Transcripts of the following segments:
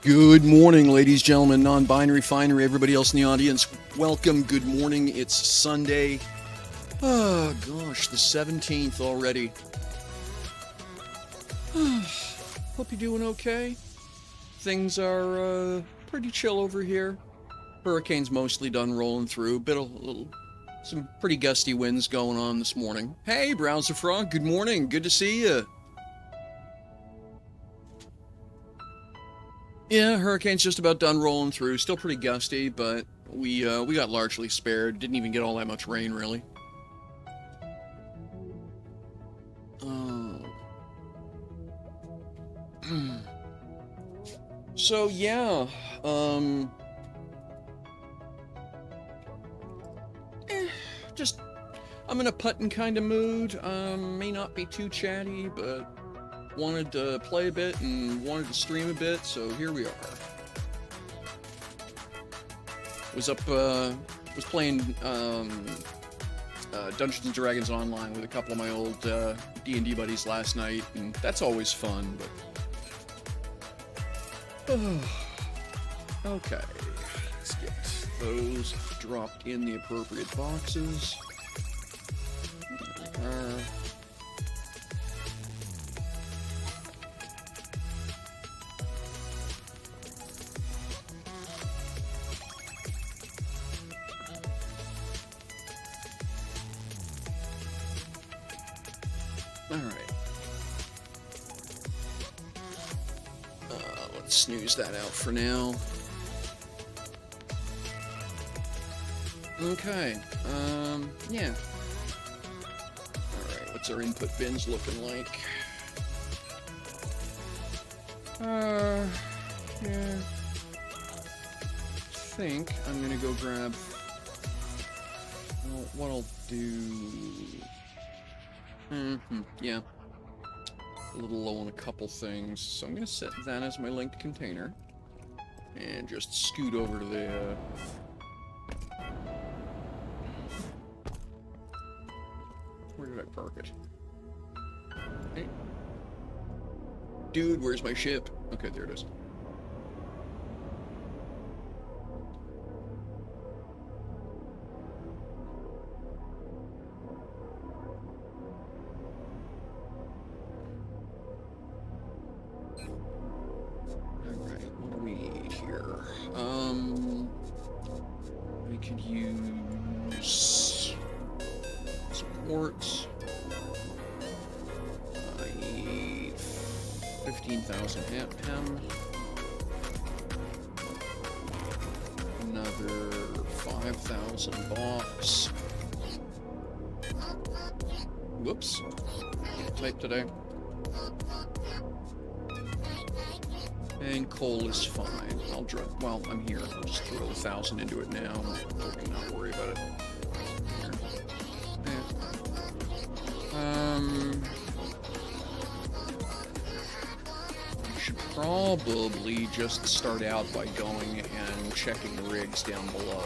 Good morning, ladies, gentlemen, non-binary, finery, everybody else in the audience. Welcome, good morning. It's Sunday. Oh, gosh, the 17th already. Hope you're doing okay. Things are pretty chill over here. Hurricane's mostly done rolling through. Some pretty gusty winds going on this morning. Hey, Browser Frog, good morning. Good to see you. Yeah, hurricane's just about done rolling through. Still pretty gusty, but we got largely spared. Didn't even get all that much rain, really. So yeah, just I'm in a putting kind of mood. May not be too chatty, but wanted to play a bit and wanted to stream a bit, so here we are. Was playing Dungeons and Dragons Online with a couple of my old D&D buddies last night, and that's always fun, but... Okay, let's get those dropped in the appropriate boxes. Snooze that out for now. Okay, yeah. Alright, what's our input bins looking like? Yeah. I think I'm gonna go grab... Well, what I'll do... yeah. A little low on a couple things, so I'm going to set that as my linked container and just scoot over to the where did I park it? Hey. Dude, where's my ship? Okay, there it is. We could use supports. I need 15,000 hem. Another 5,000 box. Whoops. Can't type today. And coal is fine. Well, I'm here. I'll just throw 1,000 into it now. I'm not worry about it. I should probably just start out by going and checking the rigs down below.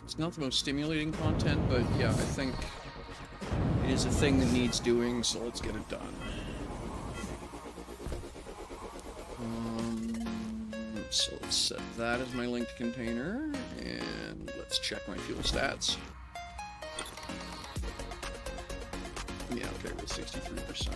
It's not the most stimulating content, but yeah, I think it is a thing that needs doing, so let's get it done. So let's set that as my linked container, and let's check my fuel stats. Yeah, okay, we're at 63%.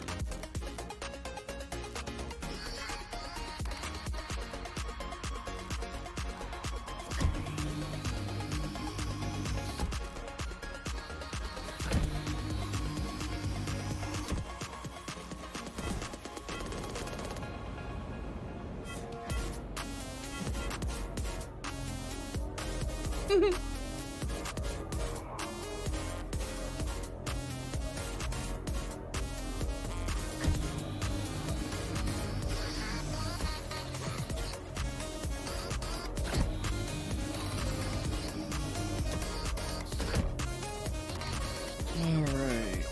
All right.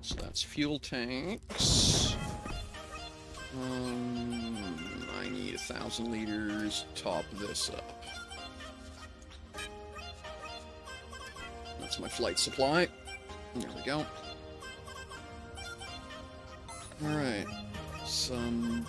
So that's fuel tanks. I need 1,000 liters. Top this up. That's my flight supply. There we go. All right. Some.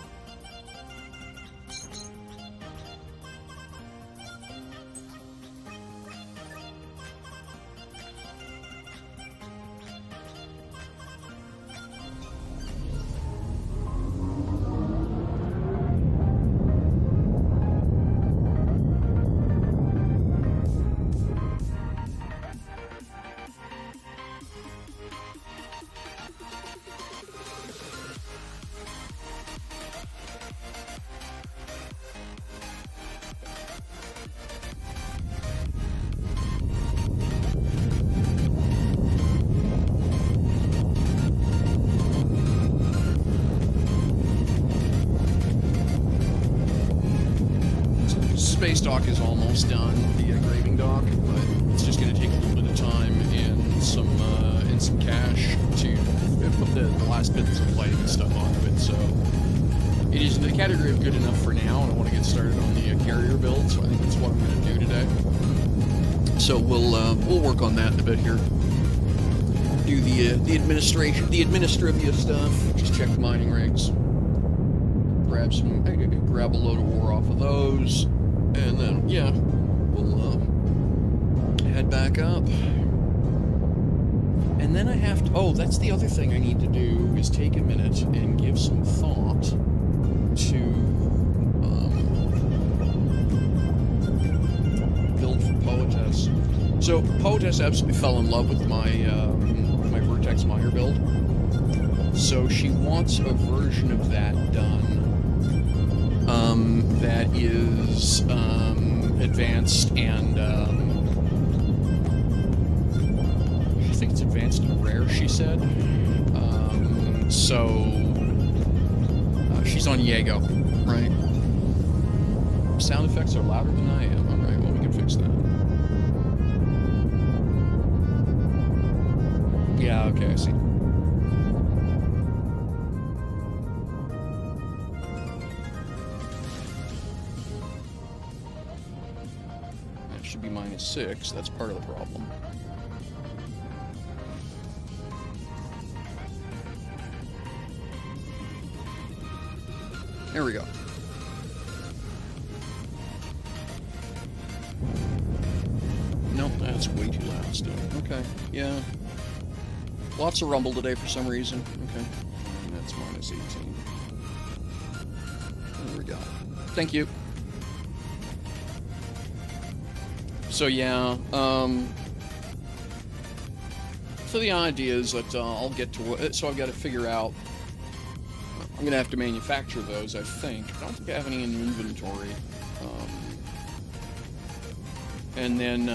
Space dock is almost done, the graving dock, but it's just going to take a little bit of time and some cash to put the last bits of lighting and stuff onto it. So it is in the category of good enough for now, and I want to get started on the carrier build. So I think that's what I'm going to do today. So we'll work on that in a bit here. Do the administrative stuff. Just check the mining rigs. Grab a load of ore off of those. And then, yeah, we'll head back up. And then I have to... Oh, that's the other thing I need to do, is take a minute and give some thought to build for Poetess. So, Poetess absolutely fell in love with my, my Vertex miner build. So she wants a version of that done. That is advanced and I think it's advanced and rare, she said. She's on Yago, right? Sound effects are louder than I am. Alright, well, we can fix that. Yeah, okay, I see. Should be -6. That's part of the problem. There we go. Nope, that's way too loud still. Okay, yeah. Lots of rumble today for some reason. Okay. And that's -18. There we go. Thank you. So yeah, so the idea is that I'll get to it. So I've got to figure out. I'm gonna have to manufacture those, I think. I don't think I have any in inventory. And then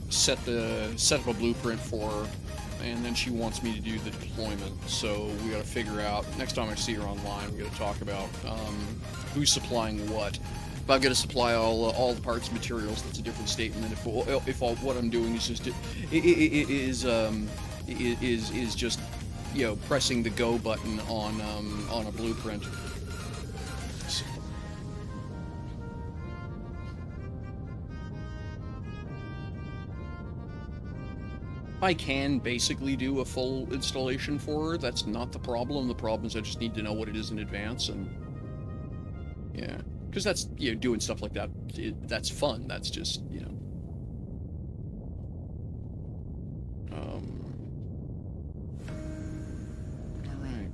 set up a blueprint for her, and then she wants me to do the deployment. So we got to figure out. Next time I see her online, we got to talk about who's supplying what. If I've got to supply all the parts and materials, that's a different statement. If what I'm doing is just is just, you know, pressing the go button on a blueprint. I can basically do a full installation for her. That's not the problem. The problem is I just need to know what it is in advance, and yeah. Because that's, you know, doing stuff like that, that's fun. That's just, you know. Alright.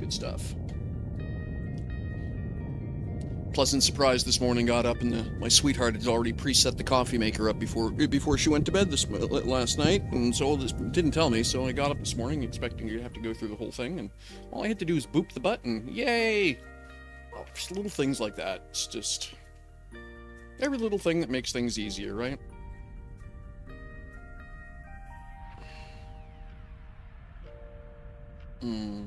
good stuff. Pleasant surprise this morning. Got up and my sweetheart had already preset the coffee maker up before she went to bed last night, and so this didn't tell me. So I got up this morning expecting to have to go through the whole thing, and all I had to do was boop the button. Yay! Oh, just little things like that. It's just every little thing that makes things easier, right? Hmm.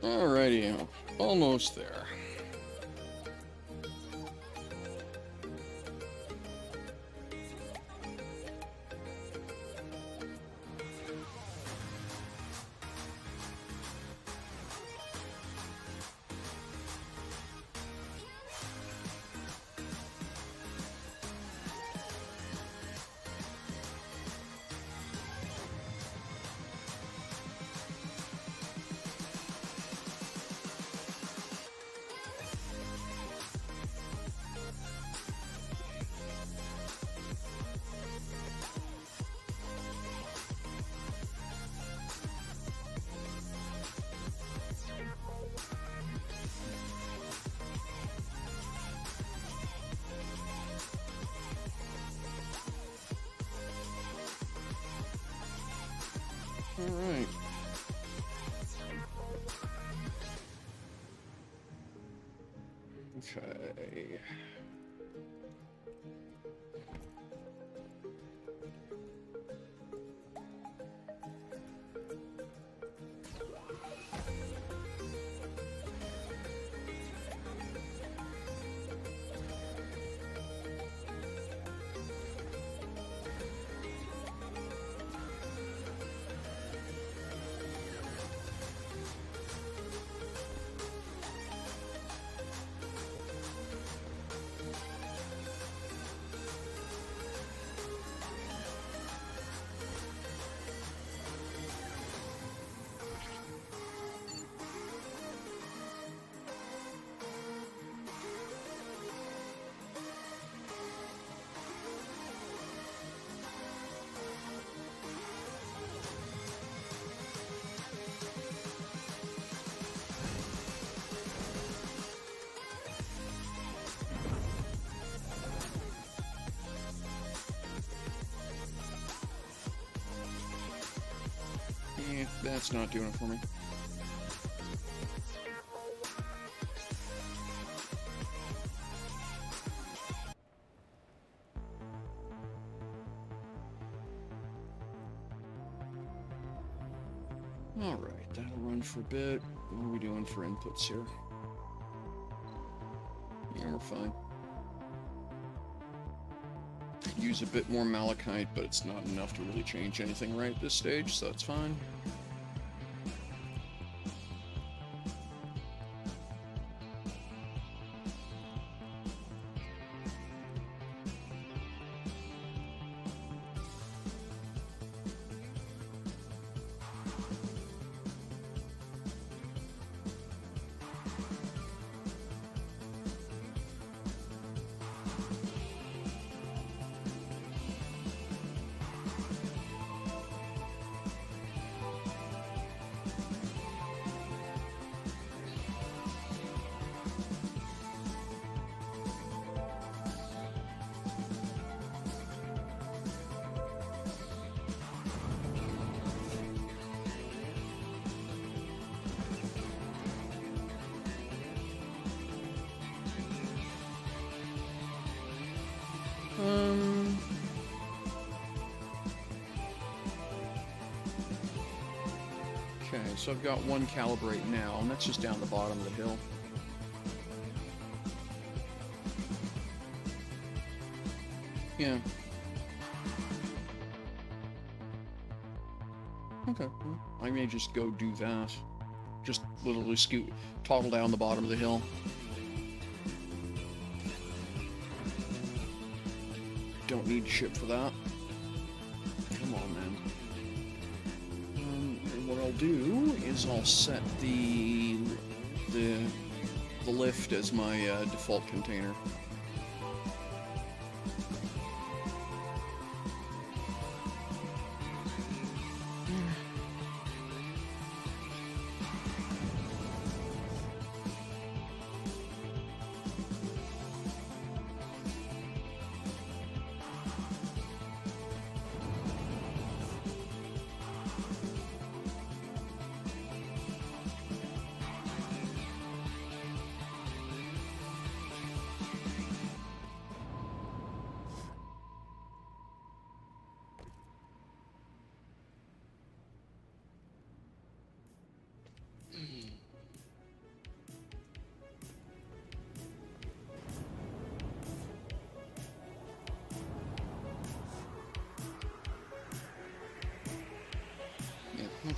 Alrighty, almost there. Alright. Okay. That's not doing it for me. Alright, that'll run for a bit. What are we doing for inputs here? Yeah, we're fine. Use a bit more malachite, but it's not enough to really change anything right at this stage, so that's fine. Okay, so I've got one calibrate now, and that's just down the bottom of the hill. Yeah. Okay, I may just go do that. Just literally toddle down the bottom of the hill. Don't need ship for that. Come on, man. And what I'll do is I'll set the lift as my default container. Okay.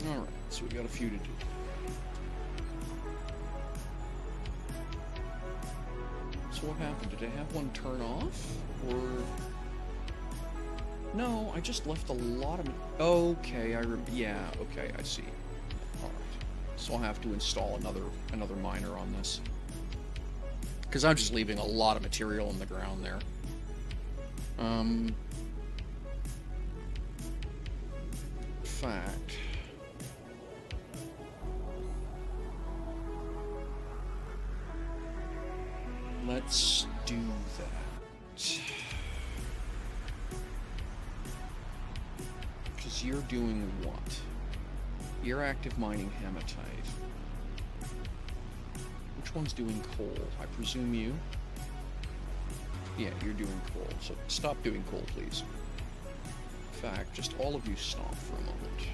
Alright, so we got a few to do. So what happened? Did I have one turn off? Or... No, I just left a lot of... Okay, yeah, okay, I see. Alright. So I'll have to install another miner on this. Because I'm just leaving a lot of material in the ground there. In fact... Let's do that. Because you're doing what? You're active mining hematite. Which one's doing coal? I presume you? Yeah, you're doing coal. So stop doing coal, please. In fact, just all of you stop for a moment.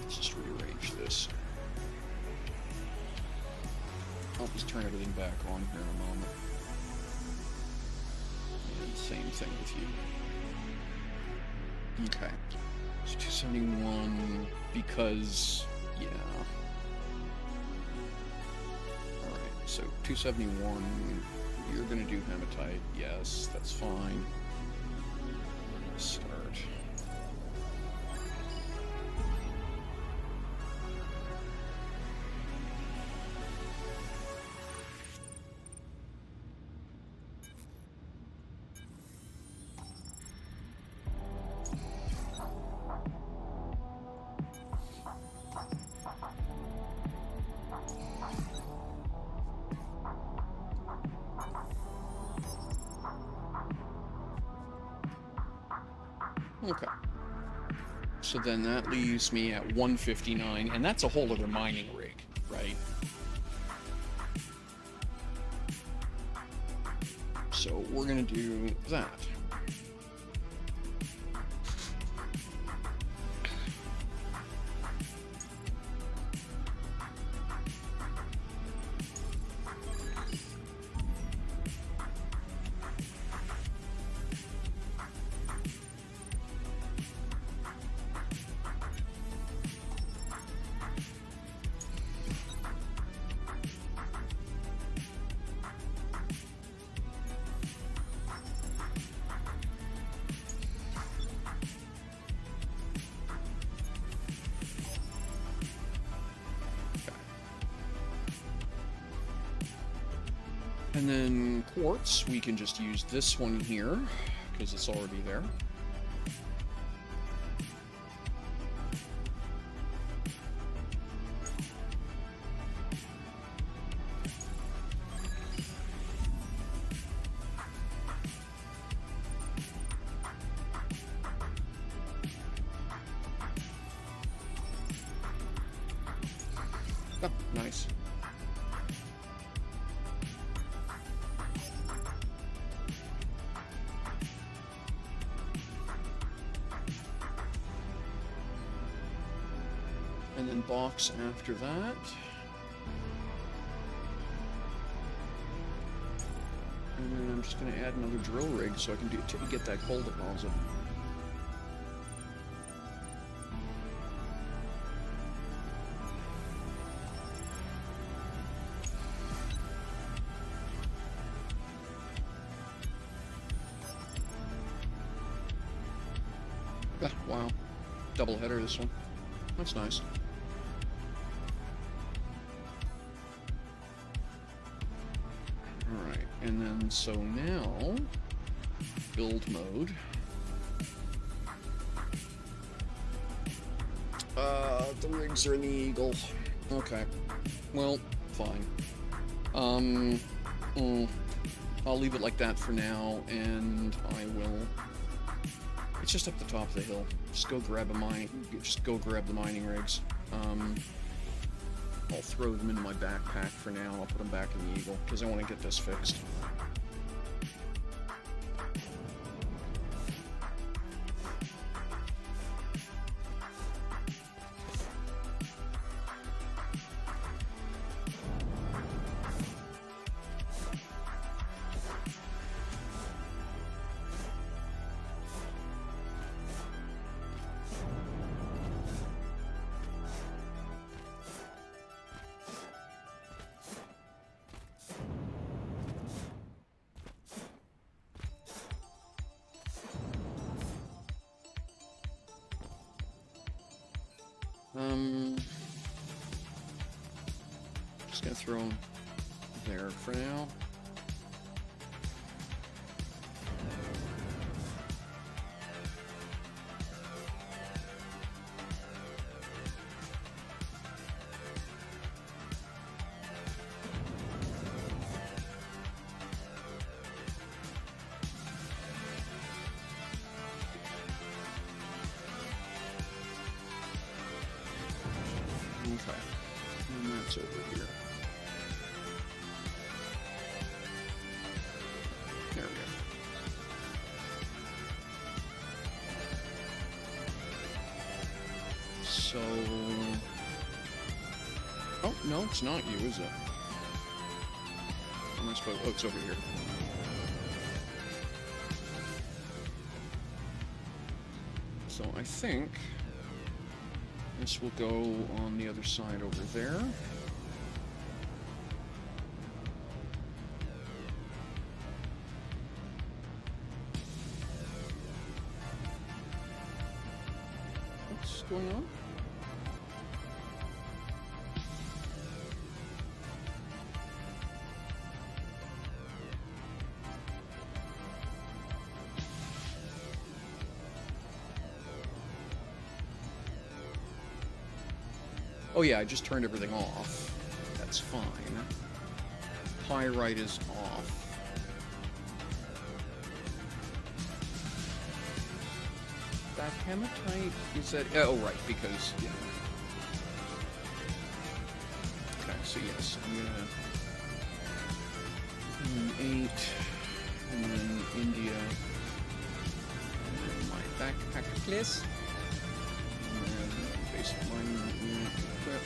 Let's just rearrange this. I'll just turn everything back on here in a moment. And same thing with you. Okay. So 271, because, yeah. Alright, so 271, you're gonna do hematite. Yes, that's fine. Start. Okay. So then that leaves me at 159, and that's a whole other mining rig, right? So we're gonna do that. And then quartz, we can just use this one here, because it's already there. Oh, nice. And then box after that. And then I'm just going to add another drill rig so I can get that coal deposit. Ah, wow. Double header this one. That's nice. Alright, and then so now, build mode. The rigs are in the Eagle. Okay. Well, fine. I'll leave it like that for now, and I will... It's just up the top of the hill. Just go grab the mining rigs. I'll throw them into my backpack for now. I'll put them back in the Eagle, because I want to get this fixed. Just gonna throw them there for now. Okay, and that's over here. There we go. So... Oh, no, it's not you, is it? Am I supposed... Oh, it's over here. So I think... this will go on the other side over there. What's going on? Oh yeah, I just turned everything off. That's fine. Pyrite is off. That hematite, is that... Oh, right, because, yeah. Okay, so yes, I'm gonna... 8, and then India, and then my backpack list. And then basic mining unit equip.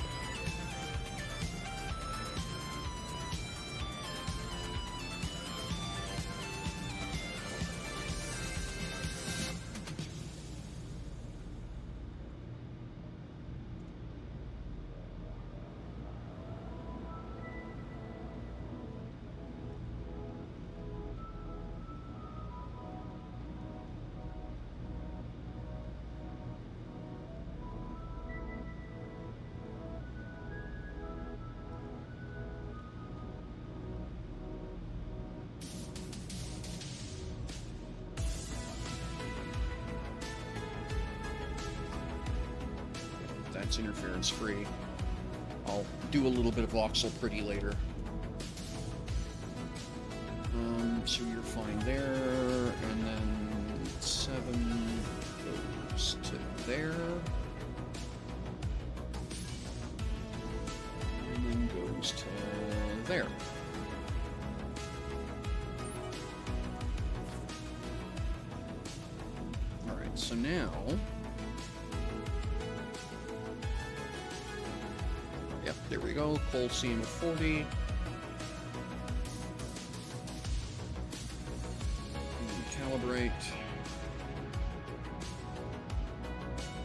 That's interference free. I'll do a little bit of voxel pretty later. So you're fine there, and then 7 goes to there. There. Alright, so now... Yep, there we go. Coal seam of 40. And calibrate.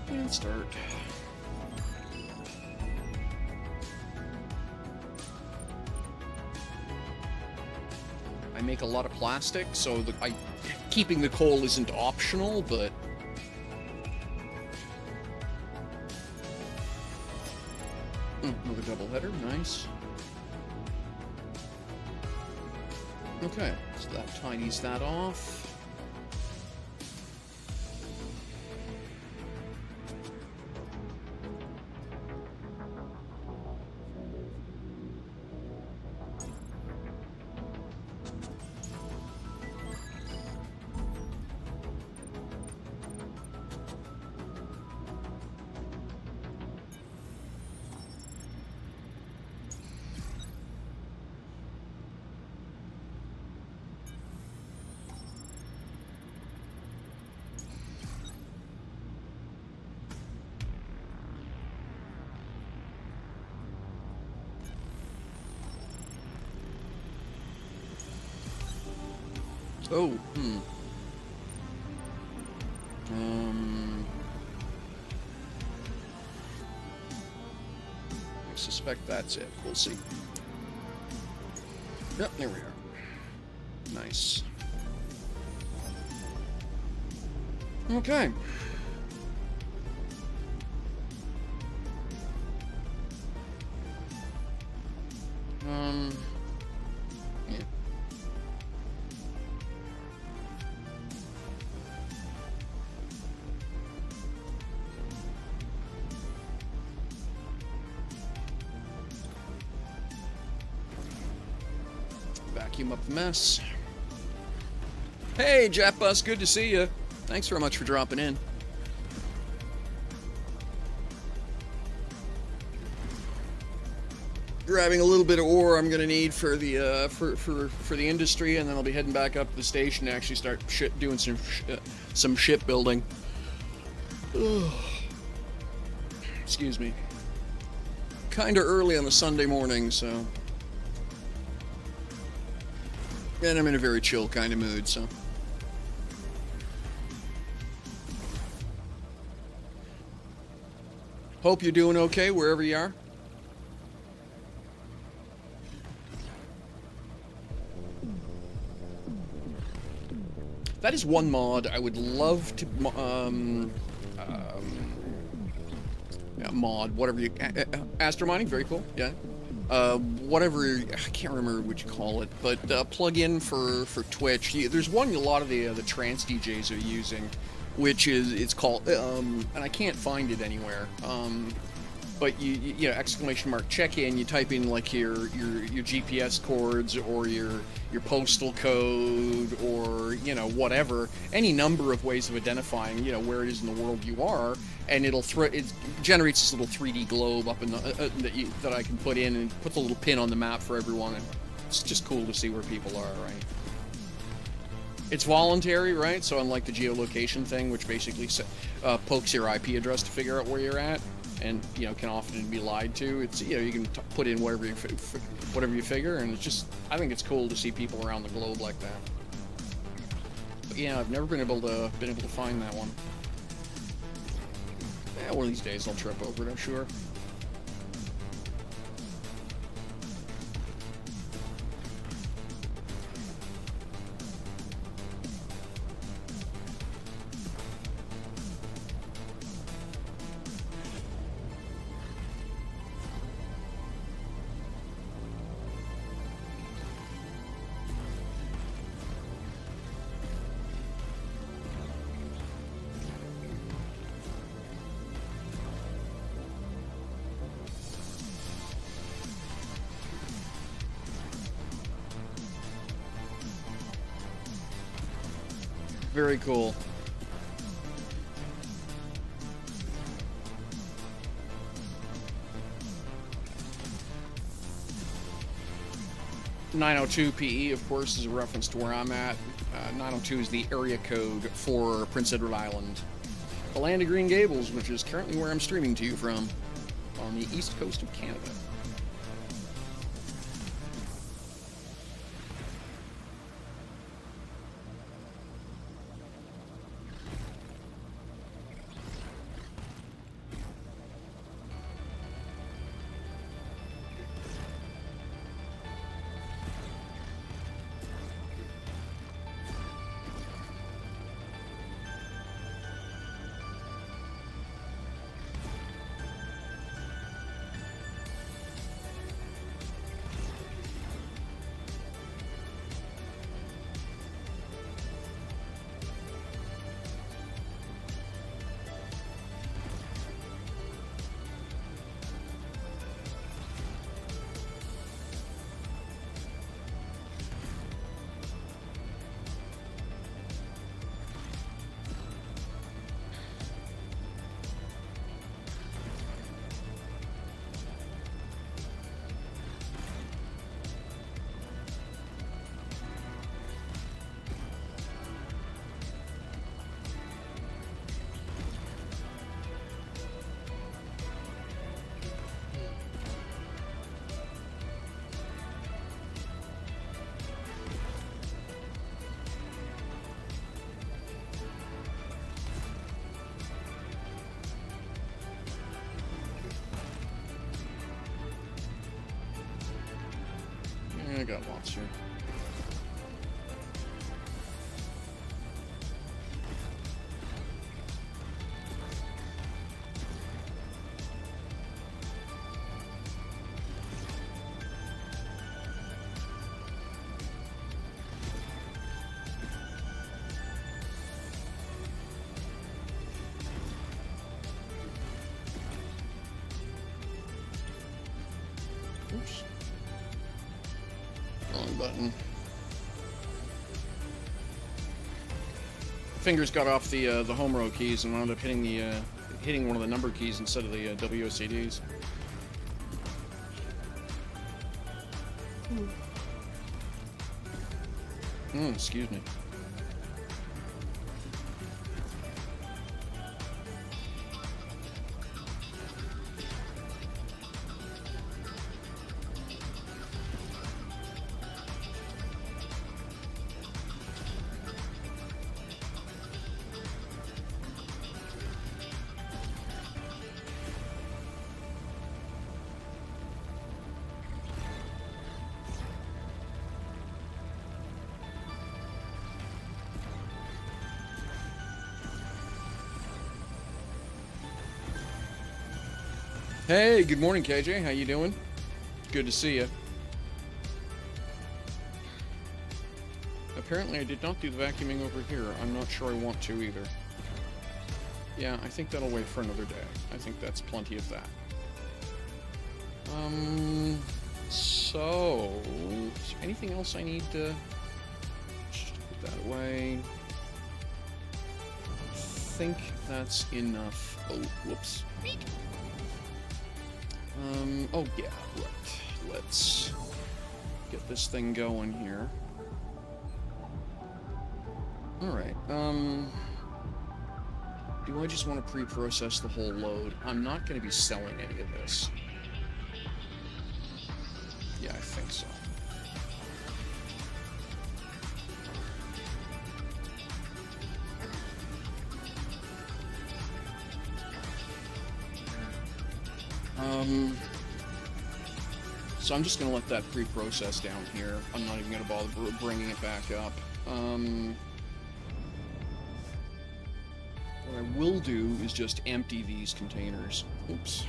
And start. I make a lot of plastic, so keeping the coal isn't optional, but... Another double header, nice. Okay, so that tidies that off. Oh, I suspect that's it. We'll see. Yep, there we are. Nice. Okay. Yeah. Vacuum up the mess. Hey, Jetbus, good to see you. Thanks very much for dropping in. Grabbing a little bit of ore I'm gonna need for the for the industry, and then I'll be heading back up to the station to actually start doing some shipbuilding. Excuse me. Kinda early on a Sunday morning, so. And I'm in a very chill kind of mood, so. Hope you're doing okay wherever you are. That is one mod I would love to mod, whatever you... Astromining, very cool, yeah. Whatever, I can't remember what you call it, but plug in for Twitch. There's one a lot of the trance DJs are using, which it's called, and I can't find it anywhere. But you know, exclamation mark check in, you type in like your GPS codes or your postal code, or you know, whatever, any number of ways of identifying, you know, where it is in the world you are, and it generates this little 3D globe up in the that I can put in and put the little pin on the map for everyone, and it's just cool to see where people are, right? It's voluntary, right? So unlike the geolocation thing, which basically pokes your IP address to figure out where you're at, and you know, can often be lied to. It's, you know, you can put in whatever you figure, and it's just, I think it's cool to see people around the globe like that. But yeah, I've never been able to find that one. Yeah, one of these days I'll trip over it, I'm sure. Very cool. 902 PE, of course, is a reference to where I'm at. 902 is the area code for Prince Edward Island, the land of Green Gables, which is currently where I'm streaming to you from, on the east coast of Canada. I got lots here. Oops. Wrong button. Fingers got off the home row keys and wound up hitting one of the number keys instead of the WSCDs. Excuse me. Hey, good morning, KJ. How you doing? Good to see you. Apparently, I did not do the vacuuming over here. I'm not sure I want to either. Yeah, I think that'll wait for another day. I think that's plenty of that. So... is there anything else I need to... just put that away. I think that's enough. Oh, whoops. Oh yeah, right. Let's get this thing going here. Alright, do I just want to pre-process the whole load? I'm not going to be selling any of this. Yeah, I think so. So I'm just going to let that pre-process down here. I'm not even going to bother bringing it back up. What I will do is just empty these containers. Oops.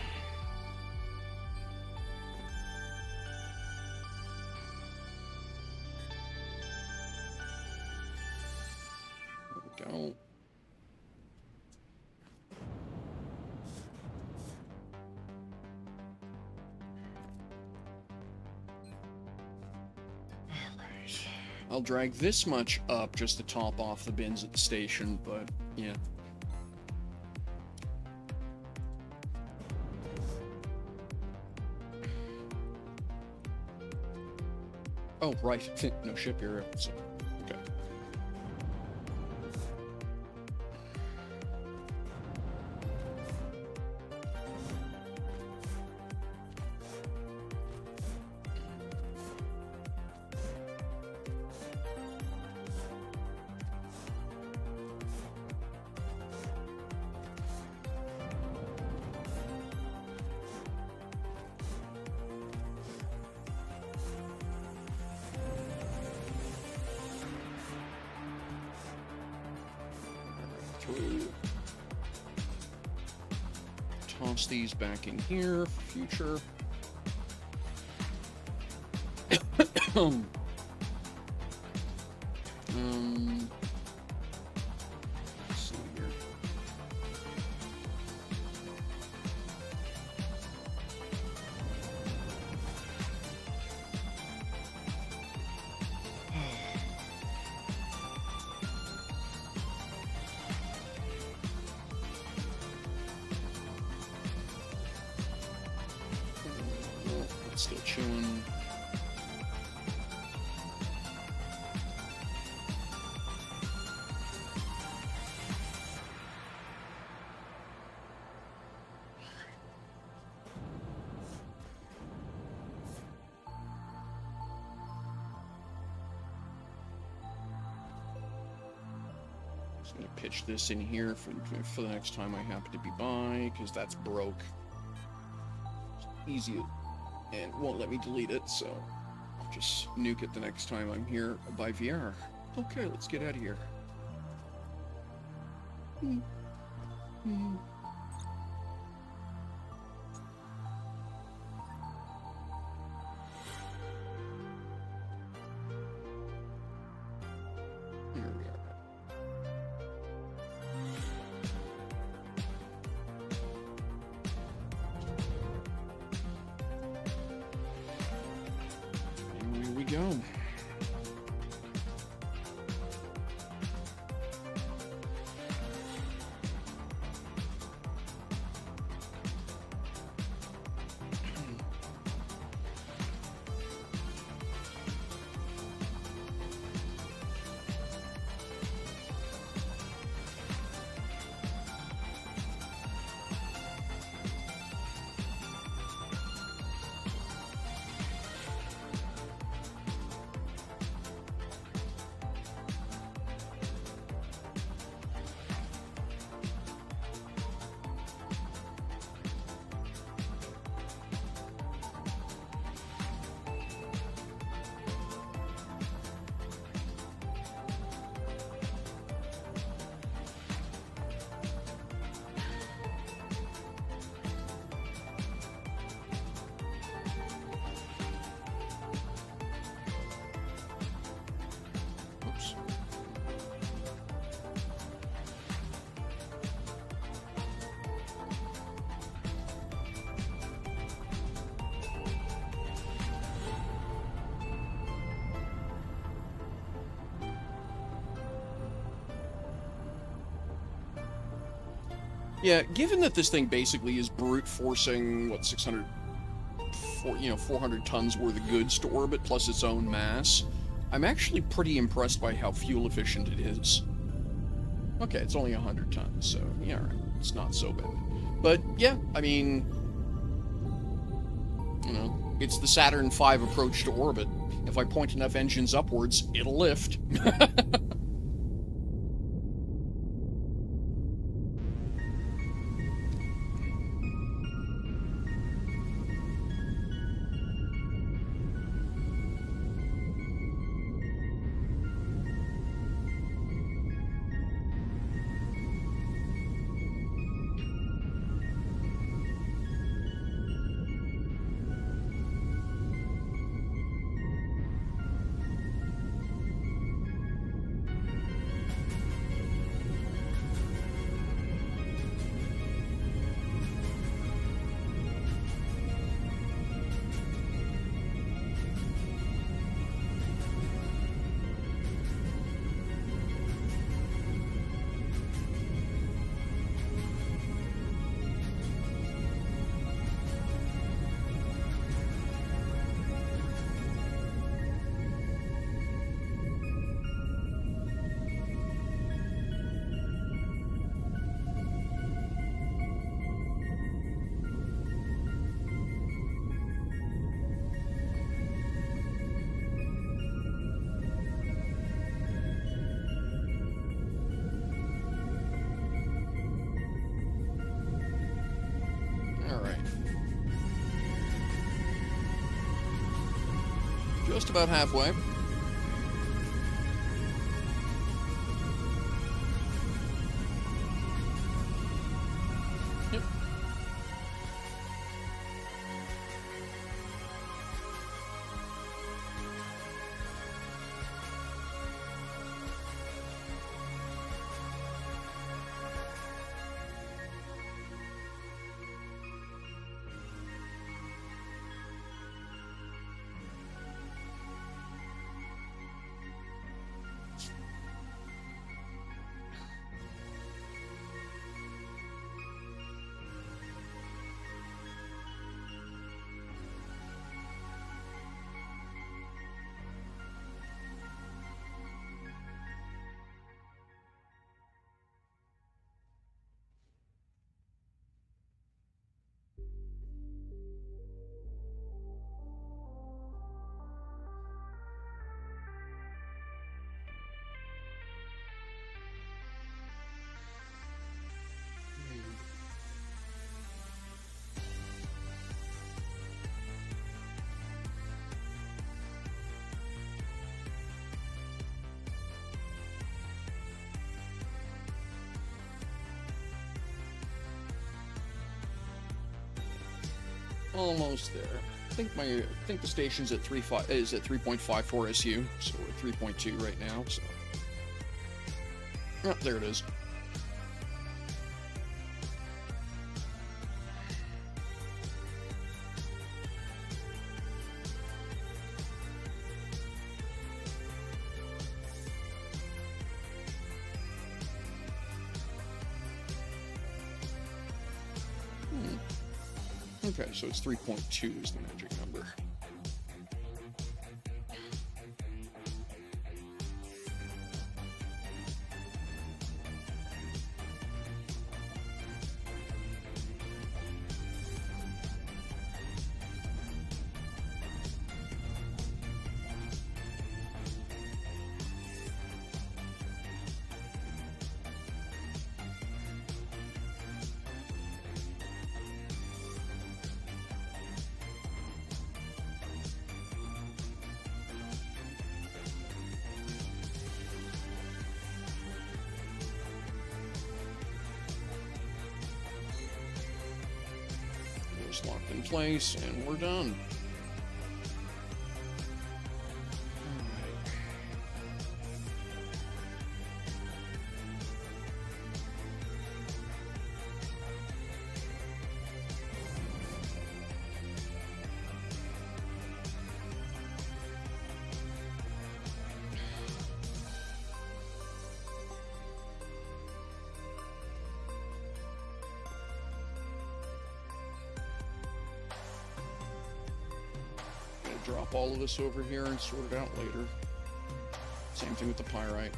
There we go. I'll drag this much up just to top off the bins at the station, but yeah. Oh, right. No ship here. So, okay. Toss these back in here for future. Let's see here. It's still chilling. I'm gonna pitch this in here for the next time I happen to be by, because that's broke. Easy, and won't let me delete it, so I'll just nuke it the next time I'm here by VR. Okay, let's get out of here. Here we are. Here we go. Oops. Yeah, given that this thing basically is brute forcing, what, 400 tons worth of goods to orbit plus its own mass, I'm actually pretty impressed by how fuel efficient it is. Okay, it's only 100 tons, so yeah, right. It's not so bad. But yeah, I mean, it's the Saturn V approach to orbit. If I point enough engines upwards, it'll lift. Just about halfway. Yep. Almost there. I think the station's at 3.54 SU, so we're at 3.2 right now. So, oh, there it is. Okay, so it's 3.2 is the magic number. Locked in place, and we're done. Drop all of this over here and sort it out later. Same thing with the pyrite.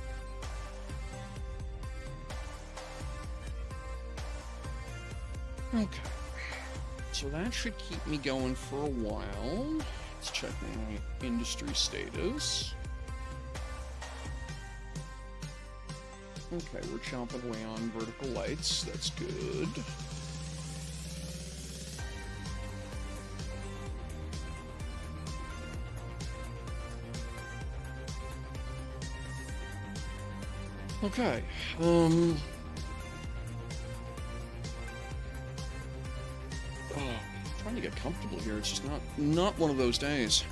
Okay. So that should keep me going for a while. Let's check my industry status. Okay, we're chomping away on vertical lights. That's good. Okay, trying to get comfortable here. It's just not one of those days.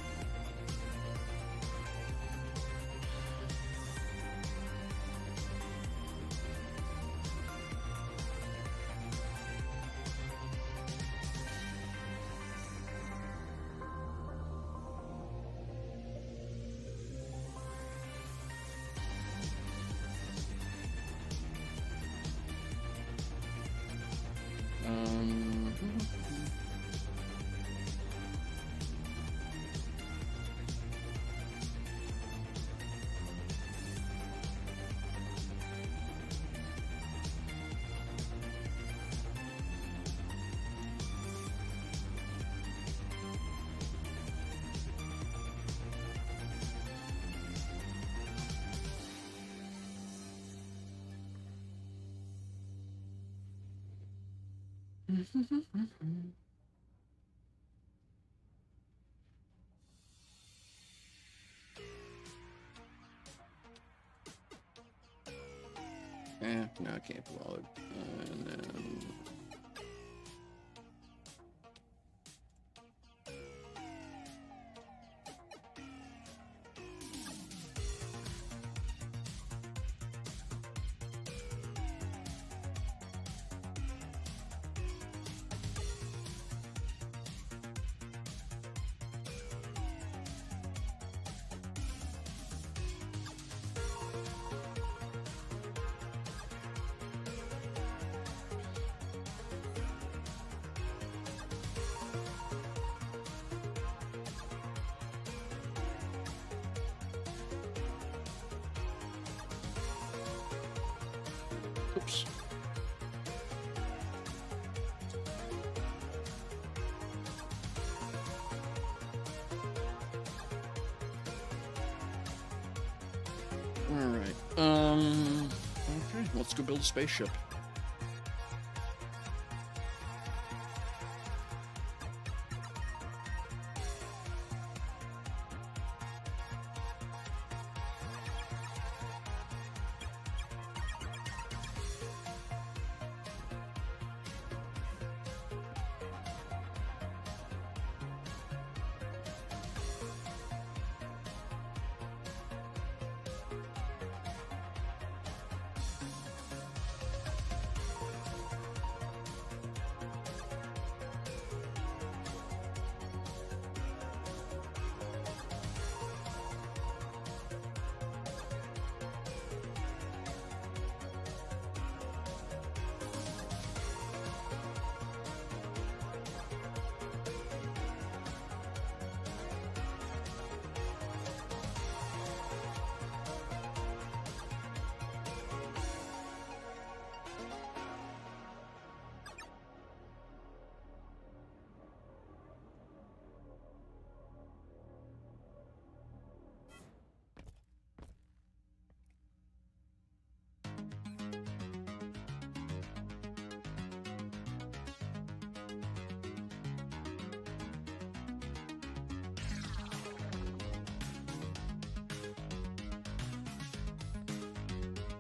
No, I can't be bothered. And then... Oops. Alright. Okay, let's go build a spaceship.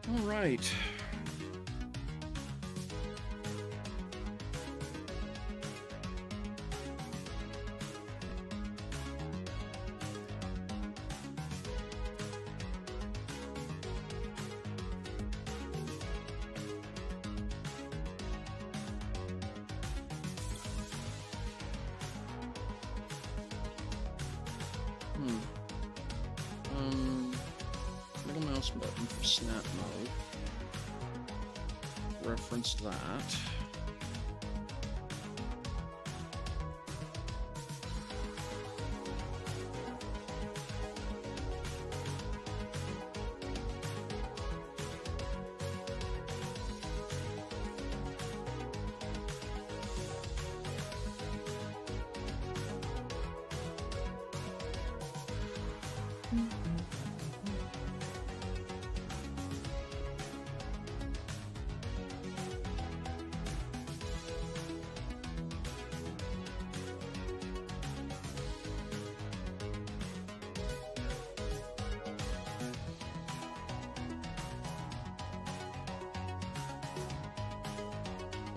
All right. Middle mouse button for snap mode. Reference that.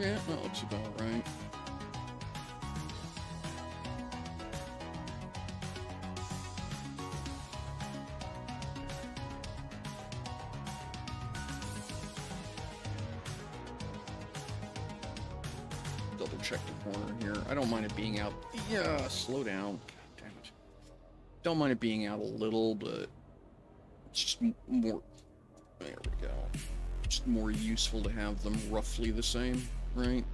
Yeah, that looks about right. Double check the corner here. I don't mind it being out. Yeah, slow down. Damn it. Don't mind it being out a little, but it's just more. There we go. Just more useful to have them roughly the same, right?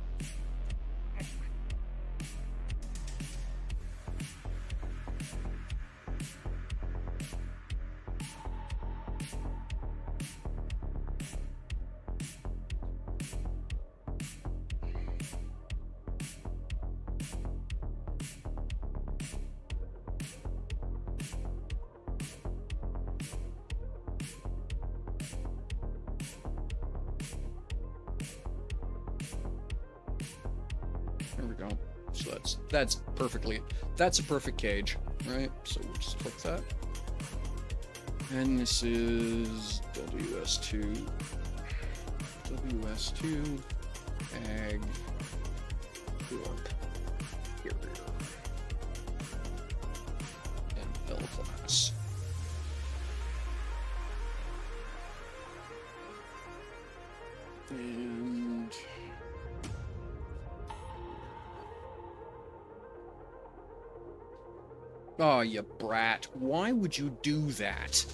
There we go. So that's a perfect cage, right? So we'll just click that. And this is WS2. WS2 AGG Warp Carrier and L class. And oh, you brat. Why would you do that?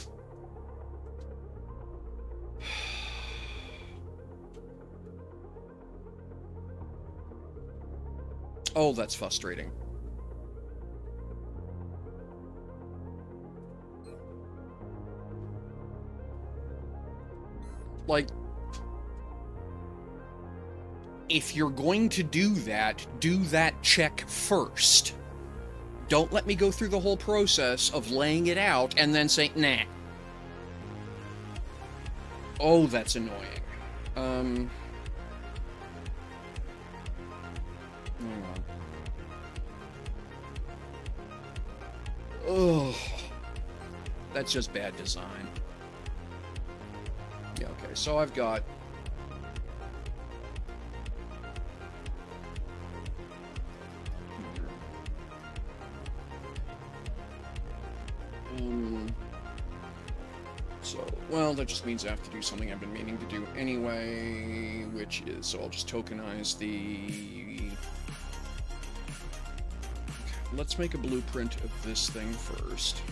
Oh, that's frustrating. Like, if you're going to do that check first. Don't let me go through the whole process of laying it out and then say, nah. Oh, that's annoying. Hang on. Oh, that's just bad design. Yeah, okay, so I've got... So, well, that just means I have to do something I've been meaning to do anyway, which is, so I'll just tokenize the... Okay, let's make a blueprint of this thing first.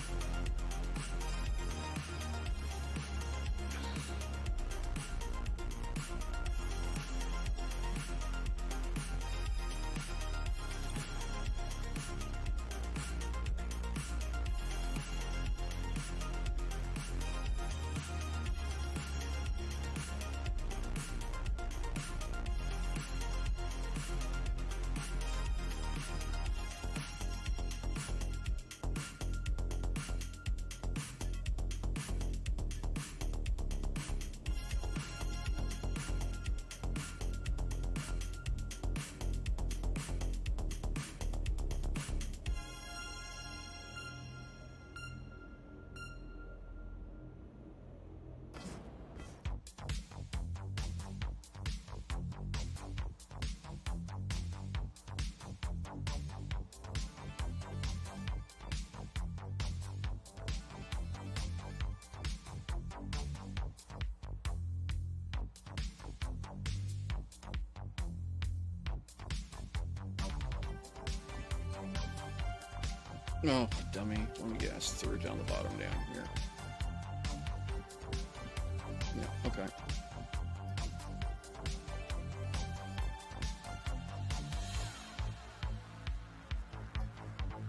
Oh, dummy. Let me guess. Threw it down the bottom down here. Yeah, okay.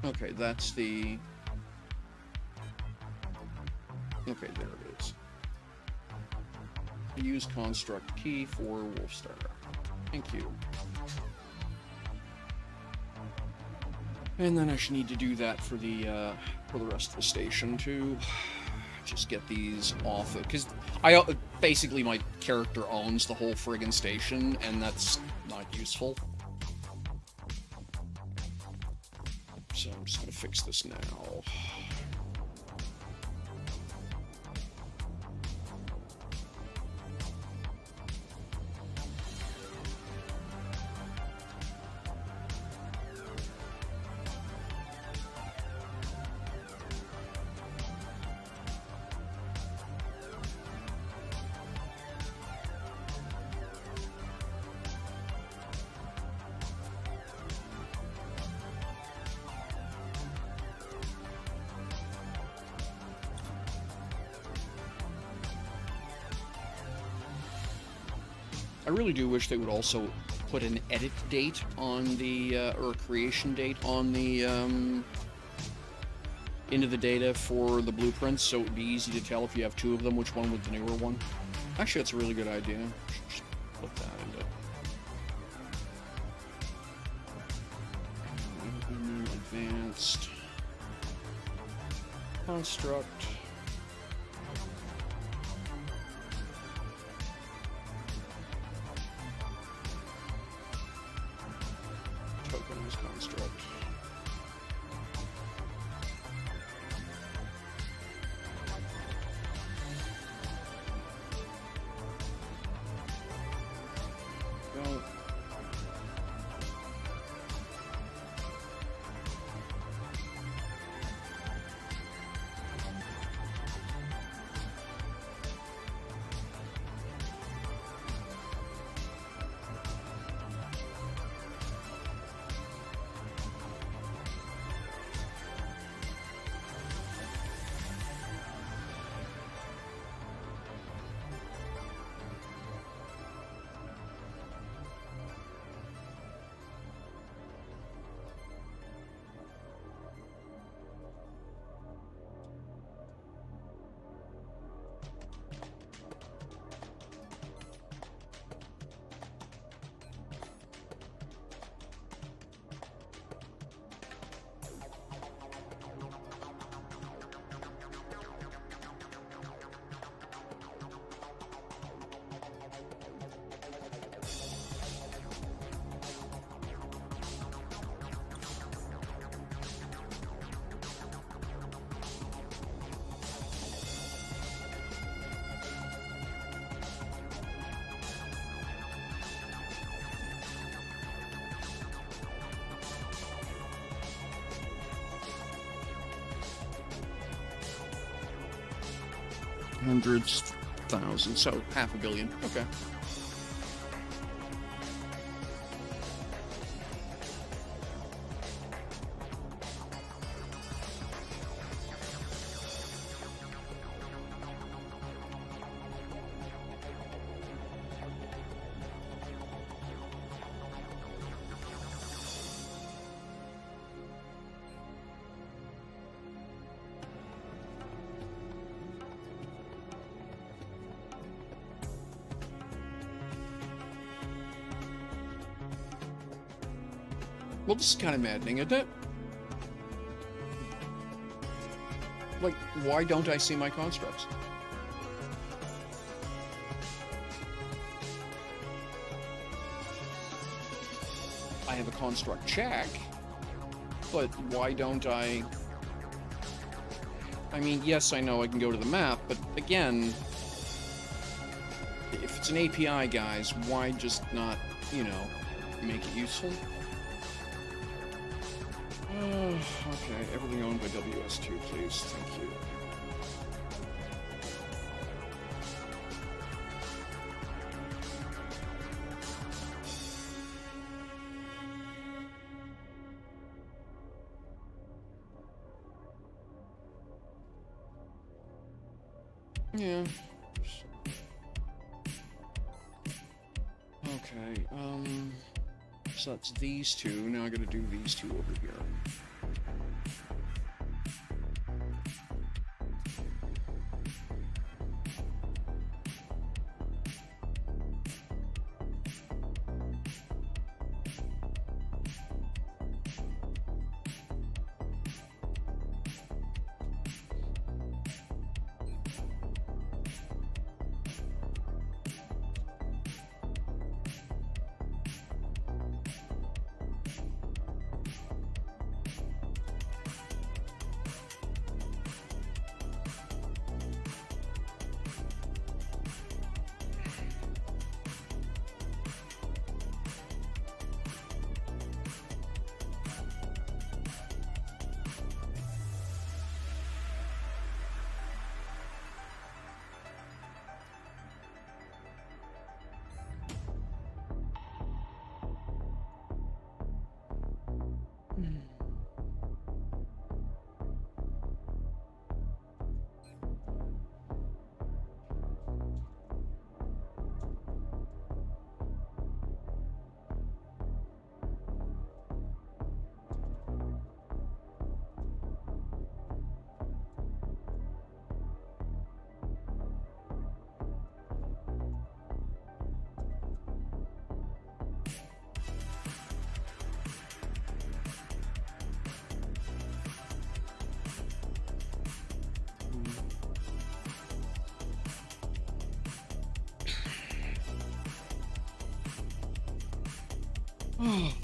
Okay, that's the... Okay, there it is. Use construct key for Wolfstar. Thank you. And then I should need to do that for the rest of the station too. Just get these off of, because basically my character owns the whole friggin' station, and that's not useful. So I'm just gonna fix this now. I really do wish they would also put an edit date on the, or a creation date on the, into the data for the blueprints, so it would be easy to tell if you have two of them, which one was the newer one. Actually, that's a really good idea. Should just put that into advanced construct. Construct. hundreds, thousands, so $500 million. Okay. Well, this is kind of maddening, isn't it? Like, why don't I see my constructs? I have a construct check, but why don't I... I mean, yes, I know I can go to the map, but again, if it's an API, guys, why just not, you know, make it useful? Okay, everything owned by WS2, please. Thank you. Yeah. Okay, so that's these two. Now I gotta do these two over here.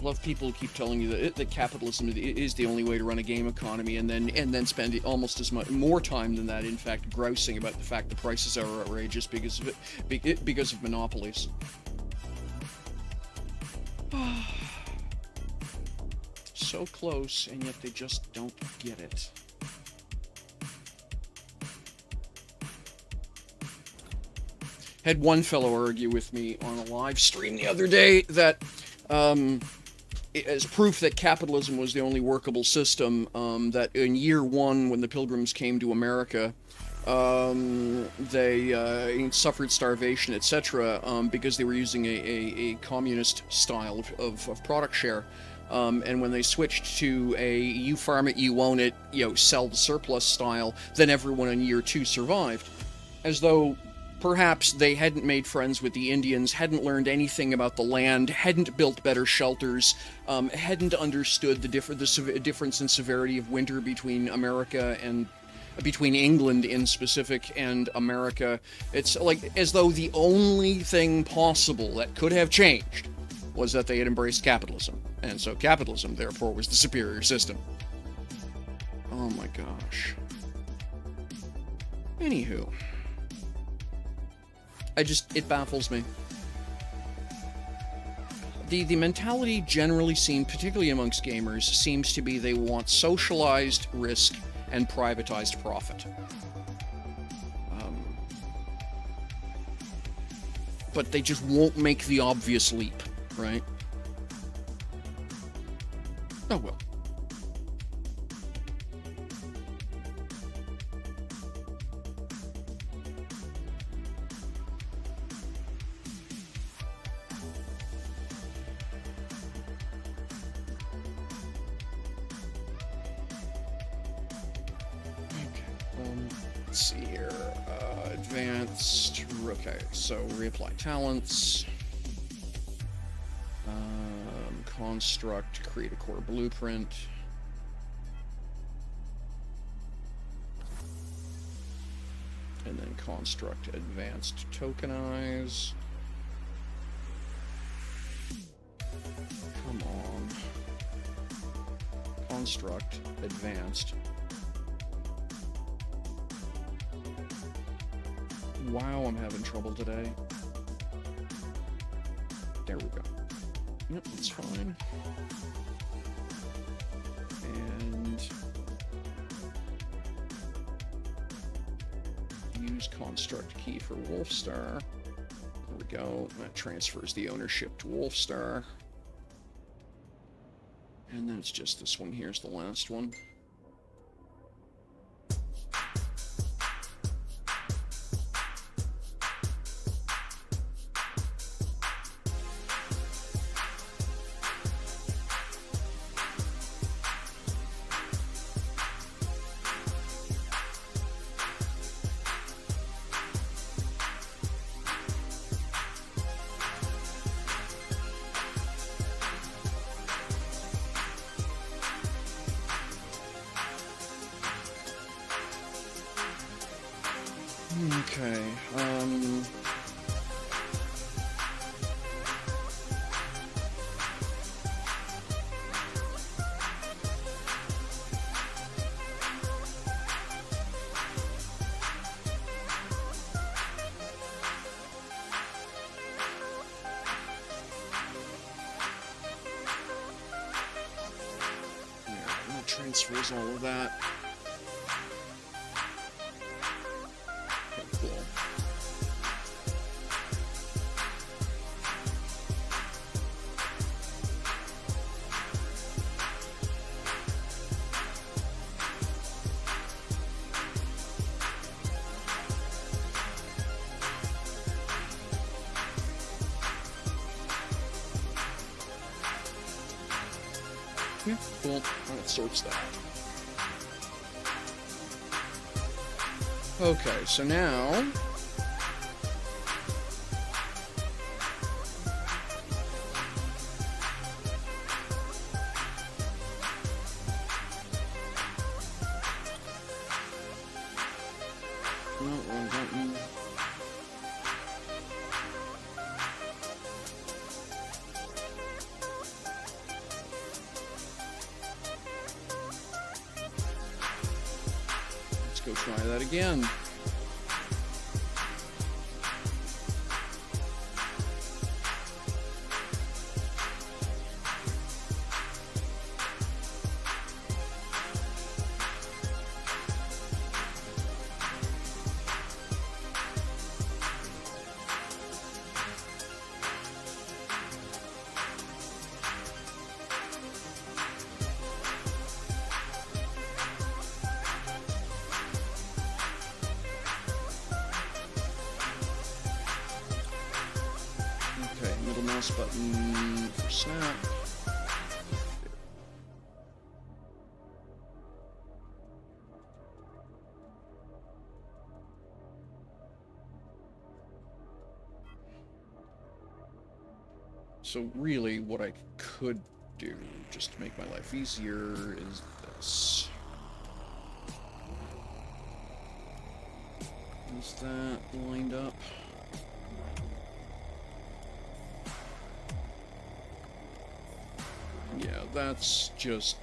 Love people who keep telling you that capitalism is the only way to run a game economy, and then spend almost as much more time than that, in fact, grousing about the fact the prices are outrageous because of because of monopolies. So close, and yet they just don't get it. Had one fellow argue with me on a live stream the other day that as proof that capitalism was the only workable system, that in year one, when the Pilgrims came to America, they suffered starvation, etc., because they were using a communist style of product share. And when they switched to a you farm it, you own it, sell the surplus style, then everyone in year two survived. As though perhaps they hadn't made friends with the Indians, hadn't learned anything about the land, hadn't built better shelters, hadn't understood the difference in severity of winter between America and between England in specific and America. It's like as though the only thing possible that could have changed was that they had embraced capitalism, and so capitalism therefore was the superior system. Oh my gosh. Anywho, it baffles me. The mentality generally particularly amongst gamers, seems to be they want socialized risk and privatized profit. but they just won't make the obvious leap, right? Oh well. Let's see here. Advanced. Okay, so reapply talents. Construct, create a core blueprint. And then construct advanced tokenize. Come on. Construct advanced. Wow, I'm having trouble today. There we go. Yep, that's fine. And use construct key for Wolfstar. There we go. That transfers the ownership to Wolfstar. And then it's just this one. Here's the last one. Okay, yeah, that transfers all of that. Cool. Yeah, cool. That sorts that. Okay, so now no, wrong button. Let's go try that again. Okay, middle mouse button for snap. So really, what I could do, just to make my life easier, is this. Is that lined up? Yeah, that's just...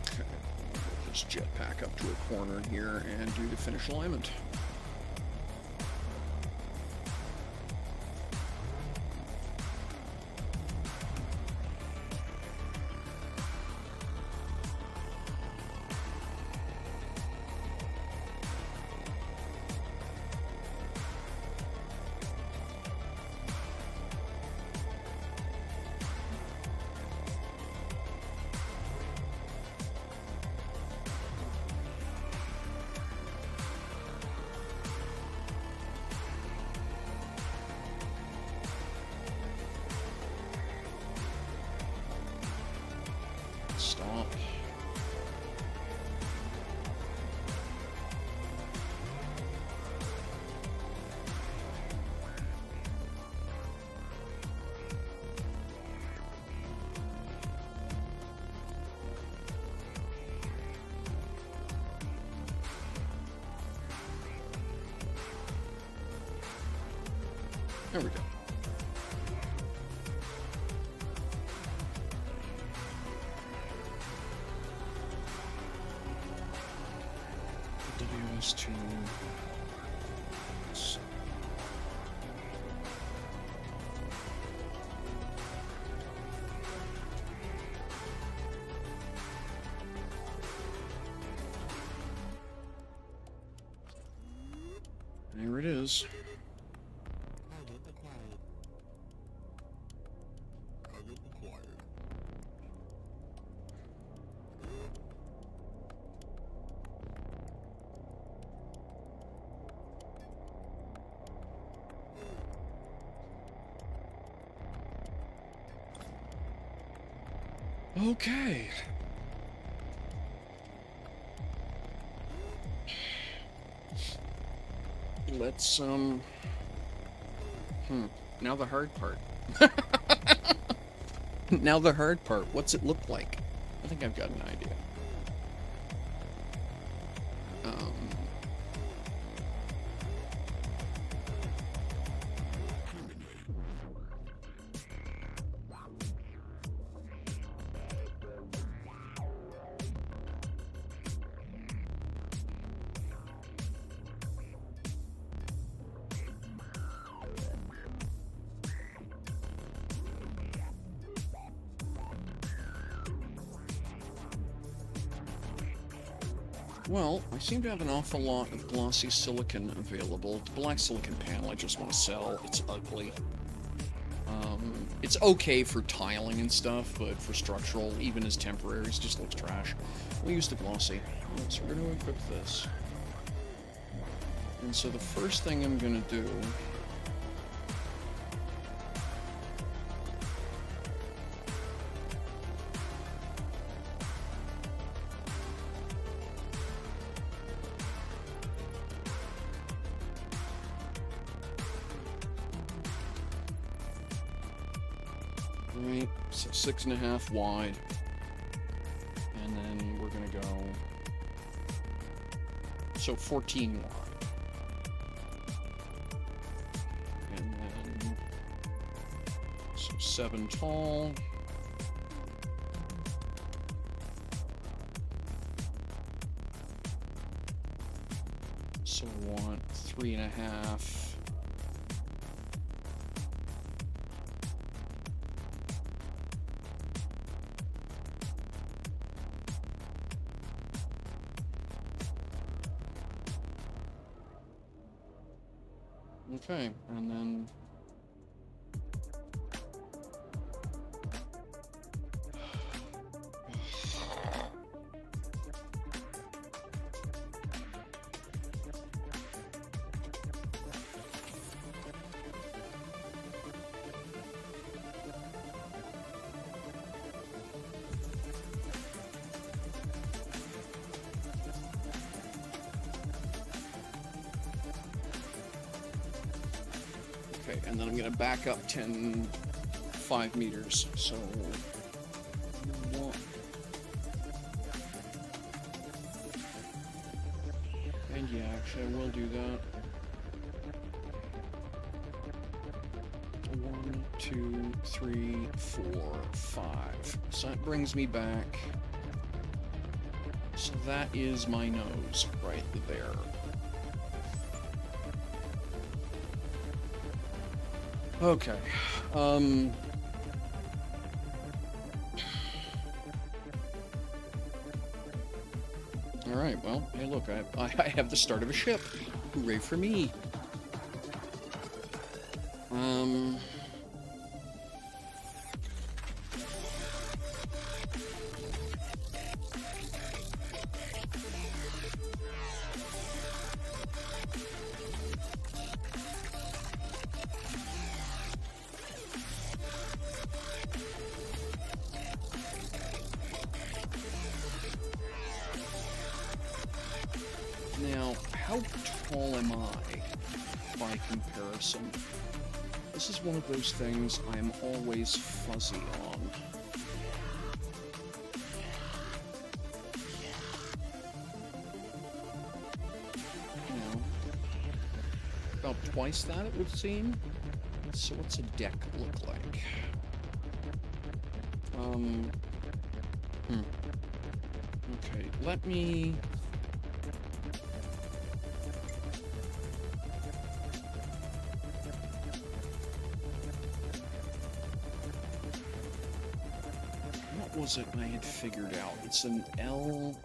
Okay, we'll just jetpack up to a corner here and do the finish alignment. Stop. There we go. WS2. There it is. Okay. Let's, now the hard part. Now the hard part. What's it look like? I think I've got an idea. Well, I seem to have an awful lot of glossy silicon available. The black silicon panel I just want to sell. It's ugly. It's okay for tiling and stuff, but for structural, even as temporaries, just looks trash. We'll use the glossy. So we're going to equip this. And so the first thing I'm going to do... Right, so 6.5 wide, and then we're gonna go, so 14 wide, and then, so 7 tall, so I want 3.5, okay, and then okay, and then I'm going to back up 5 meters, so and yeah, actually I will do that. 1, 2, 3, 4, 5. So that brings me back. So that is my nose right there. Okay. Alright, well, hey look, I have the start of a ship. Hooray for me. tall am I by comparison? This is one of those things I'm always fuzzy on. You know, about twice that, it would seem. So what's a deck look like? Okay, let me... What was it I had figured out? It's an L...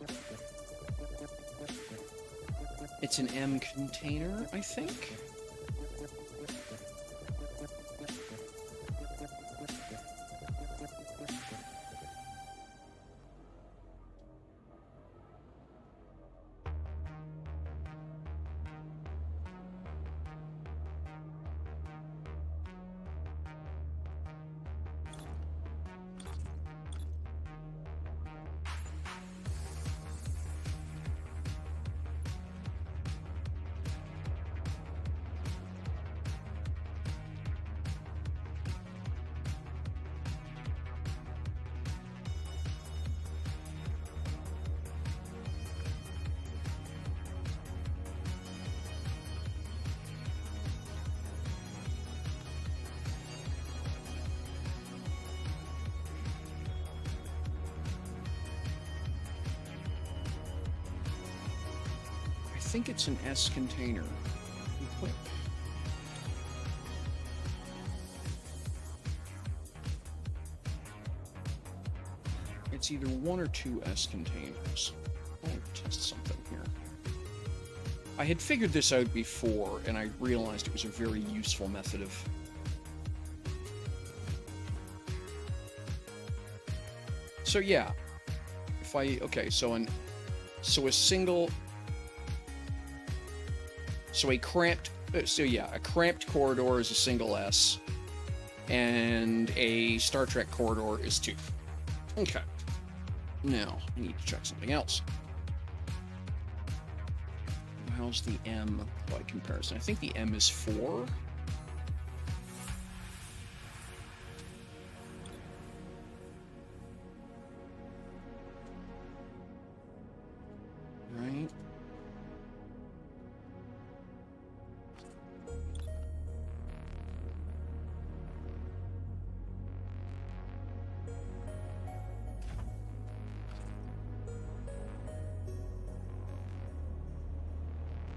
It's an M container, I think? I think it's an S container. Equip. It's either one or two S containers. I'll test something here. I had figured this out before, and I realized it was a very useful method of... So yeah, if I... Okay, so a single... So a cramped corridor is a single S, and a Star Trek corridor is 2. Okay. Now, I need to check something else. How's the M by comparison? I think the M is 4. Right?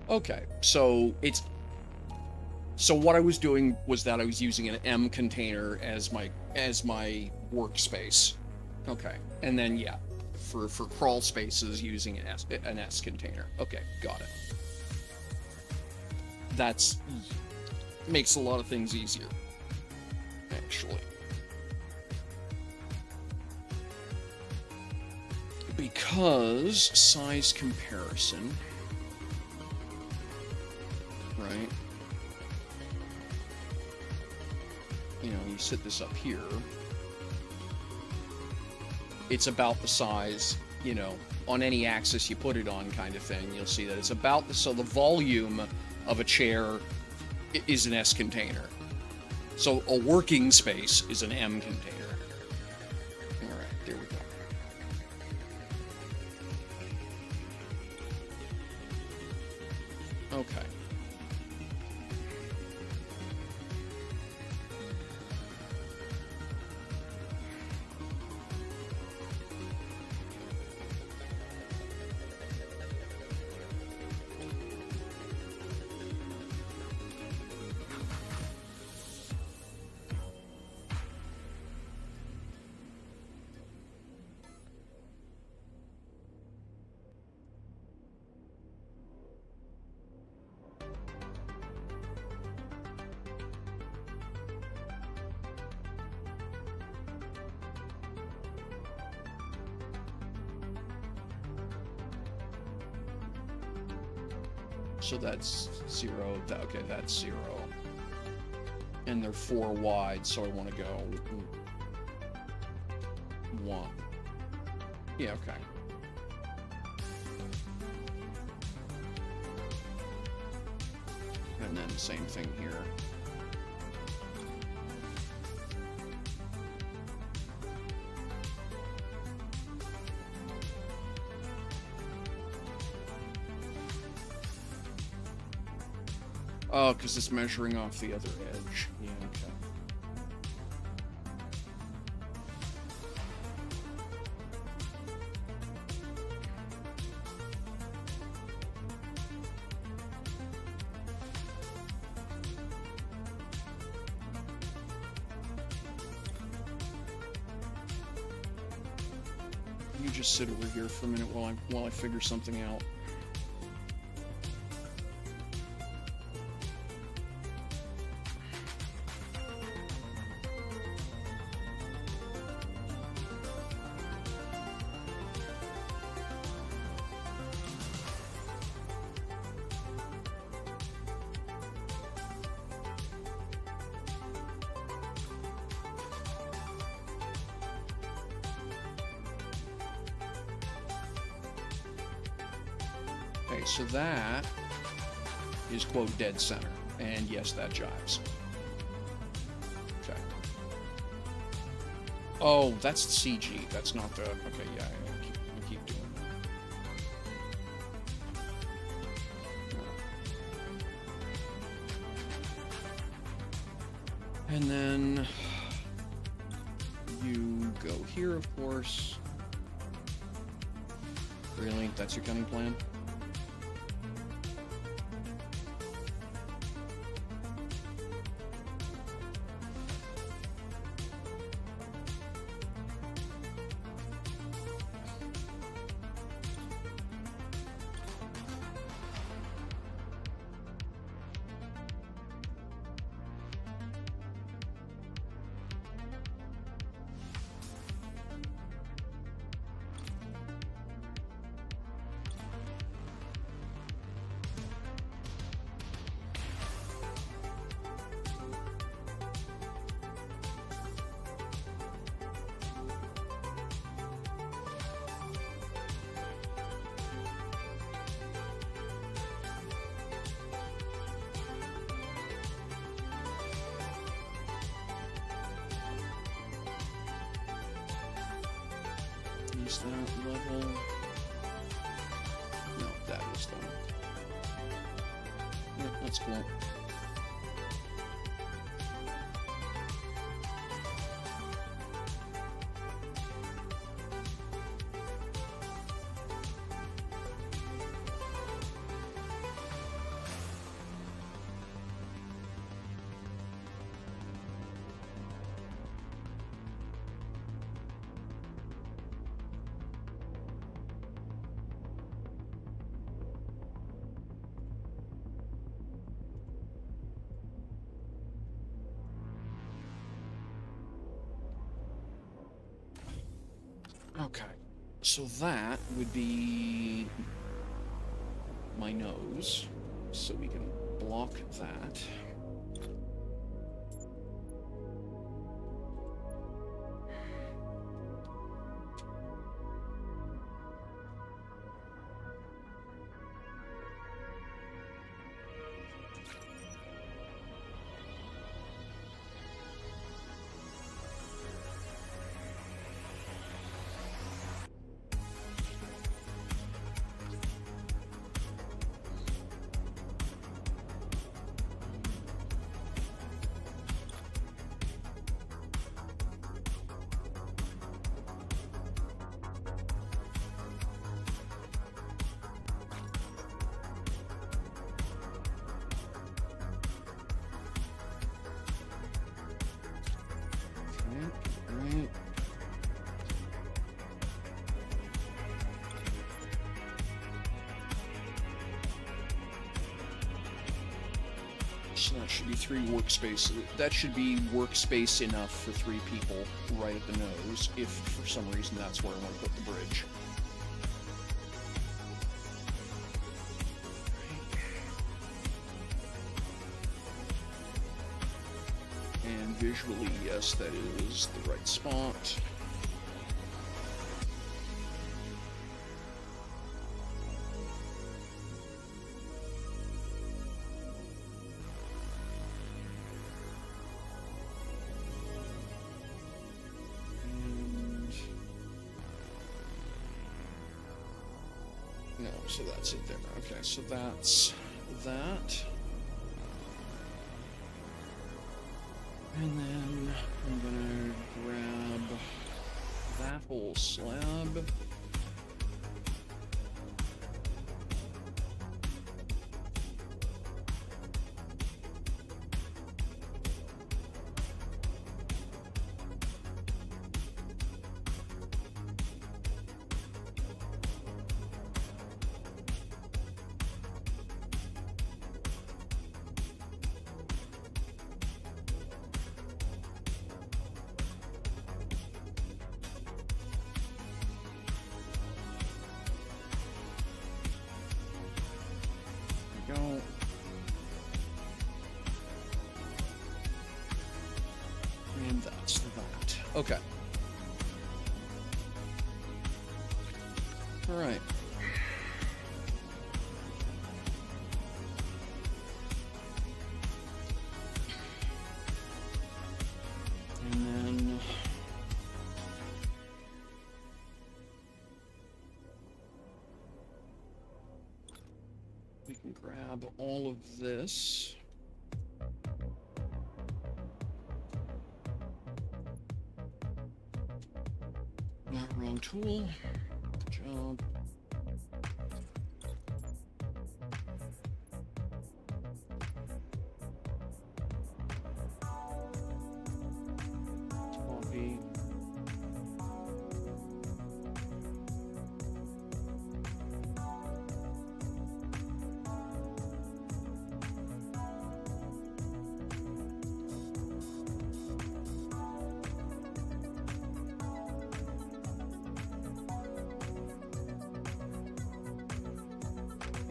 Okay, so what I was doing was that I was using an M container as my workspace. Okay, and then yeah, for crawl spaces using an S container. Okay, got it. That's makes a lot of things easier, actually. Because size comparison. Right? You know, you set this up here. It's about the size, you know, on any axis you put it on kind of thing. You'll see that it's about the... So the volume of a chair is an S container. So a working space is an M container. All right, there we go. Okay. So that's 0. Okay, that's 0. And they're 4 wide, so I want to go 1. Yeah, okay. And then same thing here. Oh, because it's measuring off the other edge. Yeah, okay. You just sit over here for a minute while I figure something out. Okay, so that is, quote, dead center. And yes, that jives. Okay. Oh, that's the CG. That's not the... Okay, yeah, I keep doing that. And then you go here, of course. Really? That's your cunning plan? Is that level? No, that is done. Yeah, that's cool. Okay, so that would be my nose, so we can block that. Right. So that should be 3 workspace. That should be workspace enough for 3 people right at the nose, if for some reason that's where I want to put the bridge. And visually, yes, that is the right spot. No, so that's it there. Okay, so that's that. And then I'm gonna grab that whole slab. Go. And that's that. Okay. All right. And then we can grab all of this. Wrong tool. Good job. Copy.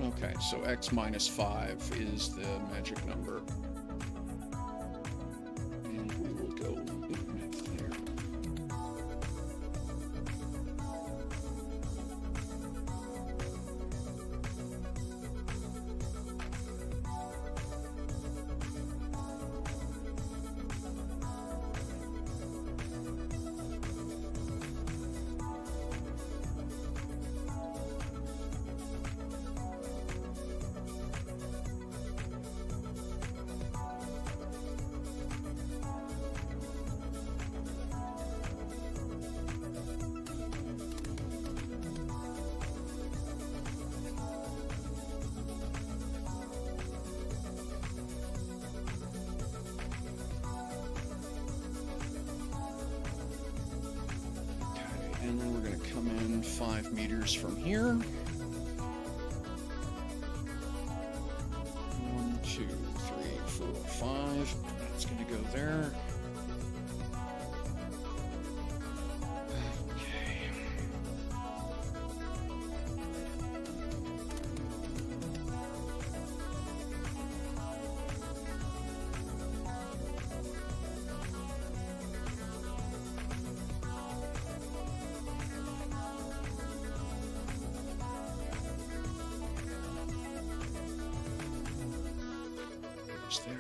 Okay, so x minus 5 is the magic number. And we will go with there. And then we're going to come in 5 meters from here. 1, 2, 3, 4, 5. That's going to go there. Okay. There.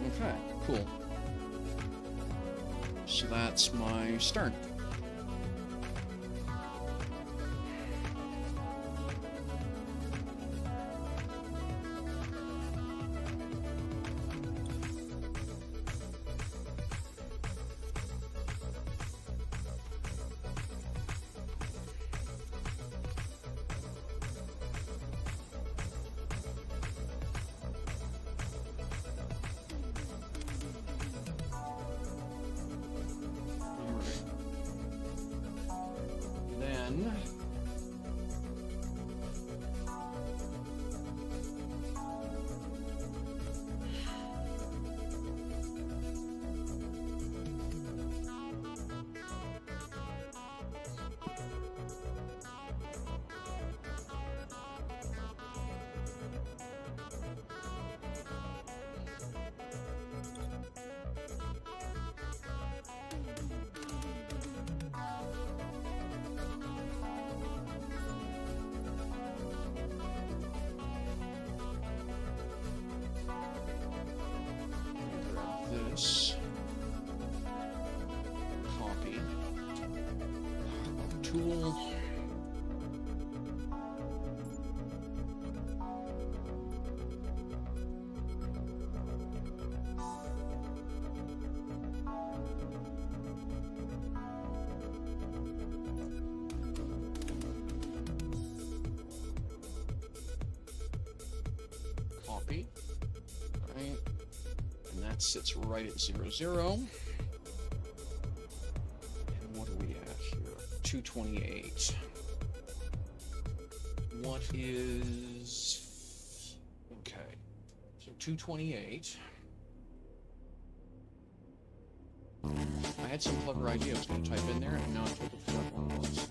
Okay, cool. So that's my stern. tool. Copy. Right. And that sits right at 0, 0. And what are we at here? 228. What is... Okay. So 228. I had some clever idea I was going to type in there, and now I totally forgot what it was.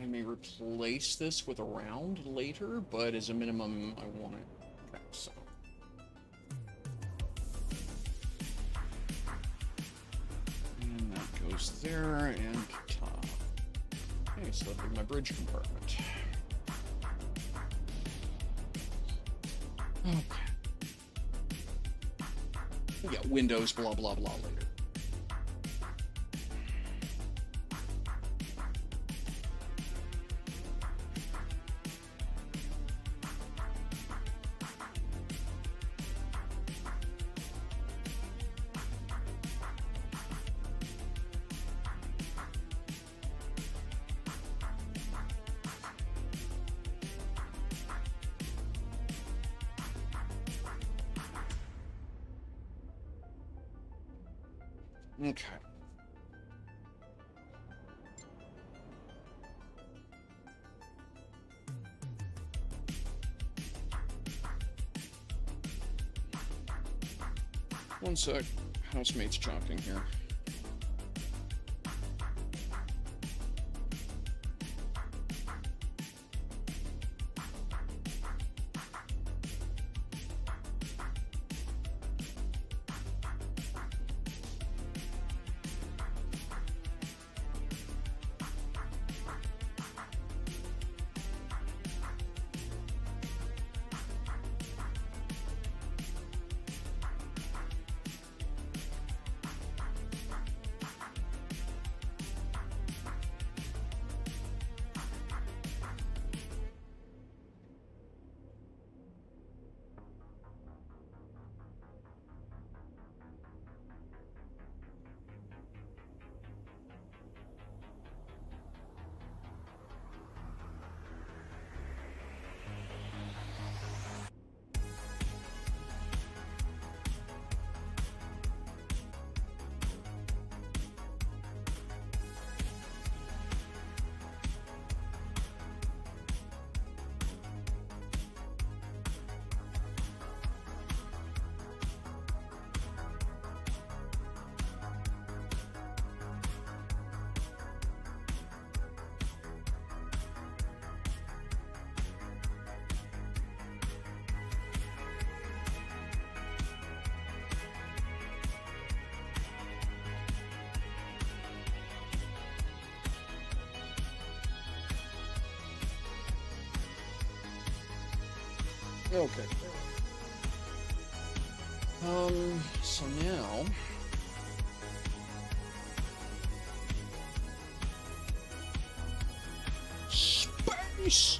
I may replace this with a round later, but as a minimum, I want it. Okay, so. And that goes there, and top. Okay, so that'll be my bridge compartment. Okay. Yeah, windows, blah, blah, blah later. Okay. One sec. Housemate's jockeying here. Okay. So now... Space!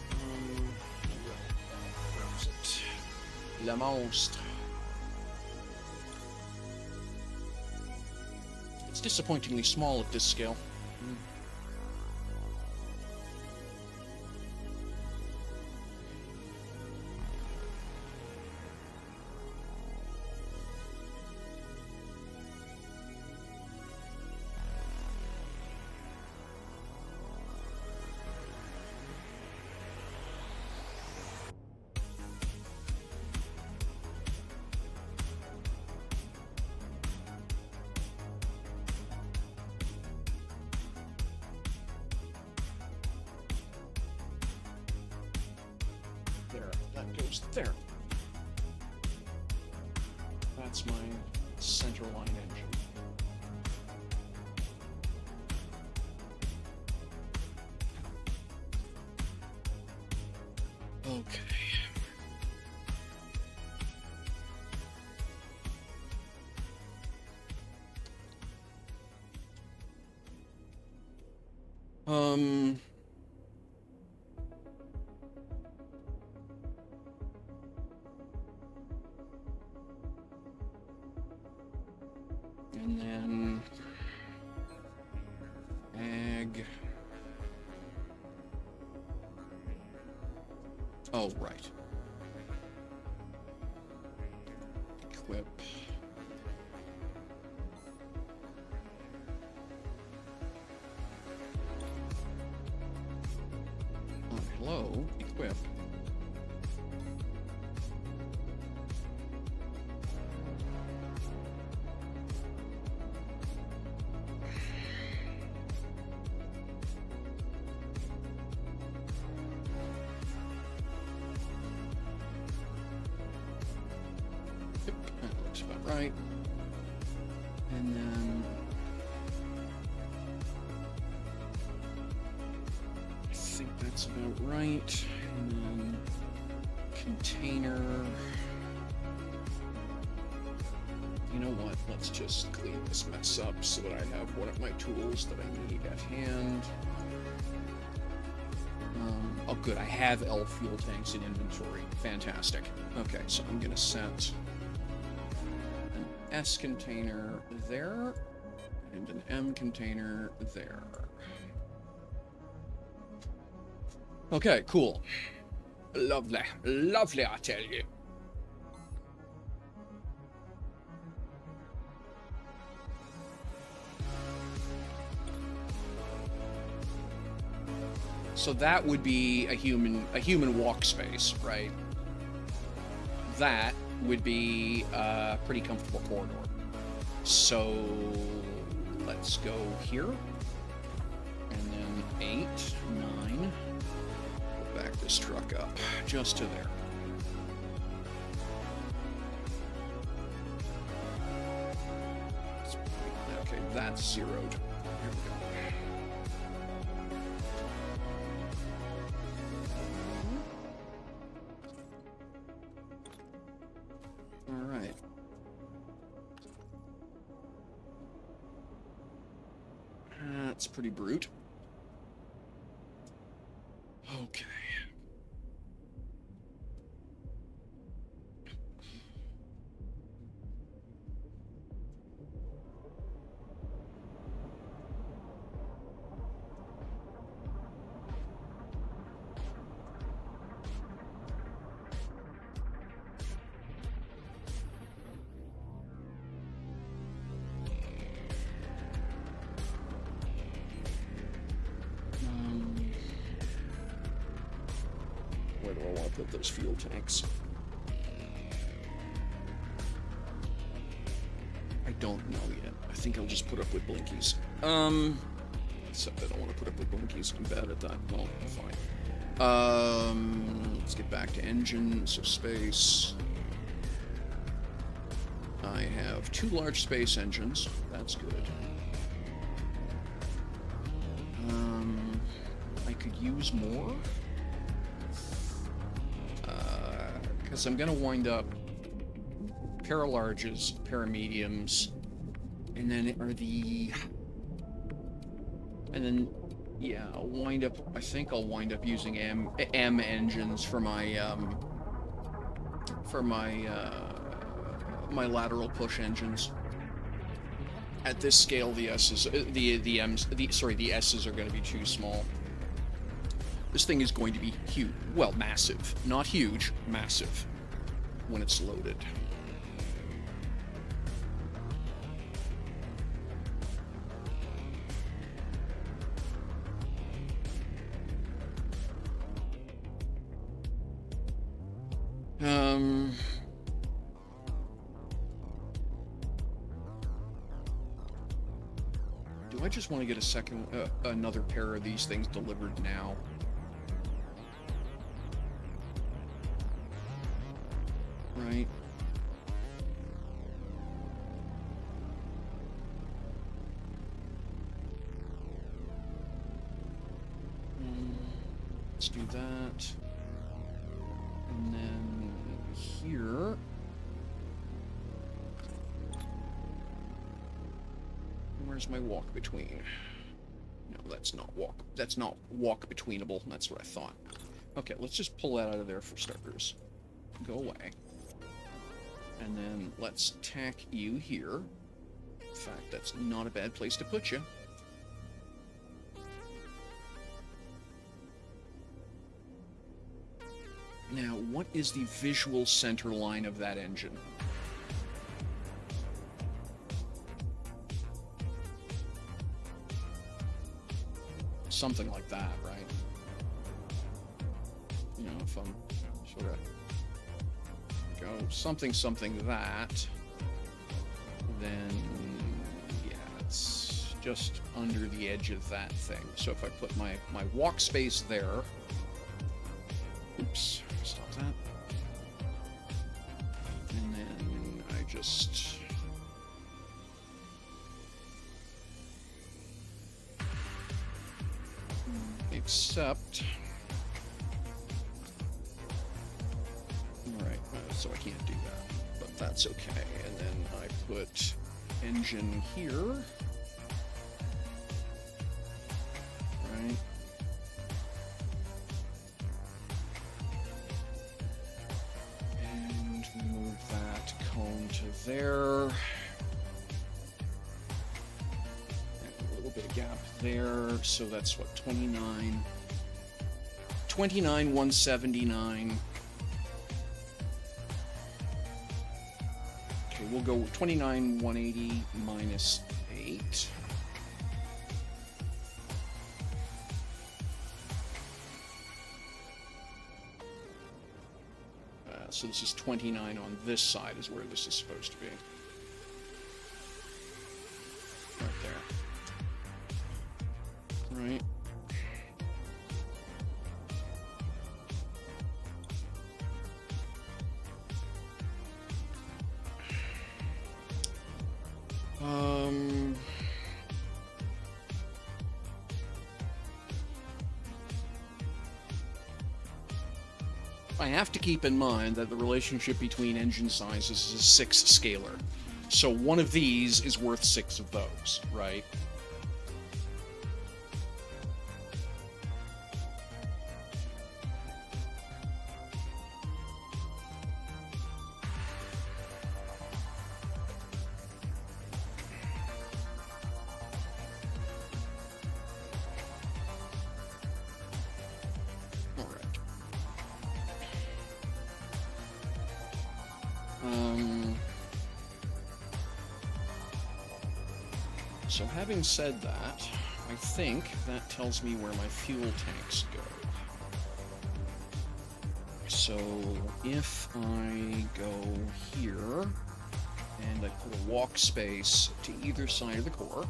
Where is it? Le Monstre. It's disappointingly small at this scale. That goes there. That's my center line engine. Okay. And then AGG. Oh, right. Equip. Oh, hello. Equip. Yep, that looks about right. And then I think that's about right. And then container. You know what? Let's just clean this mess up so that I have one of my tools that I need at hand. Oh, good. I have L fuel tanks in inventory. Fantastic. Okay, so I'm going to set an S container there and an M container there. Okay, cool. Lovely. Lovely, I tell you. So that would be a human walk space, right? That would be a pretty comfortable corridor. So let's go here. And then 8, 9. We'll back this truck up just to there. Okay, that's zeroed. Here we go. Alright. That's pretty brute. Okay. Where do I want to put those fuel tanks? I don't know yet. I think I'll just put up with blinkies. Except I don't want to put up with blinkies. I'm bad at that. Well, fine. Let's get back to engine, so space. I have 2 large space engines. That's good. I could use more. Because I'm going to wind up pair of larges, pair of mediums, and then yeah, I think I'll wind up using M engines for my my lateral push engines. At this scale, the S's, the S's are going to be too small. This thing is going to be huge. Well, massive. Not huge, massive. When it's loaded. Do I just want to get another pair of these things delivered now? Right. Let's do that. And then here. Where's my walk between? No, that's not walk betweenable. That's what I thought. Okay, let's just pull that out of there for starters. Go away. And then let's tack you here. In fact, that's not a bad place to put you. Now, what is the visual center line of that engine? Something like that, right? You know, if I'm sort of go something that, then yeah, it's just under the edge of that thing. So if I put my walk space there, oops, stop that, and then I just except. Right, so I can't do that, but that's okay. And then I put engine here. Right. And move that cone to there. And a little bit of gap there, so that's what, 29, 179. Okay, we'll go 29, 180 minus 8. So this is 29 on this side is where this is supposed to be. Right there. Right. I have to keep in mind that the relationship between engine sizes is a 6 scalar. So one of these is worth 6 of those, right? So having said that, I think that tells me where my fuel tanks go. So if I go here, and I put a walk space to either side of the core,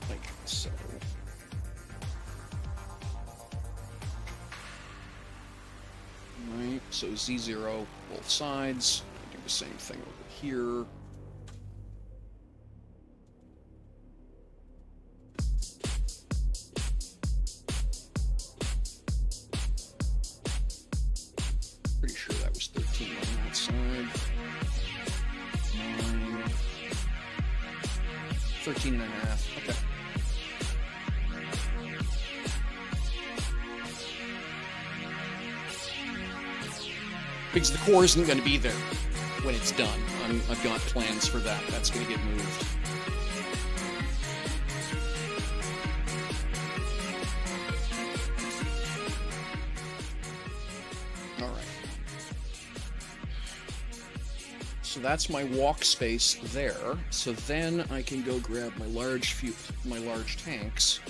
like so. Right, so Z0 both sides. I do the same thing over here. 13 and a half. Okay. Because the core isn't going to be there when it's done. I've got plans for that. That's going to get moved. All right. So that's my walk space there. So then I can go grab my large tanks.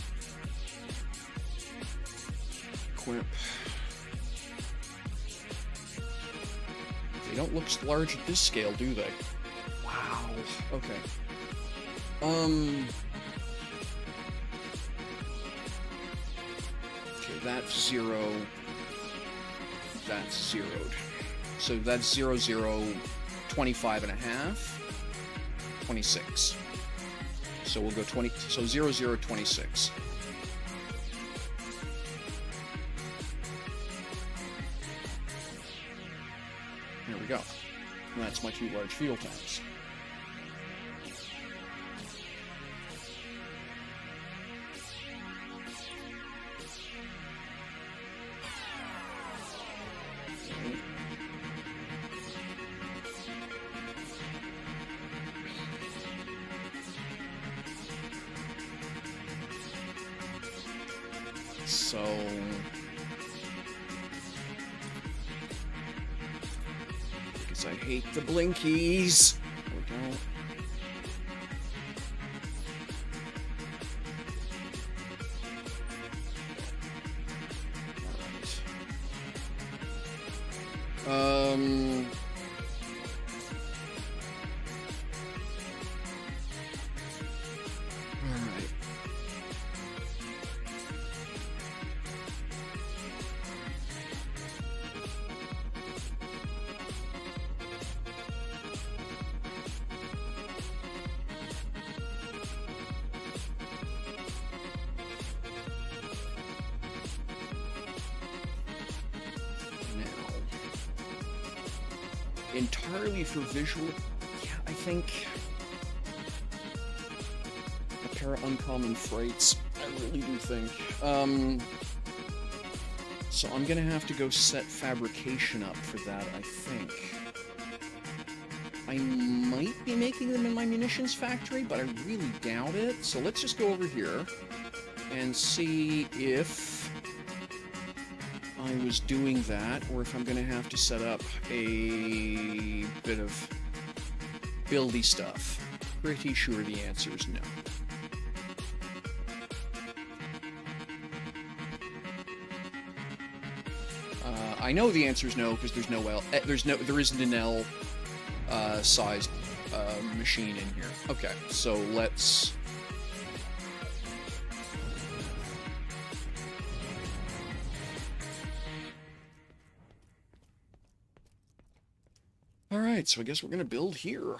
Equip. They don't look large at this scale, do they? Wow. Okay. Okay, that's 0. That's zeroed. So that's 0, 0, 25 and a half, 26. So we'll go 20, so 0, 0, 26. There we go. And that's my 2 large fuel tanks. So because I hate the blinkies. There we go. All right. Entirely for visual, yeah, I think a pair of uncommon freights. I really do think. So I'm gonna have to go set fabrication up for that. I think I might be making them in my munitions factory, but I really doubt it. So let's just go over here and see if I was doing that, or if I'm going to have to set up a bit of buildy stuff. Pretty sure the answer is no. I know the answer is no because there's no L. There isn't an L sized machine in here. Okay, so let's. Alright, so I guess we're gonna build here.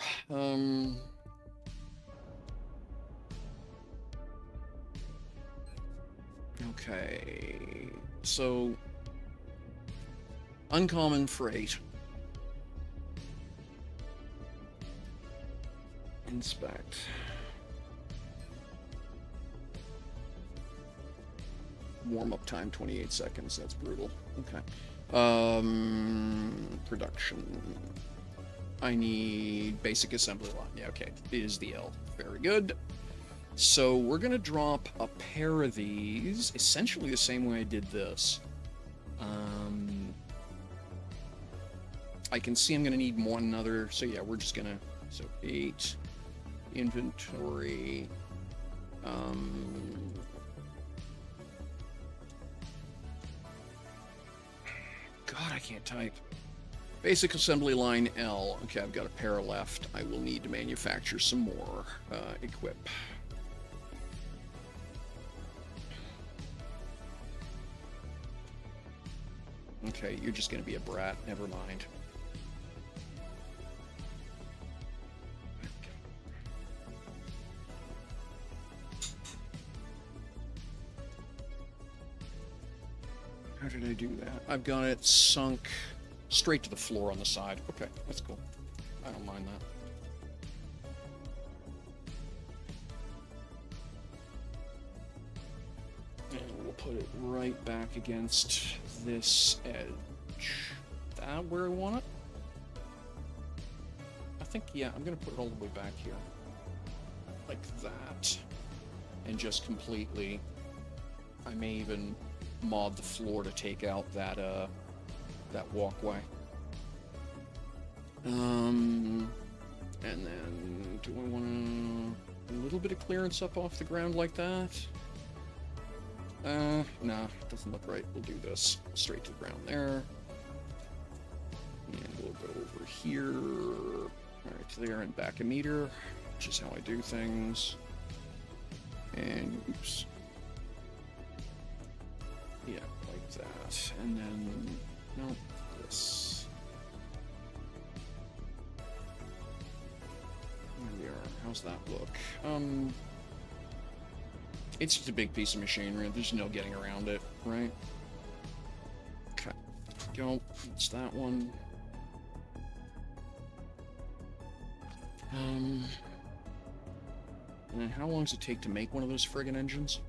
Okay, so uncommon freight. Inspect. Warm-up time 28 seconds, that's brutal. Okay. Production. I need basic assembly line. Yeah, okay. It is the L. Very good. So we're going to drop a pair of these, essentially the same way I did this. I can see I'm going to need one another. So yeah, we're just going to... So 8. Inventory. God, I can't type. Basic assembly line L. Okay, I've got a pair left. I will need to manufacture some more. Equip. Okay, you're just going to be a brat. Never mind. How did I do that? I've got it sunk straight to the floor on the side. Okay, that's cool. I don't mind that. we'll put it right back against this edge. That where I want it? I think, yeah, I'm going to put it all the way back here. Like that. And just completely... I may even mod the floor to take out that, that walkway. And then, do I want a little bit of clearance up off the ground like that? Nah, doesn't look right. We'll do this. Straight to the ground there. And we'll go over here. Alright, there and back a meter, which is how I do things. And, oops. Yeah, like that. And then, no, this. There we are. How's that look? It's just a big piece of machinery. There's no getting around it, right? Okay. Go. It's that one. And then how long does it take to make one of those friggin' engines?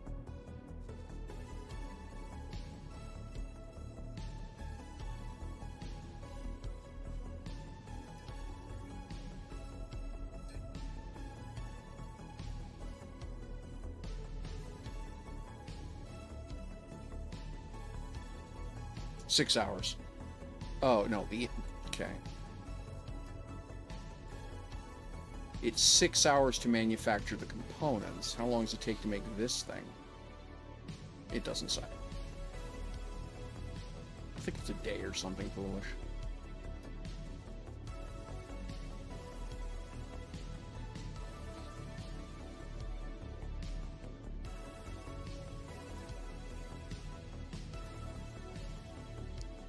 Six hours. Oh, no, okay. It's 6 hours to manufacture the components. How long does it take to make this thing? It doesn't say. I think it's a day or something foolish.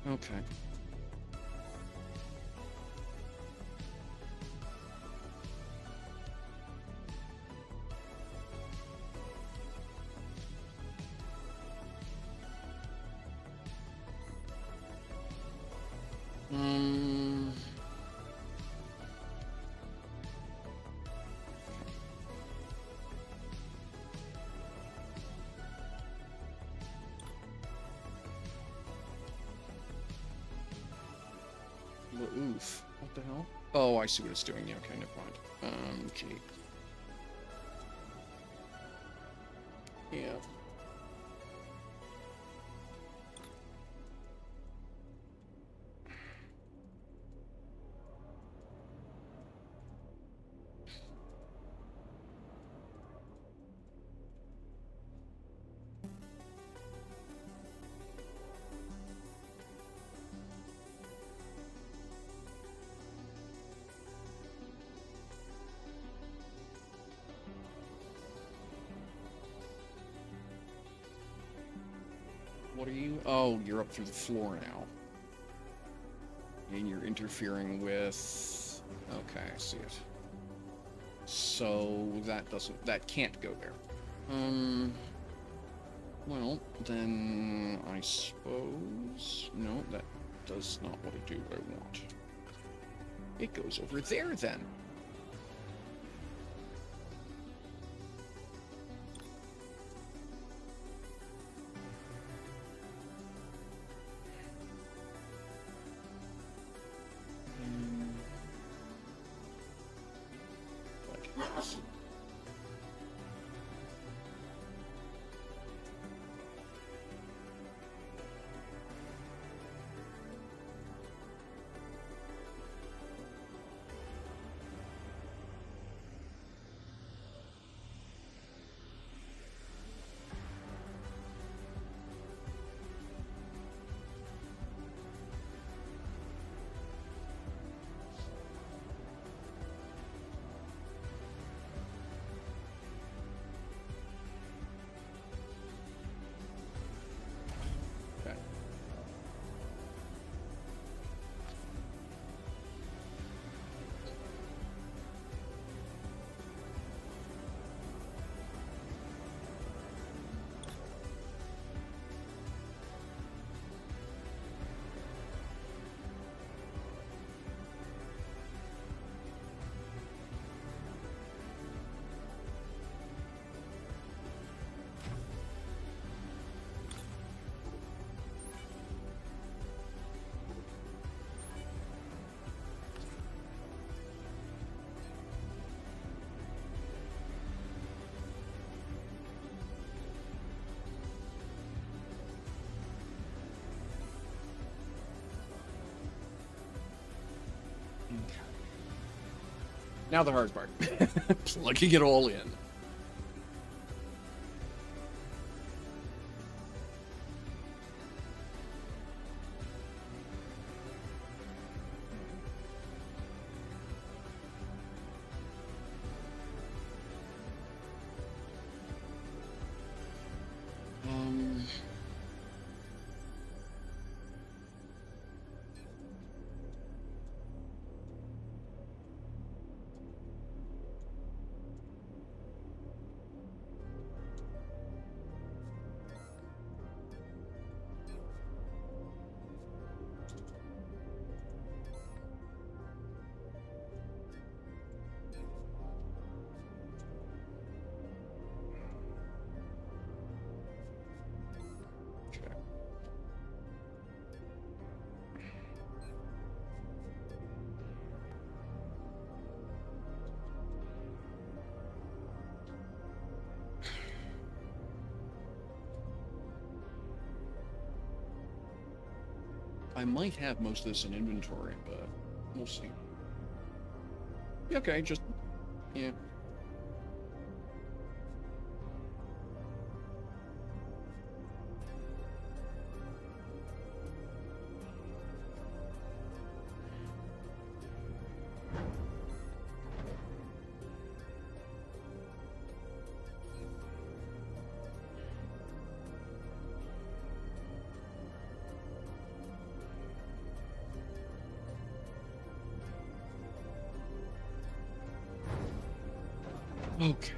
Okay. Oof. What the hell? Oh, I see what it's doing. Yeah, okay, never mind. Okay. Yeah. What are you? Oh, you're up through the floor now. And you're interfering with... Okay, I see it. So, that can't go there. Well, then I suppose... No, that does not want to do what I want. It goes over there, then. Now the hard part. Plugging it all in. I might have most of this in inventory, but we'll see. Okay, just... yeah. Okay.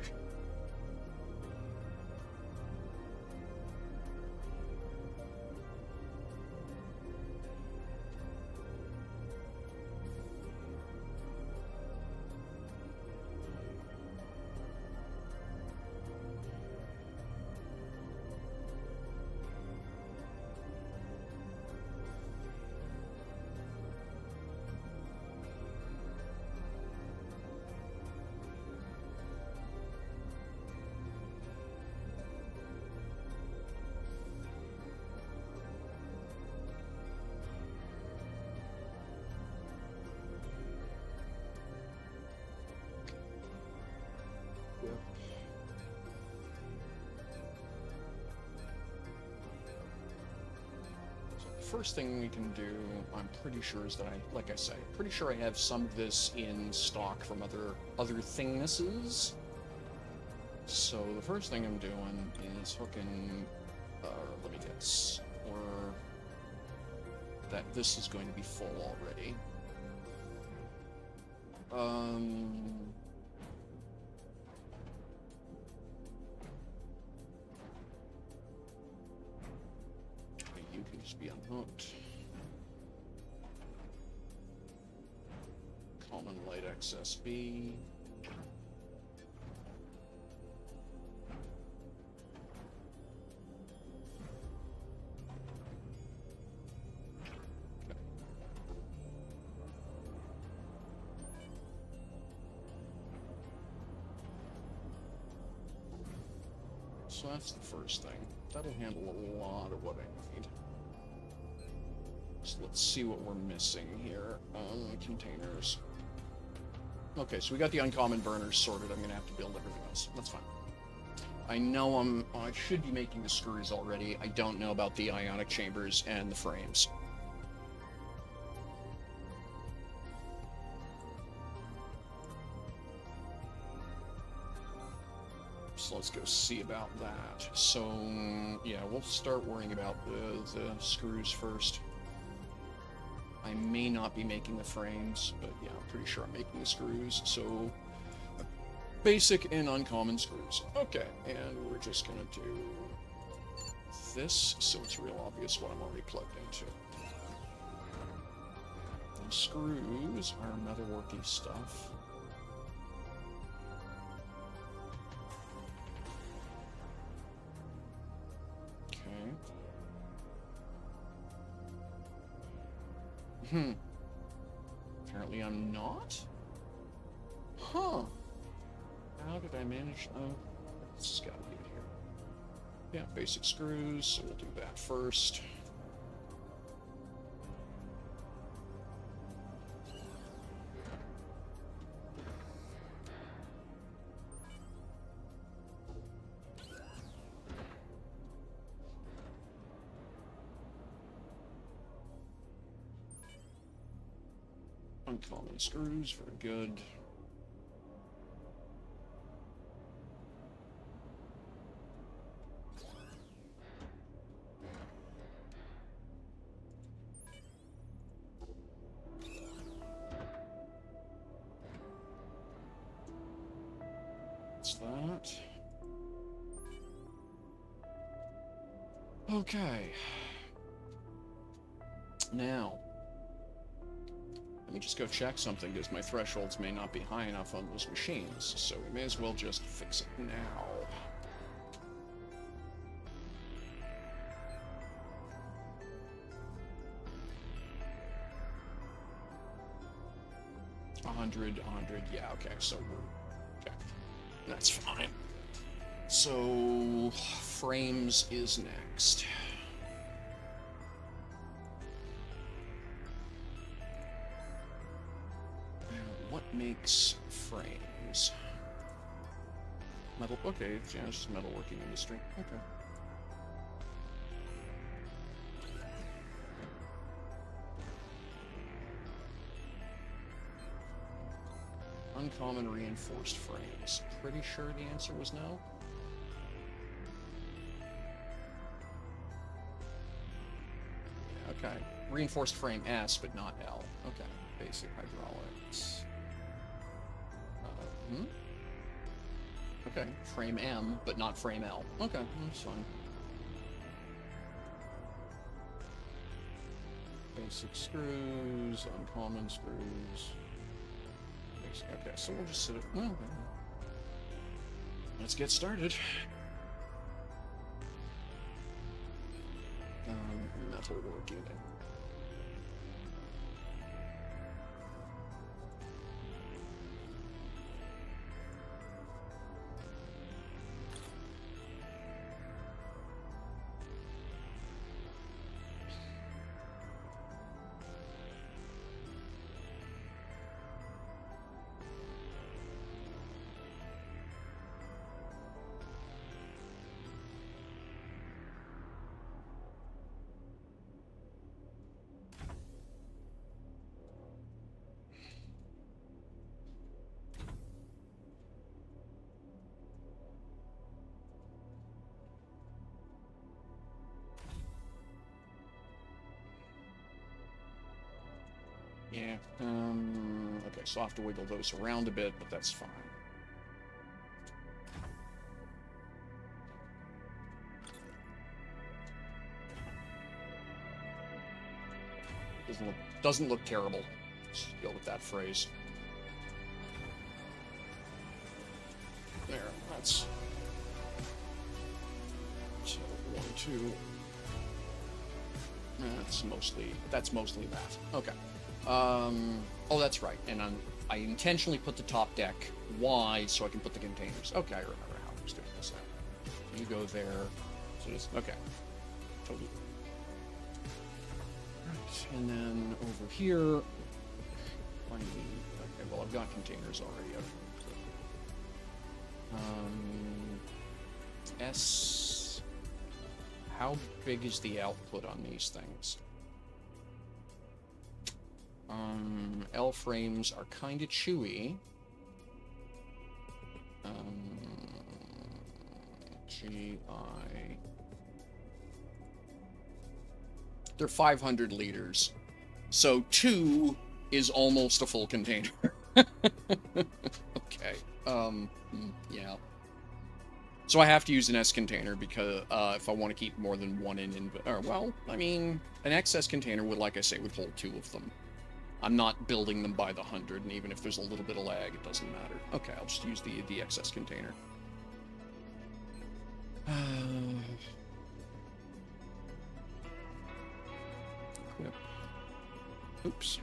First thing we can do, I'm pretty sure, is that like I say, pretty sure I have some of this in stock from other thingnesses. So the first thing I'm doing is hooking, let me guess, or that this is going to be full already. You can just be unhooked. Common light XSB. So that's the first thing. That'll handle a lot of what I need. So let's see what we're missing here. Containers. Okay, so we got the uncommon burners sorted. I'm gonna have to build everything else. That's fine. I know I should be making the screws already. I don't know about the ionic chambers and the frames. So let's go see about that. So, yeah, we'll start worrying about the screws first. I may not be making the frames, but yeah, I'm pretty sure I'm making the screws. So, basic and uncommon screws. Okay, and we're just gonna do this, so it's real obvious what I'm already plugged into. And screws are metalworky stuff. Apparently I'm not? Huh. How did I manage... Oh, this has got to be it here. Yeah, basic screws, so we'll do that first. Uncommon screws, very good. That's that. Okay. Now, let me just go check something, because my thresholds may not be high enough on those machines, so we may as well just fix it now. A hundred, yeah, okay, so we're... okay, that's fine. So, frames is next. What makes frames? Metal, okay, it's just metalworking industry, okay. Uncommon reinforced frames. Pretty sure the answer was no? Okay. Reinforced frame S, but not L. Okay. Basic hydraulics. Okay. Frame M, but not frame L. Okay, that's fine. Basic screws, uncommon screws. Basic, okay, so we'll just sit it. Well, let's get started. Metalworking. Yeah, okay, so I'll have to wiggle those around a bit, but that's fine. Doesn't look terrible. Let's go with that phrase. There, that's... so, 1, 2... That's mostly that. Okay. Oh, that's right. And I intentionally put the top deck wide so I can put the containers. Okay, I remember how I was doing this now. You go there. So just, okay. Totally. Right, and then over here, I need, okay, well, I've got containers already. S, how big is the output on these things? L frames are kind of chewy. GI. They're 500 liters. So 2 is almost a full container. Okay. Yeah. So I have to use an S container because if I want to keep more than one in, well, I mean, an XS container would, like I say, would hold 2 of them. I'm not building them by the 100, and even if there's a little bit of lag, it doesn't matter. Okay, I'll just use the XS container. Equip. Oops.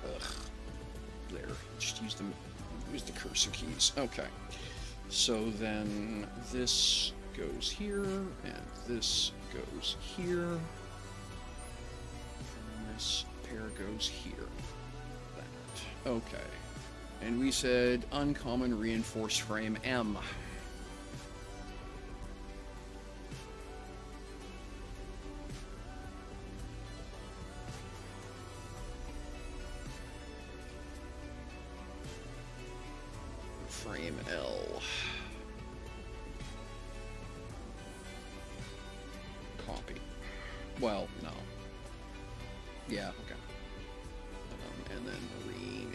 Ugh. just use the cursor keys. Okay. So then this goes here, and this goes here. And this pair goes here. That. Okay. And we said uncommon reinforced frame M. Frame L. Copy. Well, no. Yeah, okay. And then rename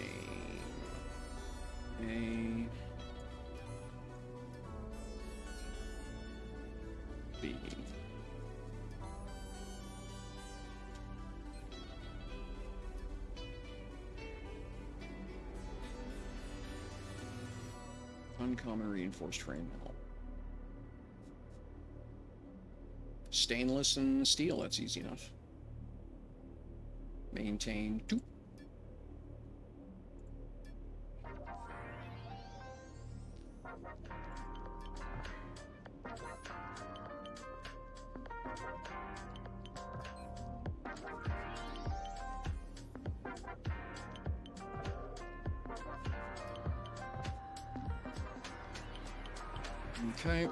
A B. Uncommon reinforced frame L. Stainless and steel, that's easy enough. Maintain 2. Okay.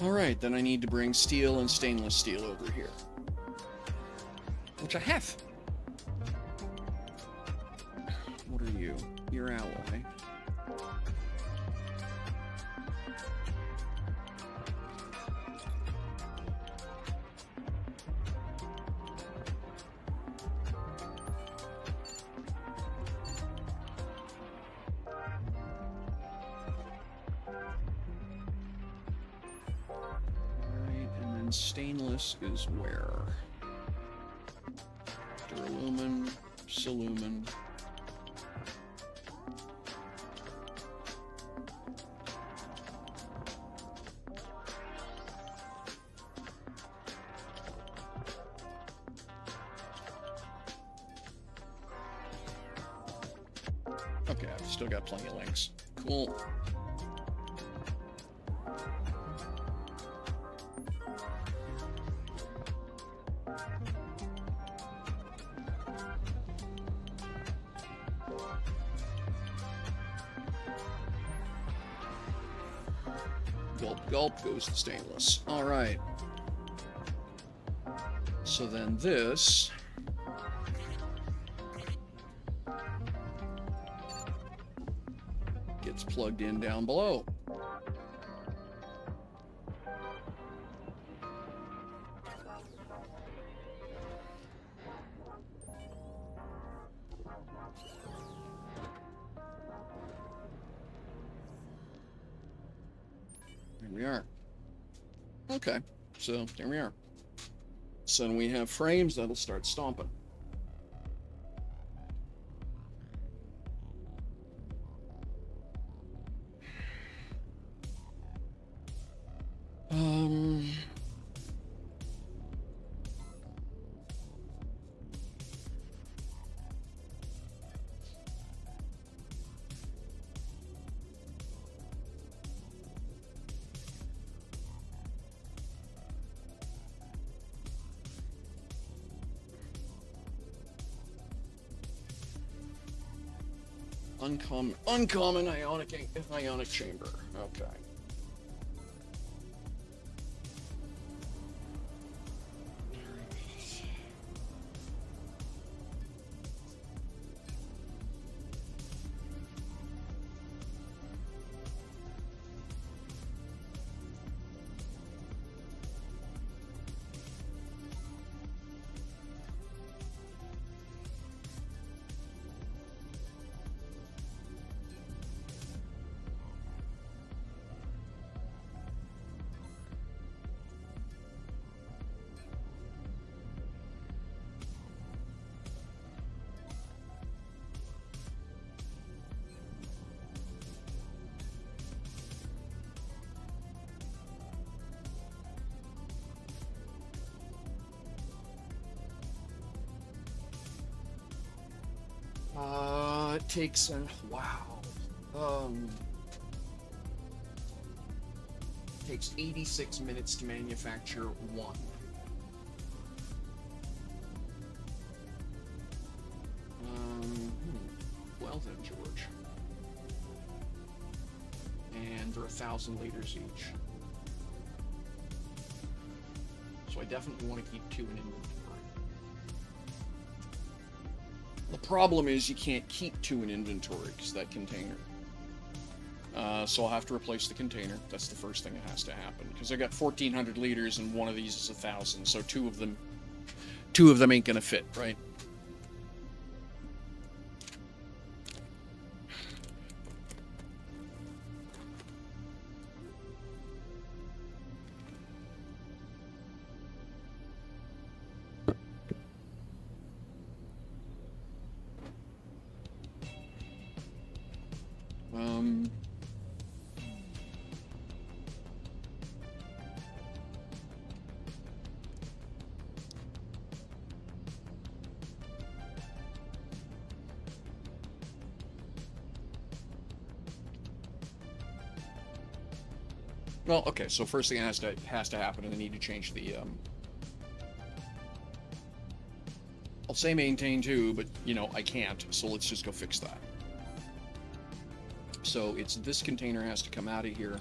Alright, then I need to bring steel and stainless steel over here. Which I have. What are you? You're alloy. Stainless is where? Duralumin, silumin. Okay, I've still got plenty of links. Cool. Gulp, gulp goes the stainless. All right. So then this gets plugged in down below. There we are. Okay, so there we are. So when we have frames, that'll start stomping. Uncommon ionic chamber. Okay. takes wow. Takes 86 minutes to manufacture one. Well then, George. And they're 1,000 liters each. So I definitely want to keep 2 in inventory. The problem is you can't keep 2 in inventory because that container. So I'll have to replace the container. That's the first thing that has to happen because I got 1,400 liters and one of these is 1,000. So two of them ain't gonna fit, right? Well, okay, so first thing has to happen, and I need to change the, I'll say maintain too, but, you know, I can't, so let's just go fix that. So it's this container has to come out of here,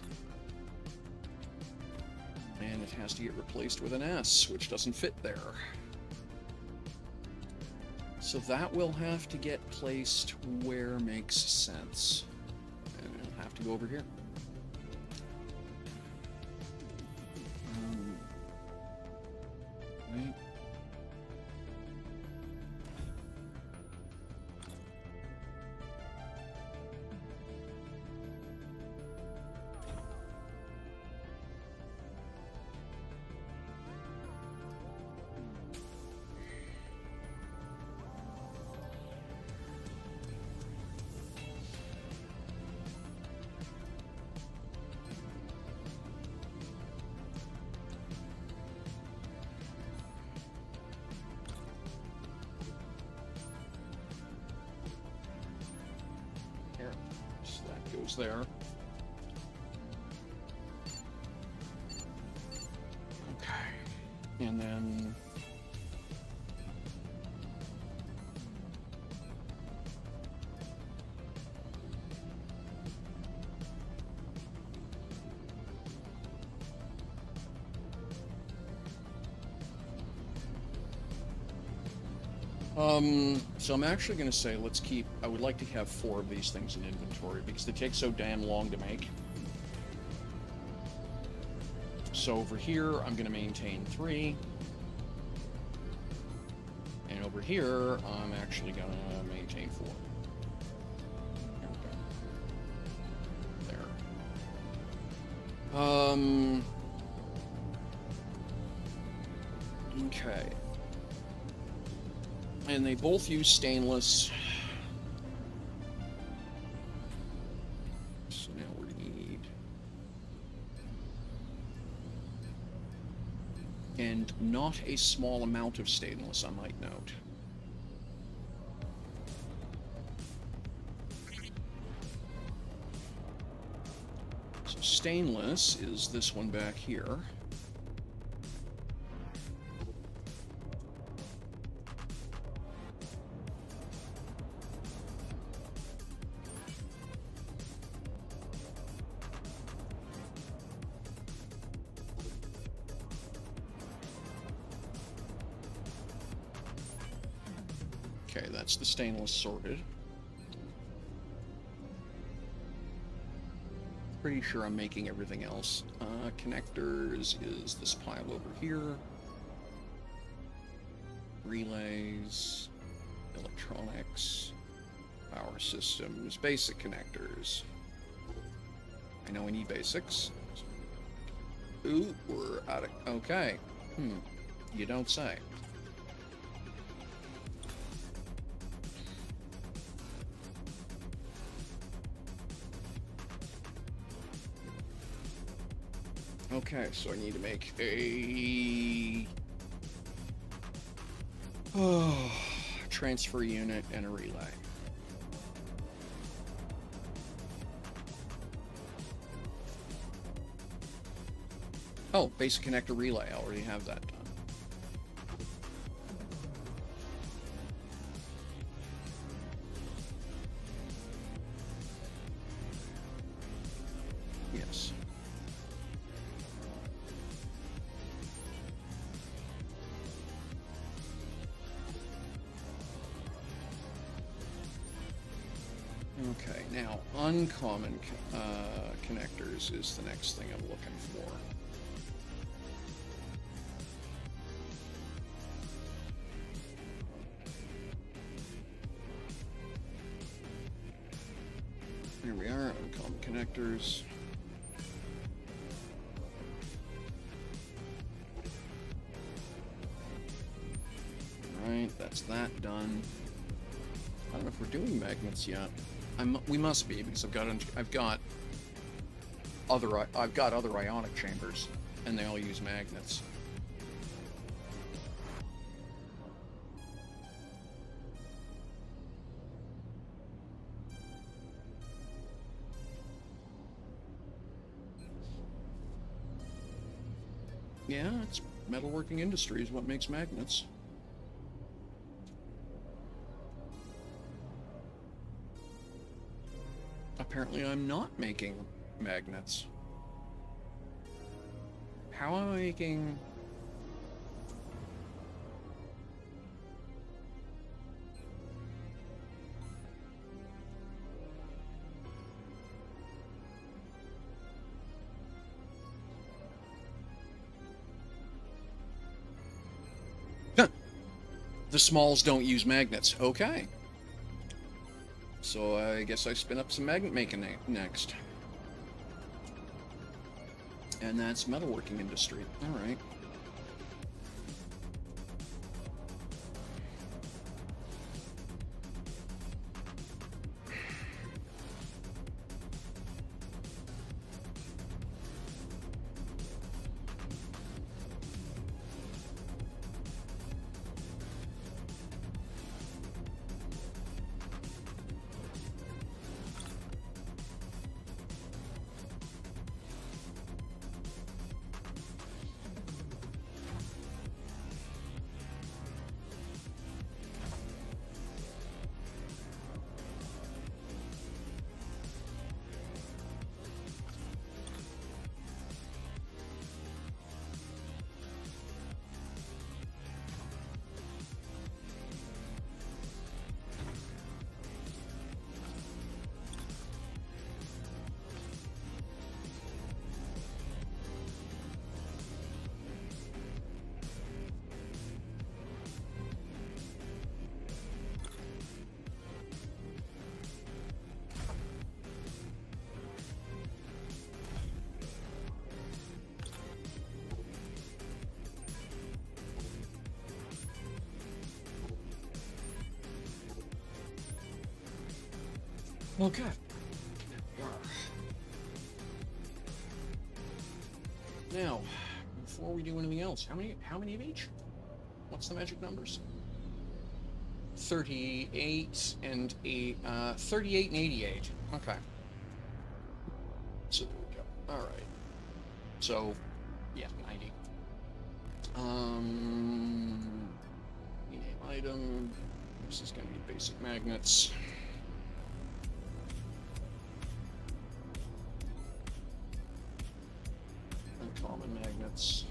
and it has to get replaced with an S, which doesn't fit there. So that will have to get placed where makes sense. And it'll have to go over here. Right. There. Okay. And then so I'm actually going to say let's keep, I would like to have 4 of these things in inventory because they take so damn long to make. So over here, I'm going to maintain 3. And over here, I'm actually going to maintain 4. There. Okay. And they both use stainless. So now we need... And not a small amount of stainless, I might note. So stainless is this one back here. Okay, that's the stainless sorted. Pretty sure I'm making everything else. Connectors is this pile over here. Relays, electronics, power systems, basic connectors. I know we need basics. Ooh, we're out of... Okay. You don't say. Okay, so I need to make a transfer unit and a relay. Oh, basic connector relay. I already have that done. Yes. Okay, now uncommon connectors is the next thing I'm looking for. Here we are, uncommon connectors. Alright, that's that done. I don't know if we're doing magnets yet. We must be, because I've got other ionic chambers, and they all use magnets. Yeah, it's metalworking industry is what makes magnets. Apparently I'm not making magnets. How am I making... The smalls don't use magnets. Okay. So I guess I spin up some magnet making next. And that's metalworking industry. Alright. Okay. Now, before we do anything else, how many of each? What's the magic numbers? 38 and 38 and 88. Okay. So there we go. All right. So, yeah, 90. Item. This is going to be basic magnets. Uncommon magnets.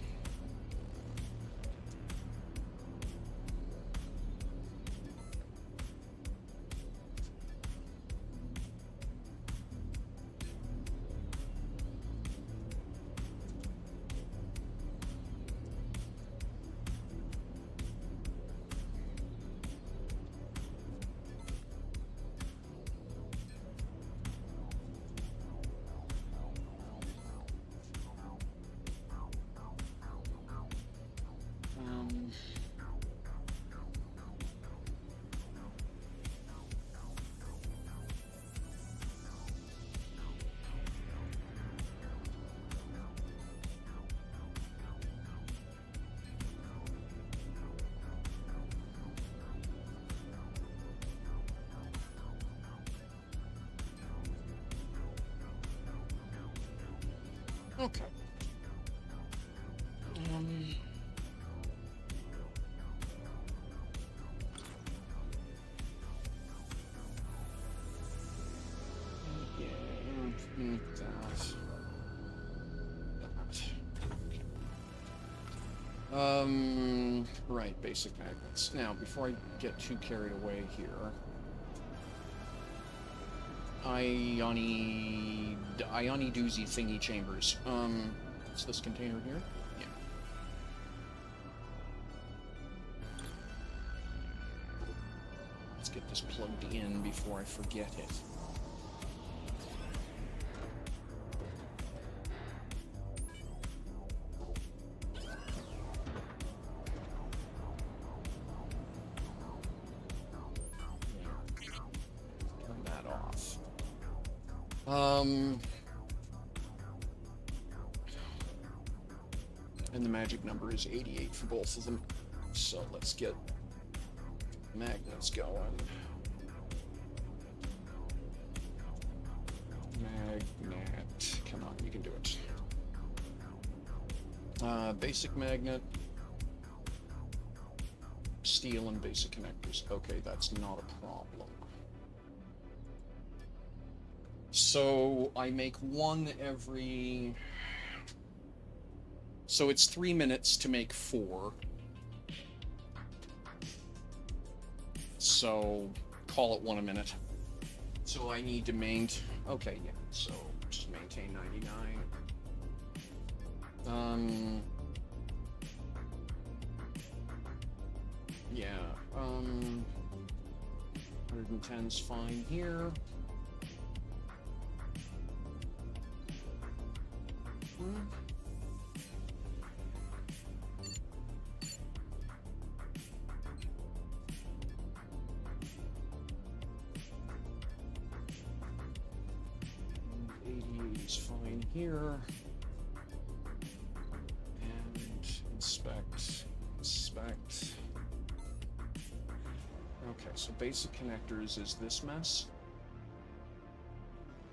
Okay. Right, basic magnets. Now, before I get too carried away here, Ioni doozy thingy chambers. What's this container here? Yeah. Let's get this plugged in before I forget it. And the magic number is 88 for both of them. So let's get magnets going. Magnet. Come on, you can do it. Basic magnet. Steel and basic connectors. Okay, that's not a problem. So I make one every... So it's 3 minutes to make 4. So call it 1 a minute. So I need to maintain... Okay, yeah. So just maintain 99. Yeah. 110's fine here. Here and inspect. Okay, so basic connectors is this mess.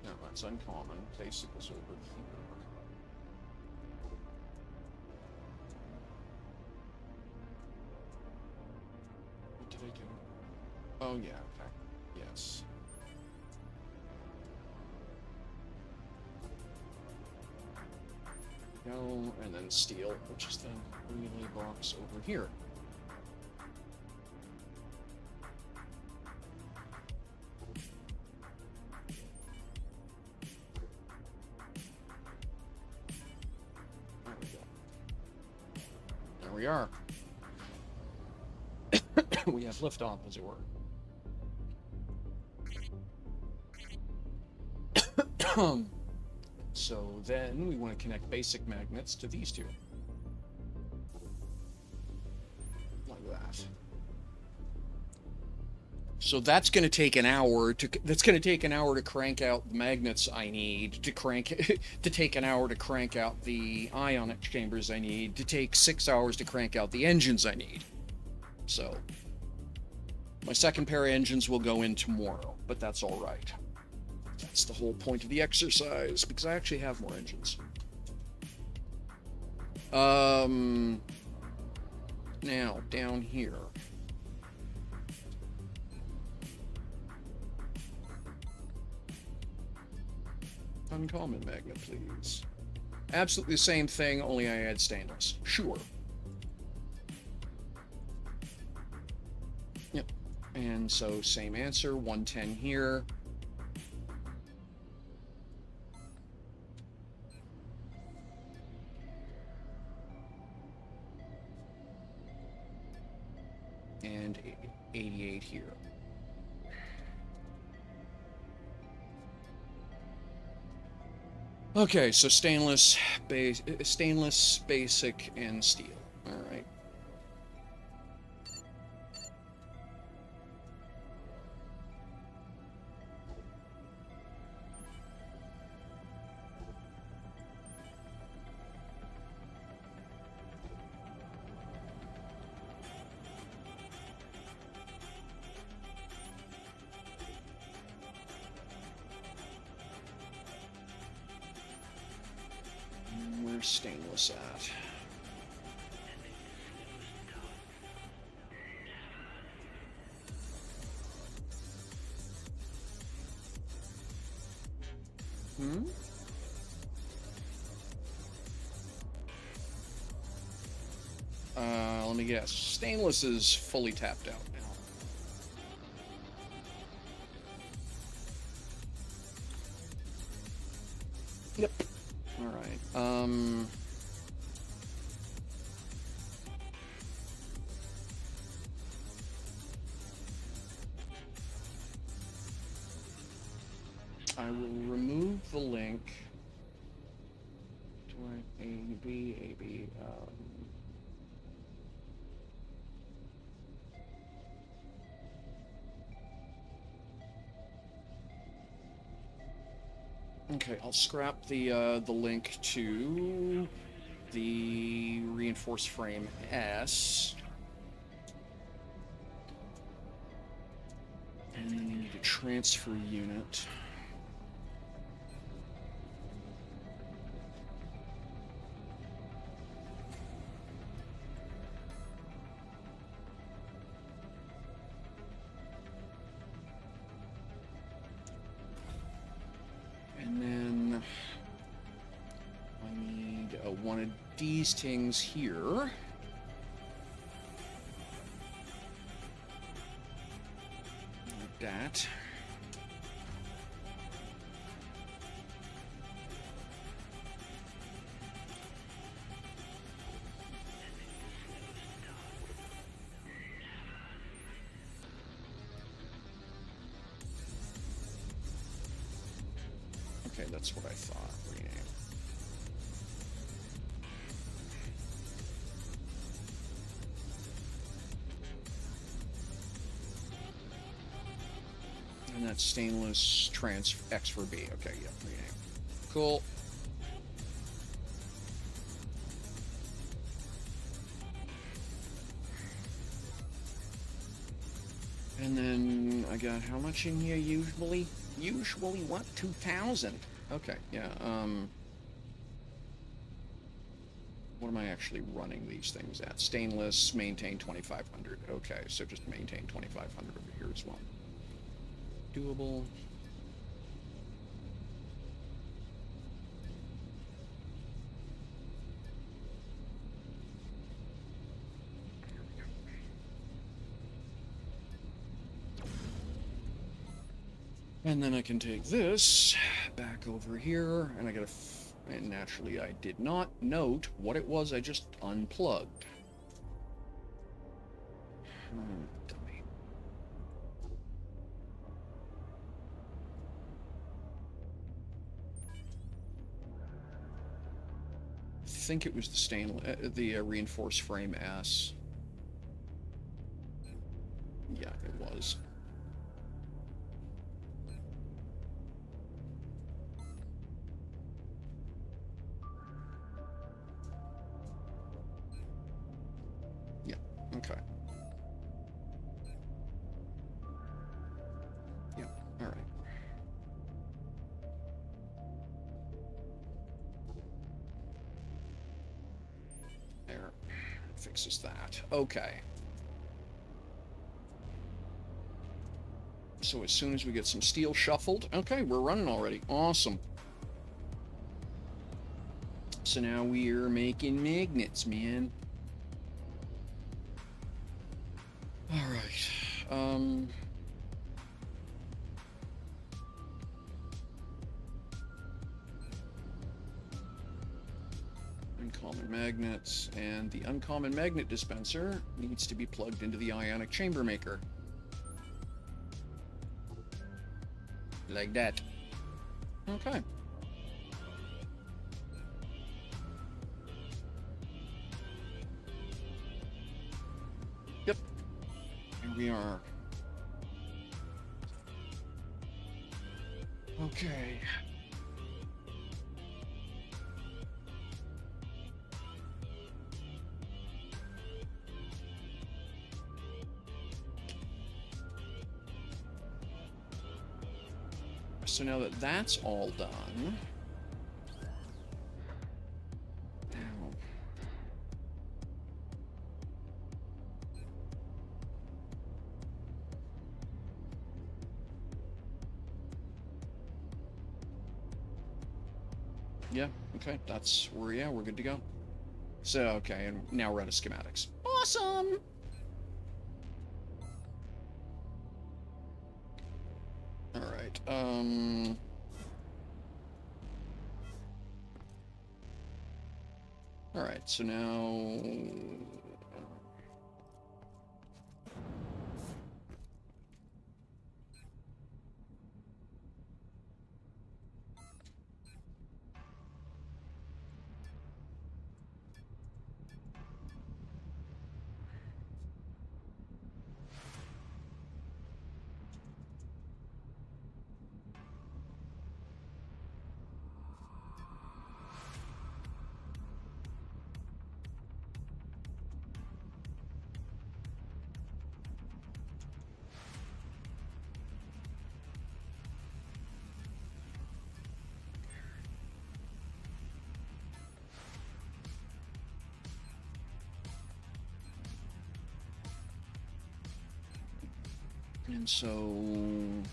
No, that's uncommon. Basic is over here. What did I do? Oh yeah, okay. Yes. Go, and then steel, which is the relay box over here. There we go. There we are. We have liftoff, as it were. So then we want to connect basic magnets to these two. Like that. So that's going to take an hour to crank out the magnets I need, to take an hour to crank out the ionic chambers I need, to take 6 hours to crank out the engines I need. So my second pair of engines will go in tomorrow, but that's all right. That's the whole point of the exercise, because I actually have more engines. Now, down here. Uncommon magnet, please. Absolutely the same thing, only I add stainless. Sure. Yep. And so, same answer, 110 here. And 88 here. Okay, so stainless, basic, and steel. All right. Where's stainless at? Hmm? Let me guess. Stainless is fully tapped out now. Yep. All right. I will remove the link. Do I ABB? Okay, I'll scrap the link to the reinforced frame S. And then you need a transfer unit. And then I need one of these things here. Like that. Okay, that's what I thought. Rename. And that's stainless trans X for B. Okay, yep, rename. Cool. And then I got how much in here usually? Usually what? 2,000. Okay, yeah. What am I actually running these things at? Stainless, maintain 2,500. Okay, so just maintain 2,500 over here as well. Doable. And then I can take this back over here, and I gotta, and naturally I did not note what it was I just unplugged. Dummy. I think it was the the reinforced frame S. Yeah, it was. Yeah, okay. Yeah, all right. There. Fixes that. Okay. So as soon as we get some steel shuffled, okay, we're running already. Awesome. So now we're making magnets, man. All right. Uncommon magnets, and the uncommon magnet dispenser needs to be plugged into the ionic chamber maker. Like that. Okay. Yep. Here we are. Okay. So now that that's all done, now, Yeah, okay, we're good to go. So, okay, and now we're out of schematics. Awesome! Alright, Alright, so now... And so... And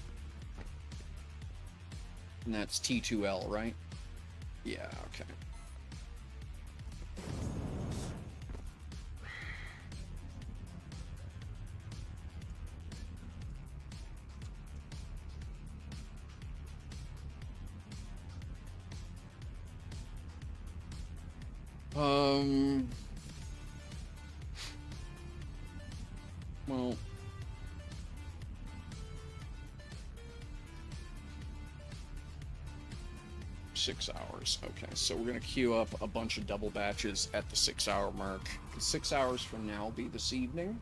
that's T2L, right? Yeah, okay. Well... 6 hours. Okay, so we're gonna queue up a bunch of double batches at the 6-hour mark. 6 hours from now will be this evening.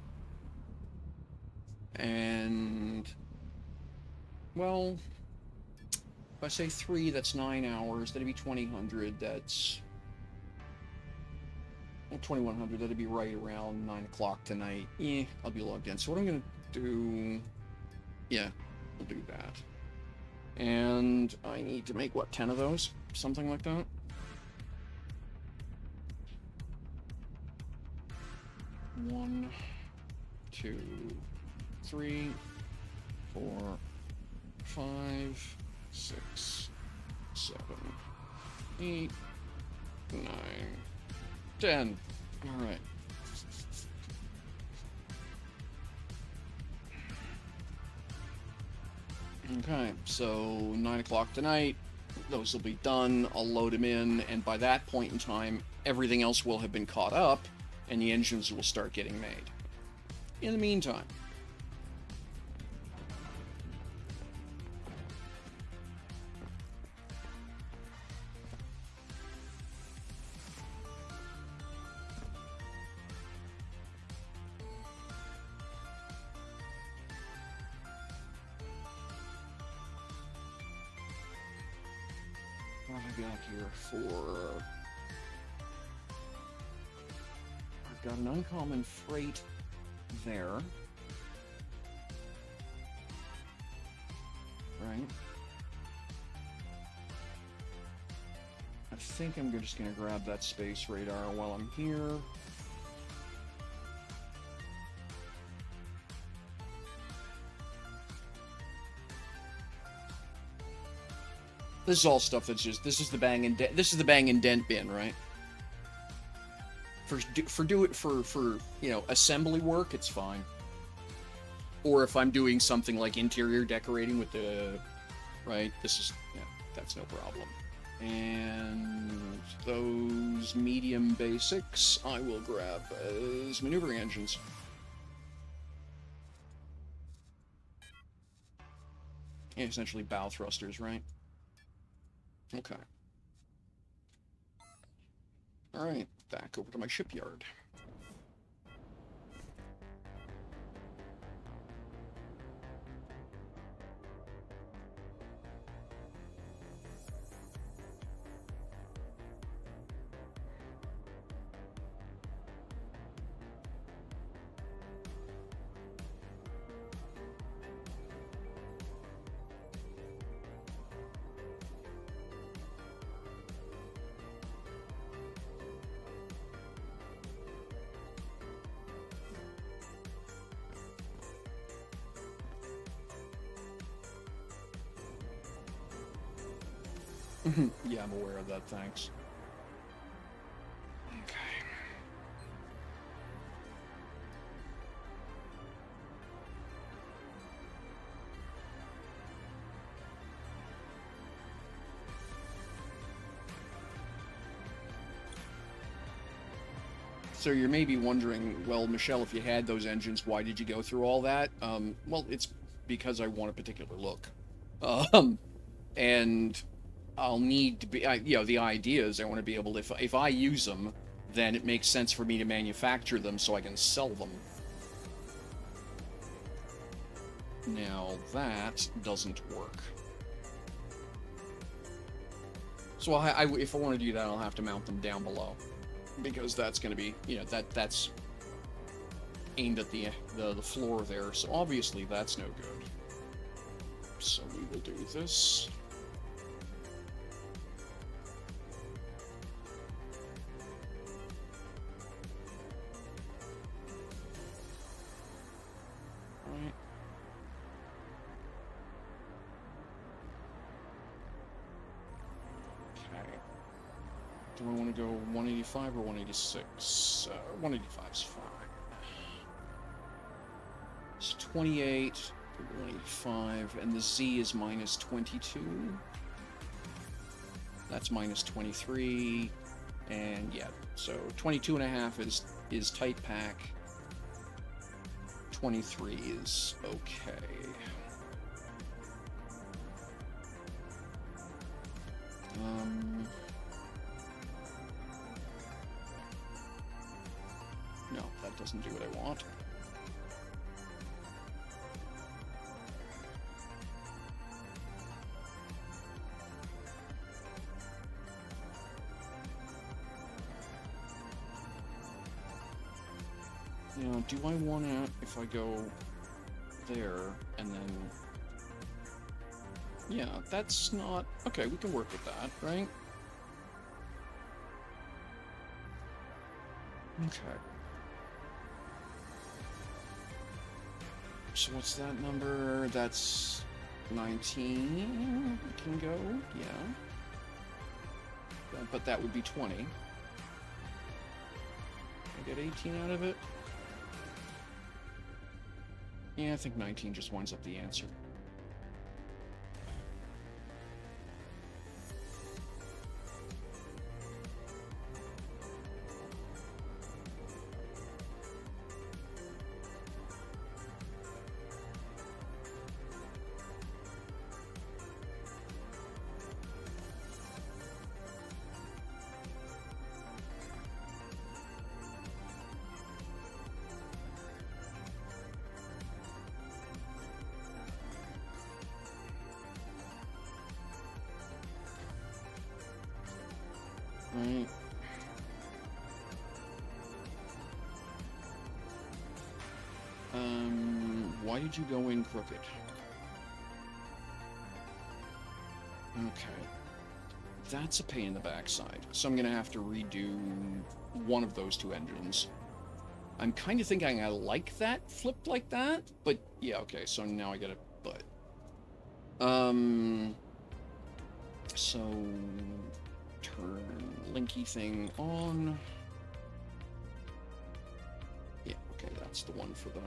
And... Well... If I say 3, that's 9 hours. That'd be 2000. That's... Well, 2100. That'd be right around 9 o'clock tonight. I'll be logged in. So what I'm gonna do... Yeah, we'll do that. And I need to make, what, 10 of those? Something like that? One, 2, 3, 4, 5, 6, 7, 8, 9, 10. Alright. Okay, so 9 o'clock tonight, those will be done, I'll load them in, and by that point in time, everything else will have been caught up, and the engines will start getting made. In the meantime, what have I got here for... I've got an uncommon freight there. Right. I think I'm just going to grab that space radar while I'm here. This is all stuff that's just, this is the bang and dent bin, right? For you know, assembly work, it's fine. Or if I'm doing something like interior decorating with the, right, this is, yeah, that's no problem. And those medium basics, I will grab as maneuvering engines. Yeah, essentially bow thrusters, right? Okay. Alright, back over to my shipyard. Yeah, I'm aware of that, thanks. Okay. So you're maybe wondering, well, Michelle, if you had those engines, why did you go through all that? Well, it's because I want a particular look. Um, and I'll need to be, the idea is I want to be able to, if I use them, then it makes sense for me to manufacture them so I can sell them. Now, that doesn't work. So if I want to do that, I'll have to mount them down below. Because that's going to be, that's aimed at the floor there. So obviously that's no good. So we will do this. Right. Okay. Do I want to go 185 or 186? 185 is fine. It's 28, 185, and the Z is minus 22. That's minus 23, and yeah, so 22 and a half is tight pack. 23 is okay. No, that doesn't do what I want. Now, do I want to, if I go there, and then... Yeah, that's not... Okay, we can work with that, right? Okay. So what's that number? That's 19. We can go, yeah. But that would be 20. I get 18 out of it? Yeah, I think 19 just winds up the answer. Right. Why did you go in crooked? Okay. That's a pain in the backside. So I'm gonna have to redo one of those two engines. I'm kind of thinking I like that flipped like that, but yeah, okay, so now I get a but. So turn linky thing on. Yeah, okay, that's the one for the...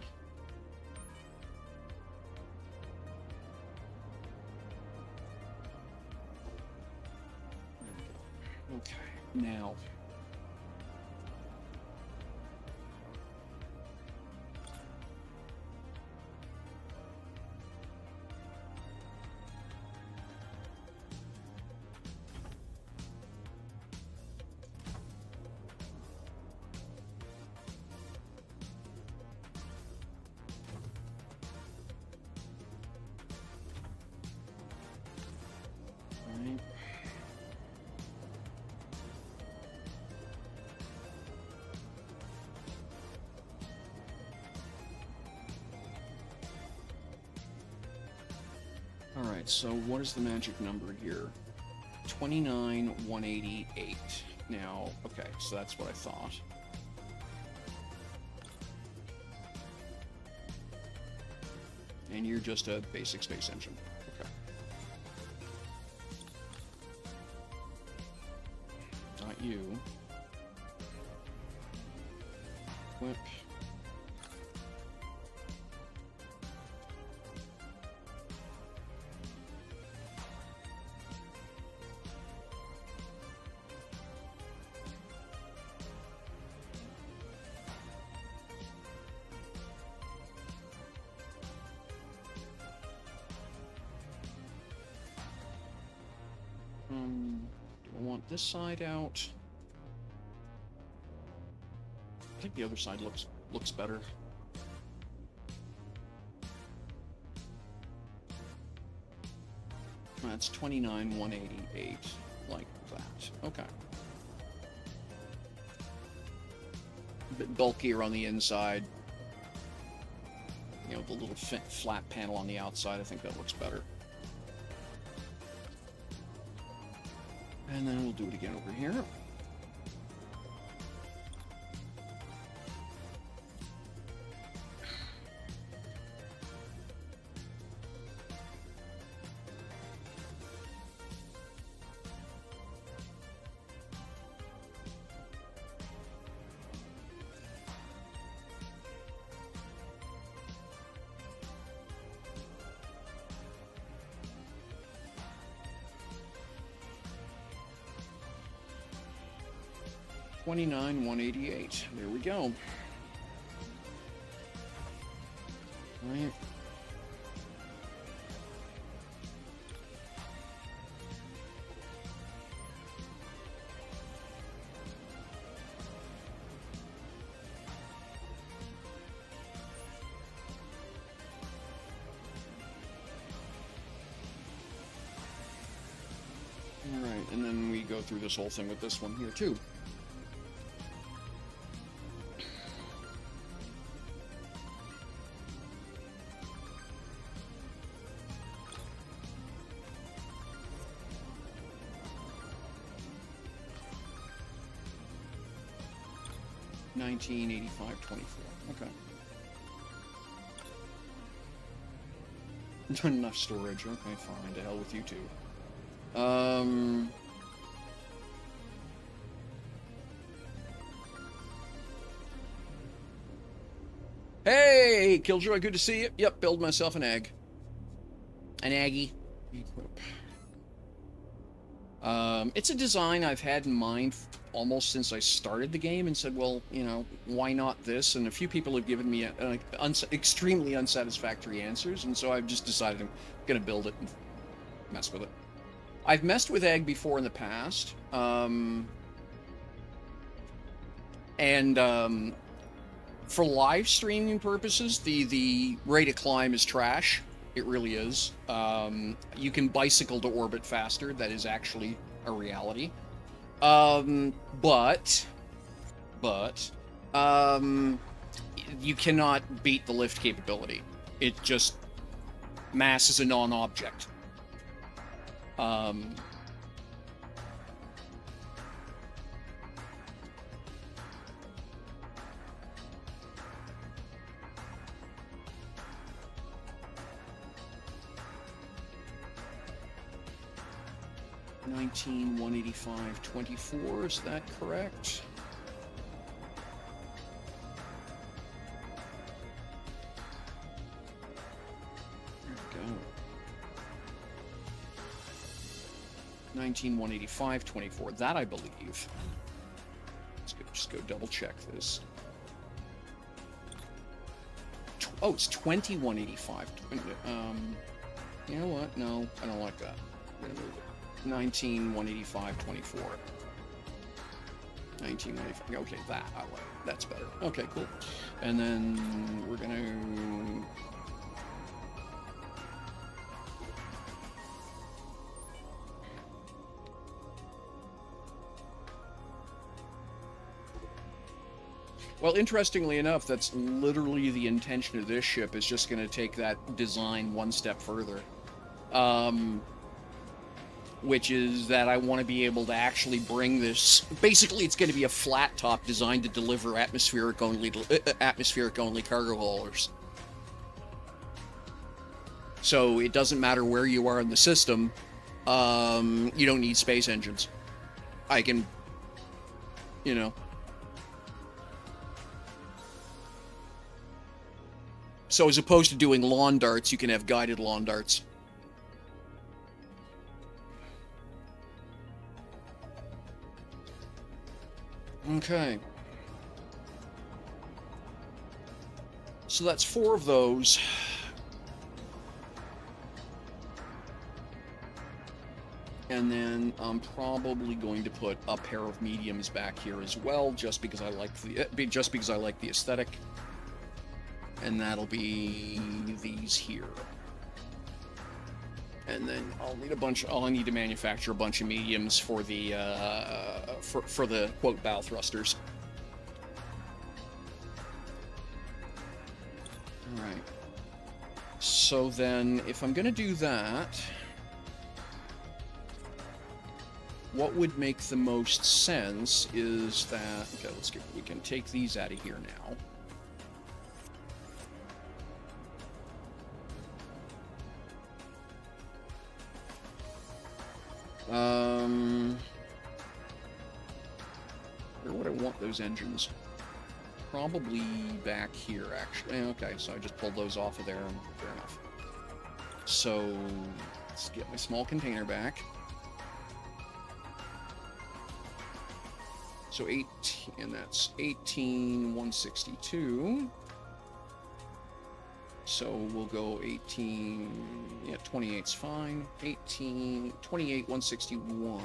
There we go. Okay, now... Alright, so what is the magic number here? 29,188. Now, okay, so that's what I thought. And you're just a basic space engine. Okay. you. Equip. Do I want this side out? I think the other side looks better. That's 29,188, like that. Okay. A bit bulkier on the inside. You know, the little flat panel on the outside, I think that looks better. And then we'll do it again over here. $29,188. There we go. Right. All right, and then we go through this whole thing with this one here too. $19.85.24. Okay. Not enough storage. Okay, fine. To hell with you two. Hey, Killjoy, good to see you. Yep, build myself an egg. An Aggie. Equip. It's a design I've had in mind almost since I started the game and said, well, you know, why not this? And a few people have given me extremely unsatisfactory answers, and so I've just decided I'm going to build it and mess with it. I've messed with egg before in the past, for live streaming purposes, the rate of climb is trash. It really is. You can bicycle to orbit faster. That is actually a reality. But you cannot beat the lift capability. It just, mass is a non-object. $19,185.24, is that correct? There we go. $19,185.24, that I believe. Let's just go double check this. Oh, it's $21.85. You know what? No, I don't like that. I'm gonna move it. $19,185.24. $19,185. Okay, that I like. That's better. Okay, cool. And then we're gonna. Well, interestingly enough, that's literally the intention of this ship, is just going to take that design one step further. Which is that I want to be able to actually bring this... Basically, it's going to be a flat top designed to deliver atmospheric-only cargo haulers. So it doesn't matter where you are in the system, you don't need space engines. I can you know. So as opposed to doing lawn darts, you can have guided lawn darts. Okay. So that's 4 of those. And then I'm probably going to put a pair of mediums back here as well, just because I like the aesthetic. And that'll be these here. And then I'll need to manufacture a bunch of mediums for the for the quote bow thrusters. All right. So then, if I'm gonna do that, what would make the most sense is that we can take these out of here now. Where would I want those engines? Probably back here, actually. Okay, so I just pulled those off of there, and fair enough. So, let's get my small container back. So 18, and that's 18,162. So we'll go 18, yeah, 28's fine. 28,161.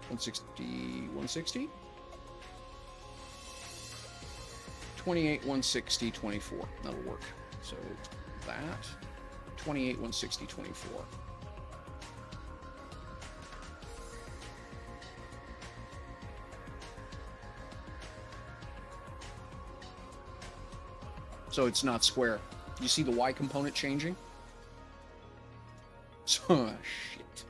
160? 28,160, 24. That'll work. So that, 28,160, 24. So it's not square. You see the Y component changing? Oh, shit.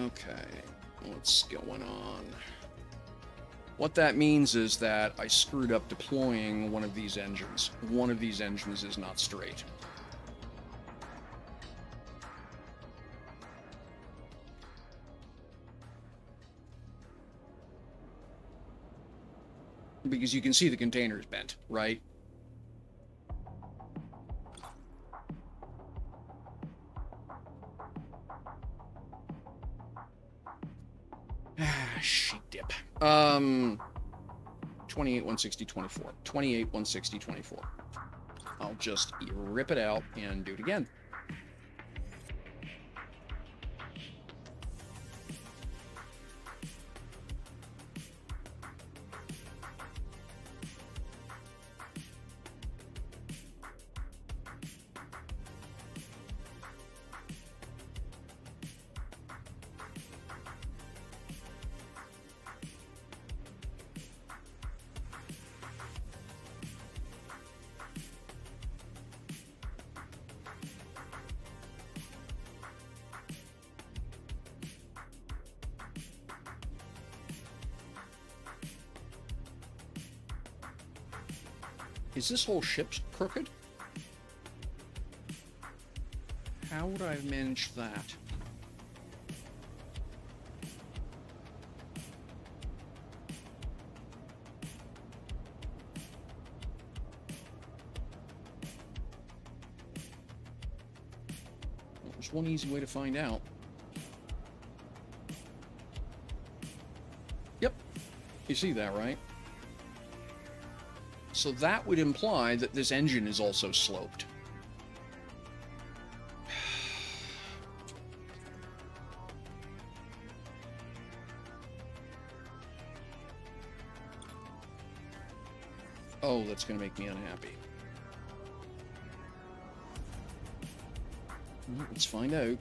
Okay, what's going on? What that means is that I screwed up deploying one of these engines. One of these engines is not straight. Because you can see the container is bent, right? Shit dip. 28,160, 24. 28,160, 24. I'll just rip it out and do it again. Is this whole ship crooked? How would I manage that? Well, there's one easy way to find out. Yep. You see that, right? So that would imply that this engine is also sloped. Oh, that's going to make me unhappy. Let's find out.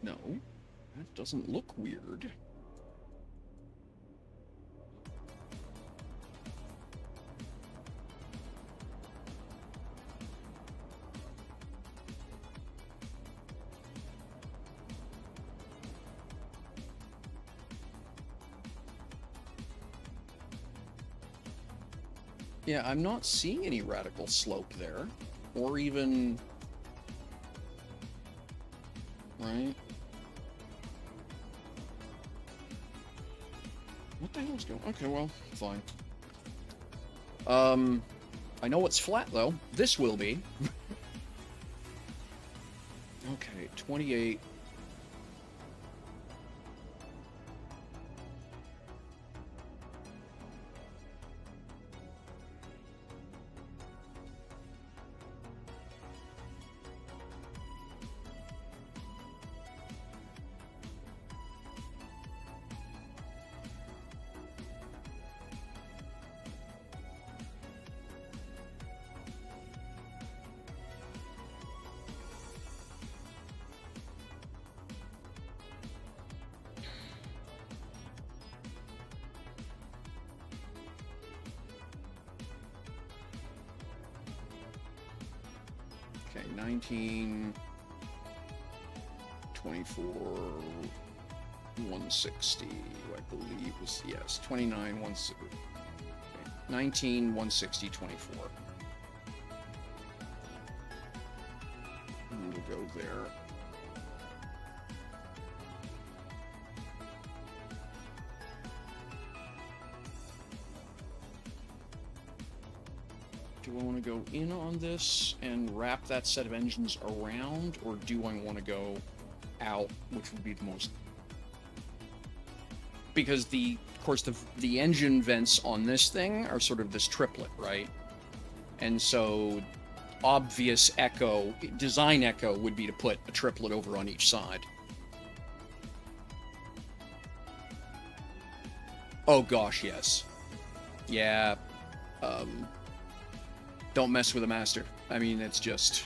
No, that doesn't look weird. Yeah, I'm not seeing any radical slope there, or even, right? What the hell's going on? Okay, well, fine. I know it's flat, though. This will be. Okay, 28. Okay, 19, 24, 160, I believe was, yes, 29, 160, 19, 160, 24. And we'll go there. Do I want to go in on this and wrap that set of engines around, or do I want to go out, which would be the most... Because of course, the engine vents on this thing are sort of this triplet, right? And so, obvious echo, design echo would be to put a triplet over on each side. Oh gosh, yes. Yeah, don't mess with a master. I mean, it's just...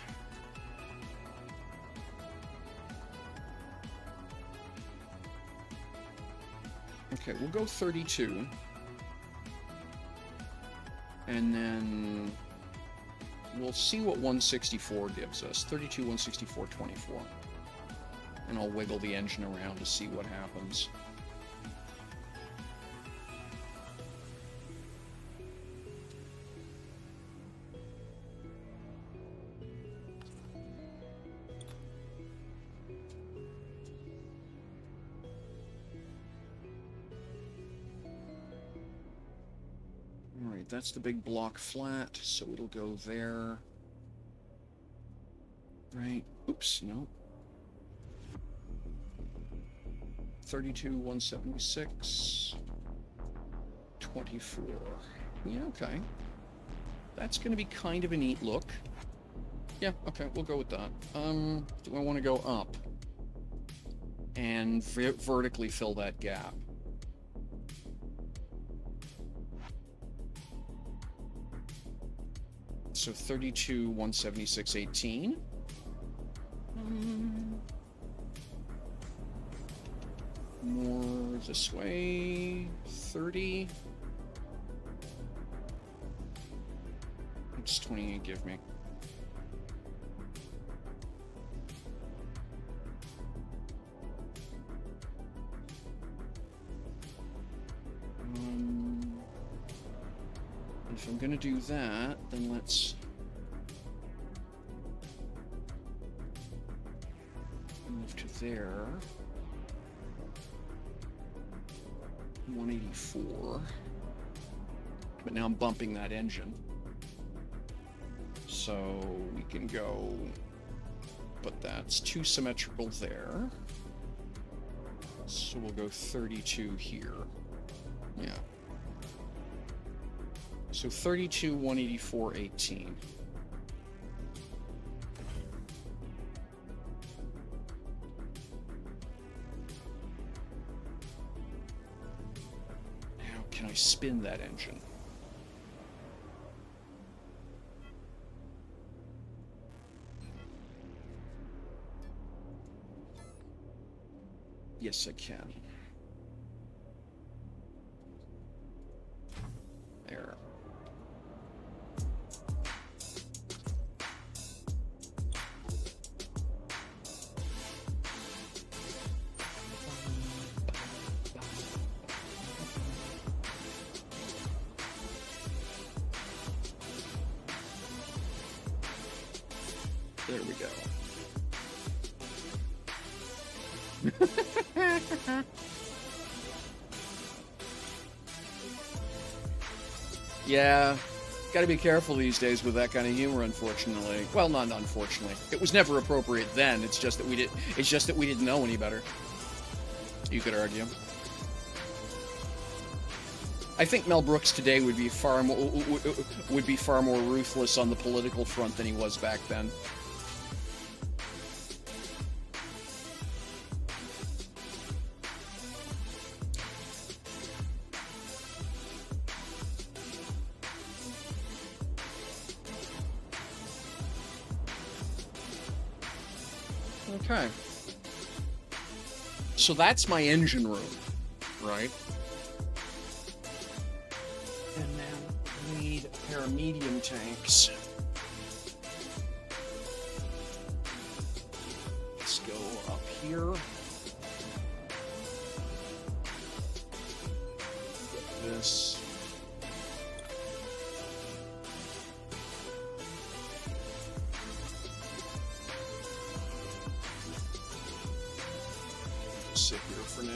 Okay, we'll go 32. And then we'll see what 164 gives us. 32, 164, 24. And I'll wiggle the engine around to see what happens. Alright, that's the big block flat, so it'll go there. Right. Oops, no. 32, 176. 24. Yeah, okay. That's going to be kind of a neat look. Yeah, okay, we'll go with that. Do I want to go up and vertically fill that gap? So 32, 176, 18. More this way. 30. What's 28 give me? If I'm gonna do that, then let's move to there. 184. But now I'm bumping that engine. So we can go, but that's too symmetrical there. So we'll go 32 here. Yeah. So 32, 184, 18. How can I spin that engine? Yes, I can. There. There we go. Yeah, gotta be careful these days with that kind of humor, unfortunately. Well, not unfortunately. It was never appropriate then. It's just that we didn't know any better. You could argue. I think Mel Brooks today would be far more ruthless on the political front than he was back then. Okay. So that's my engine room, right? And then we need a pair of medium tanks. Let's go up here. Get this. Sit here for now.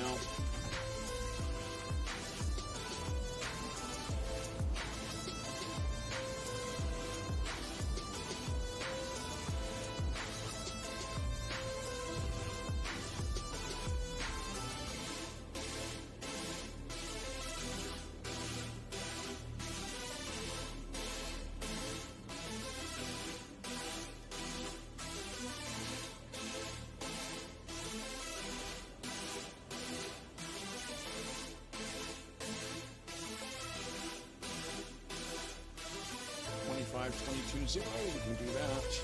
We can do that.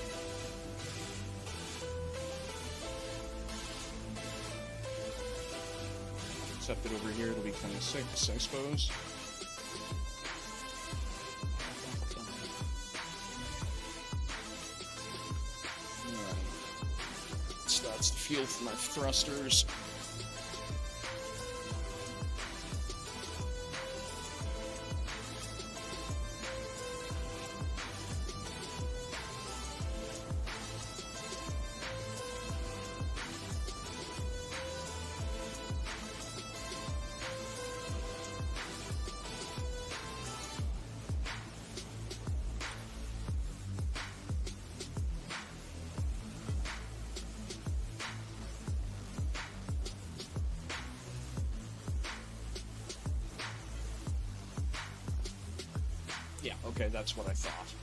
Except that over here it'll be 26, I suppose. Alright. So that's the fuel for my thrusters. Yeah, okay, that's what I thought.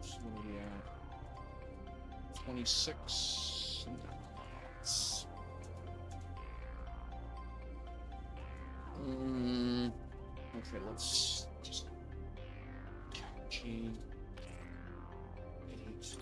So yeah, 26 knots. Okay, let's just G 8.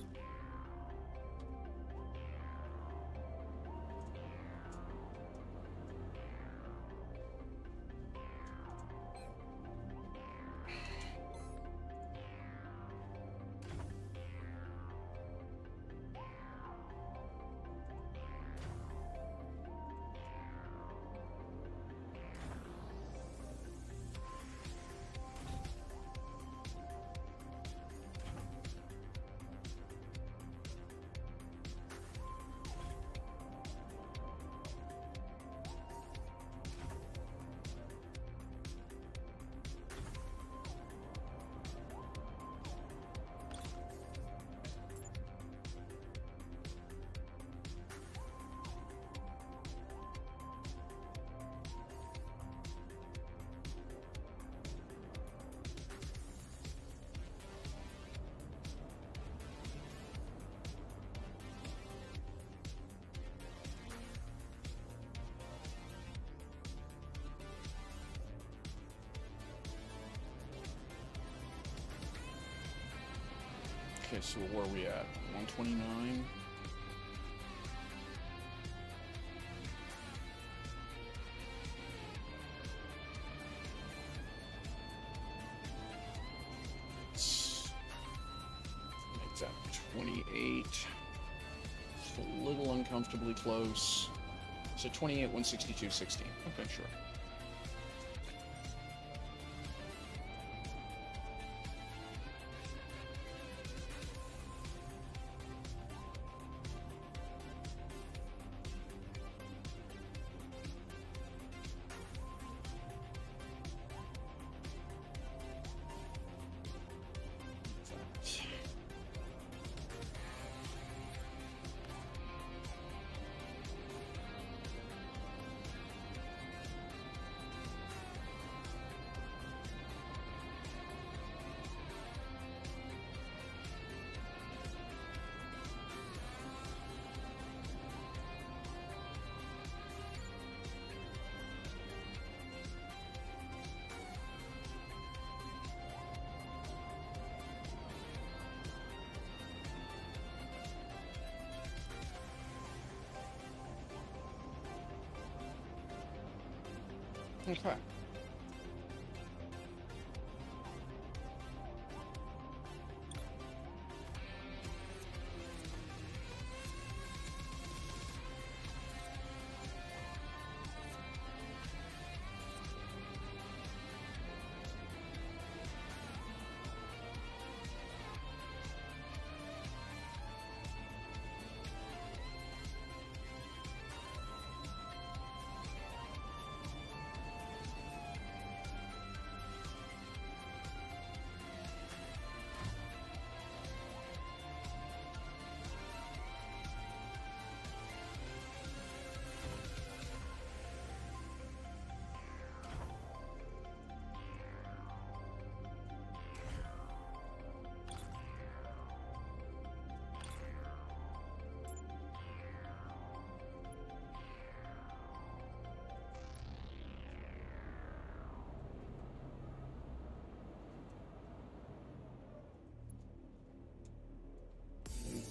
Okay, so where are we at? 129? Make that 28. Just a little uncomfortably close. So 28, 162, 60. Okay, sure. Okay.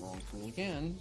Wrongful again.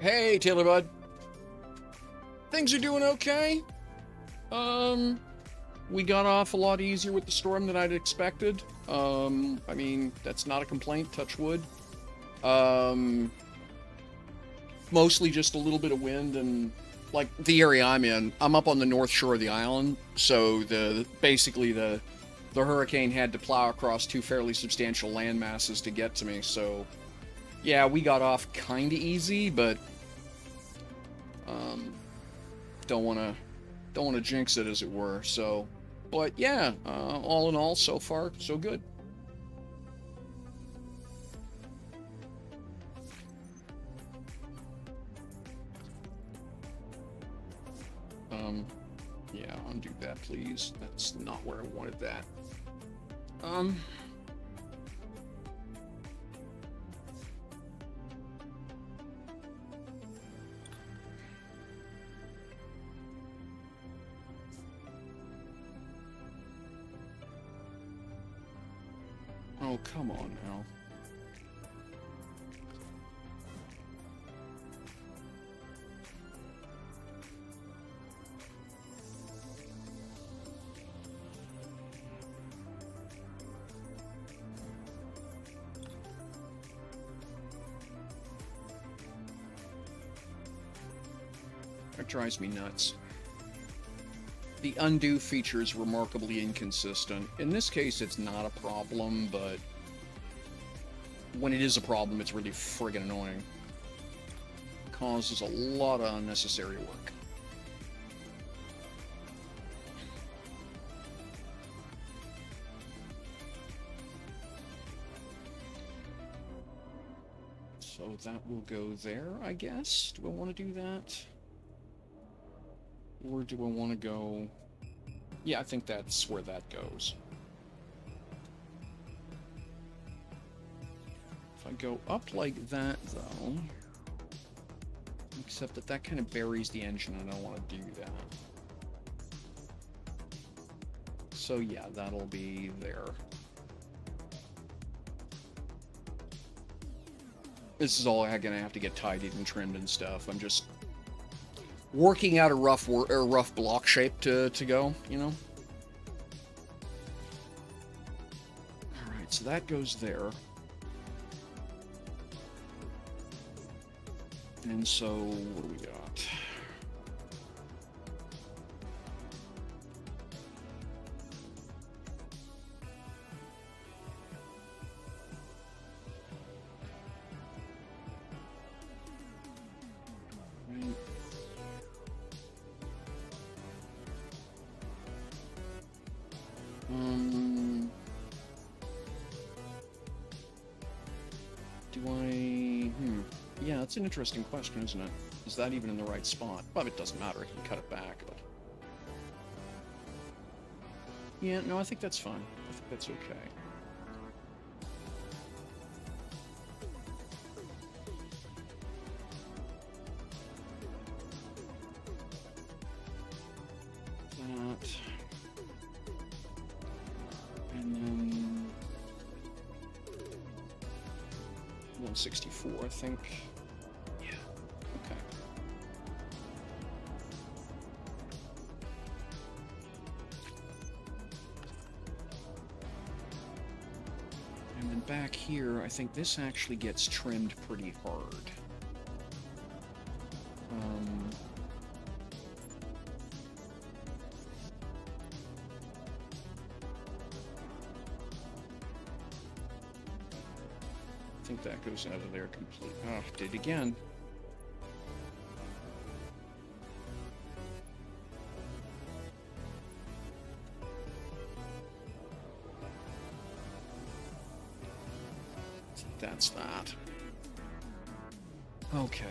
Hey, Taylor Bud. Things are doing okay. We got off a lot easier with the storm than I'd expected. I mean, that's not a complaint, touch wood. Mostly just a little bit of wind and, like, the area I'm in, I'm up on the north shore of the island, so basically the hurricane had to plow across two fairly substantial land masses to get to me, so yeah, we got off kinda easy, but don't wanna jinx it, as it were. So, but yeah, all in all, so far so good. Yeah, undo that, please. That's not where I wanted that. Oh, come on now. That drives me nuts. The undo feature is remarkably inconsistent. In this case, it's not a problem, but when it is a problem, it's really friggin' annoying. It causes a lot of unnecessary work. So that will go there, I guess. Do I want to do that? Or do I want to go... Yeah, I think that's where that goes. If I go up like that, though... Except that that kind of buries the engine, and I don't want to do that. So yeah, that'll be there. This is all gonna have to get tidied and trimmed and stuff. I'm just working out a rough block shape to go, you know? Alright, so that goes there. And so, what do we got? Yeah, that's an interesting question, isn't it? Is that even in the right spot? Well, it doesn't matter, I can cut it back, but... Yeah, no, I think that's fine. I think that's okay. That... And then... 164, I think. Yeah, okay. And then back here, I think this actually gets trimmed pretty hard. I think that goes out of there completely. Oh, did it again. That's that. Okay.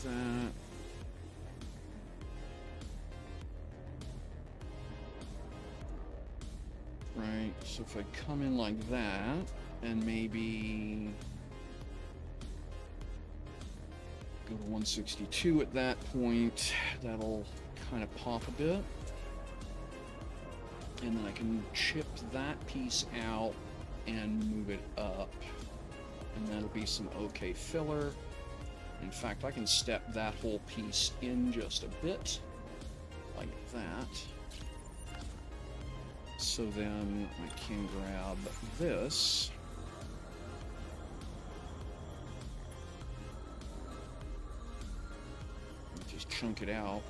That. Right, so if I come in like that, and maybe go to 162 at that point, that'll kind of pop a bit. And then I can chip that piece out and move it up. And that'll be some okay filler. In fact, I can step that whole piece in just a bit, like that. So then I can grab this. And just chunk it out.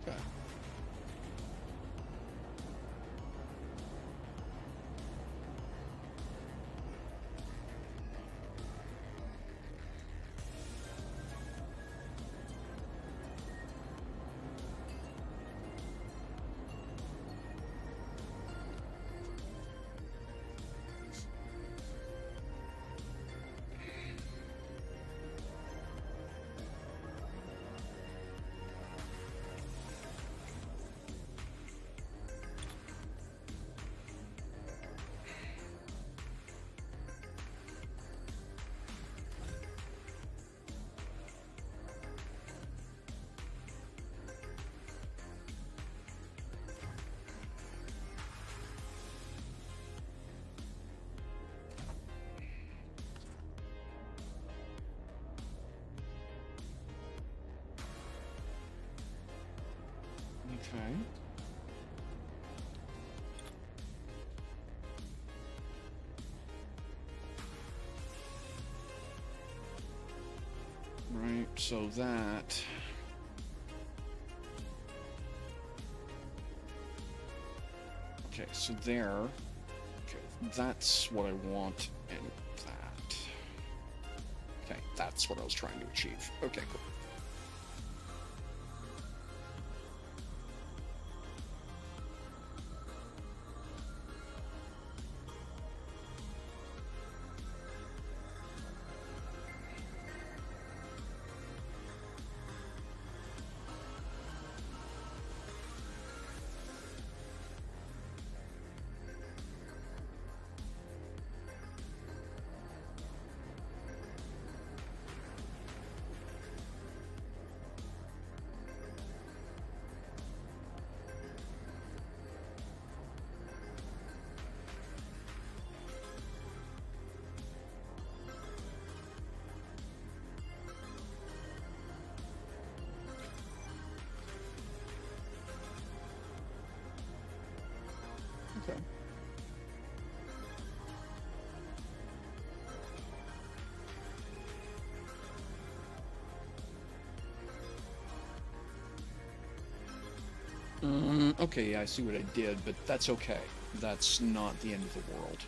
Okay. Okay. Right, so that... Okay, so there... Okay, that's what I want, and that... Okay, that's what I was trying to achieve. Okay, cool. Okay. Okay, yeah, I see what I did, but that's okay. That's not the end of the world.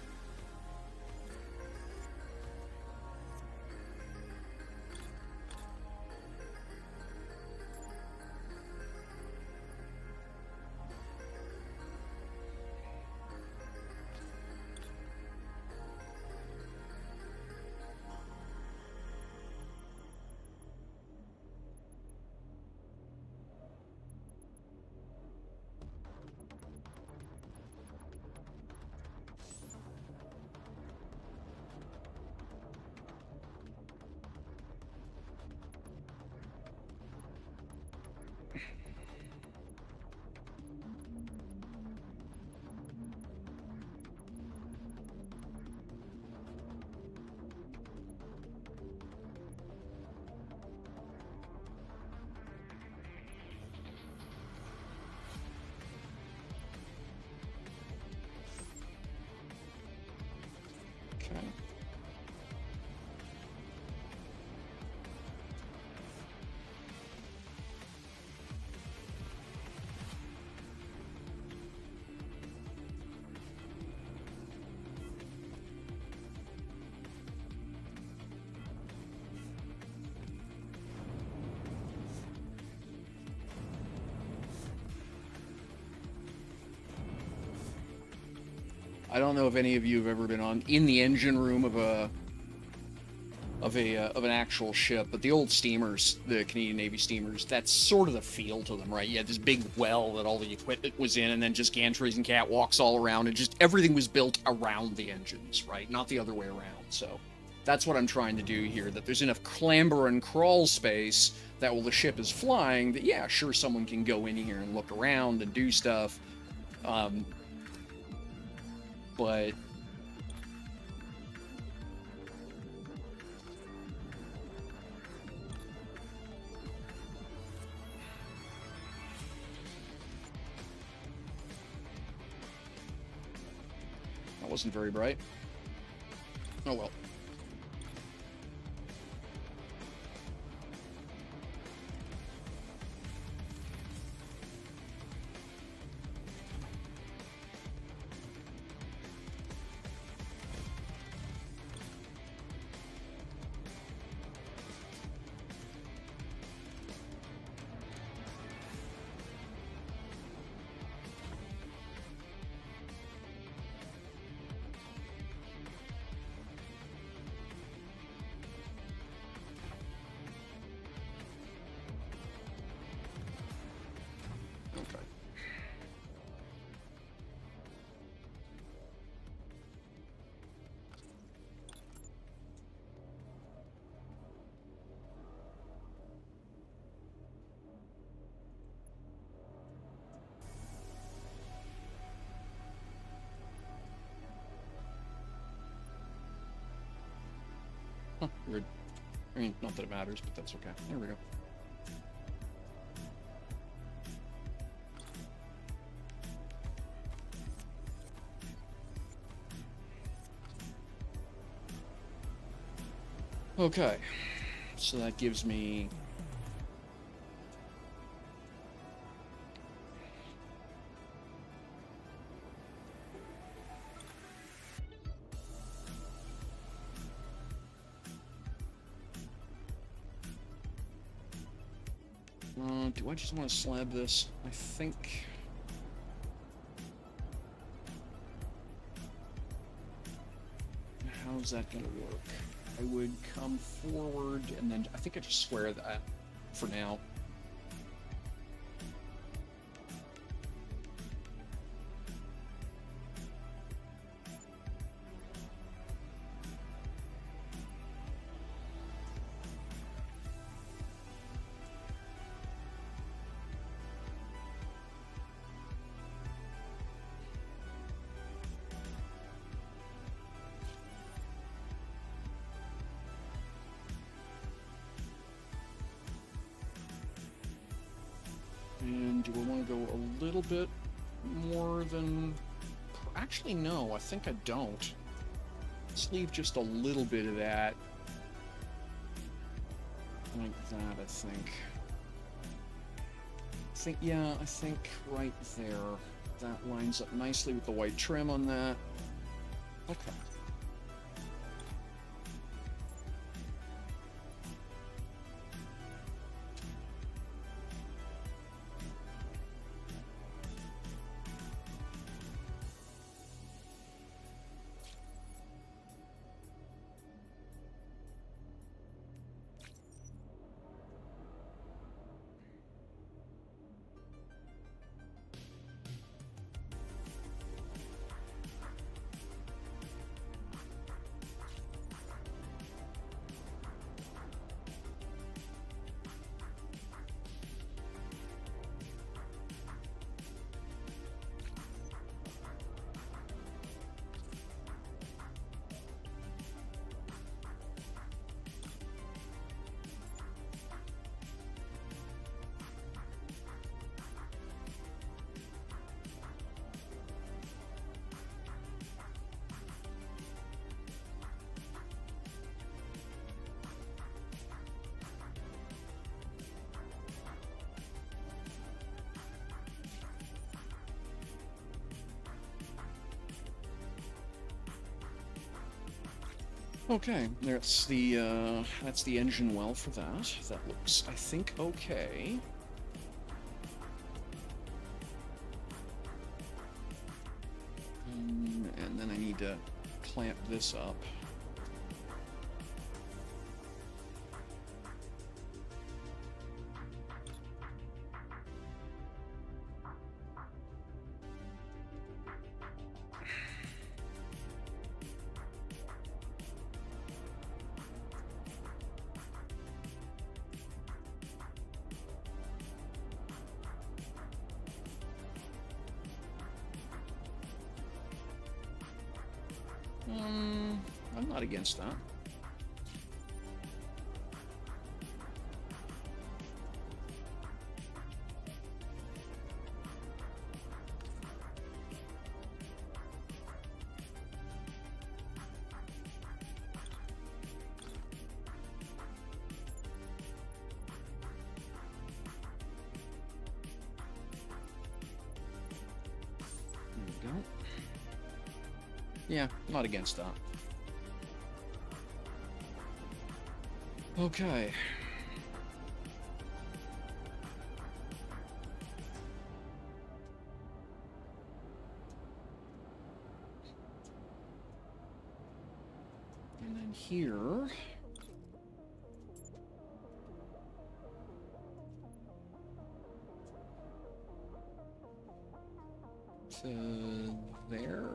Okay. I don't know if any of you have ever been in the engine room of of an actual ship, but the old steamers, the Canadian Navy steamers, that's sort of the feel to them, right? You had this big well that all the equipment was in, and then just gantries and catwalks all around, and just everything was built around the engines, right? Not the other way around. So that's what I'm trying to do here, that there's enough clamber and crawl space that while the ship is flying, that yeah, sure, someone can go in here and look around and do stuff. But that wasn't very bright. Oh well. Weird. I mean, not that it matters, but that's okay. There we go. Okay, so that gives me... do I just want to slab this? I think... How's that going to work? I would come forward, and then I think I just square that for now. And do I want to go a little bit more than... Actually, no, I think I don't. Let's leave just a little bit of that. Like that, I think. Yeah, I think right there. That lines up nicely with the white trim on that. Okay. Okay, that's the engine well for that. That looks, I think, okay. And then I need to clamp this up. I'm not against that. There we go. Yeah, not against that. Okay. And then here... to there?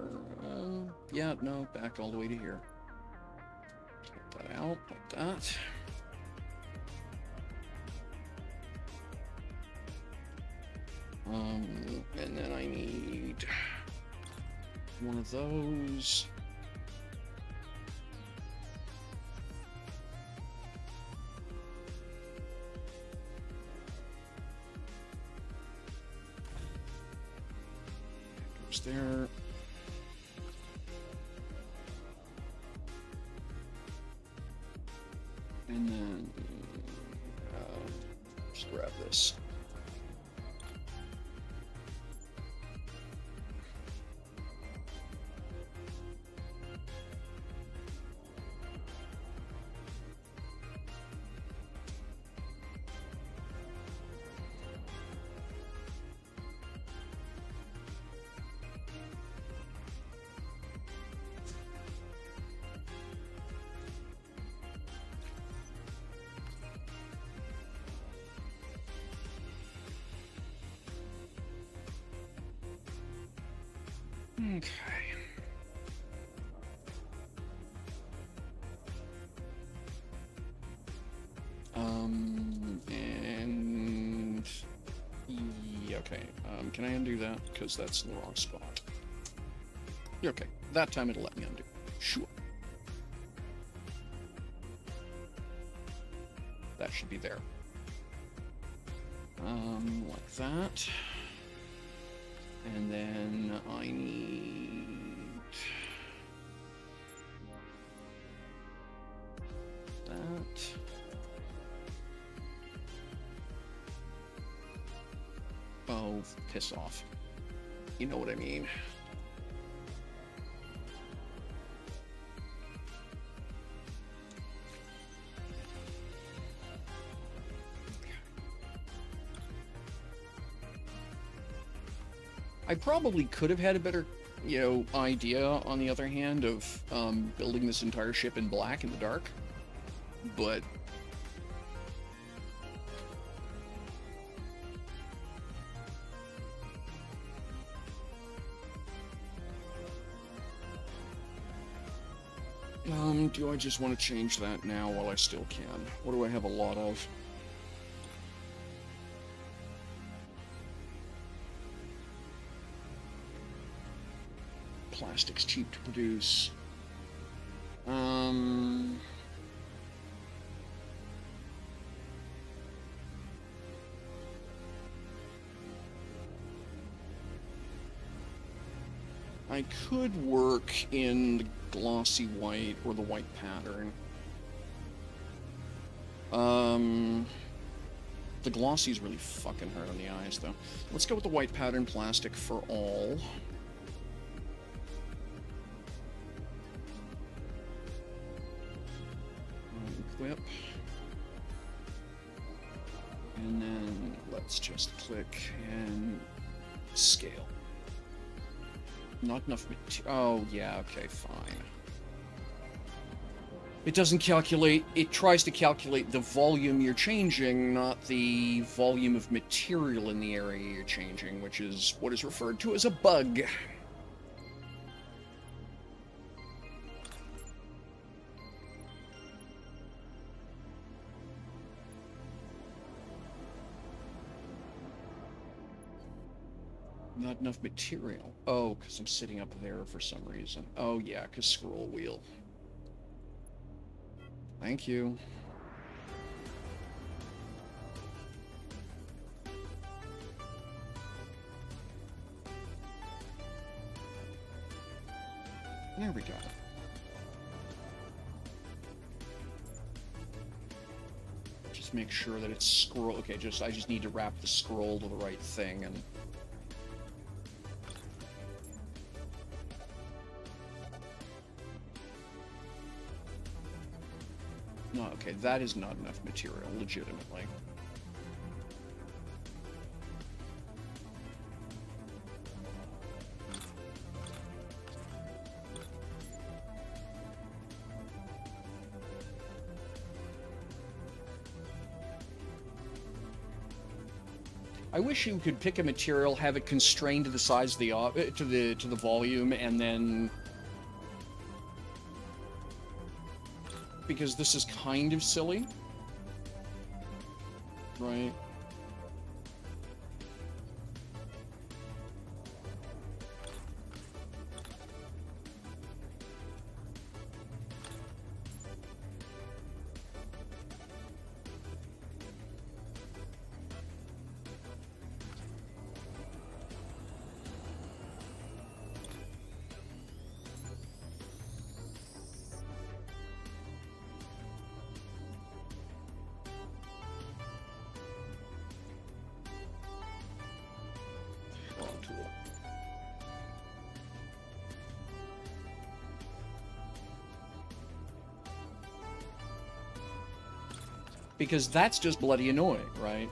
Yeah, no, back all the way to here. Put that out, like that. And then I need one of those. goes there. And then just grab this. Okay. And yeah, okay. Can I undo that? Because that's in the wrong spot. Okay, that time it'll let me undo. Sure. That should be there. Like that. And then I need that. Oh, piss off. You know what I mean. I probably could have had a better, idea, on the other hand, of building this entire ship in black in the dark, but do I just want to change that now while I still can? What do I have a lot of? Plastic's cheap to produce. I could work in the glossy white or the white pattern. The glossy is really fucking hard on the eyes, though. Let's go with the white pattern plastic for all. Equip. And then let's just click and scale. Not enough material. Oh, yeah, okay, fine. It doesn't calculate, it tries to calculate the volume you're changing, not the volume of material in the area you're changing, which is what is referred to as a bug. Not enough material. Oh, because I'm sitting up there for some reason. Oh, yeah, because scroll wheel. Thank you. There we go. Just make sure that it's scroll. Okay, I just need to wrap the scroll to the right thing and. No, okay, that is not enough material, legitimately. I wish you could pick a material, have it constrained to the size of the to the volume, and then. Because this is kind of silly, right? tool. Because that's just bloody annoying, right?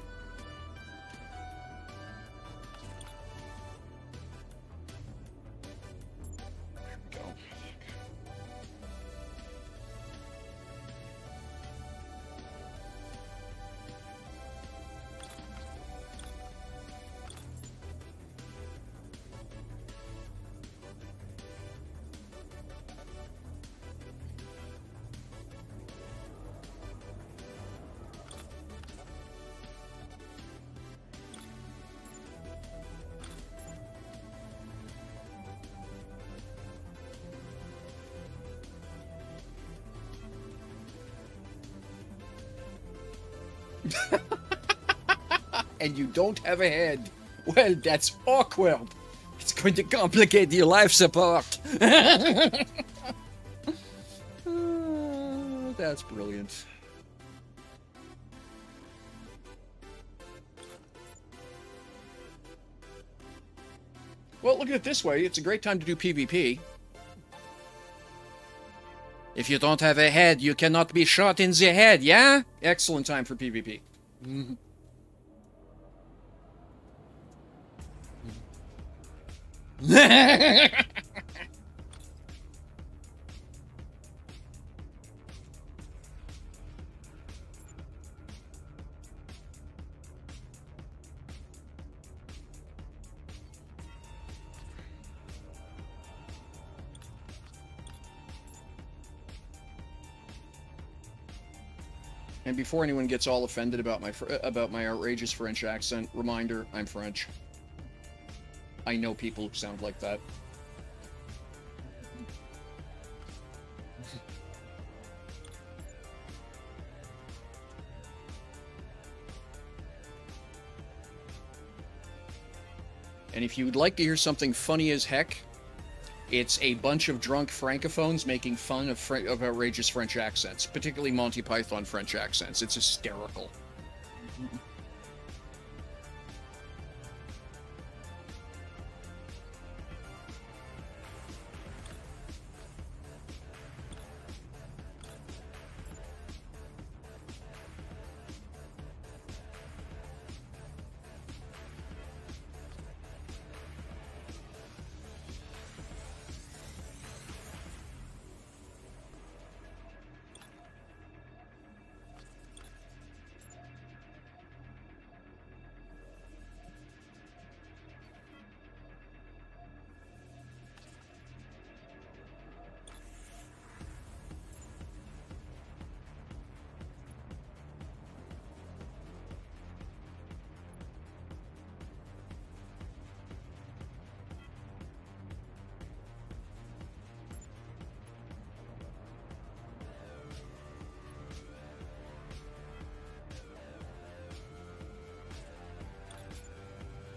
There we go. And you don't have a head. Well, that's awkward. It's going to complicate your life support. That's brilliant. Well, look at it this way. It's a great time to do PvP. If you don't have a head, you cannot be shot in the head, yeah? Excellent time for PvP. And before anyone gets all offended about my outrageous French accent, reminder, I'm French. I know people who sound like that. And if you would like to hear something funny as heck, it's a bunch of drunk francophones making fun of outrageous French accents, particularly Monty Python French accents. It's hysterical.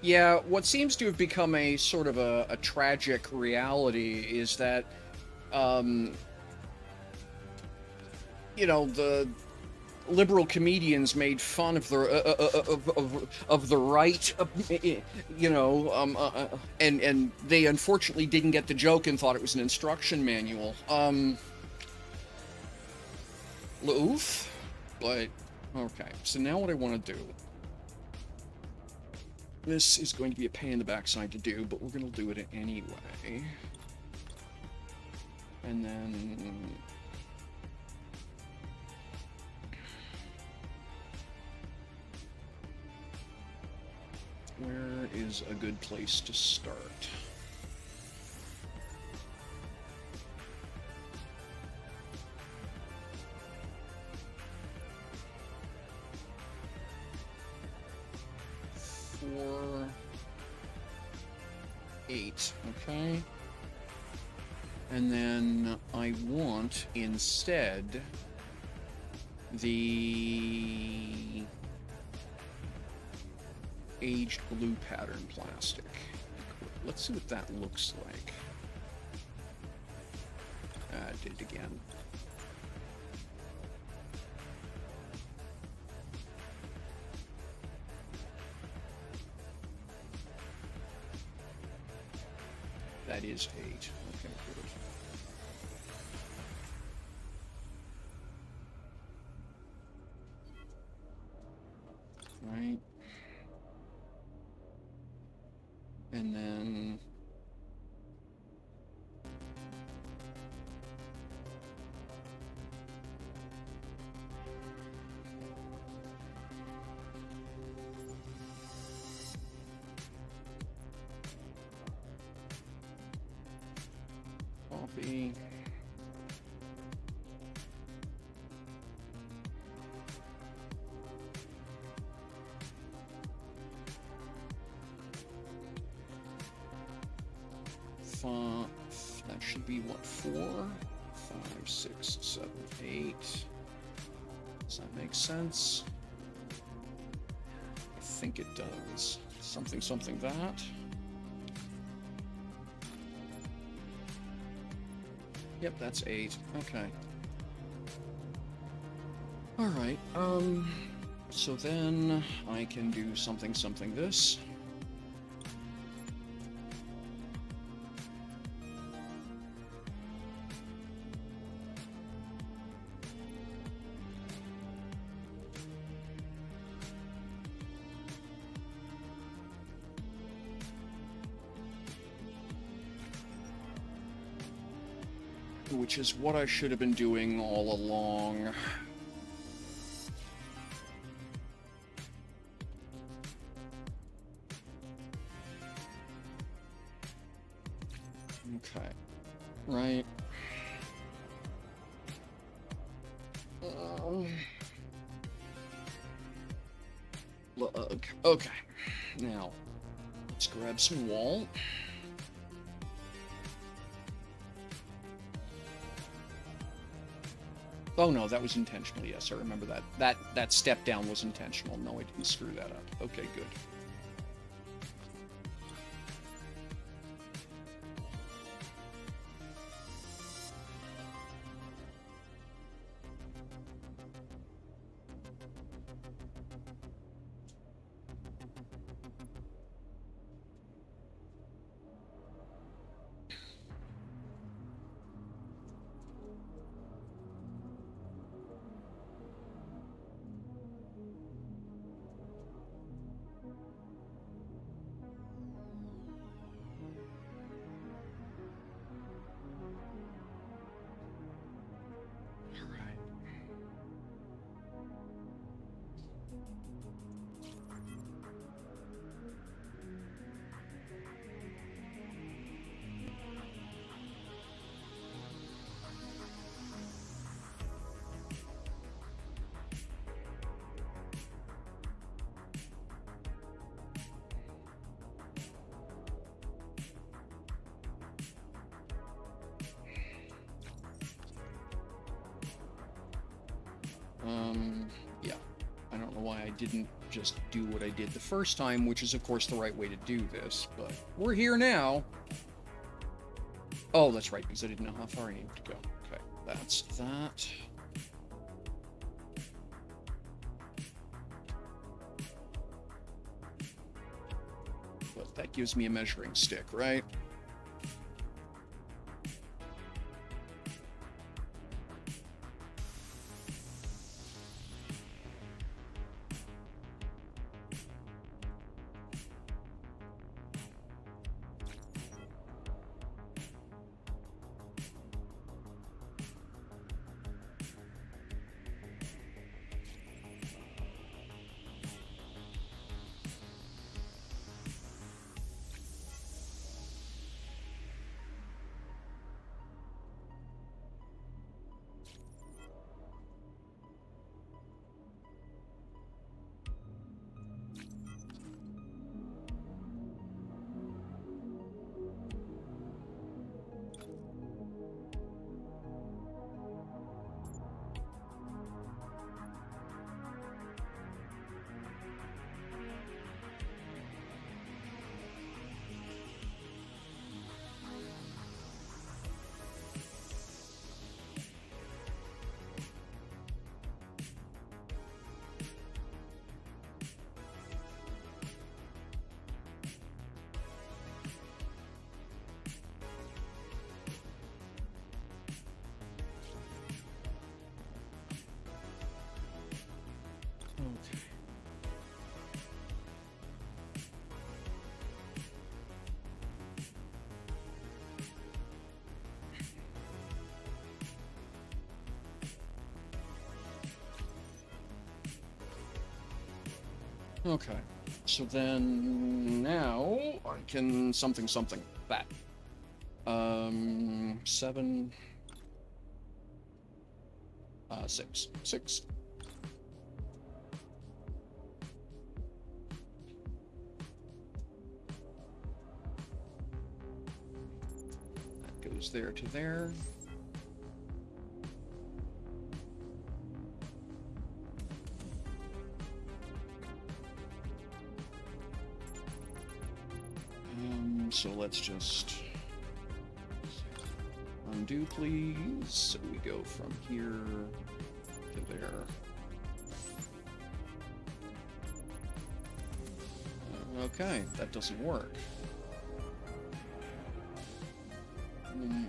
Yeah, what seems to have become a sort of a tragic reality is that, you know, the liberal comedians made fun of the of the right, you know, and they unfortunately didn't get the joke and thought it was an instruction manual. Oof, but okay. So now what I want to do. This is going to be a pain in the backside to do, but we're going to do it anyway. And then... where is a good place to start? Four, 8, okay? And then I want, instead, the aged blue pattern plastic. Let's see what that looks like. I did it again. That is 8. Okay, good. Right. And then... Copy. That should be what, 4, 5, 6, 7, 8. Does that make sense? I think it does. Something, something that. Yep, that's 8. Okay. All right. So then I can do something, something this. Which is what I should have been doing all along. Okay. Right. Look. Okay. Now, let's grab some wall. Oh no, that was intentional. Yes, I remember that. That step down was intentional. No, I didn't screw that up. Okay, good. Yeah. I don't know why I didn't just do what I did the first time, which is, of course, the right way to do this, but we're here now. Oh, that's right, because I didn't know how far I needed to go. Okay, that's that. But that gives me a measuring stick, right? Okay. So then now I can something that. 7 6. That goes there to there. So let's just undo, please. So we go from here to there. Okay, that doesn't work.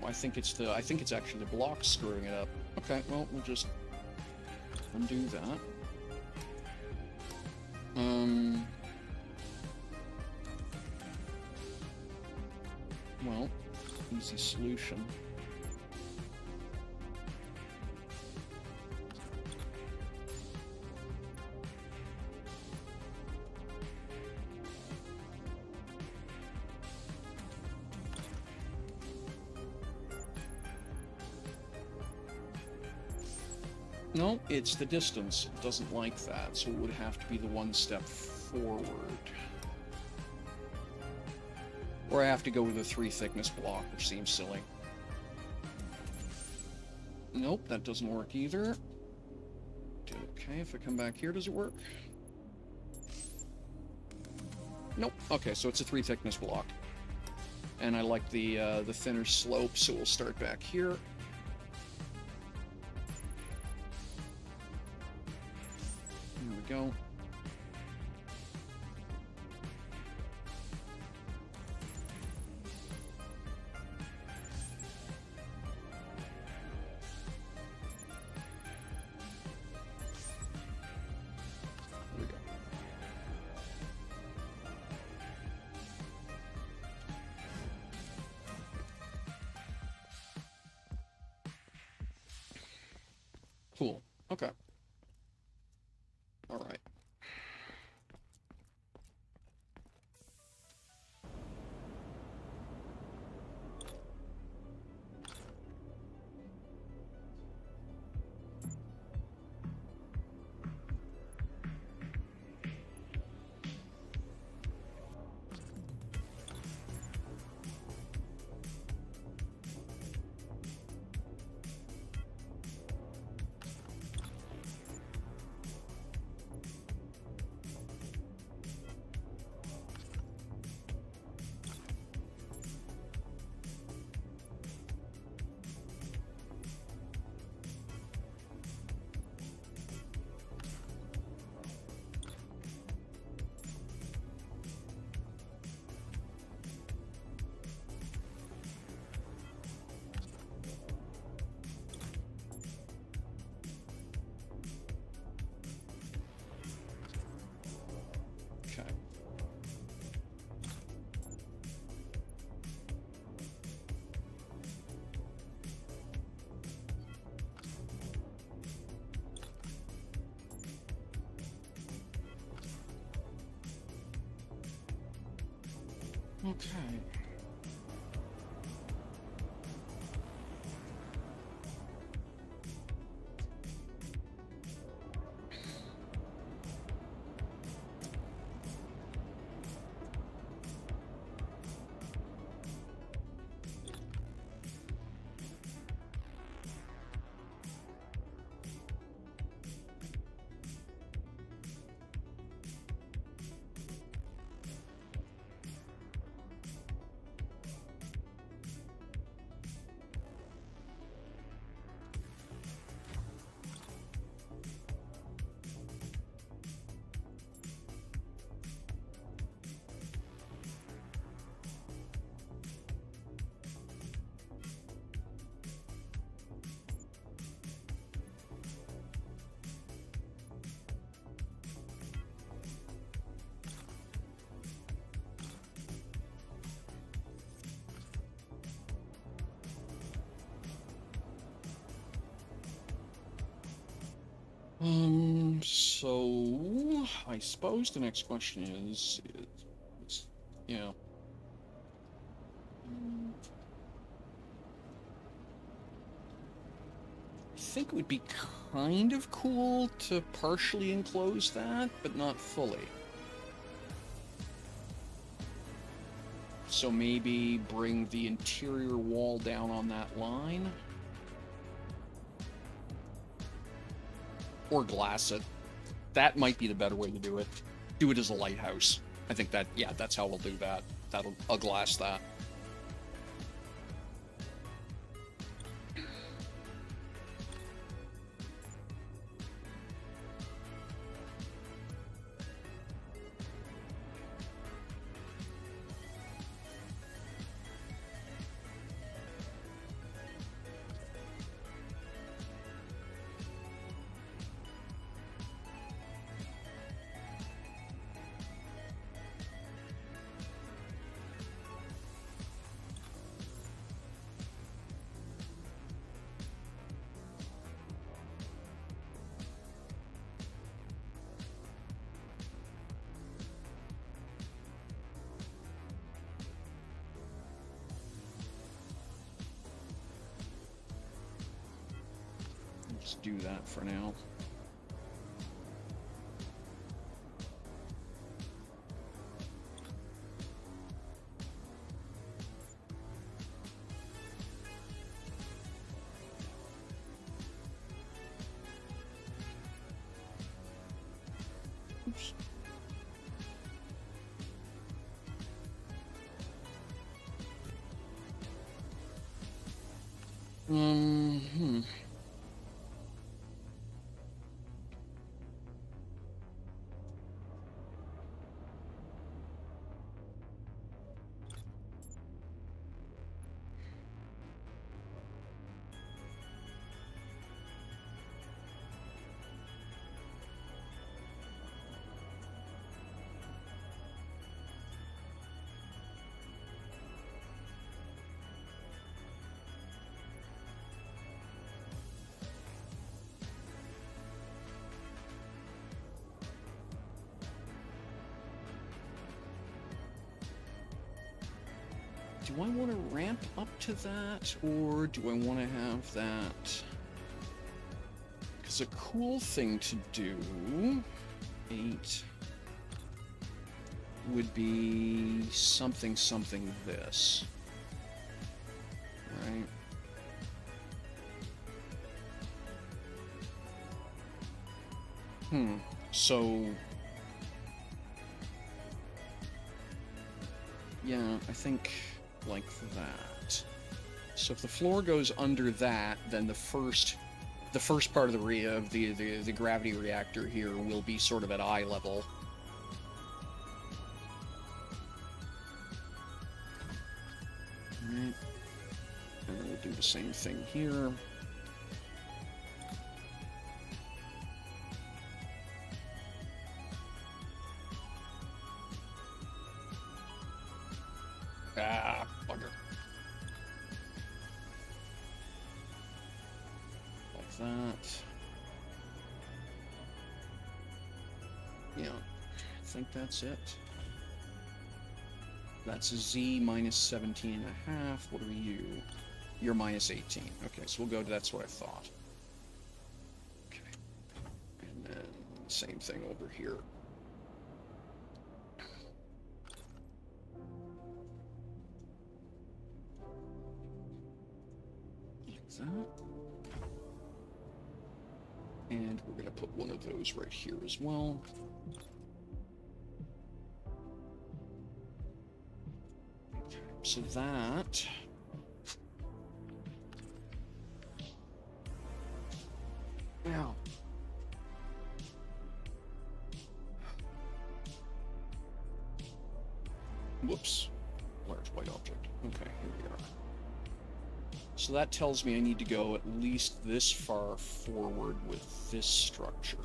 I think it's actually the block screwing it up. Okay, well, we'll just undo that. Well, easy solution. No, it's the distance. It doesn't like that, so it would have to be the one step forward. Or I have to go with a 3 thickness block, which seems silly. Nope, that doesn't work either. Okay, if I come back here, does it work? Nope. Okay, so it's a 3 thickness block. And I like the thinner slope, so we'll start back here. There we go. There we go. Cool. Okay. All right. Okay. Okay. So I suppose the next question is you know, I think it would be kind of cool to partially enclose that, but not fully. So maybe bring the interior wall down on that line. Or glass it. That might be the better way to do it. Do it as a lighthouse. I think that, yeah, that's how we'll do that. I'll glass that. Let's do that for now. Oops. Do I want to ramp up to that, or do I want to have that? Because a cool thing to do, 8, would be something this. Right? So... yeah, I think like that. So if the floor goes under that, then the first part of the gravity reactor here will be sort of at eye level. Alright. And then we'll do the same thing here. Ah, bugger. Like that. Yeah, I think that's it. That's a Z minus 17 and a half. What are you? You're minus 18. Okay, so we'll go to that's what I thought. Okay. And then same thing over here. That. And we're going to put one of those right here as well. Okay, so that... Now... Whoops. Large white object. Okay, here we are. So that tells me I need to go at least this far forward with this structure.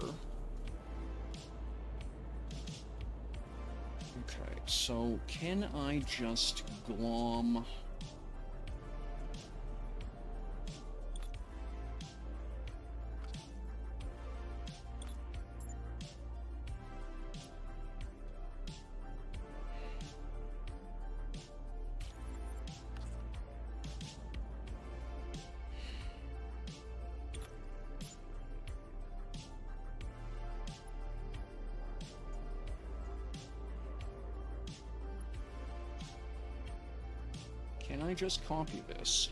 Okay, so can I just glom... can I just copy this?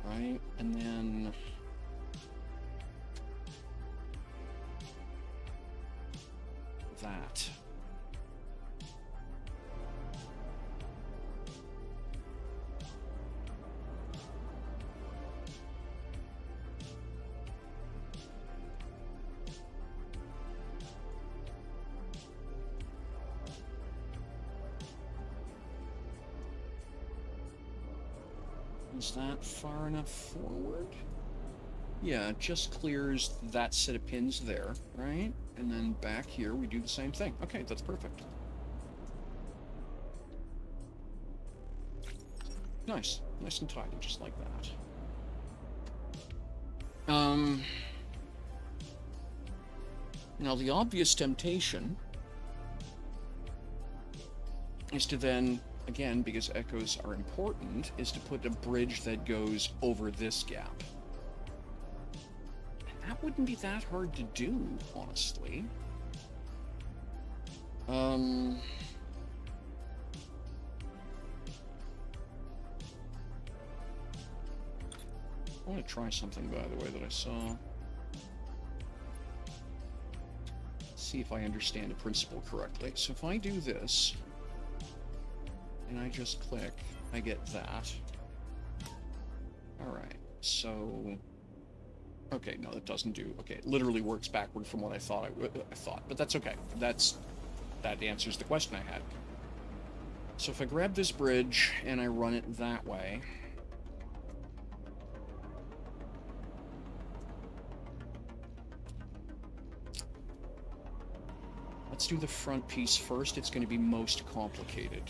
Right, and then that. Is that far enough forward? Yeah, it just clears that set of pins there, right? And then back here we do the same thing. Okay, that's perfect. Nice. Nice and tidy, just like that. Now the obvious temptation is to then, again, because echoes are important, is to put a bridge that goes over this gap. And that wouldn't be that hard to do, honestly. I want to try something, by the way, that I saw. See if I understand the principle correctly. So if I do this, and I just click, I get that. Alright, so... Okay, no, that doesn't do... Okay, it literally works backward from what I thought I thought, but that's okay. That answers the question I had. So if I grab this bridge, and I run it that way... Let's do the front piece first. It's going to be most complicated.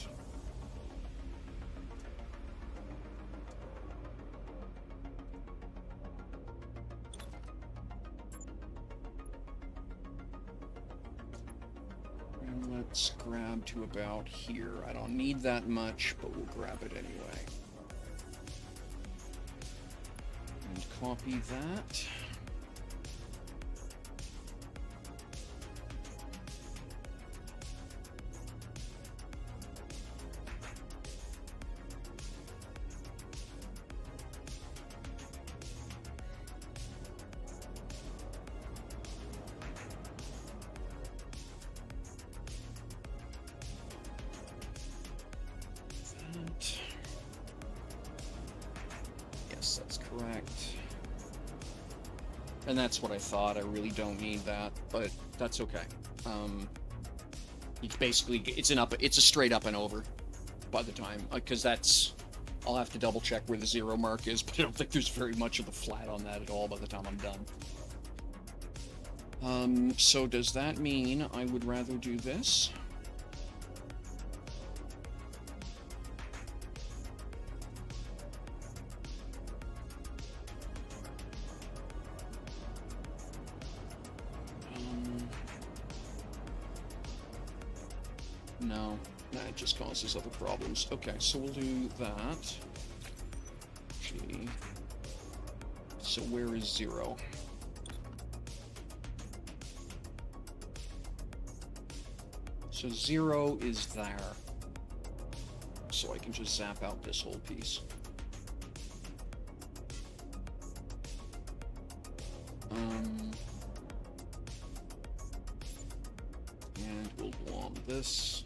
And let's grab to about here. I don't need that much, but we'll grab it anyway. And copy that. And that's what I thought. I really don't need that, but that's okay. It's basically, it's a straight up and over by the time, because that's, I'll have to double check where the 0 mark is, but I don't think there's very much of the flat on that at all by the time I'm done. So does that mean I would rather do this? No, that just causes other problems. Okay, so we'll do that. G. So where is 0? So 0 is there. So I can just zap out this whole piece. And we'll blob this.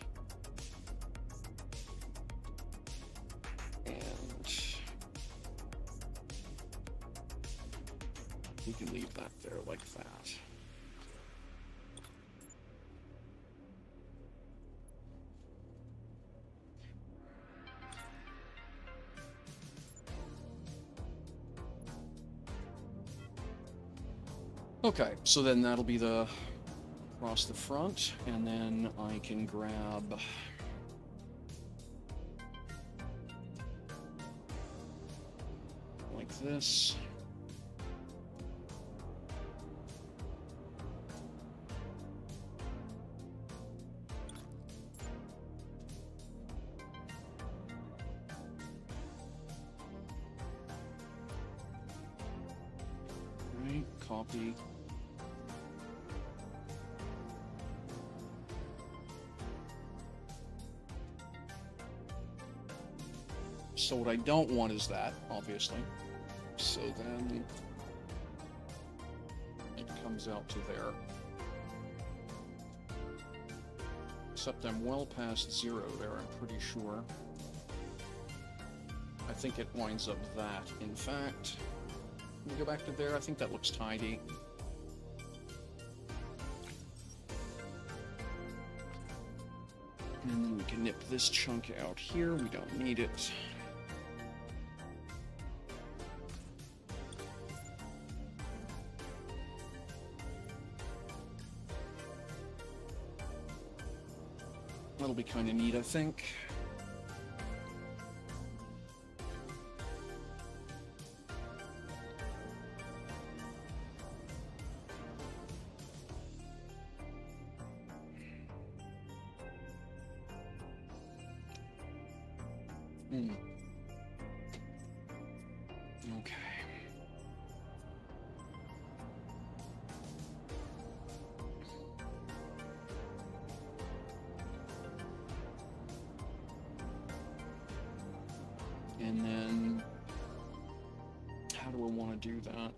We can leave that there like that. Okay, so then that'll be the across the front, and then I can grab like this. Copy. So what I don't want is that, obviously. So then it comes out to there. Except I'm well past 0 there, I'm pretty sure. I think it winds up that. In fact, let me go back to there. I think that looks tidy. And then we can nip this chunk out here. We don't need it. That'll be kind of neat, I think. Okay. And then, how do I want to do that?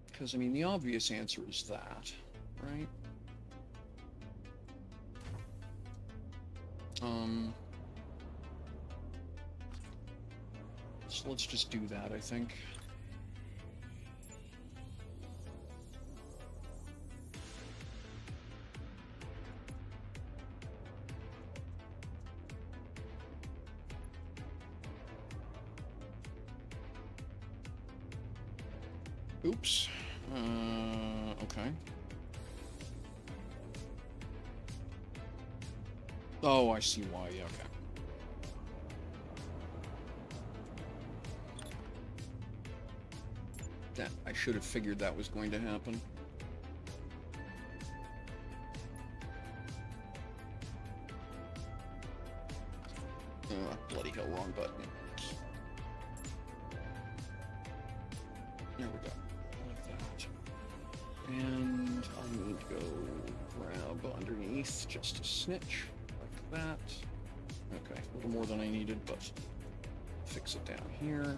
Because, I mean, the obvious answer is that, right? So let's just do that, I think. Oops. Okay. Oh, I see why. Yeah, okay. That I should have figured that was going to happen. Bloody hell, wrong button. There we go. Like that. And I need to go grab underneath just a snitch, like that. Okay, a little more than I needed, but fix it down here.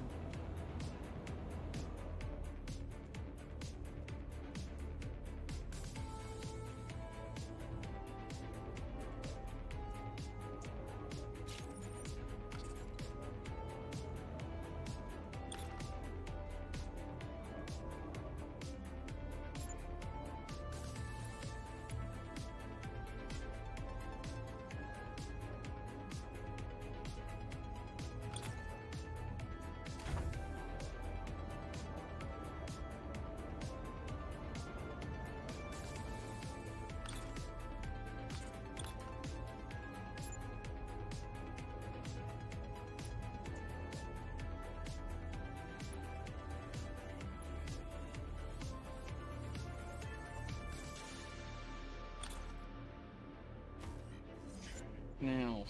Now,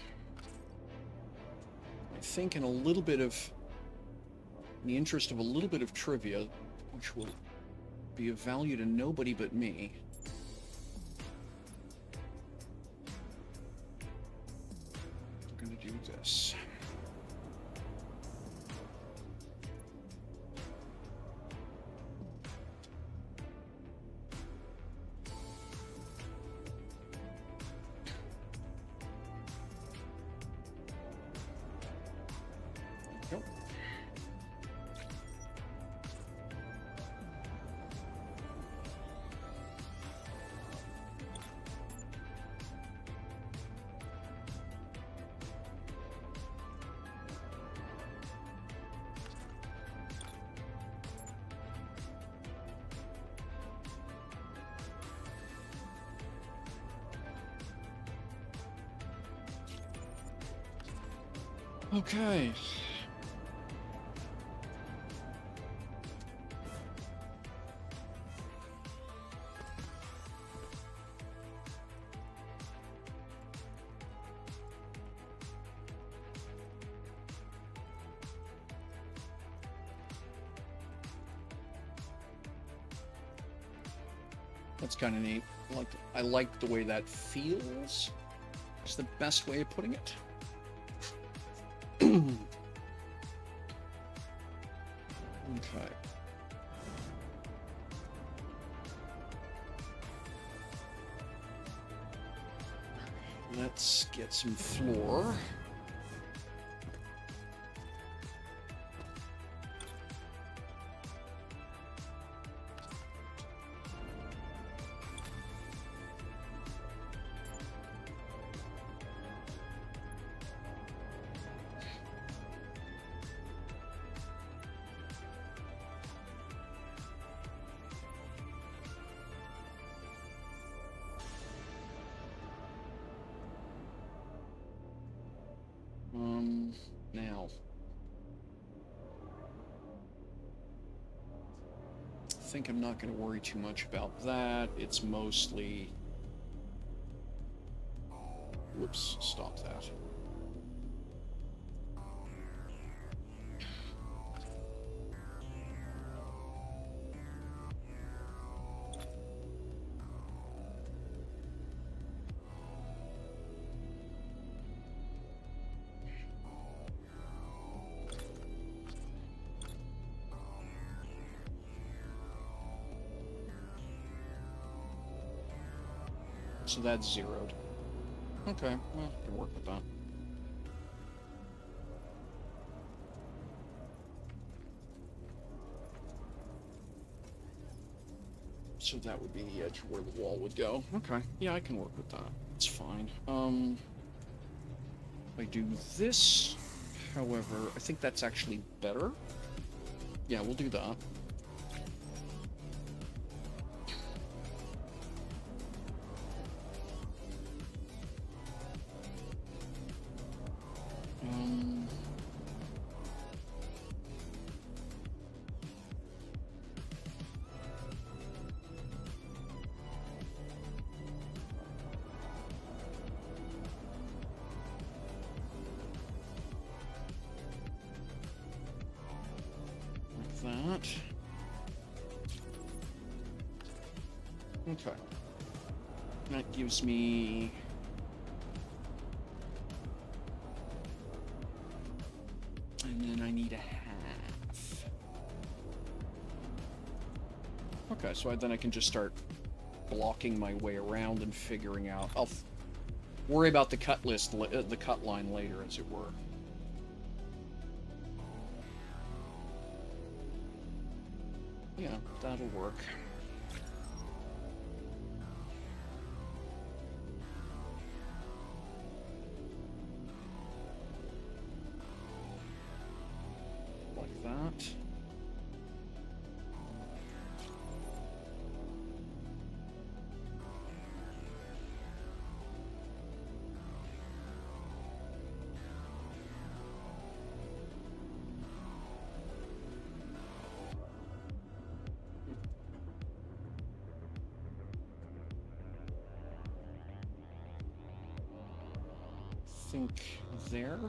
I think in the interest of a little bit of trivia, which will be of value to nobody but me, we're going to do this. Okay. That's kind of neat. I like the way that feels. It's the best way of putting it. Okay. Let's get some floor. Now. I think I'm not going to worry too much about that. It's mostly... Whoops, stop that. So that's zeroed. Okay, well, I can work with that. So that would be the edge where the wall would go. Okay, yeah, I can work with that. It's fine. If I do this, however, I think that's actually better. Yeah, we'll do that. That. Okay. That gives me... And then I need a half. Okay, so then I can just start blocking my way around and figuring out... I'll worry about the cut line later, as it were. Yeah, that'll work. Like that. Think there.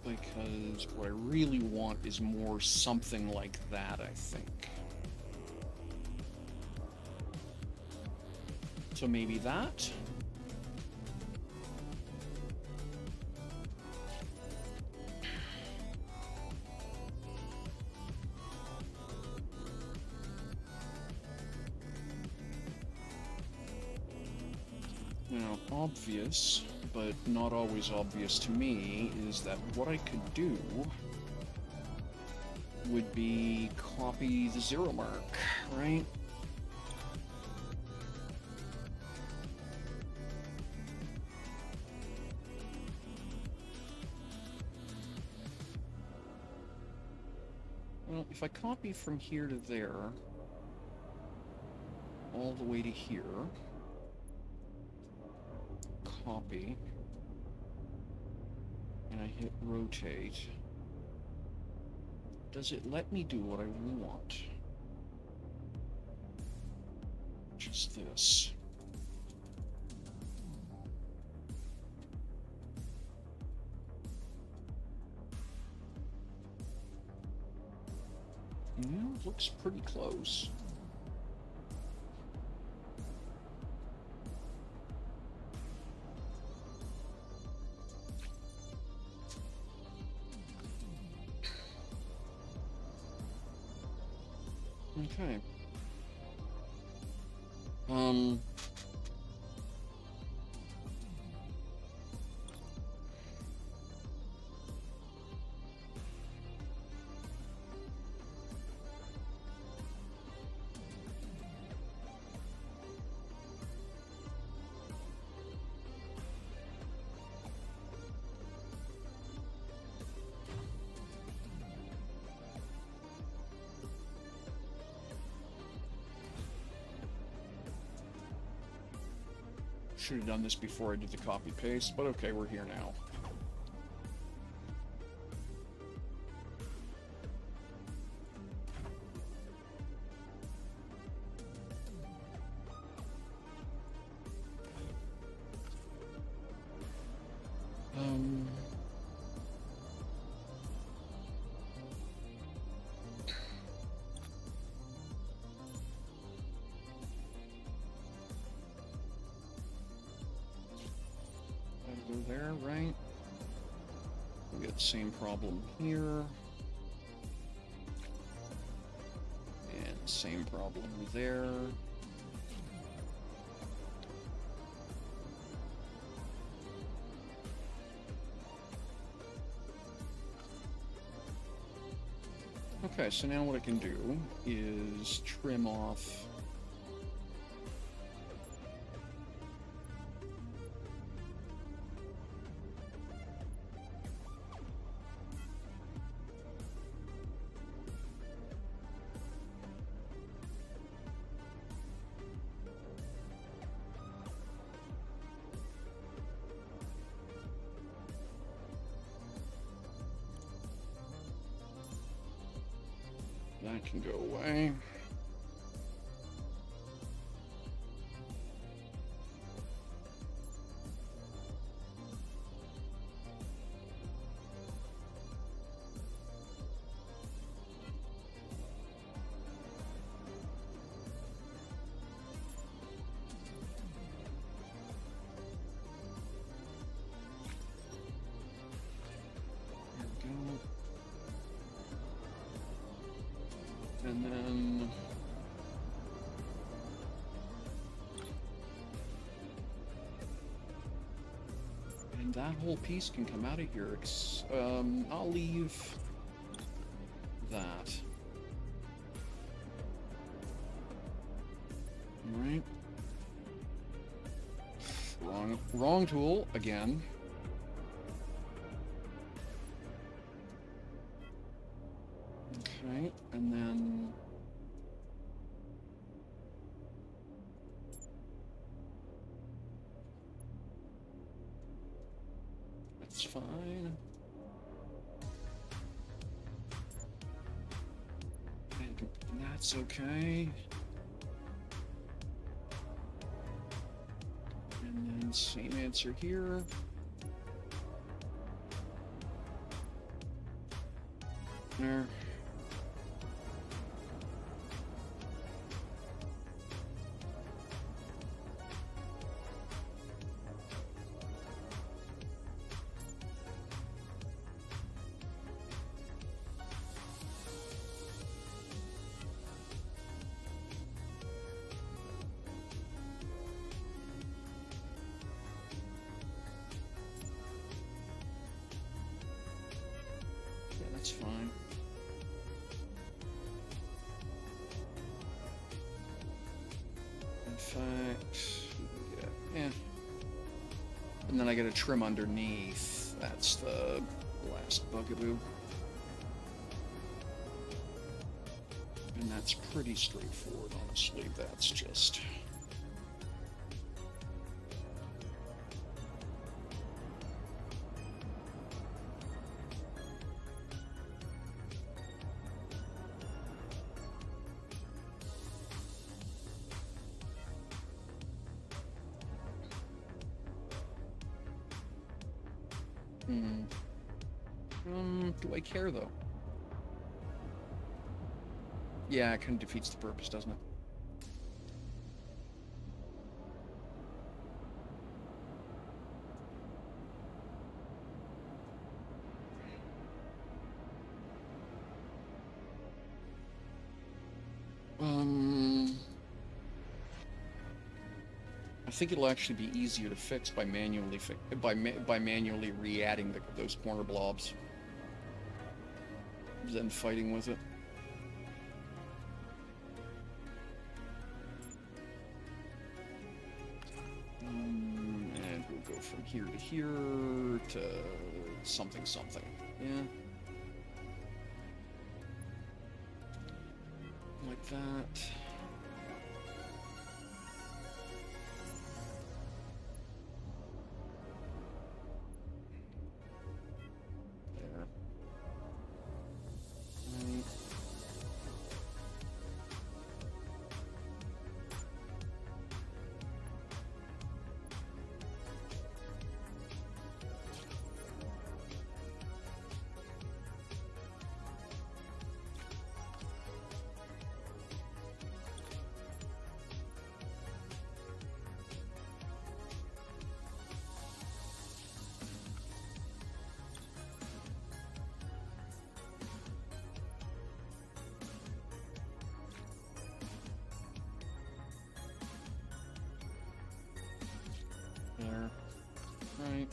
Because what I really want is more something like that, I think. So maybe that. Now, obvious, but not always obvious to me, is that what I could do would be copy the 0 mark, right? Well, if I copy from here to there, all the way to here, copy, and I hit rotate, does it let me do what I want? which is this. Yeah, looks pretty close. Okay. Should have done this before I did the copy paste, but okay, we're here now. Go there, right? We got the same problem here. And same problem there. Okay, so now what I can do is trim off that can go away. There we go. And then and that whole piece can come out of here. I'll leave that. All right. Wrong tool again. Okay, and then that's fine. And that's okay. And then same answer here. There. That's fine. In fact, yeah. And then I get a trim underneath. That's the last bugaboo. And that's pretty straightforward, honestly. That's just... Do I care, though? Yeah, it kind of defeats the purpose, doesn't it? I think it'll actually be easier to fix by manually manually re-adding those corner blobs than fighting with it. And we'll go from here to here to something. Yeah. Like that. There. Right. There. Right.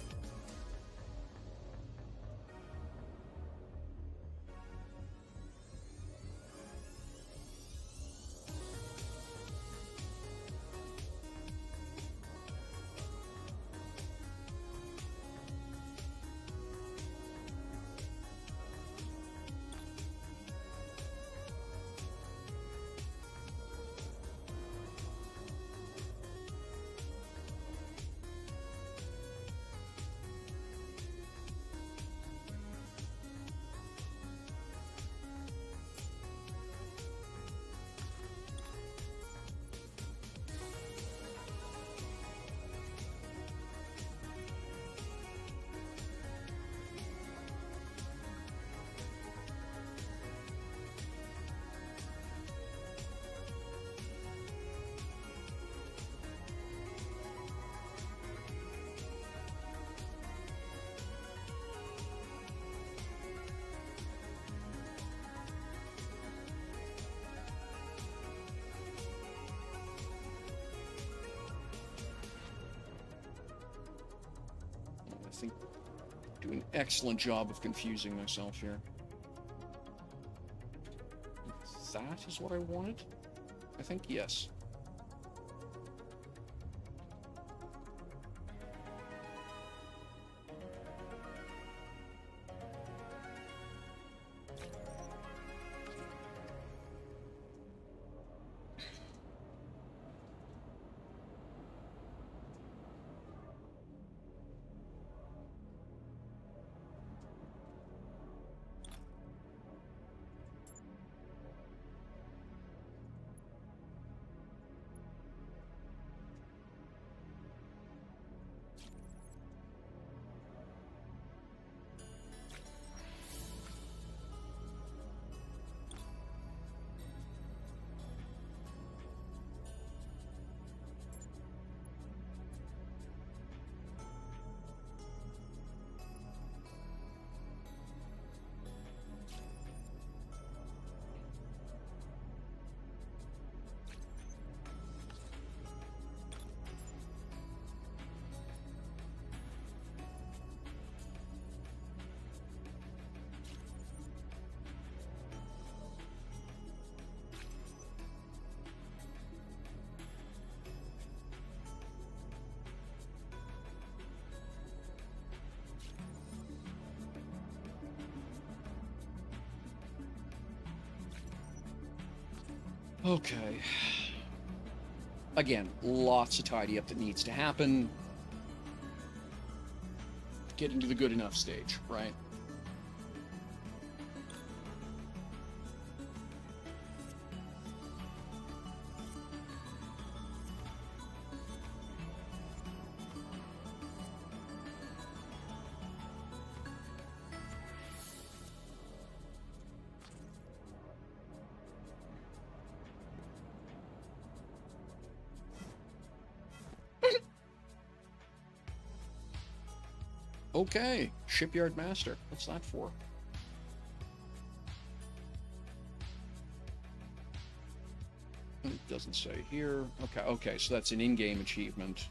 I think do an excellent job of confusing myself here. That is what I wanted? I think yes. Okay. Again, lots of tidy up that needs to happen. Getting to the good enough stage, right? Okay, shipyard master. What's that for? It doesn't say here. Okay, so that's an in-game achievement.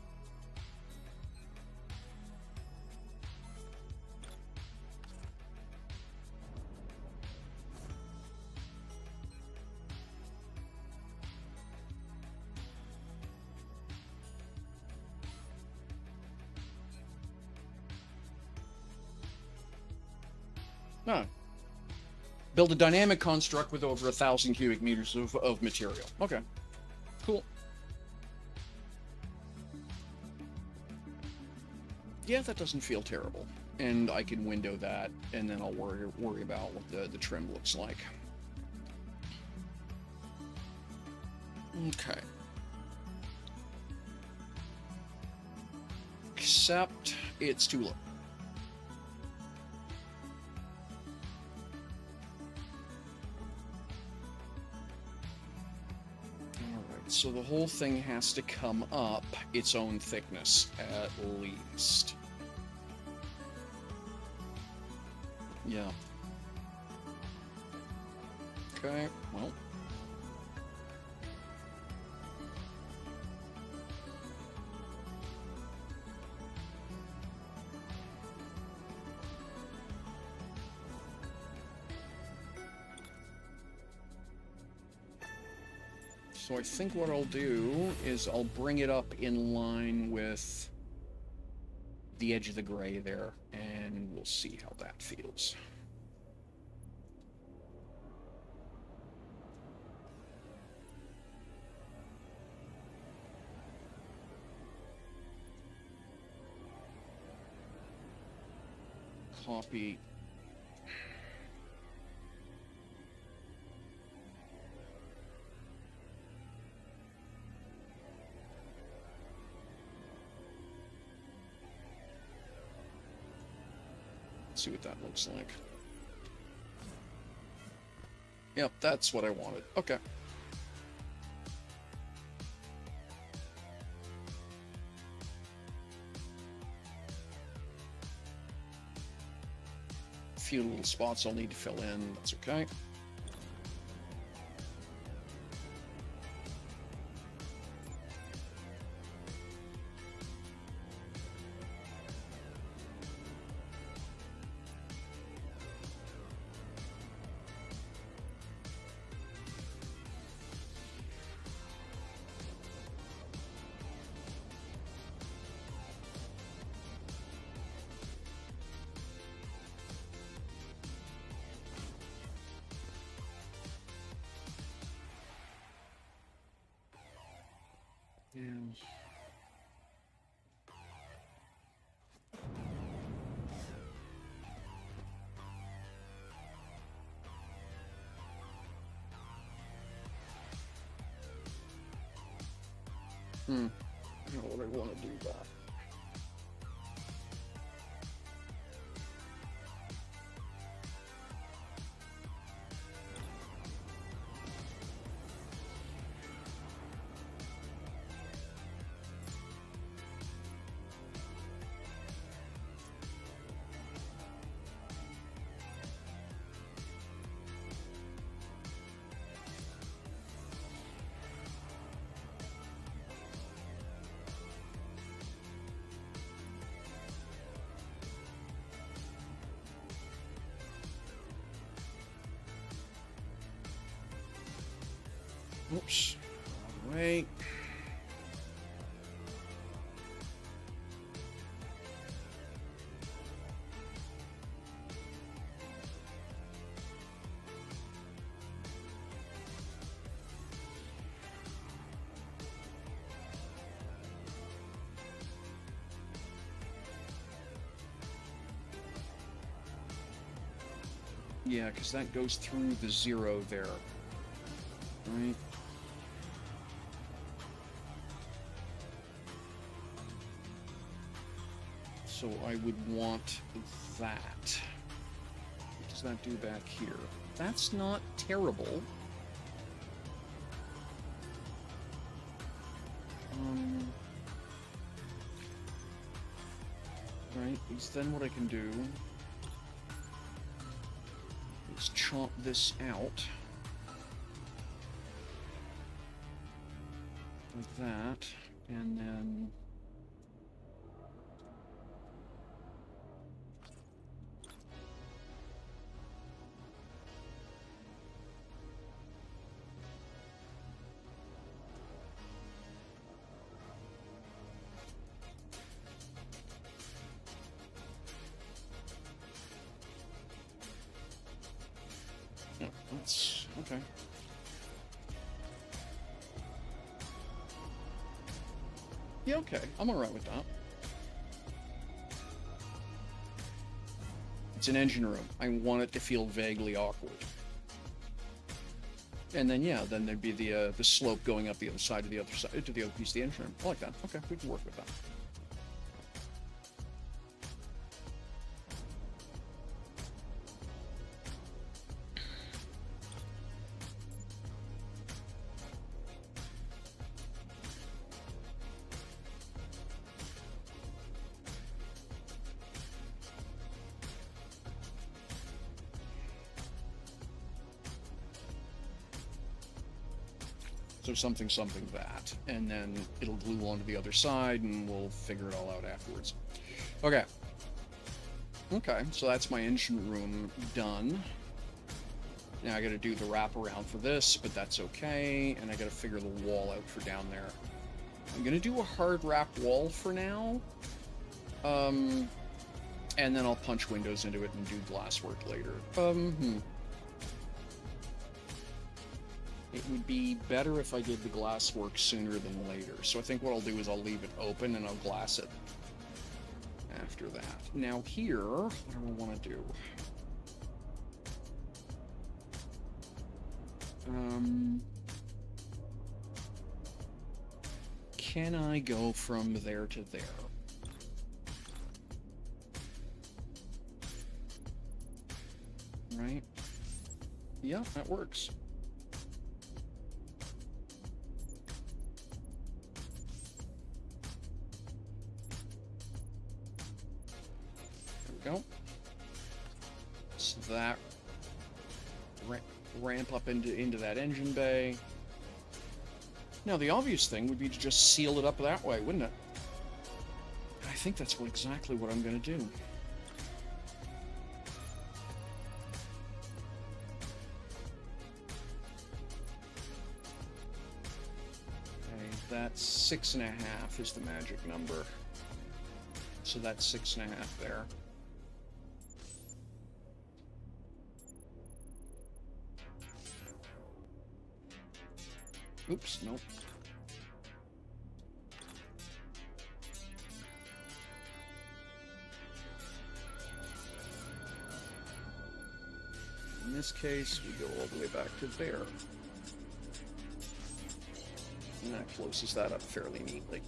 Ah. Build a dynamic construct with over 1,000 cubic meters of material. Okay. Cool. Yeah, that doesn't feel terrible. And I can window that, and then I'll worry about what the trim looks like. Okay. Except it's too low. Alright, so the whole thing has to come up its own thickness, at least. Yeah. Okay, well. So I think what I'll do is I'll bring it up in line with the edge of the gray there, and we'll see how that feels. Copy. See what that looks like. Yep, that's what I wanted. Okay. A few little spots I'll need to fill in. That's okay. Yeah. I don't know what I want to do that. Oops. Wrong way. Yeah, because that goes through the 0 there. Right? So I would want that. What does that do back here? That's not terrible. Right, Because then what I can do is chomp this out. Like that. And then... yeah, that's... okay. Yeah, okay. I'm alright with that. It's an engine room. I want it to feel vaguely awkward. And then, yeah, then there'd be the slope going up the other side to the other side, to the other piece of the engine room. I like that. Okay, we can work with that. So something that, and then it'll glue onto the other side, and we'll figure it all out afterwards. Okay. Okay, so that's my engine room done. Now I gotta do the wraparound for this, but that's okay, and I gotta figure the wall out for down there. I'm gonna do a hard wrap wall for now, and then I'll punch windows into it and do glasswork later. It would be better if I did the glass work sooner than later. So I think what I'll do is I'll leave it open and I'll glass it after that. Now here, what do I want to do? Can I go from there to there? Right? Yeah, that works. Go. So that ramp up into that engine bay. Now the obvious thing would be to just seal it up that way, wouldn't it? I think that's exactly what I'm going to do. Okay, that's 6.5 is the magic number. So that's 6.5 there. Oops, nope. In this case, we go all the way back to there. And that closes that up fairly neatly.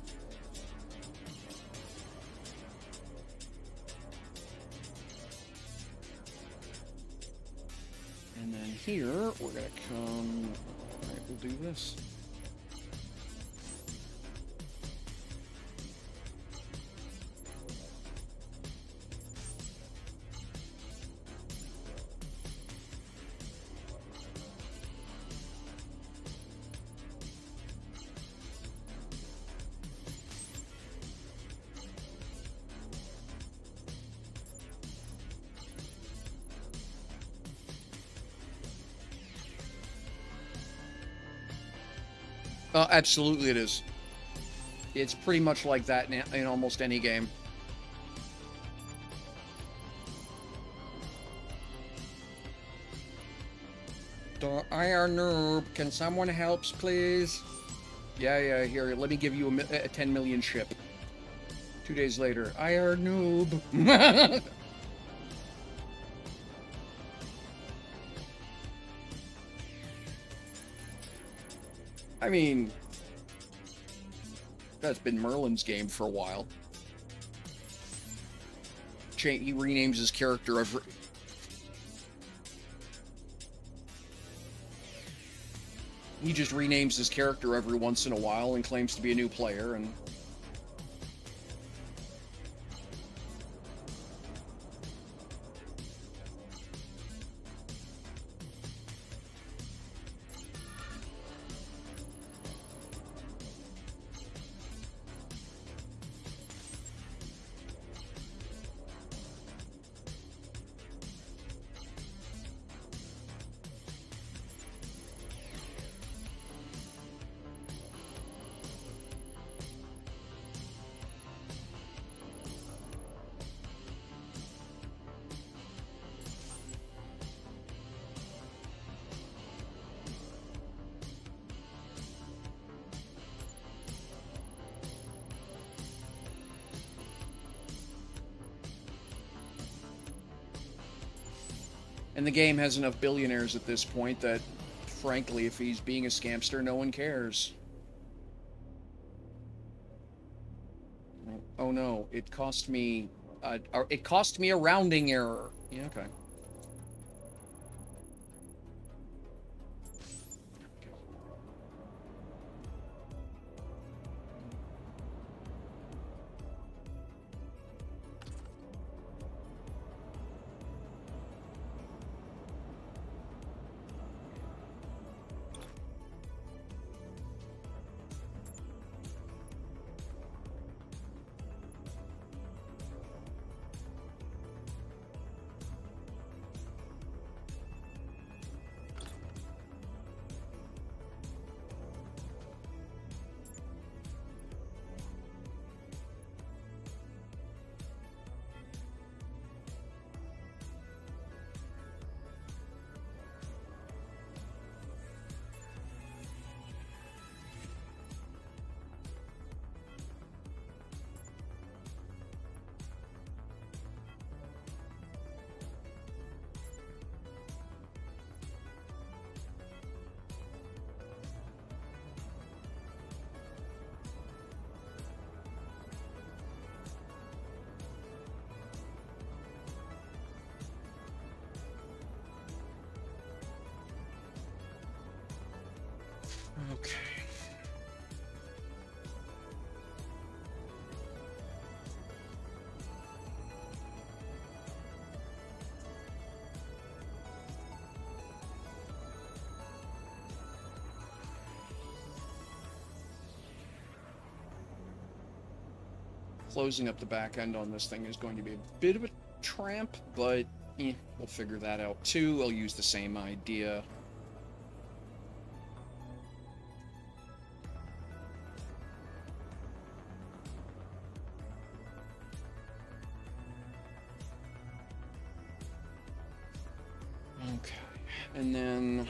And then here, we're going to come... Alright, we'll do this. Absolutely it is. It's pretty much like that in almost any game. IR noob, can someone help, please? Yeah, here, let me give you a 10 million ship. 2 days later, IR noob. I mean, that's been Merlin's game for a while. He renames his character every... He just renames his character every once in a while and claims to be a new player, and... And the game has enough billionaires at this point that, frankly, if he's being a scamster, no one cares. Oh no, it cost me a rounding error. Yeah, okay. Okay. Closing up the back end on this thing is going to be a bit of a tramp, but we'll figure that out too. I'll use the same idea. Okay, and then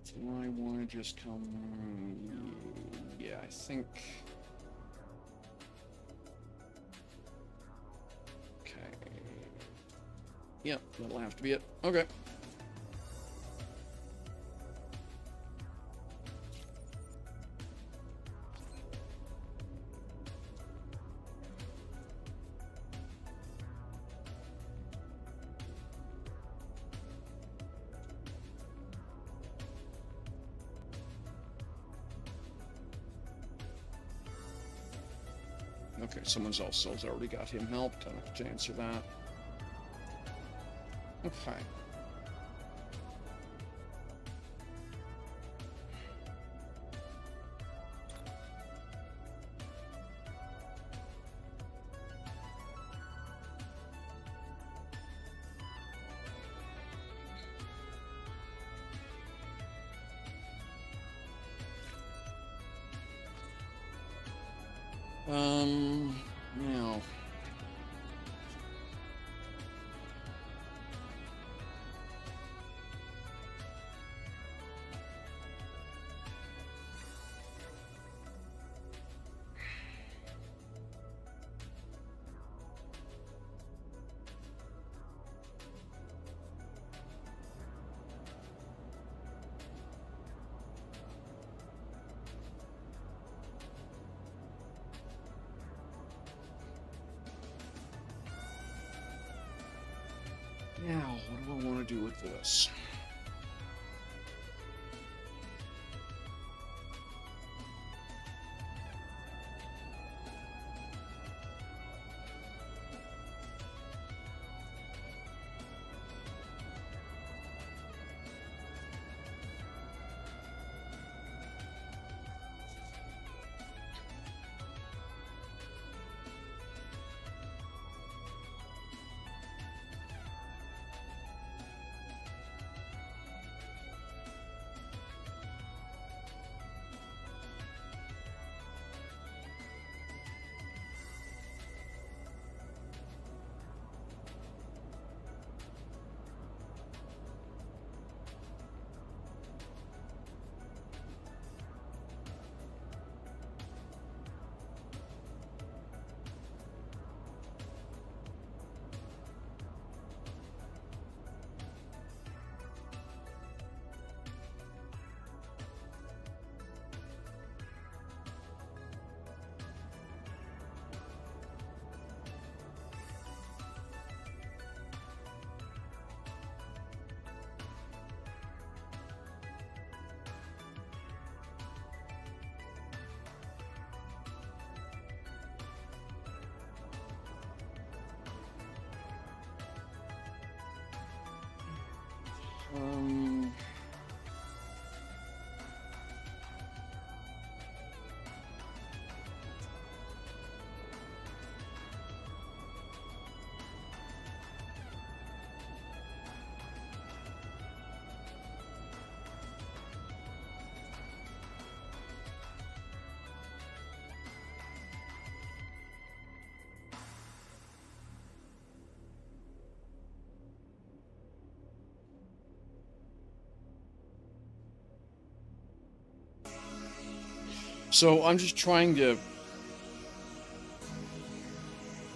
do I want to just come? Yeah, I think. Okay. Yep, that'll have to be it. Okay. Okay, someone's also already got him helped. I don't have to answer that. Okay. Now. Now, what do I want to do with this? Um, so I'm just trying to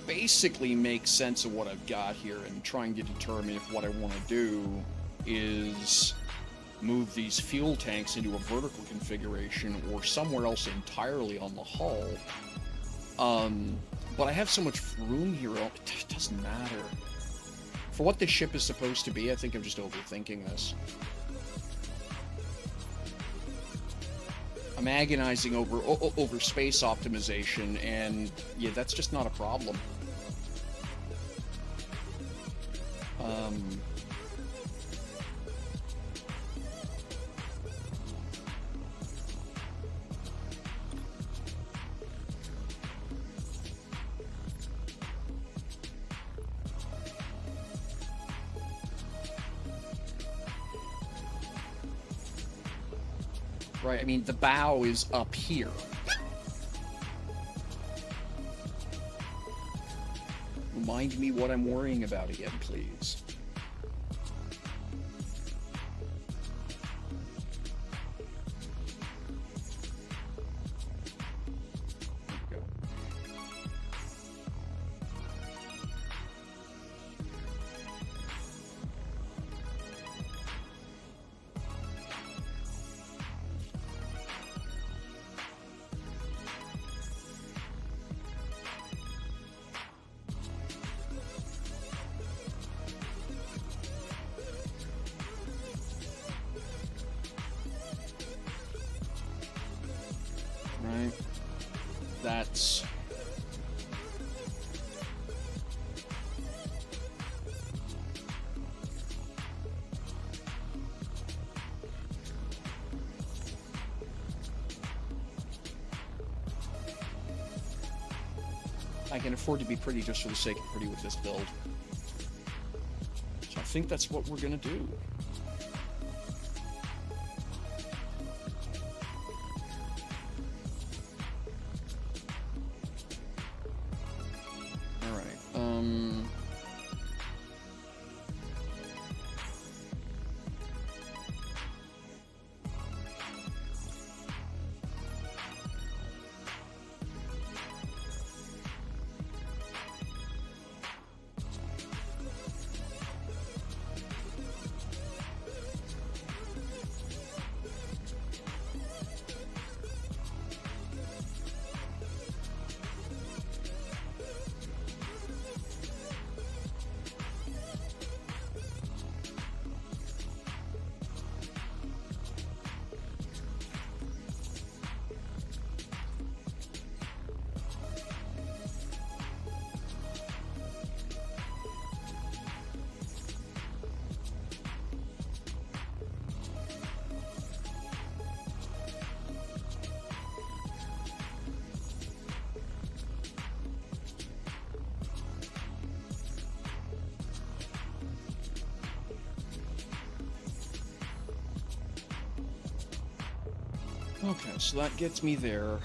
basically make sense of what I've got here and trying to determine if what I want to do is move these fuel tanks into a vertical configuration or somewhere else entirely on the hull. But I have so much room here, it doesn't matter. For what this ship is supposed to be, I think I'm just overthinking this. I'm agonizing over space optimization, and yeah, that's just not a problem. Right, I mean, the bow is up here. Remind me what I'm worrying about again, please. There we go. Right, that's I can afford to be pretty just for the sake of pretty with this build. So I think that's what we're gonna do. Okay, so that gets me there.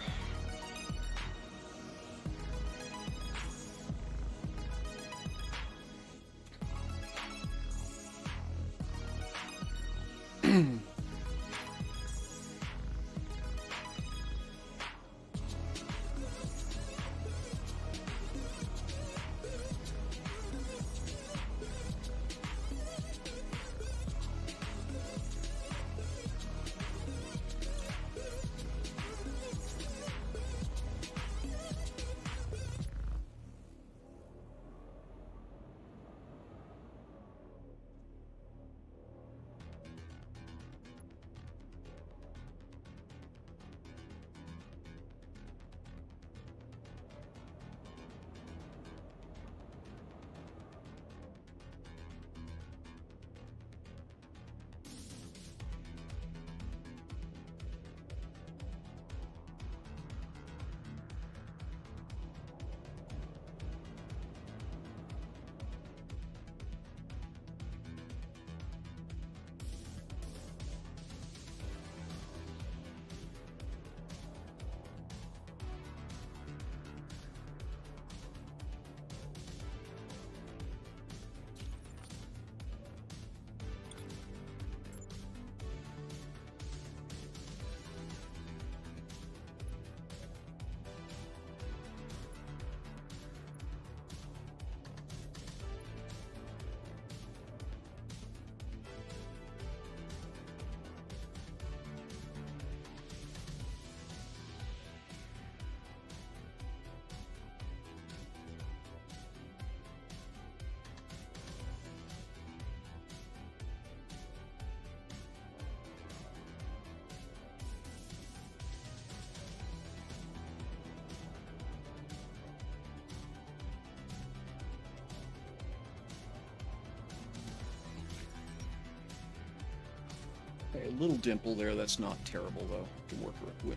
Okay, a little dimple there. That's not terrible, though. Can work with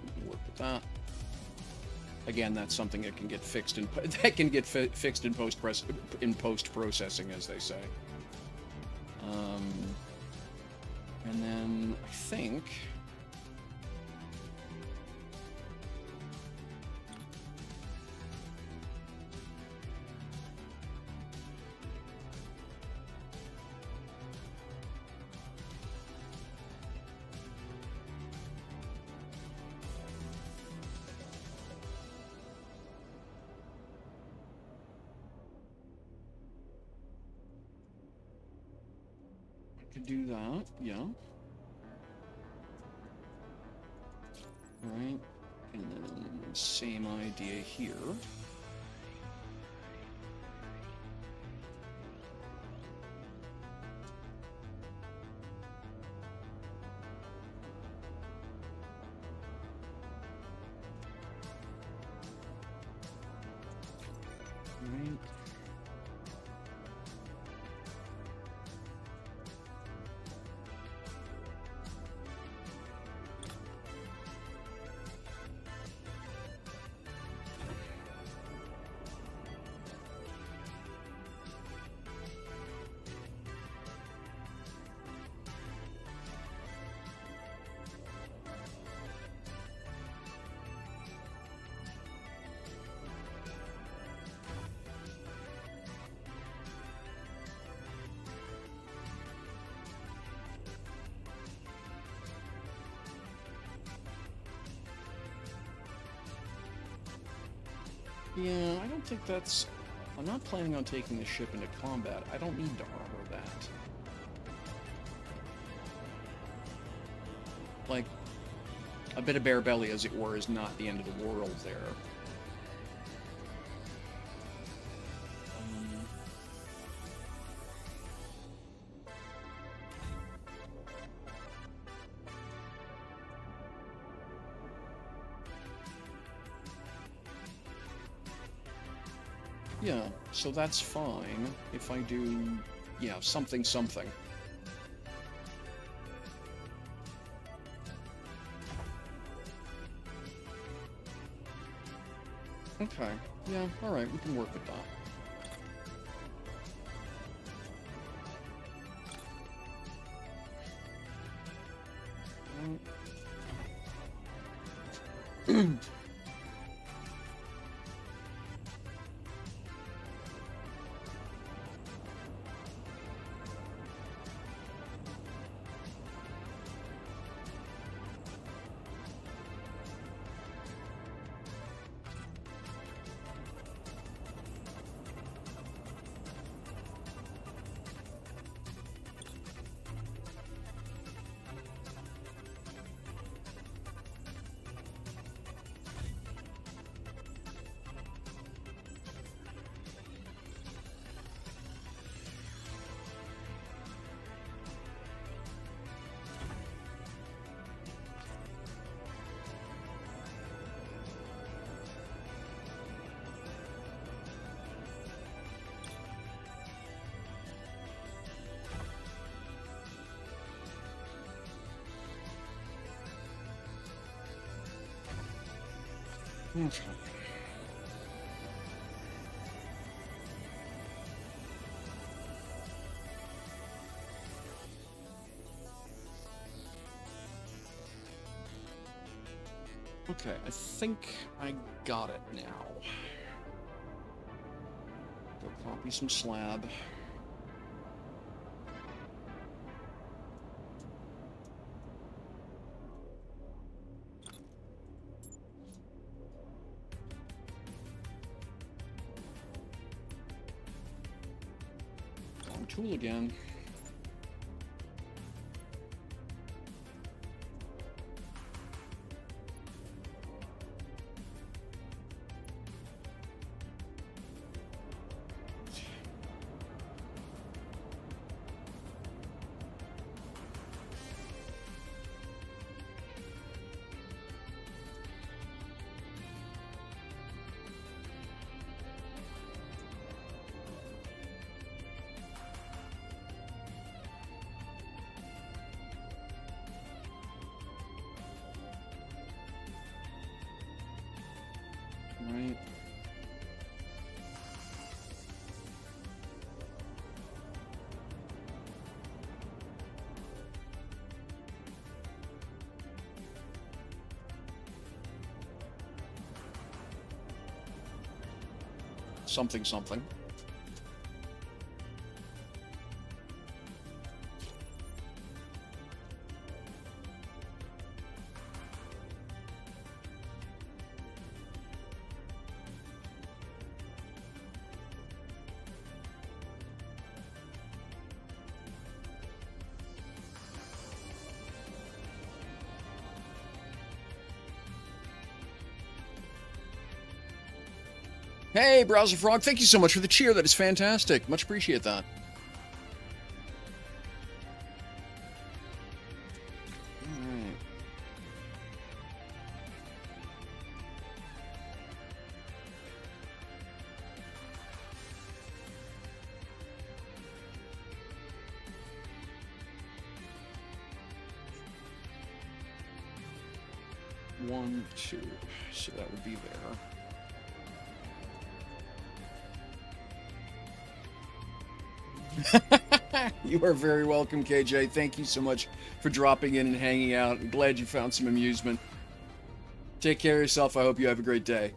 that. Again, that's something that can get fixed in fixed in post processing, as they say. And then I think. Could do that, yeah. Right, and then same idea here. Right. Yeah, I don't think that's... I'm not planning on taking the ship into combat. I don't need to armor that. Like, a bit of bare belly, as it were, is not the end of the world there. Yeah, so that's fine if I do, yeah, something. Okay, yeah, alright, we can work with that. Okay. Okay, I think I got it now. Go copy some slab. Wrong tool again. Right. Something, something. Hey, Browser Frog, thank you so much for the cheer. That is fantastic. Much appreciate that. All right. One, two. So that would be there. You are very welcome, KJ. Thank you so much for dropping in and hanging out. I'm glad you found some amusement. Take care of yourself. I hope you have a great day.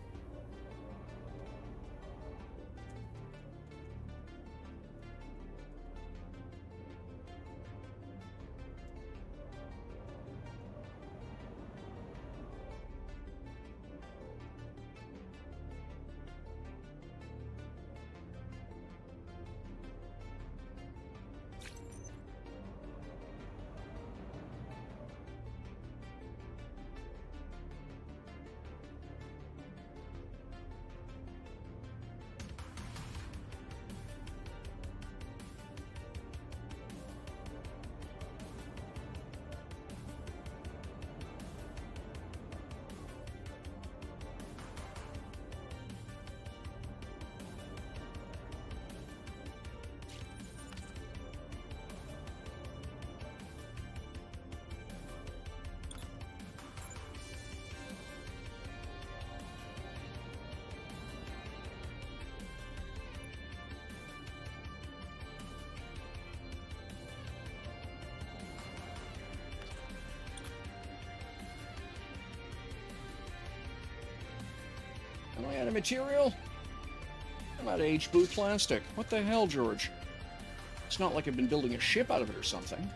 Am I out of material? I'm out of H-blue plastic. What the hell, George? It's not like I've been building a ship out of it or something.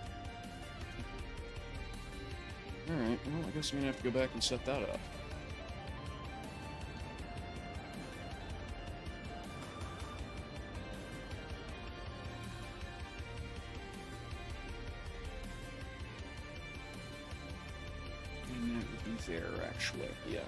Alright, well, I guess I'm gonna have to go back and set that up. And that would be there, actually, yeah.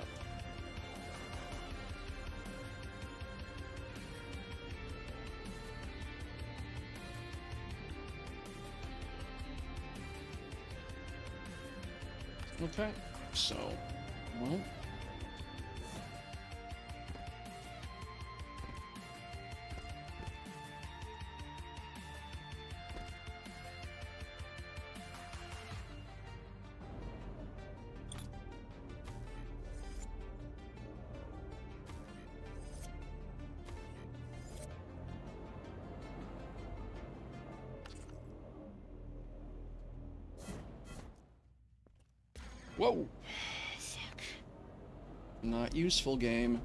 Okay, so, well... Whoa! Fuck. Not useful, game.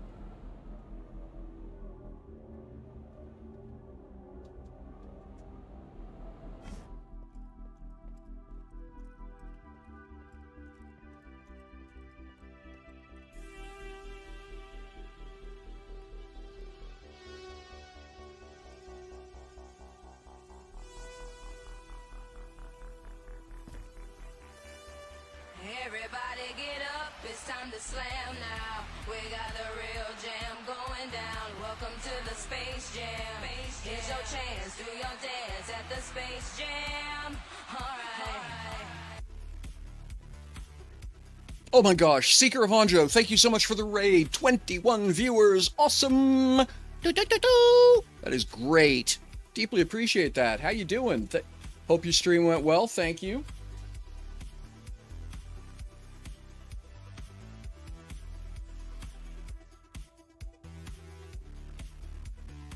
Everybody get up, it's time to slam now. We got the real jam going down. Welcome to the Space Jam. Here's your chance, do your dance at the Space Jam. Alright. Oh my gosh, Seeker of Honjo, thank you so much for the raid. 21 viewers, awesome! That is great. Deeply appreciate that. How you doing? Hope your stream went well, thank you.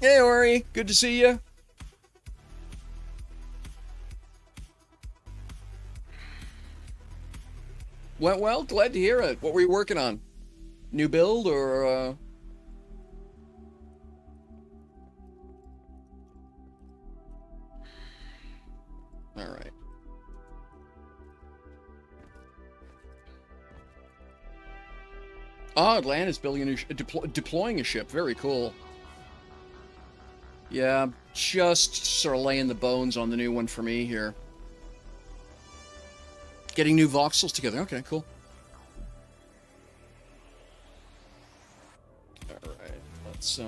Hey, Ori. Good to see you. Went well? Glad to hear it. What were you working on? New build or, Alright. Oh, Atlanta's building a new deploying a ship. Very cool. Yeah, just sort of laying the bones on the new one for me here. Getting new voxels together. Okay, cool. Alright, let's,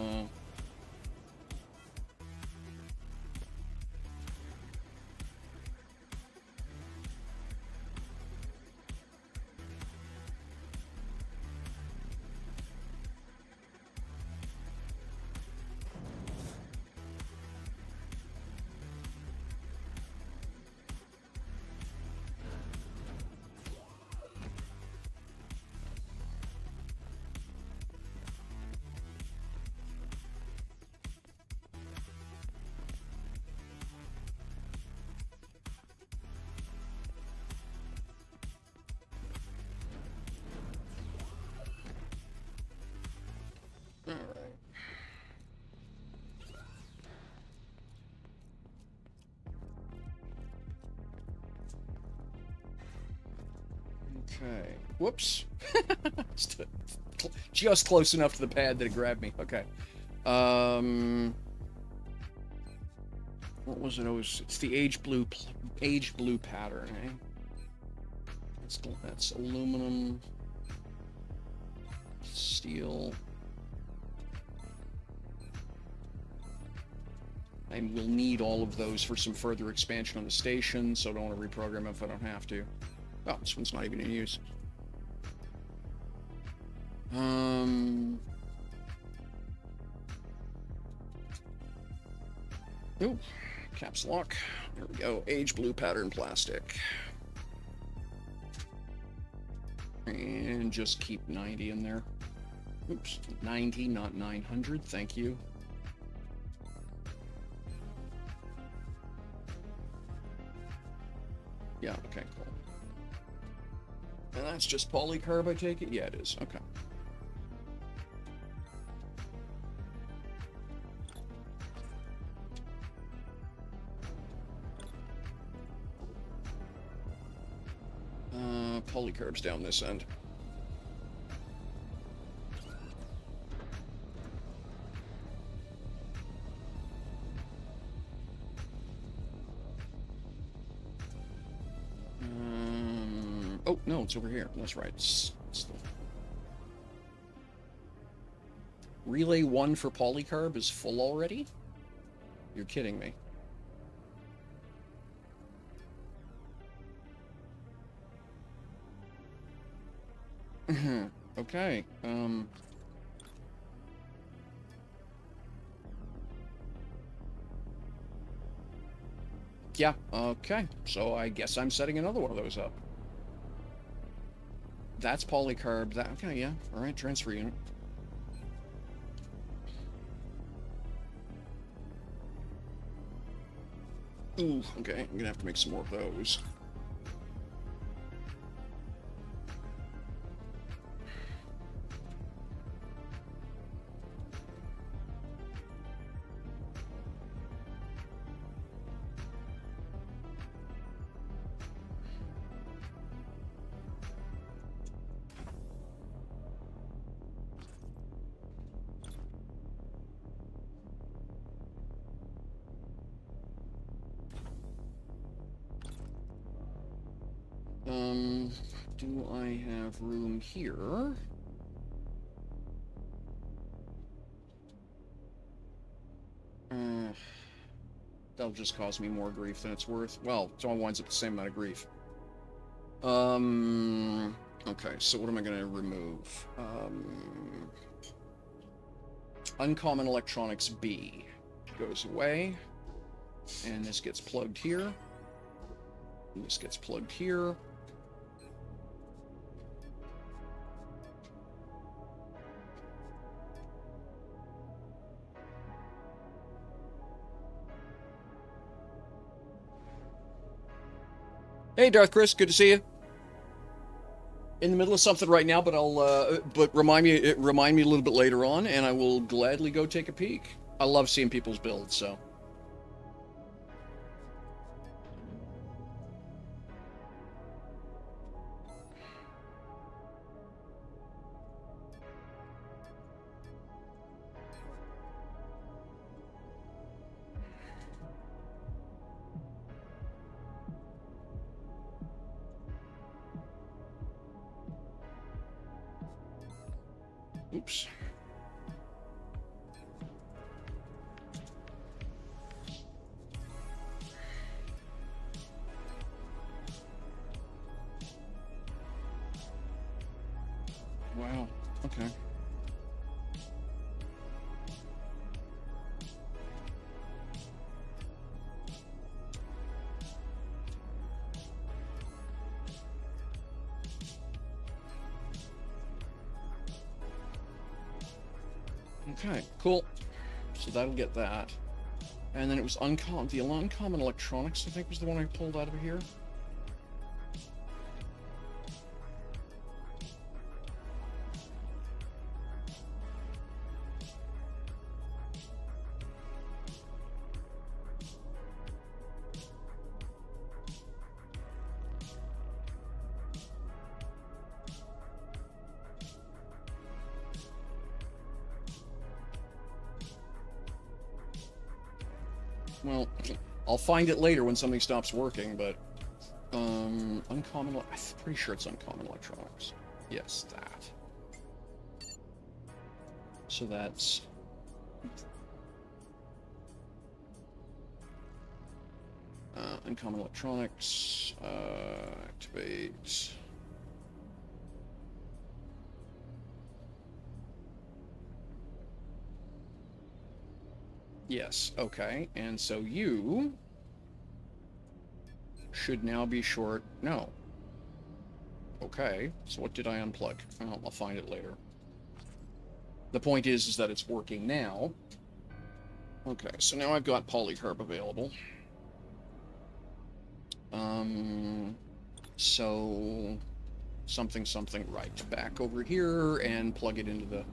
okay. Whoops. Just close enough to the pad that it grabbed me. Okay. What was it? It's the age blue pattern, eh? That's aluminum, steel. I will need all of those for some further expansion on the station, so I don't want to reprogram if I don't have to. Oh, this one's not even in use. Ooh, caps lock. There we go. Age blue pattern plastic. And just keep 90 in there. Oops, 90, not 900. Thank you. Yeah, okay, cool. And that's just polycarb, I take it? Yeah, it is. Okay. polycarbs down this end. Oh, no, it's over here. That's right. It's the... Relay 1 for polycarb is full already? You're kidding me. Okay, yeah, okay. So I guess I'm setting another one of those up. That's polycarb. That, okay, yeah. All right, transfer unit. Ooh, okay. I'm gonna have to make some more of those. Do I have room here? That'll just cause me more grief than it's worth. Well, it all winds up the same amount of grief. Okay, so what am I gonna remove? Uncommon Electronics B goes away. And this gets plugged here. And this gets plugged here. Hey, Darth Chris, good to see you. In the middle of something right now, but but remind me a little bit later on, and I will gladly go take a peek. I love seeing people's builds, so. Oops. Wow. Okay. Okay, cool. So that'll get that. And then it was the uncommon electronics, I think, was the one I pulled out of here. Well, I'll find it later when something stops working, but uncommon. I'm pretty sure it's uncommon electronics. Yes, that. So that's uncommon electronics. Activate. Yes, okay. And so you should now be short. No. Okay, so what did I unplug? Oh, I'll find it later. The point is that it's working now. Okay, so now I've got polycarb available. So something right. Back over here and plug it into the...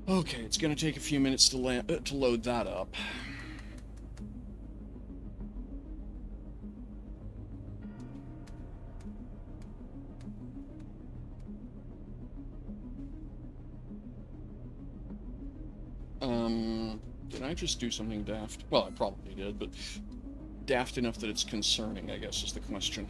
Okay, it's gonna take a few minutes to load that up. Did I just do something daft? Well, I probably did, but daft enough that it's concerning, I guess, is the question.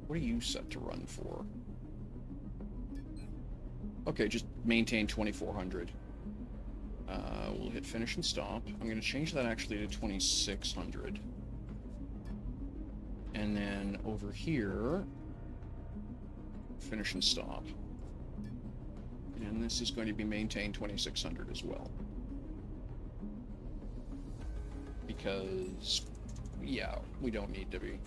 What are you set to run for? Okay, just maintain 2400. We'll hit finish and stop. I'm going to change that actually to 2600. And then over here, finish and stop. And this is going to be maintained 2600 as well. Because, yeah, we don't need to be.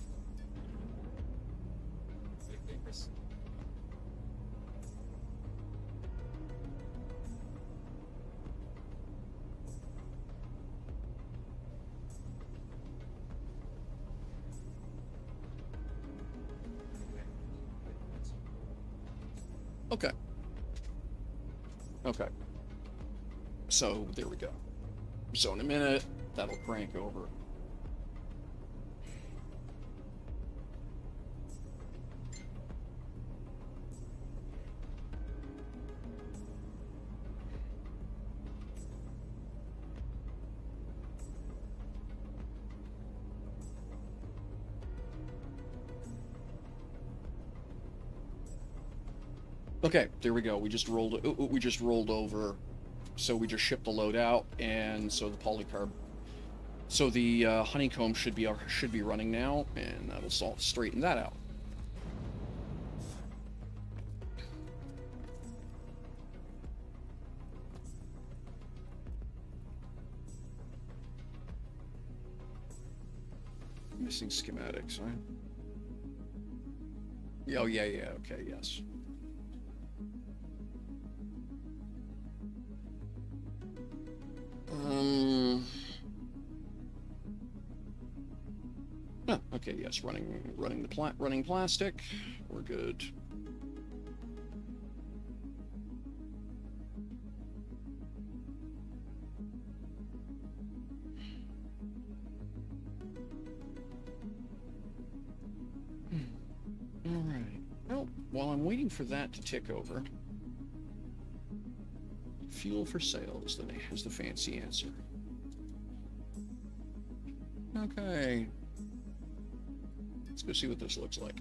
Okay. Okay. So, there we go. So in a minute, that'll crank over. Okay, there we go. We just rolled over. So we just shipped the load out, and so the polycarb, so the honeycomb should be running now, and that'll straighten that out. Missing schematics, right? Oh yeah, okay, yes. Oh, okay, yes, running plastic. We're good. All right. Well, while I'm waiting for that to tick over, fuel for sale is the fancy answer. Okay. Let's go see what this looks like.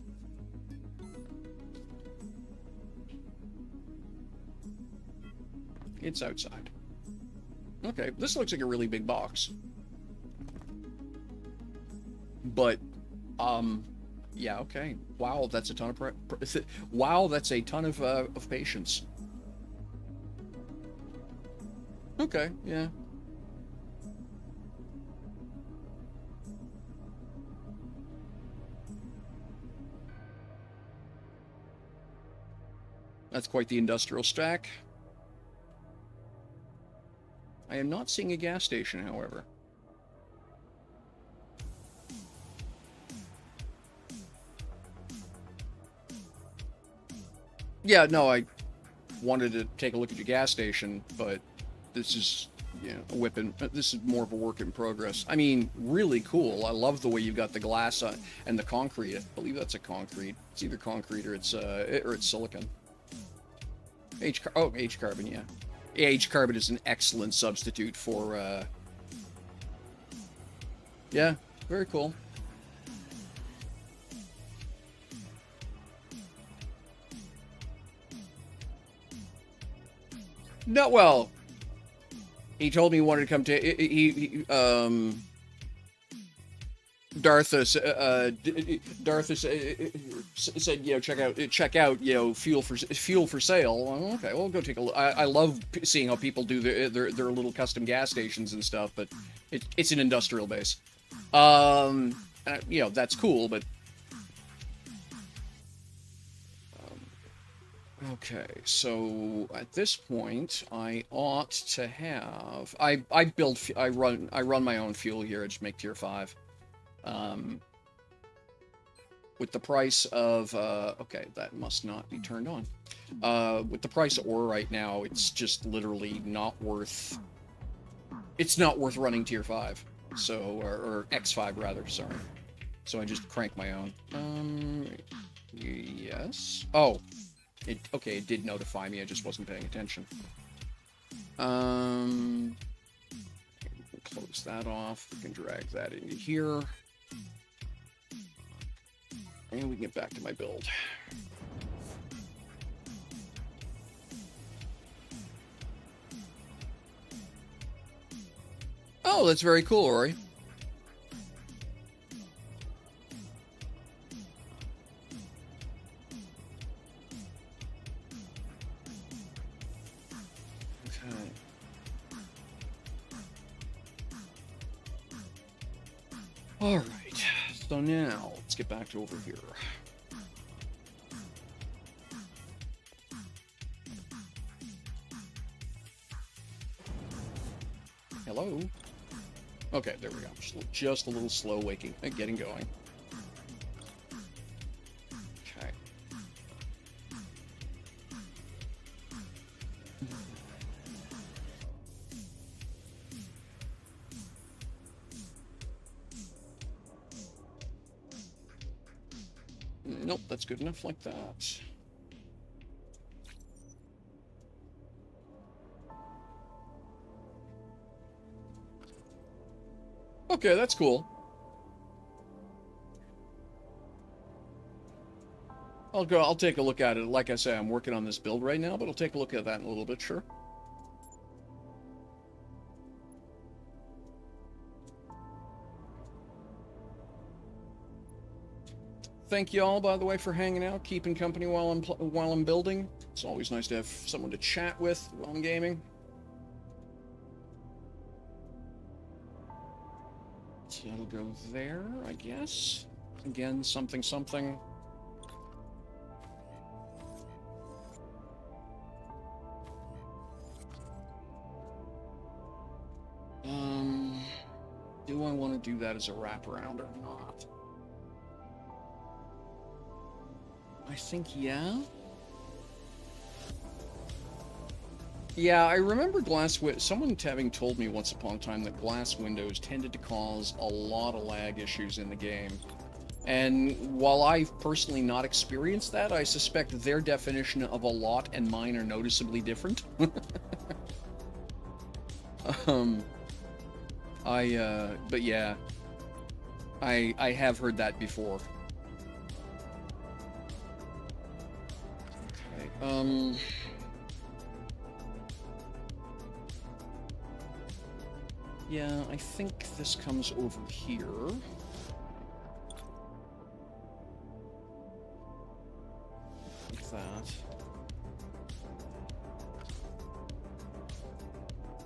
It's outside. Okay, this looks like a really big box. But, yeah, okay. Wow, that's a ton of wow, that's a ton of patience. Okay, yeah. That's quite the industrial stack. I am not seeing a gas station, however. Yeah, no, I wanted to take a look at your gas station, but this is, you know, a whipping. This is more of a work in progress. I mean, really cool. I love the way you've got the glass on and the concrete. I believe that's a concrete. It's either concrete or it's silicon. H carbon, yeah. H carbon is an excellent substitute for. Yeah, very cool. No, well, he told me he wanted to come to Darthus said, you know, check out, you know, fuel for sale. Well, okay, well, go take a look. I love seeing how people do their little custom gas stations and stuff, but it's an industrial base. You know, that's cool, but okay, so at this point, I ought to have I run my own fuel here. I just make tier 5. with the price of, okay, that must not be turned on. With the price of ore right now, it's just literally not worth, it's not worth running tier 5. So, or X5 rather, sorry. So I just crank my own. Yes. Oh, okay, it did notify me, I just wasn't paying attention. Close that off. We can drag that into here. And we can get back to my build. Oh, that's very cool, Ori. Okay. All right. So now, let's get back to over here. Hello? Okay, there we go. Just a little slow waking, getting going. Okay. Nope, that's good enough like that. Okay, that's cool. I'll take a look at it. Like I say, I'm working on this build right now, but I'll take a look at that in a little bit, sure. Thank you all, by the way, for hanging out, keeping company while I'm building. It's always nice to have someone to chat with while I'm gaming. So it'll go there, I guess. Again, something, something. Do I want to do that as a wraparound or not? I think, yeah. Yeah, I remember someone having told me once upon a time that glass windows tended to cause a lot of lag issues in the game. And while I've personally not experienced that, I suspect their definition of a lot and mine are noticeably different. But yeah, I have heard that before. Okay, yeah, I think this comes over here. Like that.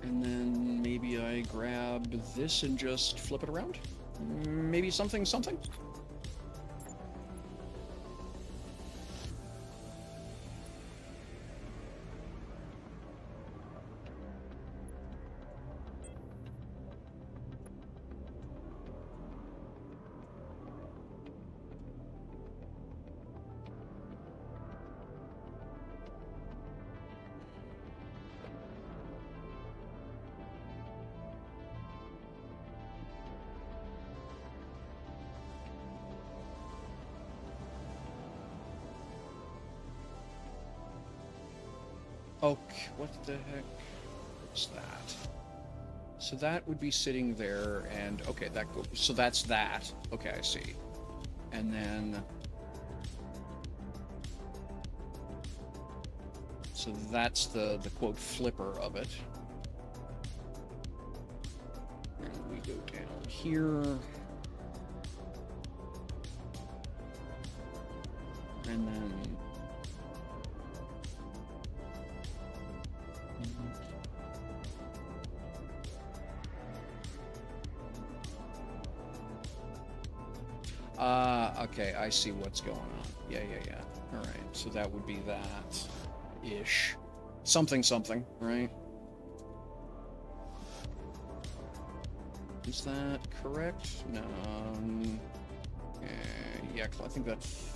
And then maybe I grab this and just flip it around? Maybe something, something? Okay, what the heck is that? So that would be sitting there, and okay, that goes. So that's that. Okay, I see. And then, so that's the quote flipper of it. And we go down here, and then. Okay, I see what's going on. Yeah. Alright, so that would be that-ish. Something, something, right? Is that correct? No. Yeah, I think that's...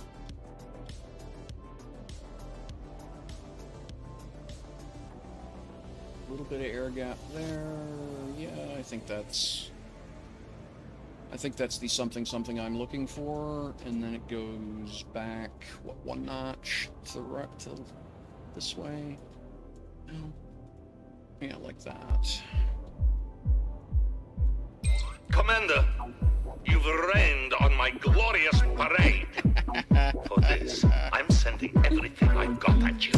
A little bit of air gap there. Yeah, I think that's the something I'm looking for, and then it goes back, what, one notch to the right, to this way. No. Yeah, like that. Commander, you've rained on my glorious parade. For this, I'm sending everything I've got at you.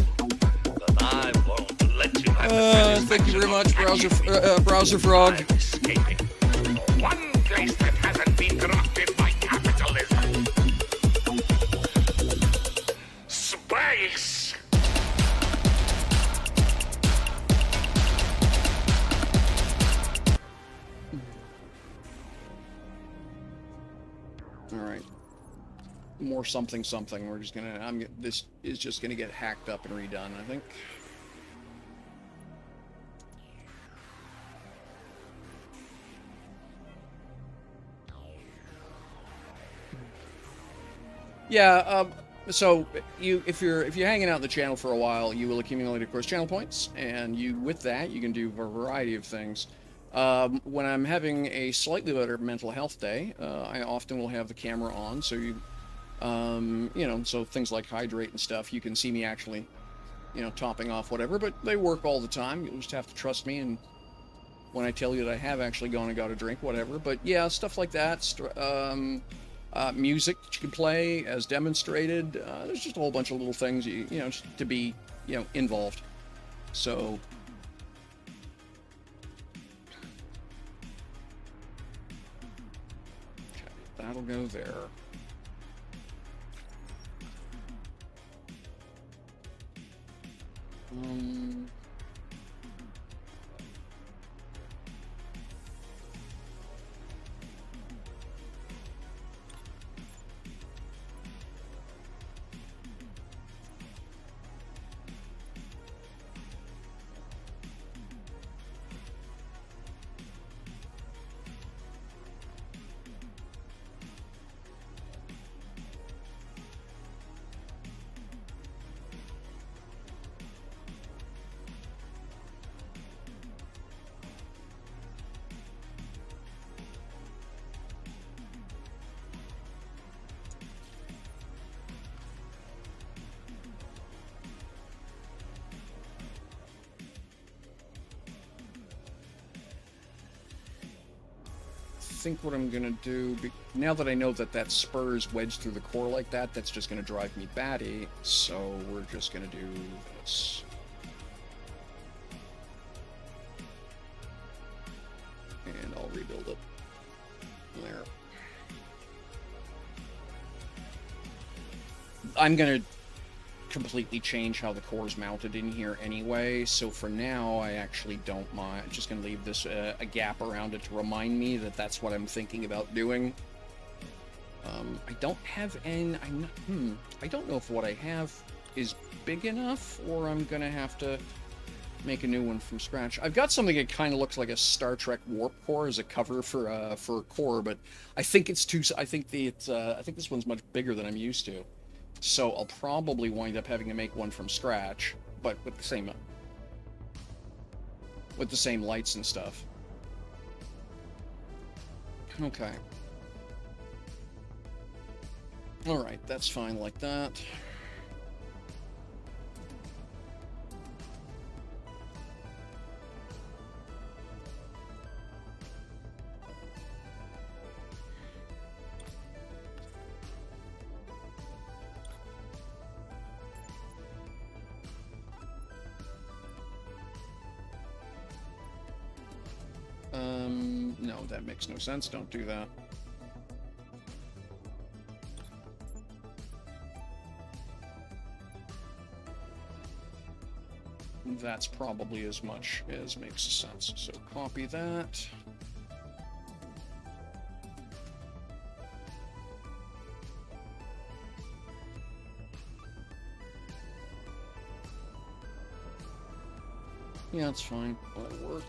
But I won't let you have the Thank you very much, Browser Frog. I'm escaping. One place that hasn't been corrupted by capitalism. Space! All right. More something. We're just gonna. This is just gonna get hacked up and redone, I think. Yeah. So if you're hanging out in the channel for a while, you will accumulate, of course, channel points, and with that you can do a variety of things. When I'm having a slightly better mental health day, I often will have the camera on, so so things like hydrate and stuff, you can see me actually, topping off whatever, but they work all the time. You'll just have to trust me, and when I tell you that I have actually gone and got a drink, whatever. But yeah, stuff like that. Music that you can play as demonstrated. There's just a whole bunch of little things, just to be, involved. So... that'll go there. I think what I'm gonna do, now that I know that spur is wedged through the core like that, that's just gonna drive me batty, so we're just gonna do this. And I'll rebuild it. There. I'm gonna completely change how the core is mounted in here anyway, so for now I actually don't mind. I'm just gonna leave this a gap around it to remind me that that's what I'm thinking about doing. I don't have any... I don't know if what I have is big enough, or I'm gonna have to make a new one from scratch. I've got something that kind of looks like a Star Trek warp core as a cover for a core, but I think it's too... I think this one's much bigger than I'm used to. So I'll probably wind up having to make one from scratch, but with the same lights and stuff. Okay. Alright, that's fine like that. No, that makes no sense. Don't do that. That's probably as much as makes sense. So copy that. Yeah, that's fine. That'll work.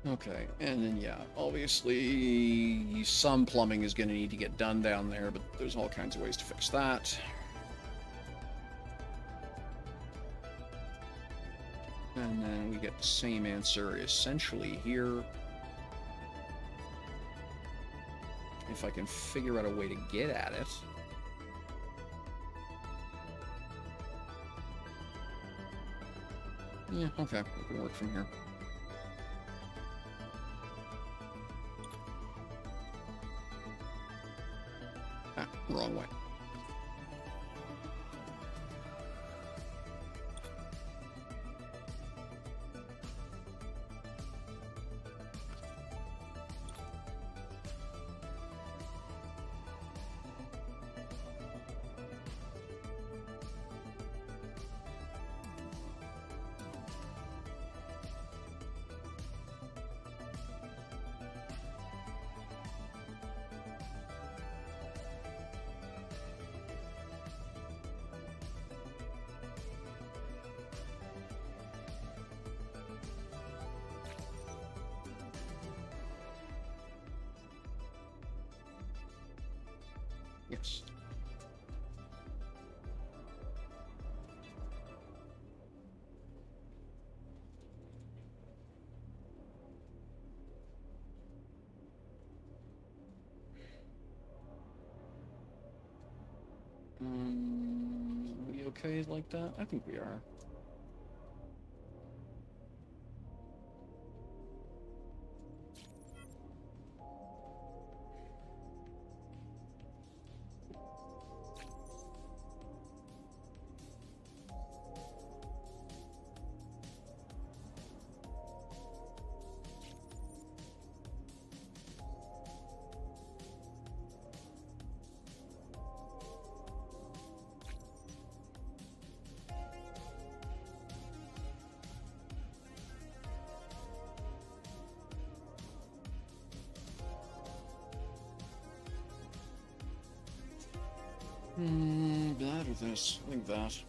Okay, and then yeah, obviously some plumbing is going to need to get done down there, but there's all kinds of ways to fix that. And then we get the same answer essentially here. If I can figure out a way to get at it. Yeah, okay, it can work from here. Ah, wrong way. Yes. We okay like that? I think we are. That or this? I think that.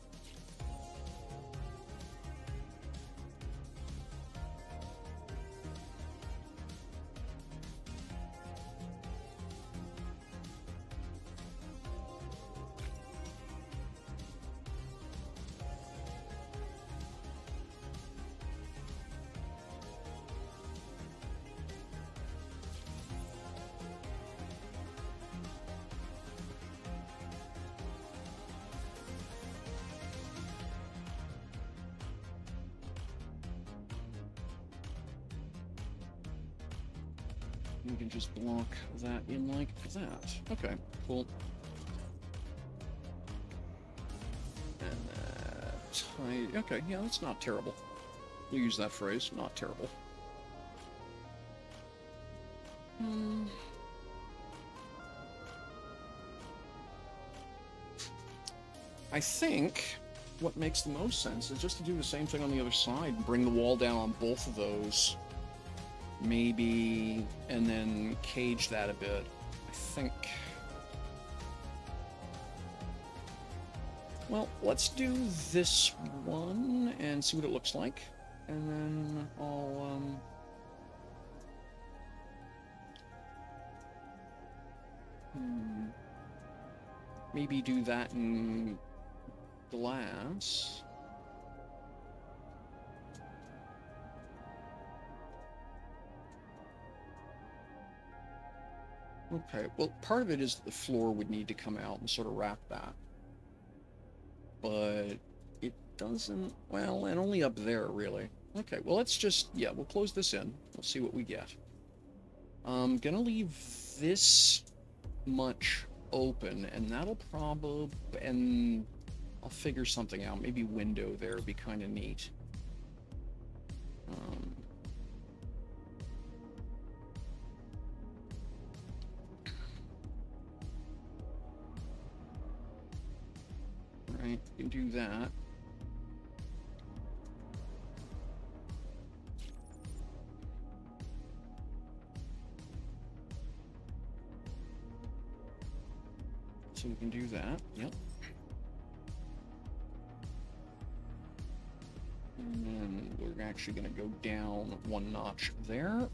We can just block that in like that. Okay, cool. And okay, yeah, that's not terrible. We'll use that phrase, not terrible. I think what makes the most sense is just to do the same thing on the other side and bring the wall down on both of those. Maybe, and then cage that a bit. I think. Well, let's do this one and see what it looks like. And then I'll, maybe do that in glass. Okay, well, part of it is the floor would need to come out and sort of wrap that. But it doesn't, well, and only up there, really. Okay, well, let's just, yeah, we'll close this in. We'll see what we get. I'm gonna leave this much open, and that'll probably, and I'll figure something out. Maybe window there would be kind of neat. Right, you can do that. So we can do that, yep. And then we'll we're actually going to go down one notch there.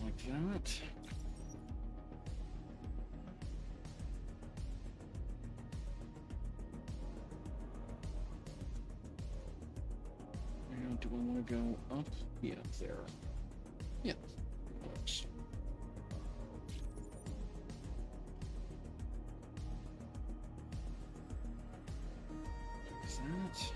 Like that. Now, do I want to go up? Yeah, there. Yeah. Works. Like that.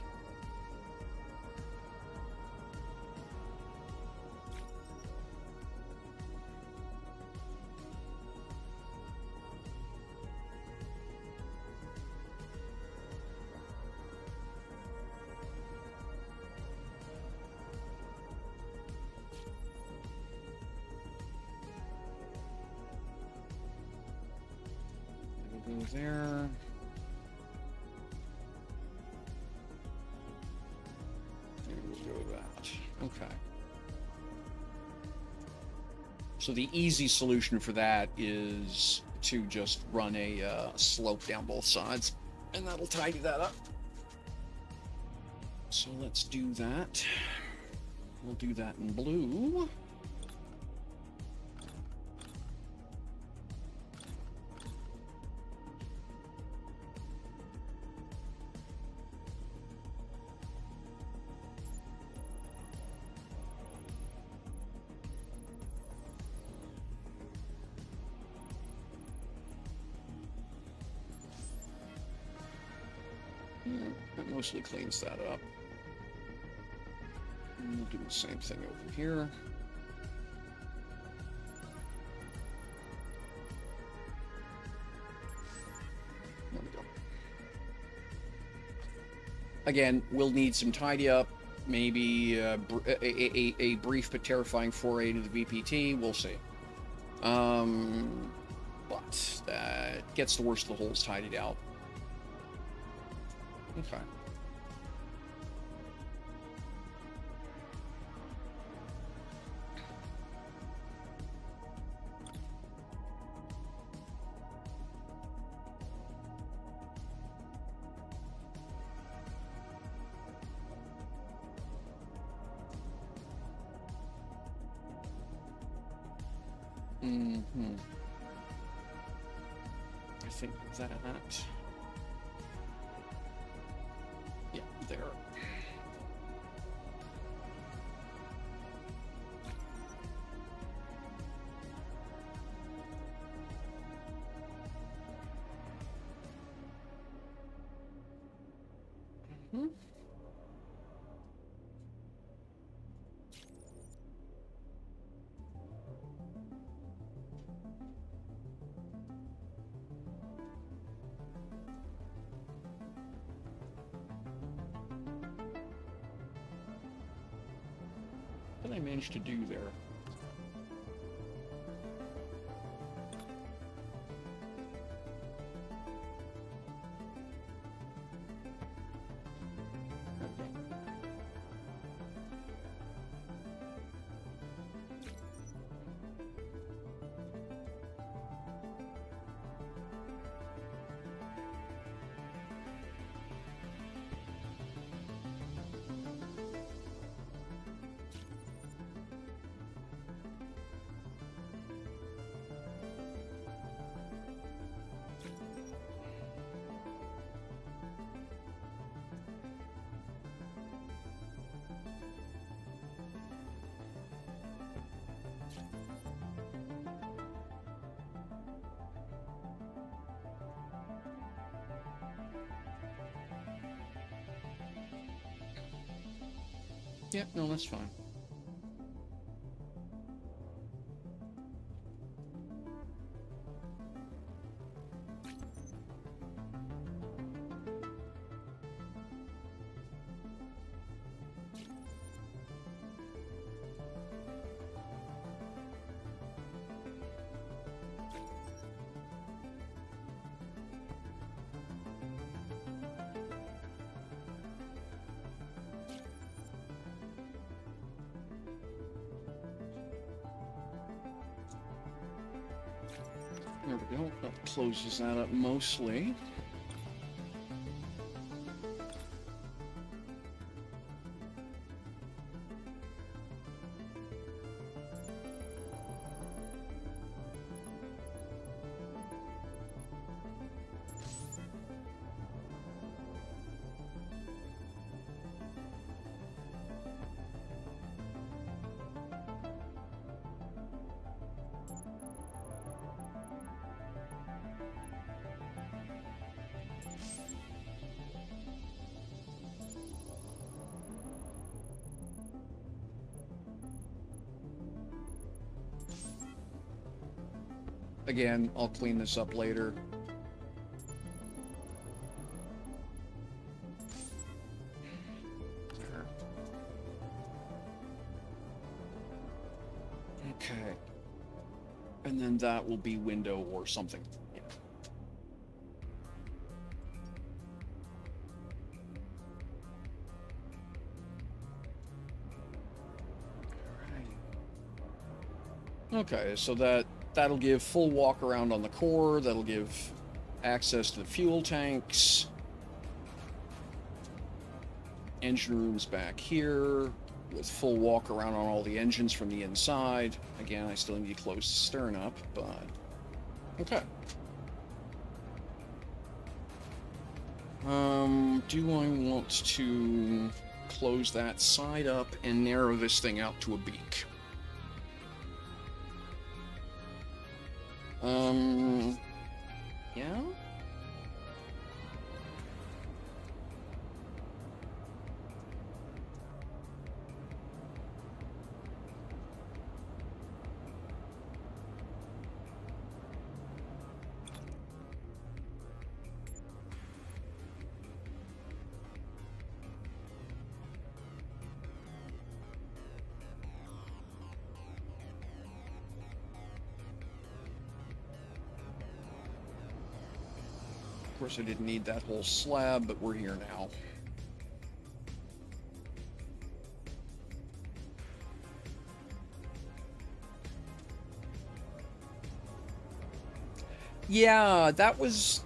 We'll go there. And we'll go that. Okay. So the easy solution for that is to just run a slope down both sides, and that'll tidy that up. So let's do that. We'll do that in blue. Yeah, that mostly cleans that up. And we'll do the same thing over here. There we go. Again, we'll need some tidy up, maybe a brief but terrifying foray into the VPT. We'll see. But that gets the worst of the holes tidied out. Okay. I think that. Yeah, there. What did I manage to do there? Yeah, no, that's fine. There we go. That closes that up mostly. Again, I'll clean this up later. There. Okay. And then that will be window or something. Yeah. Okay, so that'll give full walk around on the core, that'll give access to the fuel tanks. Engine rooms back here, with full walk around on all the engines from the inside. Again, I still need to close the stern up, but... Okay. Do I want to close that side up and narrow this thing out to a beak? Yeah? Of course, I didn't need that whole slab, but we're here now. Yeah, that's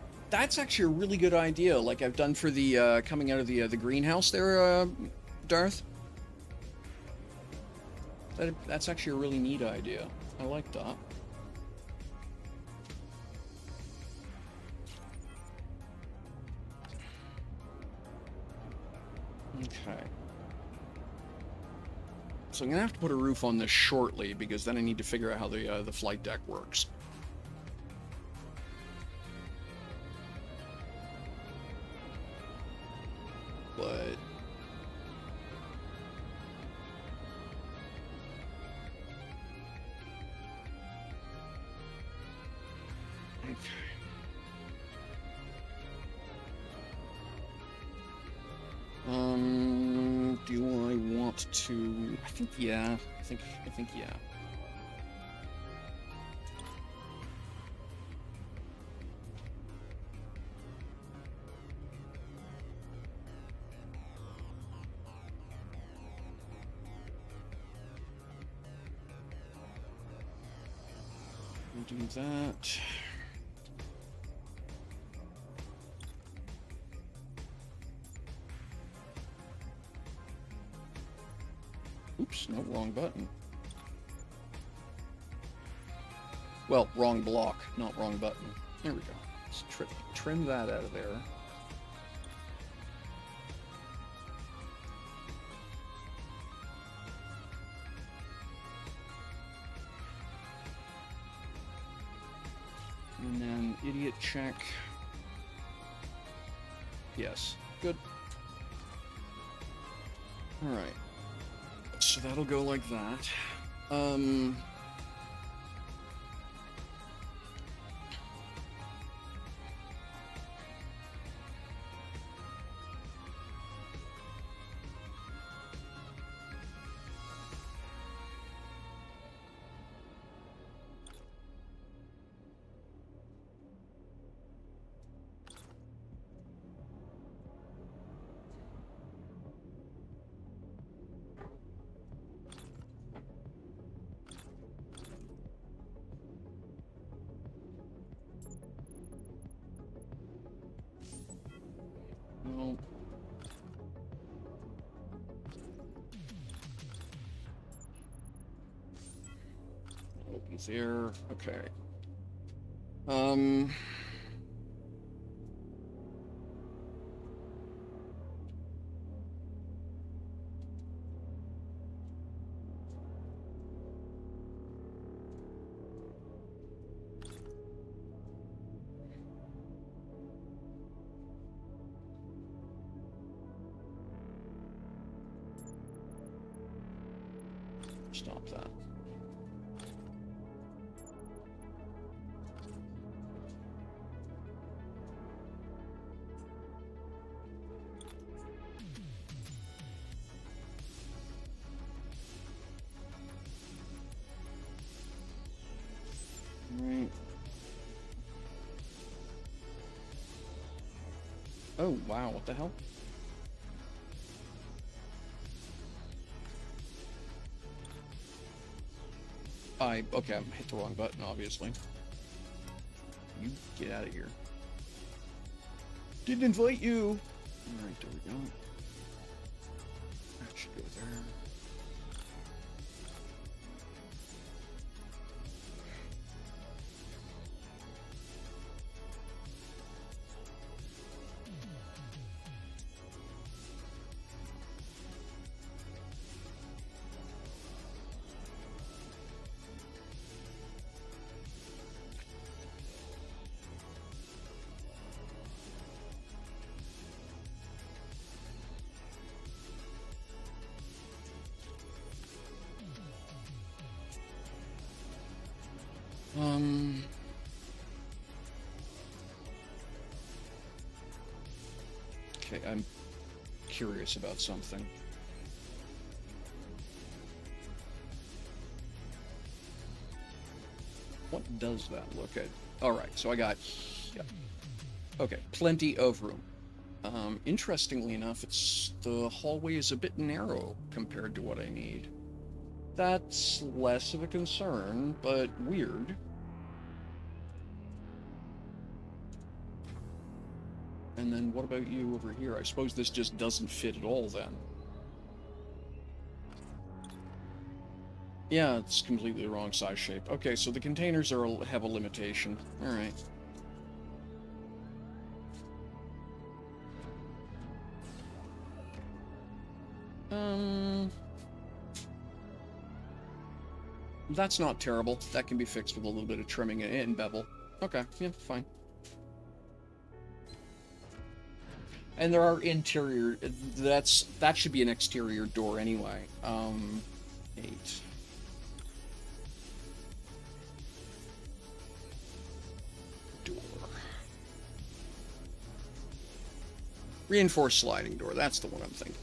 actually a really good idea, like I've done for the coming out of the greenhouse there, Darth. That's actually a really neat idea. I like that. Okay. So I'm gonna have to put a roof on this shortly, because then I need to figure out how the flight deck works. But okay. Do I want to? I think yeah. I think yeah. We'll do that. Oops, no, wrong button. Well, wrong block, not wrong button. There we go. Let's trim that out of there. And then idiot check. Yes, good. All right. So that'll go like that. No. Opens there. Okay. Stop that. Right. Oh, wow, what the hell? Okay, I hit the wrong button, obviously. You get out of here. Didn't invite you! Alright, there we go. That should go there. Okay, I'm curious about something. What does that look at? Alright, so I got... Yeah. Okay, plenty of room. Interestingly enough, the hallway is a bit narrow compared to what I need. That's less of a concern, but weird. And then what about you over here? I suppose this just doesn't fit at all then. Yeah, it's completely the wrong size shape. Okay, so the containers have a limitation. Alright. That's not terrible. That can be fixed with a little bit of trimming and bevel. Okay, yeah, fine. And there are interior... That should be an exterior door anyway. 8. Door. Reinforced sliding door. That's the one I'm thinking.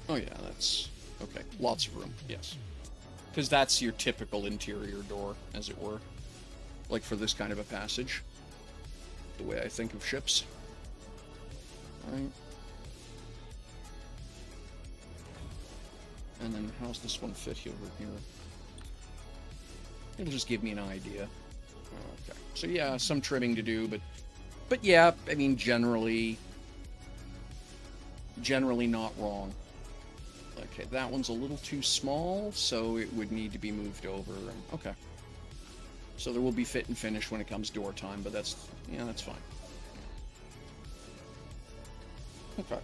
Oh yeah, that's... Okay, lots of room, yes. Because that's your typical interior door, as it were. Like for this kind of a passage. The way I think of ships. Alright. And then how's this one fit over here? It'll just give me an idea. Okay. So yeah, some trimming to do, but yeah, I mean generally not wrong. Okay, that one's a little too small, so it would need to be moved over. Okay. So there will be fit and finish when it comes door time, but that's fine. Okay.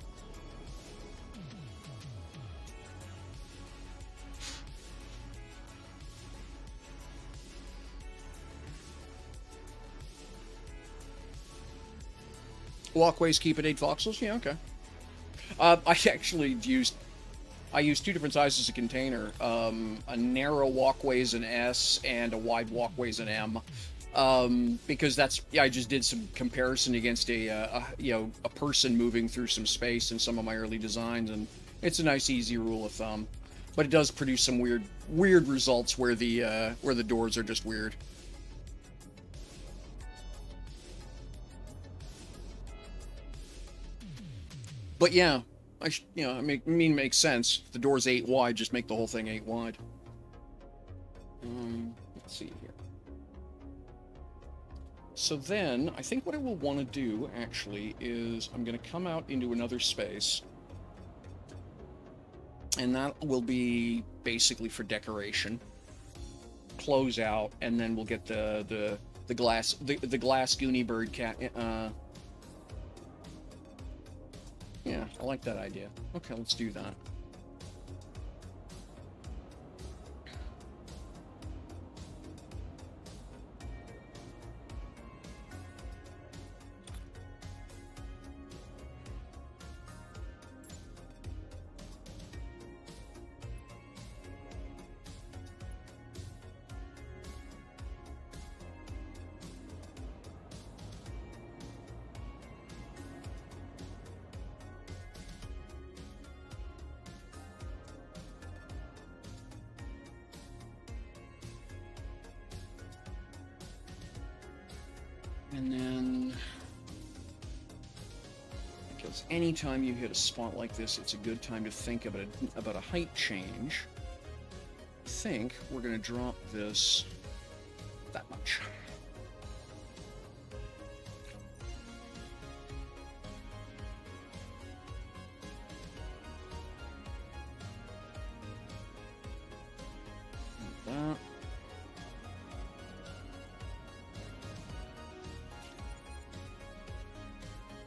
Walkways keep at 8 voxels? Yeah, okay. I used 2 different sizes of container. A narrow walkway is an S, and a wide walkway is an M. Because I just did some comparison against a person moving through some space in some of my early designs, and it's a nice, easy rule of thumb. But it does produce some weird results where the doors are just weird. But yeah, I mean, it makes sense. The door's 8 wide, just make the whole thing 8 wide. Let's see here. So then, I think what I will want to do, actually, is I'm going to come out into another space. And that will be basically for decoration. Close out, and then we'll get the glass Goonie bird cat. Yeah, I like that idea. Okay, let's do that. And then, because anytime you hit a spot like this, it's a good time to think about a height change. I think we're going to drop this that much. Like that.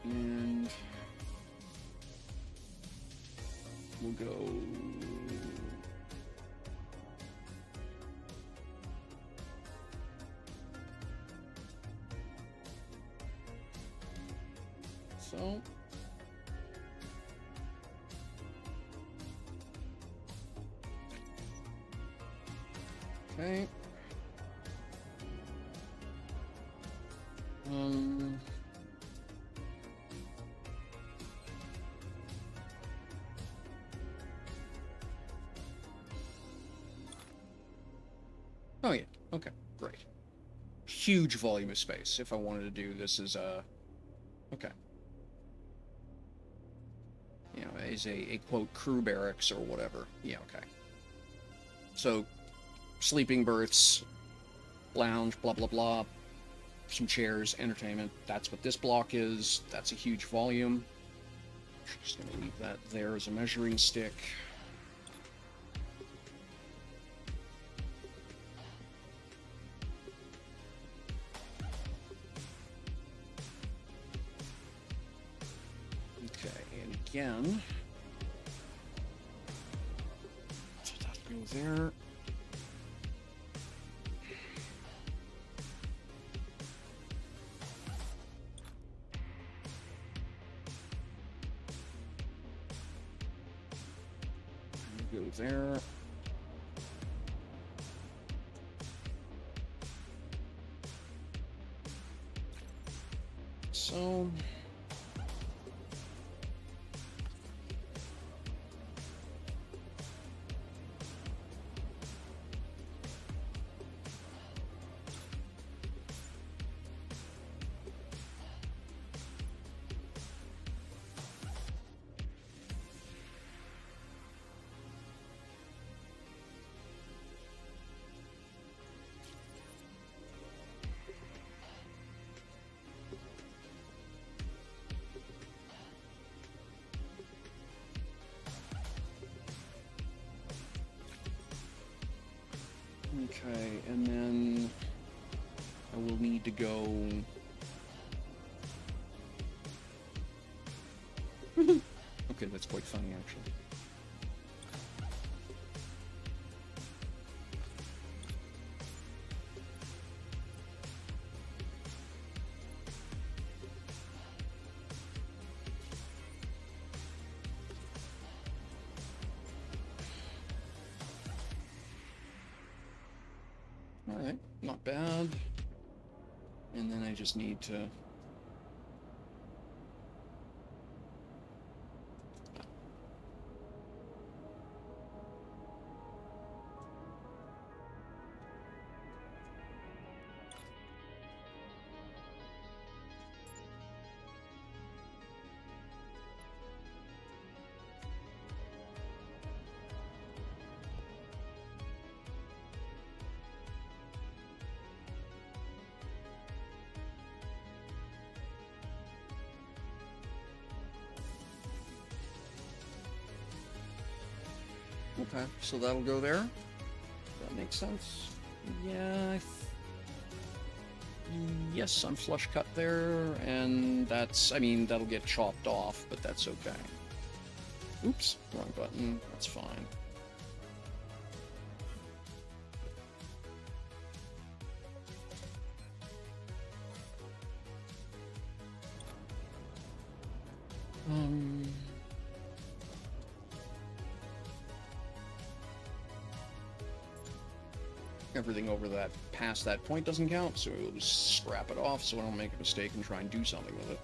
And we'll go so. Okay. Oh yeah, okay, great. Huge volume of space if I wanted to do this as okay. You know, as a quote crew barracks or whatever. Yeah, okay. So, sleeping berths, lounge, blah blah blah, some chairs, entertainment. That's what this block is. That's a huge volume. Just gonna leave that there as a measuring stick. Okay, and again, so that goes there. Go there. So okay, and then I will need to go. Okay, that's quite funny actually. Alright, not bad. And then I just need to... Okay, so that'll go there. That makes sense. Yeah, yes, I'm flush cut there, and that's, I mean, that'll get chopped off, but that's okay. Oops, wrong button. That's fine. Everything over that, past that point doesn't count, so we'll just scrap it off so I don't make a mistake and try and do something with it.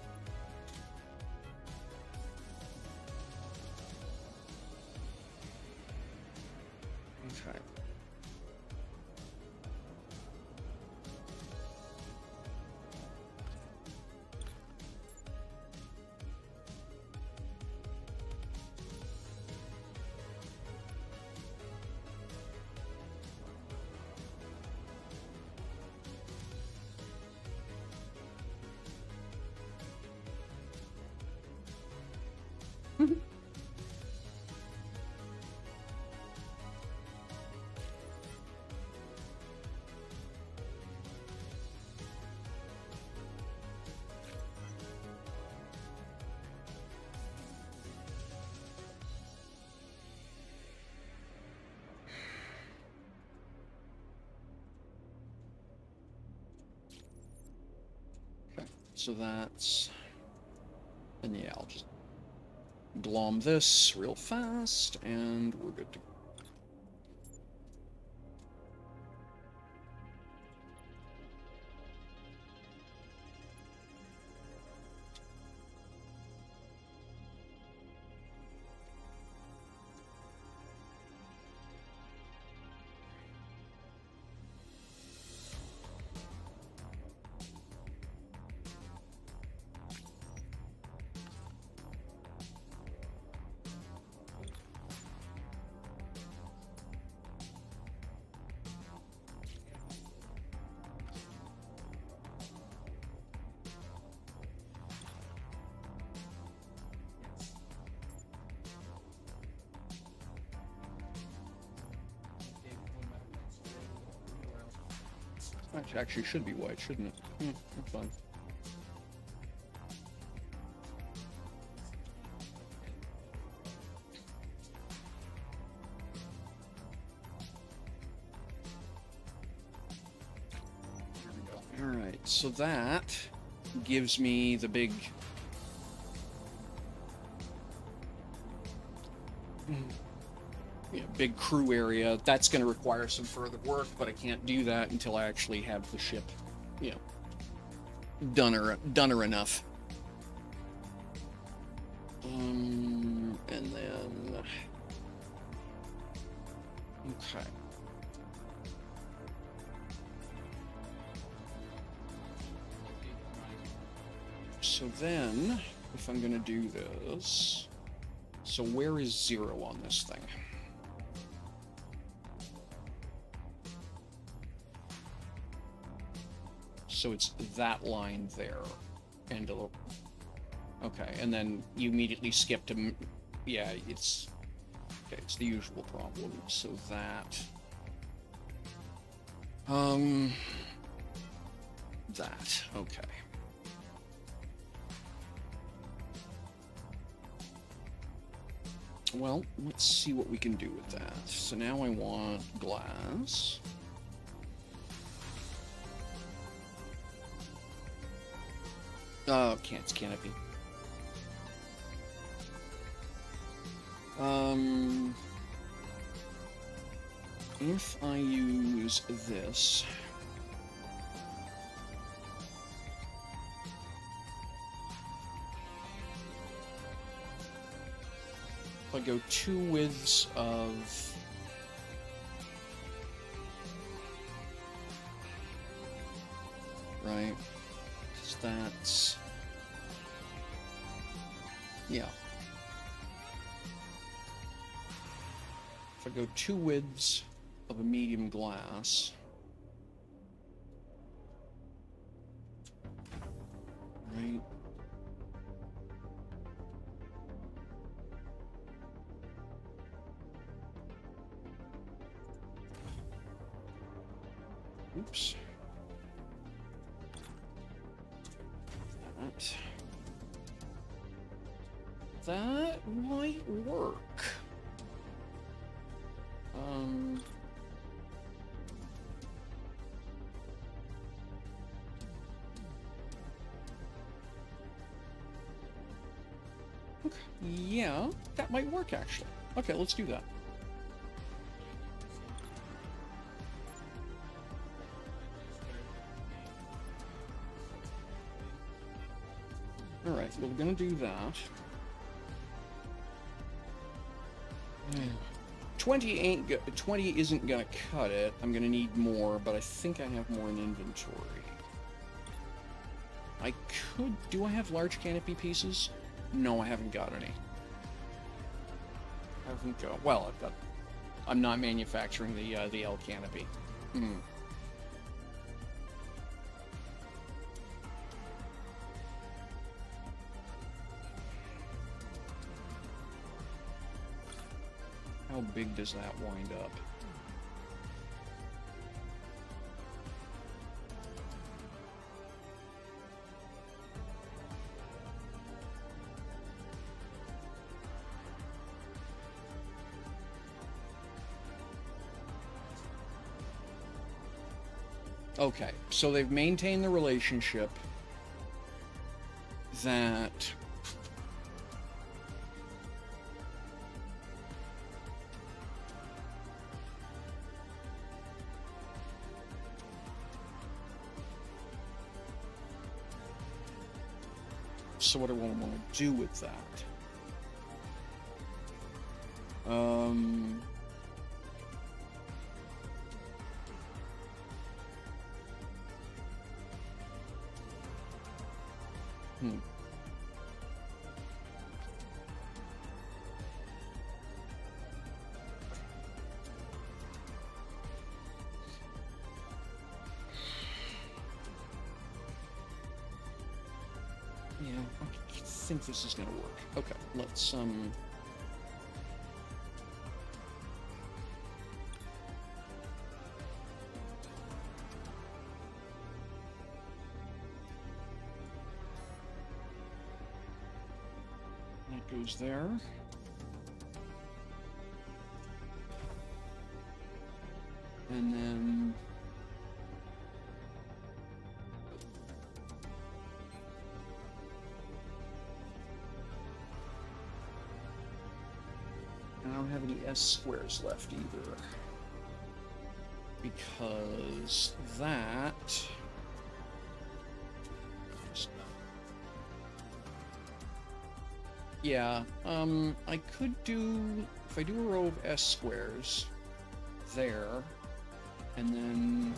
Okay. So that's, and yeah, I'll just glom this real fast, and we're good to go. Actually should be white, shouldn't it? That's fine. Alright, so that gives me the big... big crew area. That's going to require some further work, but I can't do that until I actually have the ship, done enough. And then... Okay. So then, if I'm going to do this... So where is 0 on this thing? So it's that line there, and okay, and then you immediately skip to, yeah, it's okay. It's the usual problem. So that, that okay. Well, let's see what we can do with that. So now I want glass. It's canopy. If I use this... If I go 2 widths of... Right? Because that's... Yeah. If I go 2 widths of a medium glass, right? Oops. That might work. Okay. Yeah, that might work actually. Okay, let's do that. Alright, we're gonna do that. 20 isn't gonna cut it. I'm gonna need more, but I think I have more in inventory. I could... Do I have large canopy pieces? No, I haven't got any. I haven't got... Well, I've got... I'm not manufacturing the L canopy. Hmm. How big does that wind up? Okay, so they've maintained the relationship that... So what do I want to do with that? Yeah, I think this is gonna work. Okay, let's that goes there. And then I don't have any S squares left either. Because that... Yeah, I could do... If I do a row of S squares there, and then...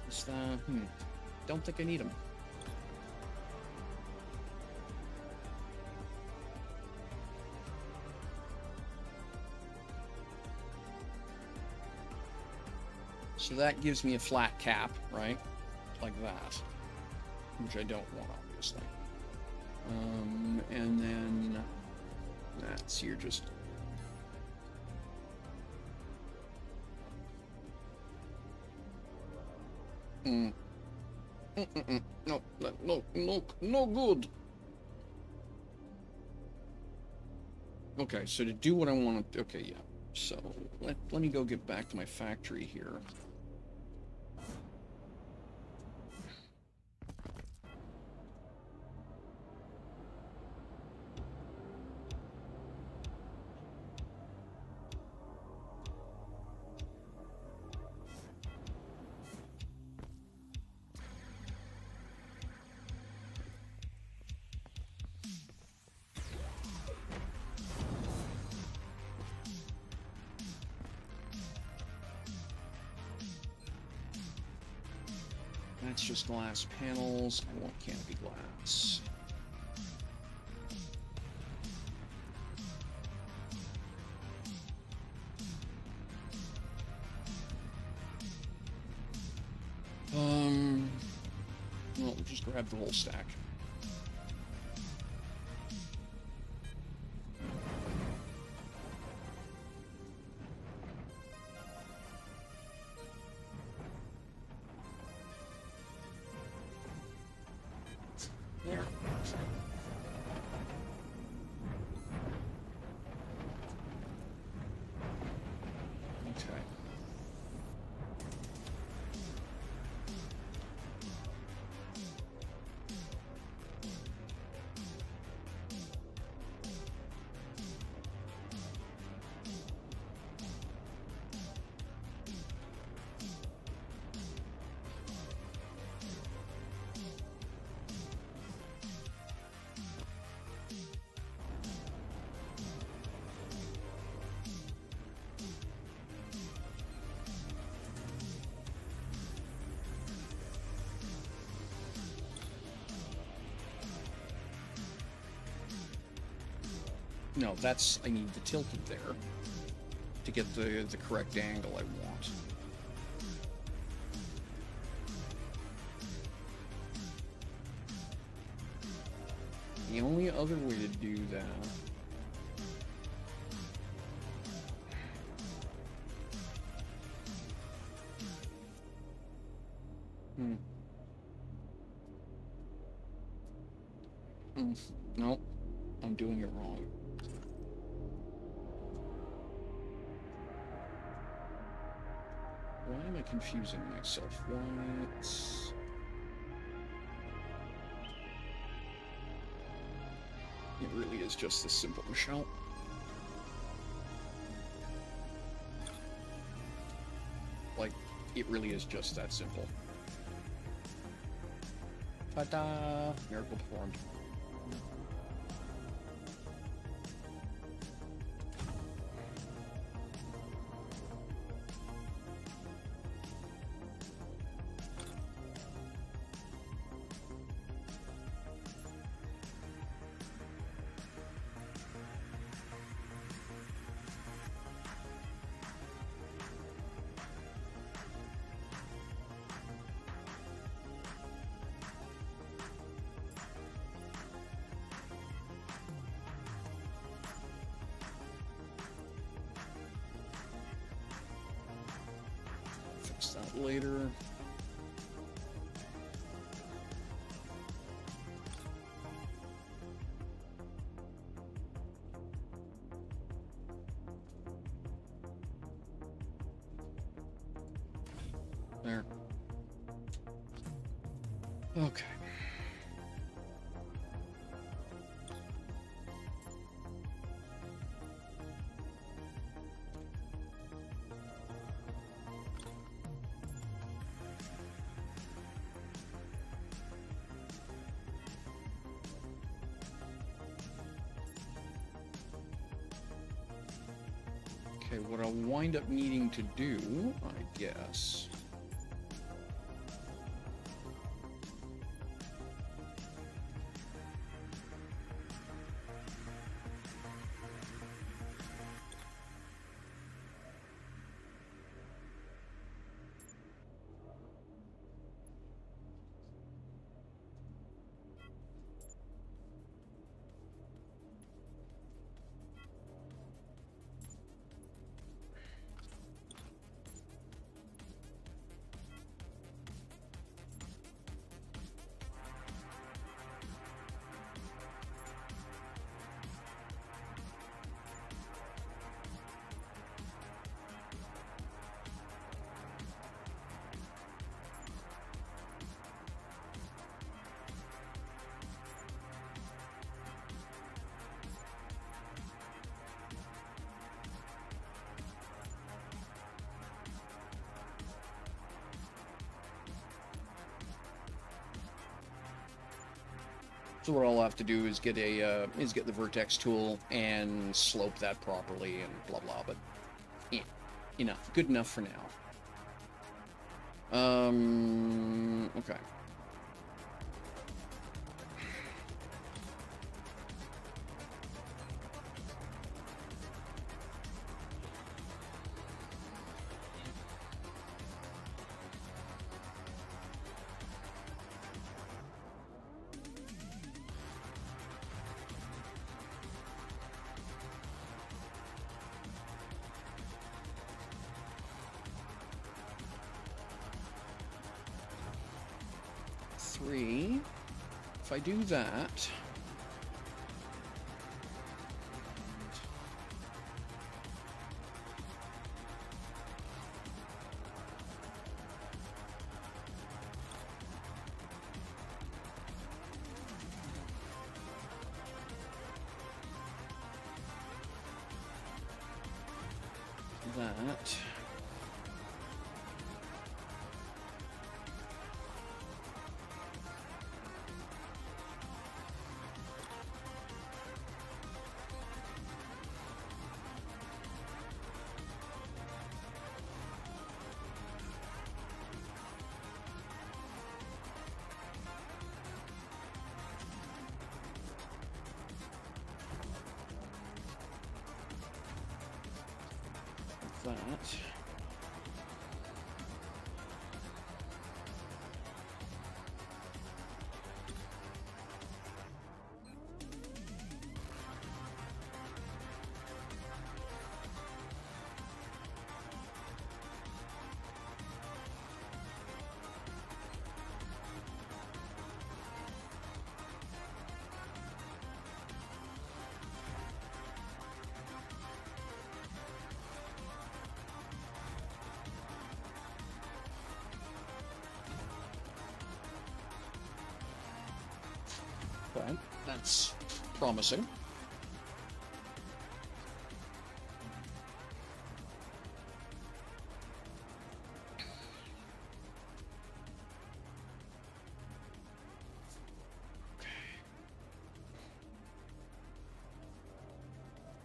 Is that... Don't think I need them. So that gives me a flat cap, right? Like that. Which I don't want, obviously. And then... That's here just... No, no good. Okay, so to do what I want to... Okay, yeah. So, let me go get back to my factory here. That's just glass panels. I want canopy glass. Well, we'll just grab the whole stack. There. Okay. No, that's, I need to tilt it there to get the correct angle I want. The only other way to do that... No, I'm doing it wrong. Why am I confusing myself? What? It really is just this simple, Michelle. Like, it really is just that simple. Ta-da! Miracle performed. Fix that later. There. Okay. Okay, what I'll wind up needing to do, I guess... So what I'll have to do is get the vertex tool and slope that properly and blah blah. But yeah, enough, good enough for now. Okay. if I do that... that... that. Okay, that's promising.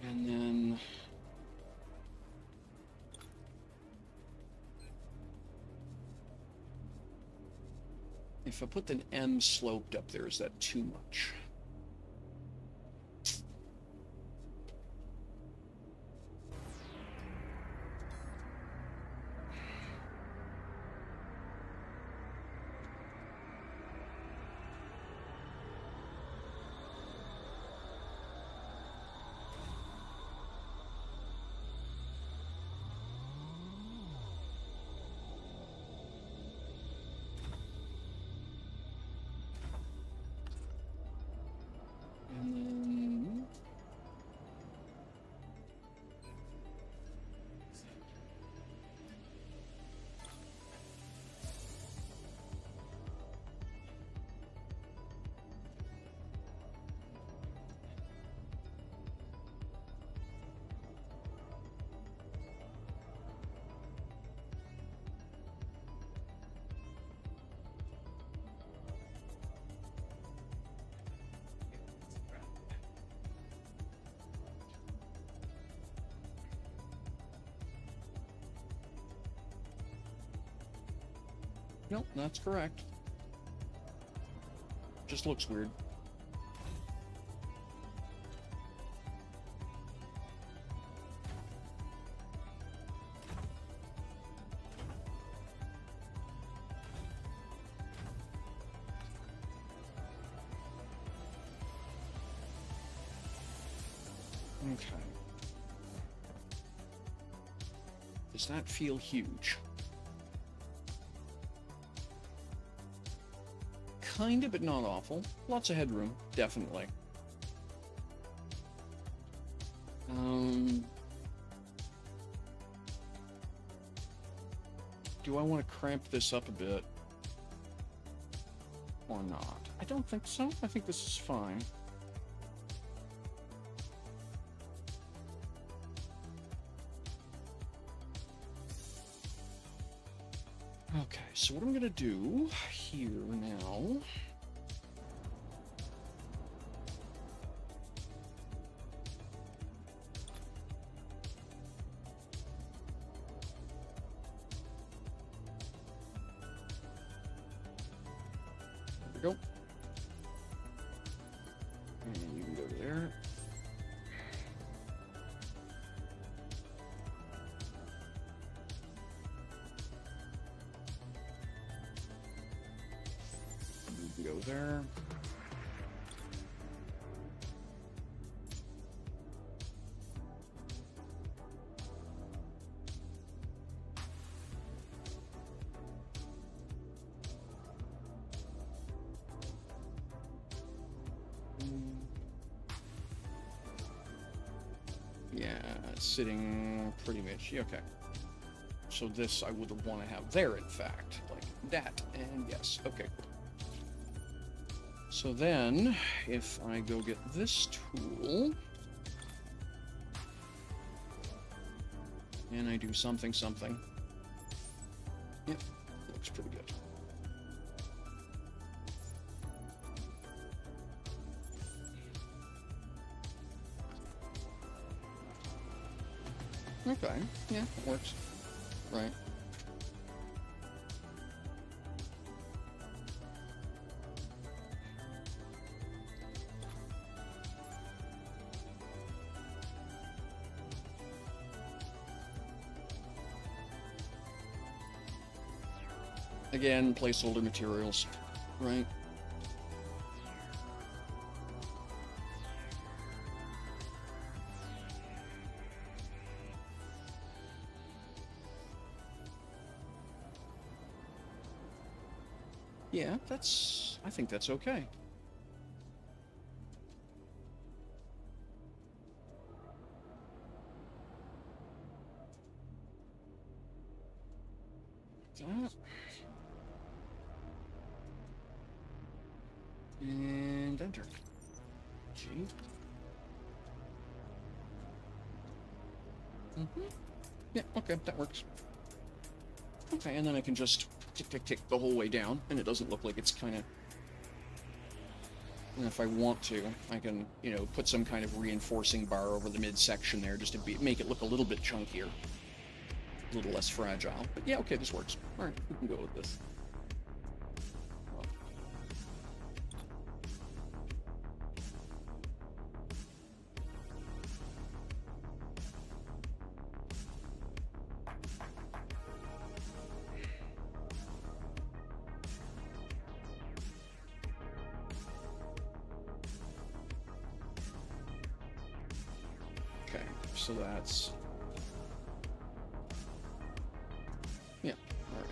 And then... if I put an M sloped up there, is that too much? And then... Nope, that's correct. Just looks weird. Okay. Does that feel huge? Kinda, but not awful. Lots of headroom, definitely. Do I want to cramp this up a bit? Or not? I don't think so. I think this is fine. Okay, so what I'm gonna do here now... There we go. And you can go there. You can go there. sitting pretty much, yeah, okay. So this I would want to have there, in fact, like that, and yes, okay, cool. So then, if I go get this tool, and I do something, yep, looks pretty good. Okay, yeah, it works. Right. Again, placeholder materials, right? Yeah, I think that's okay. That. And enter. G. Yeah, okay, that works. Okay, and then I can just tick, tick, tick the whole way down, and it doesn't look like it's kind of... And if I want to, I can, you know, put some kind of reinforcing bar over the midsection there just to make it look a little bit chunkier. A little less fragile. But yeah, okay, this works. Alright, we can go with this. Okay, so that's... Yeah, alright.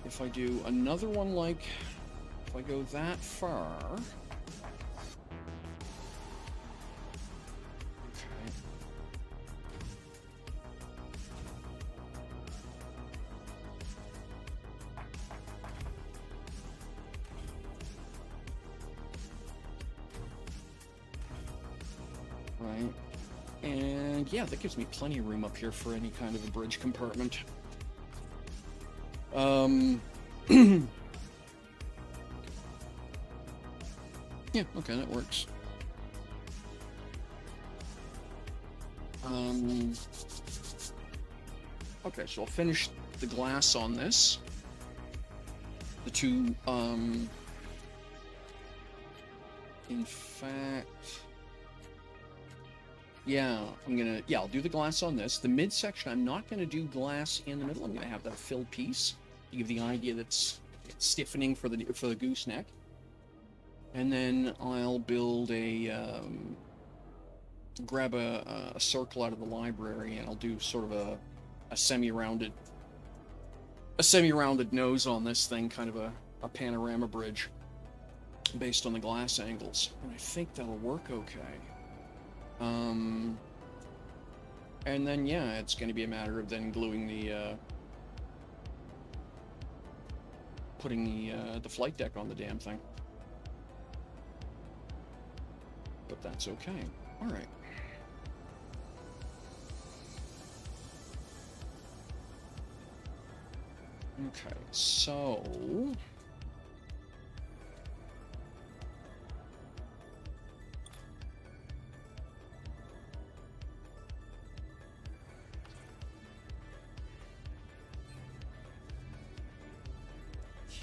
If I do another one like... If I go that far... Okay. Right. And yeah, that gives me plenty of room up here for any kind of a bridge compartment. Yeah, okay, that works. Okay, so I'll finish the glass on this. The two, in fact... Yeah, I'll do the glass on this. The midsection, I'm not gonna do glass in the middle. I'm gonna have that filled piece to give the idea that it's stiffening for the gooseneck. And then I'll build grab a circle out of the library, and I'll do sort of a semi-rounded nose on this thing, kind of a panorama bridge based on the glass angles. And I think that'll work okay. And then, yeah, it's going to be a matter of then gluing putting the flight deck on the damn thing. But that's okay. All right. Okay, so...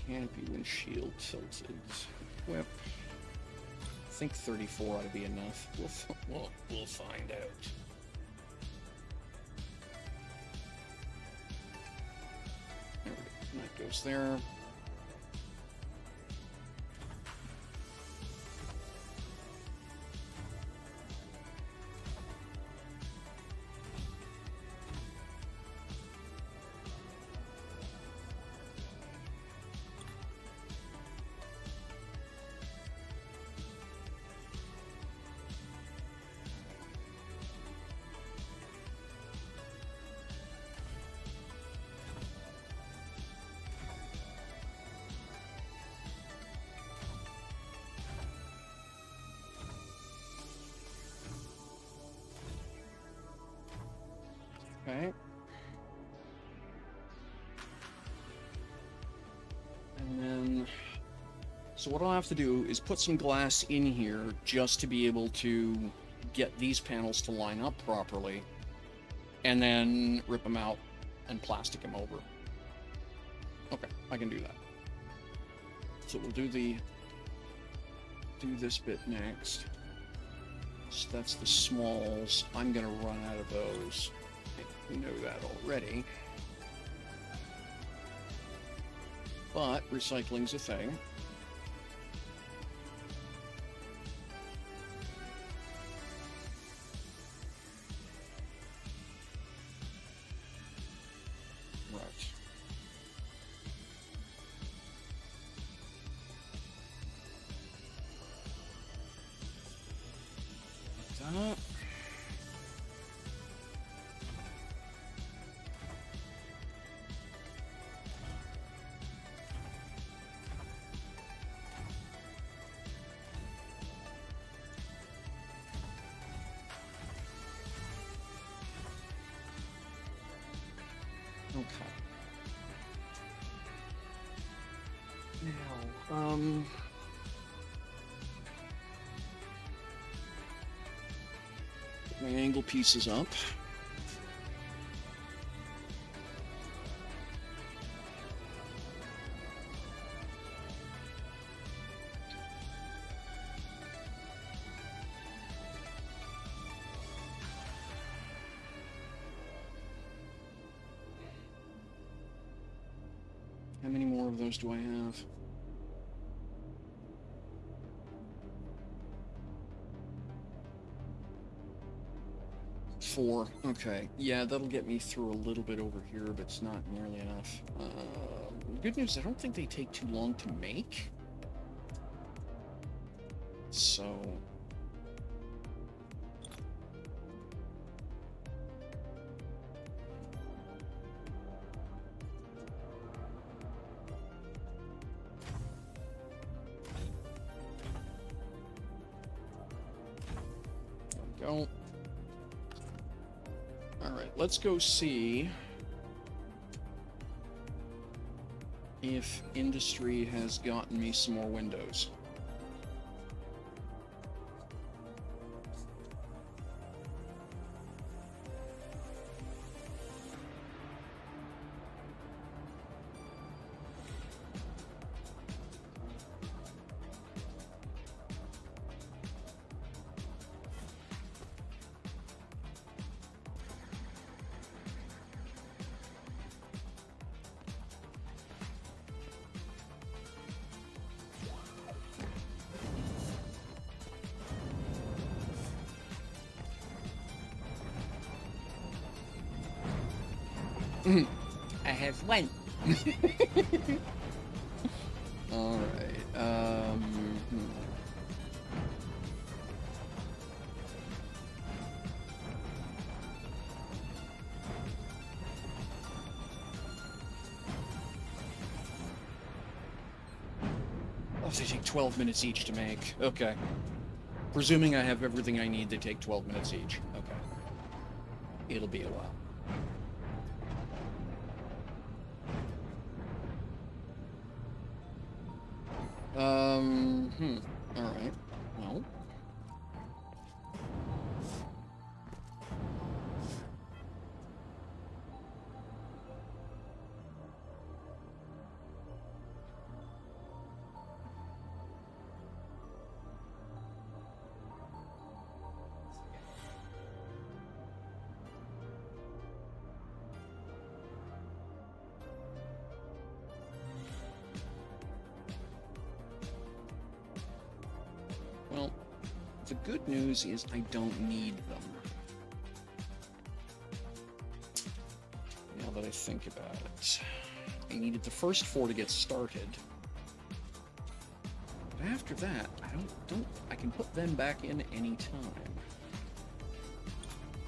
Canopy, windshield, tilted, whip. I think 34 ought to be enough. We'll find out. There we go. And that goes there. Okay. And then, so what I'll have to do is put some glass in here just to be able to get these panels to line up properly, and then rip them out and plastic them over. Okay, I can do that. So we'll do this bit next. So that's the smalls. I'm gonna run out of those. I know that already. But recycling's a thing. Right. That. Okay. Now, put my angle pieces up. How many more of those do I have? 4. Okay. Yeah, that'll get me through a little bit over here, but it's not nearly enough. Good news, I don't think they take too long to make. So... There we go. Alright, let's go see if industry has gotten me some more windows. I have one. All right. Oh, they take 12 minutes each to make. Okay. Presuming I have everything I need, they take 12 minutes each. Okay. It'll be a while. All right. Well. Well, the good news is I don't need them. Now that I think about it. I needed the first 4 to get started. But after that, I can put them back in any time.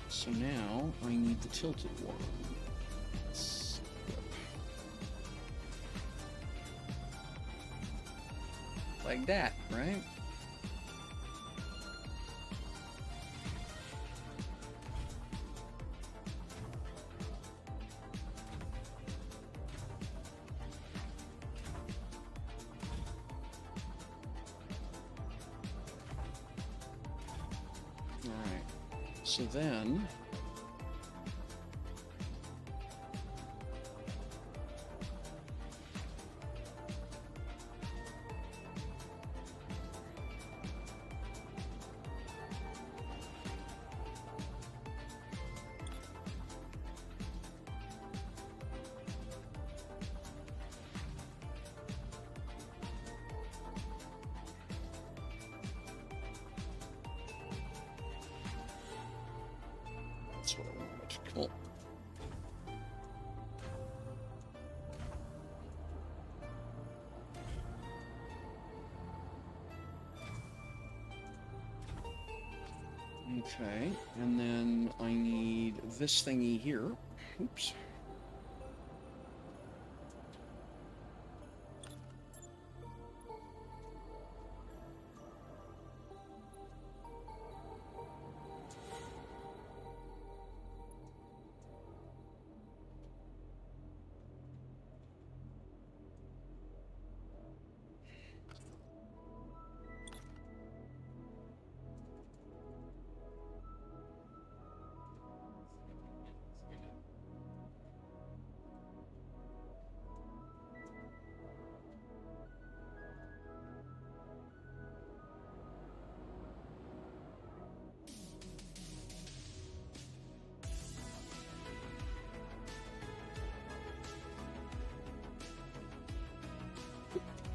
So now I need the tilted one. Like that, right? So then... That's what I wanted. Cool. Okay, and then I need this thingy here. Oops.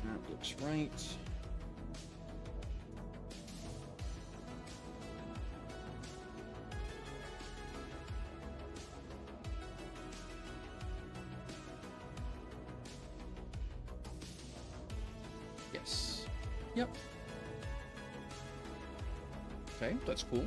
That looks right. Yes. Yep. Okay, that's cool.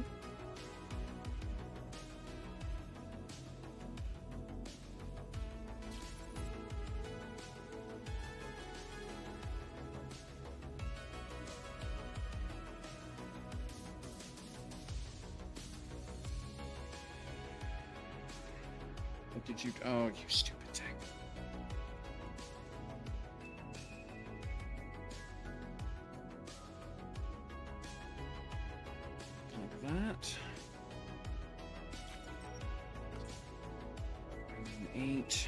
What did you... Oh, you stupid thing. Like that. 8.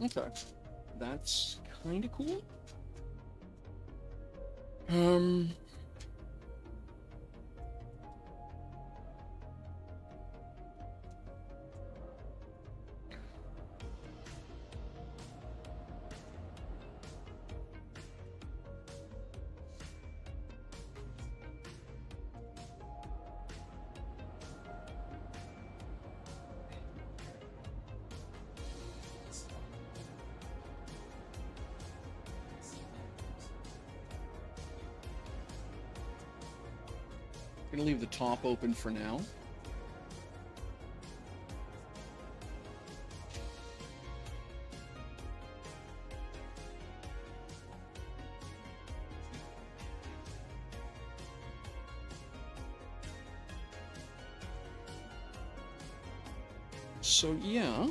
Okay, that's kind of cool. Gonna leave the top open for now. So yeah,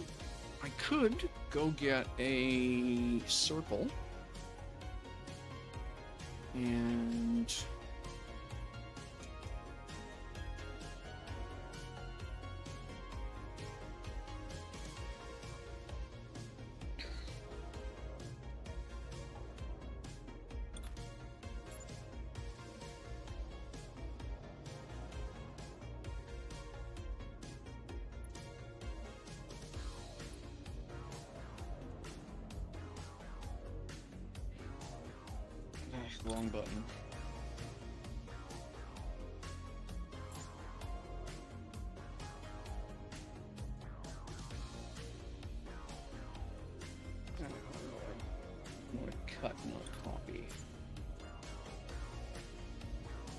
I could go get a circle and wrong button. cut, not copy.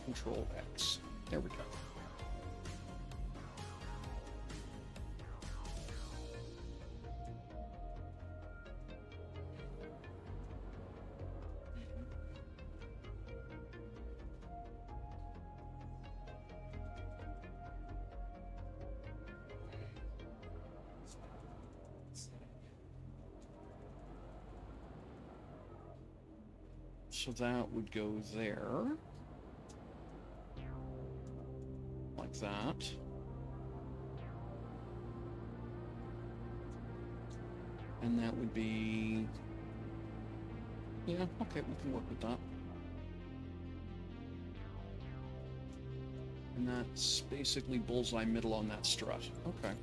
Control X. There we go. So that would go there. Like that. And that would be... Yeah, okay, we can work with that. And that's basically bullseye middle on that strut. Okay.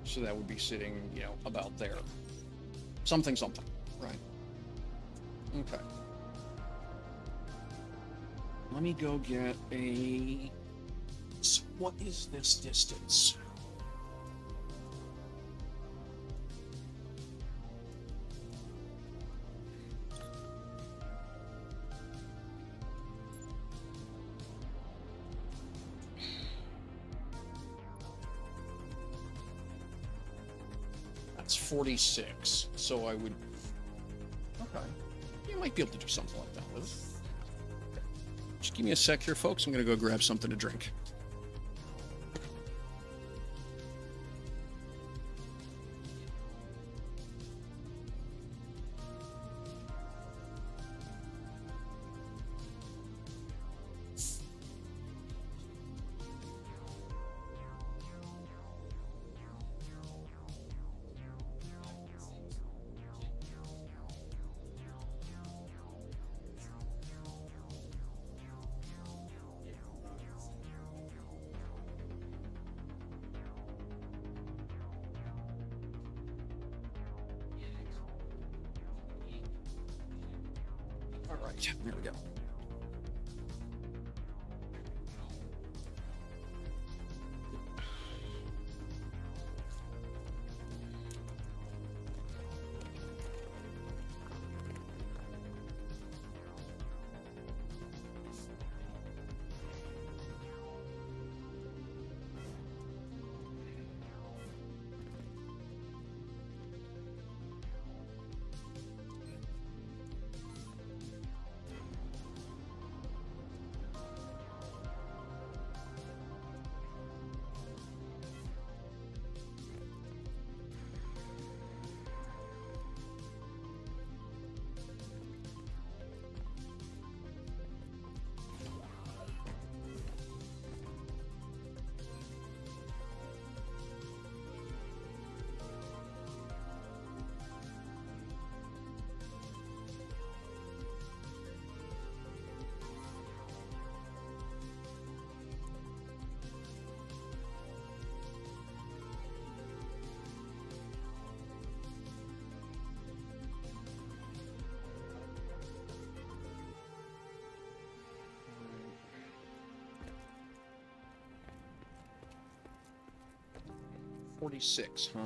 So that would be sitting, you know, about there. Something, right? Okay. Let me go get a... So what is this distance? That's 46, so I would... Okay. You might be able to do something like that with it. Just give me a sec here, folks. I'm gonna go grab something to drink. All right, there we go. $46, huh?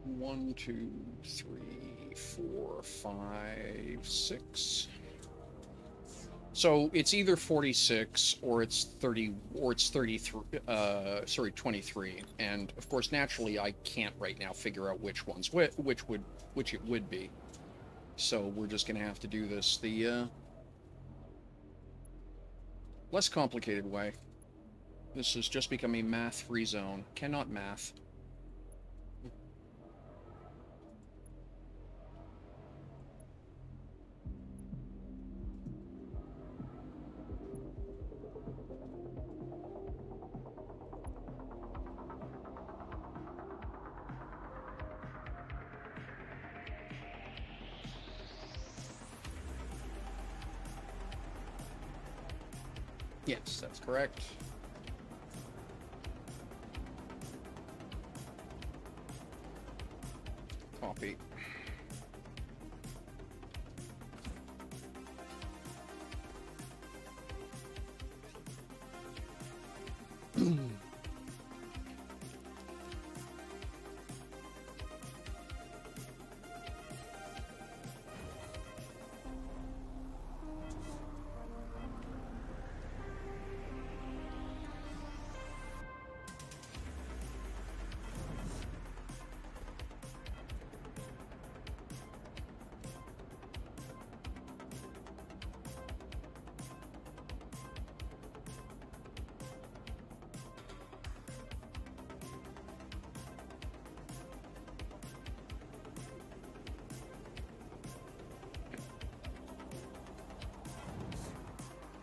One, two, three, four, five, six. So it's either 46 or it's 30 or it's 33. Sorry, 23. And of course, naturally, I can't right now figure out which one's which it would be. So we're just gonna have to do this the less complicated way. This has just become a math-free zone. Cannot math. Yes, that's correct. Copy.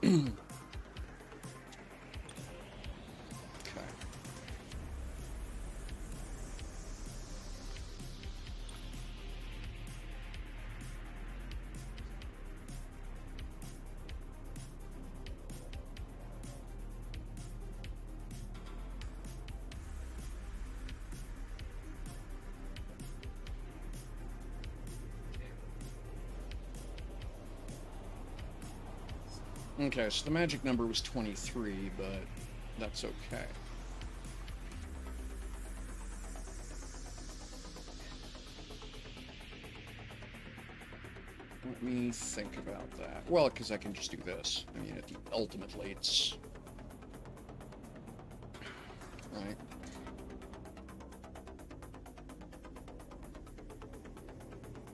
Okay. Okay, so the magic number was 23, but that's okay. Let me think about that. Well, because I can just do this. I mean, ultimately, it's... Right.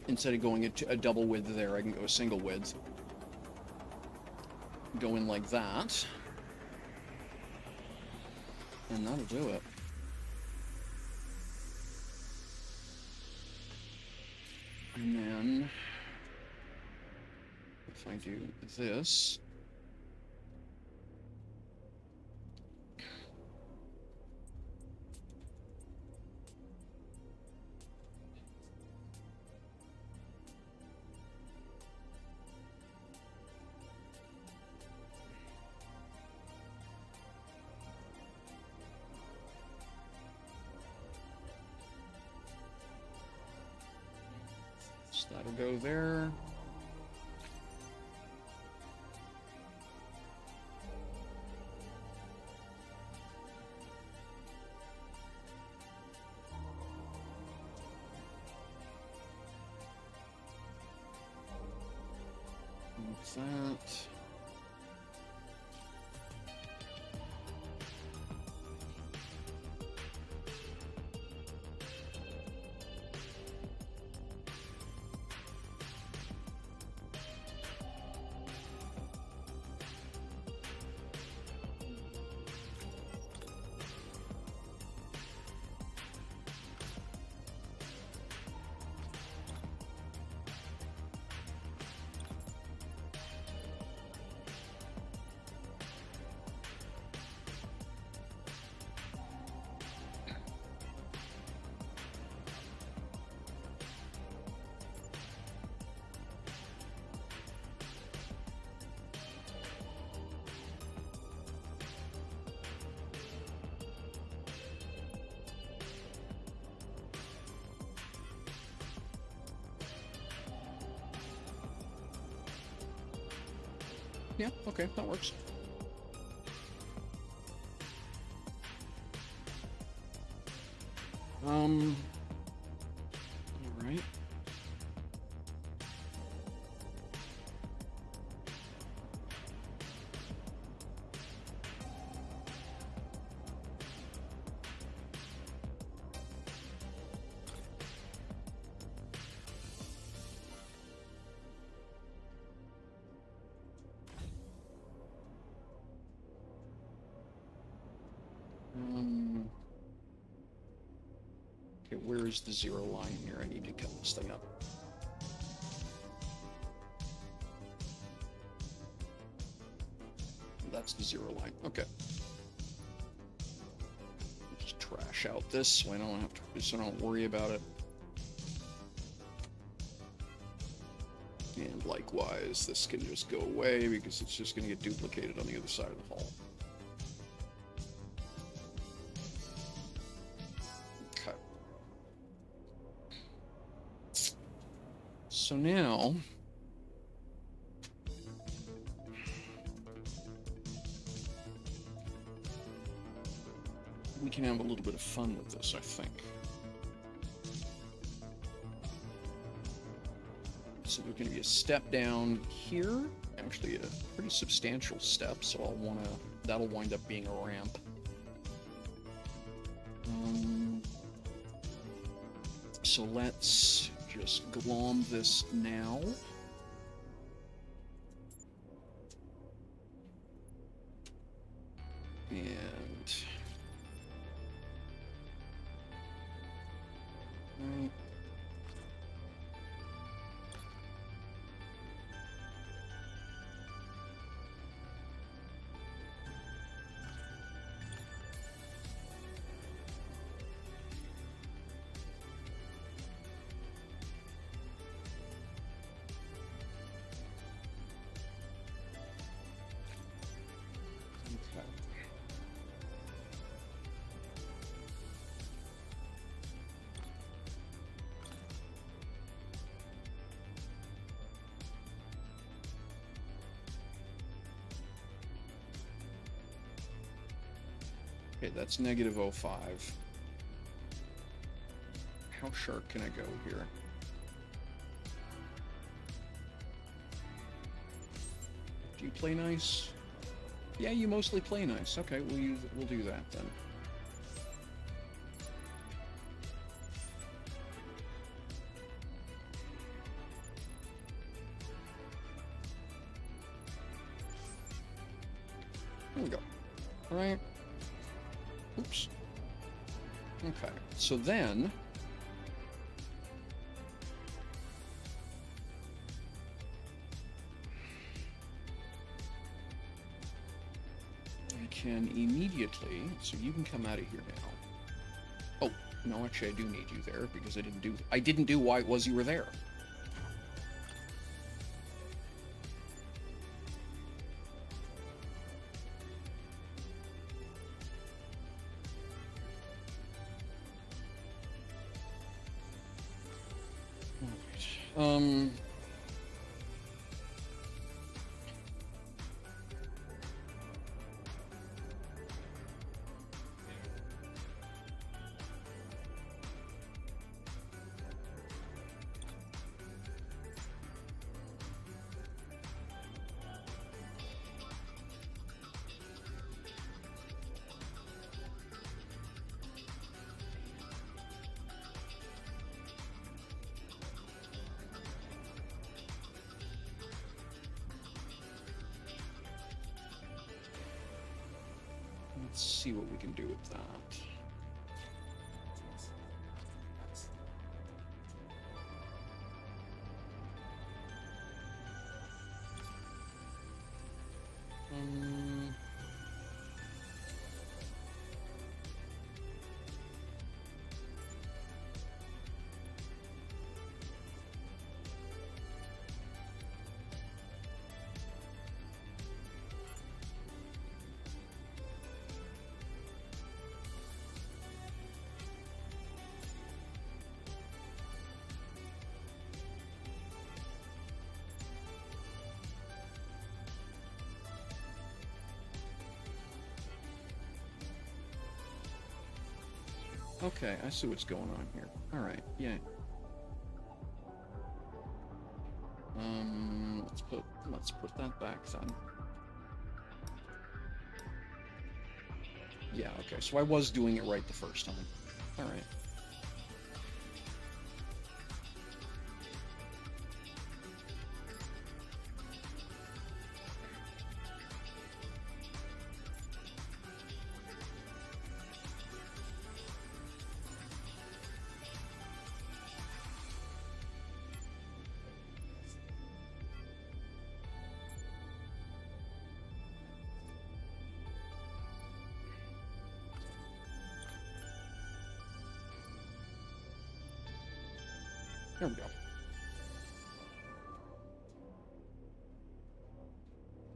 Instead of going a double width there, I can go a single width. Go in like that. And that'll do it. And then... if I do this... so that'll go there. Like that. Yeah, okay, that works. All right. Okay, where is the zero line here? I need to cut this thing up. That's the zero line. Okay. Just trash out this so I don't have to, so I don't worry about it. And like likewise, this can just go away because it's just going to get duplicated on the other side of the hall. Okay. So now... we can have a little bit of fun with this, I think. So there's going to be a step down here, actually a pretty substantial step, so that'll wind up being a ramp. So let's just glom this now. And... right. Okay, that's negative 0.5. How sharp can I go here? Do you play nice? Yeah, you mostly play nice. Okay, we'll do that then. There we go. All right. Oops. Okay, so then... I can immediately... so you can come out of here now. Oh, no, actually I do need you there, because I didn't do why it was you were there. Let's see what we can do with that. Okay, I see what's going on here. Alright, yeah. Let's put that back then. Yeah, okay, so I was doing it right the first time. Alright. There we go.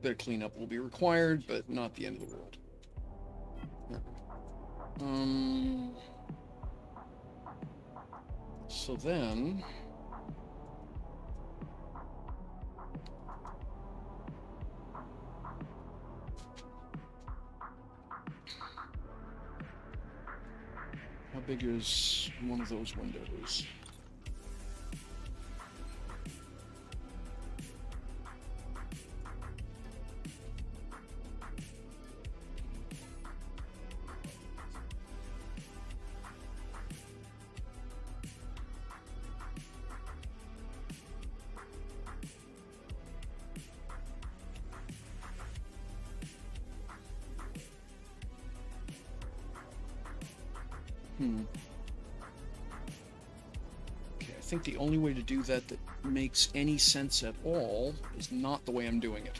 bit of cleanup will be required, but not the end of the world. So then, how big is one of those windows? Okay, I think the only way to do that that makes any sense at all is not the way I'm doing it.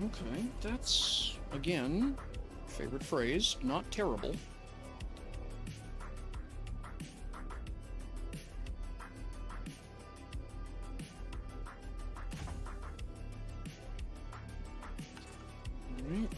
Okay, that's, again, favorite phrase, not terrible. All right.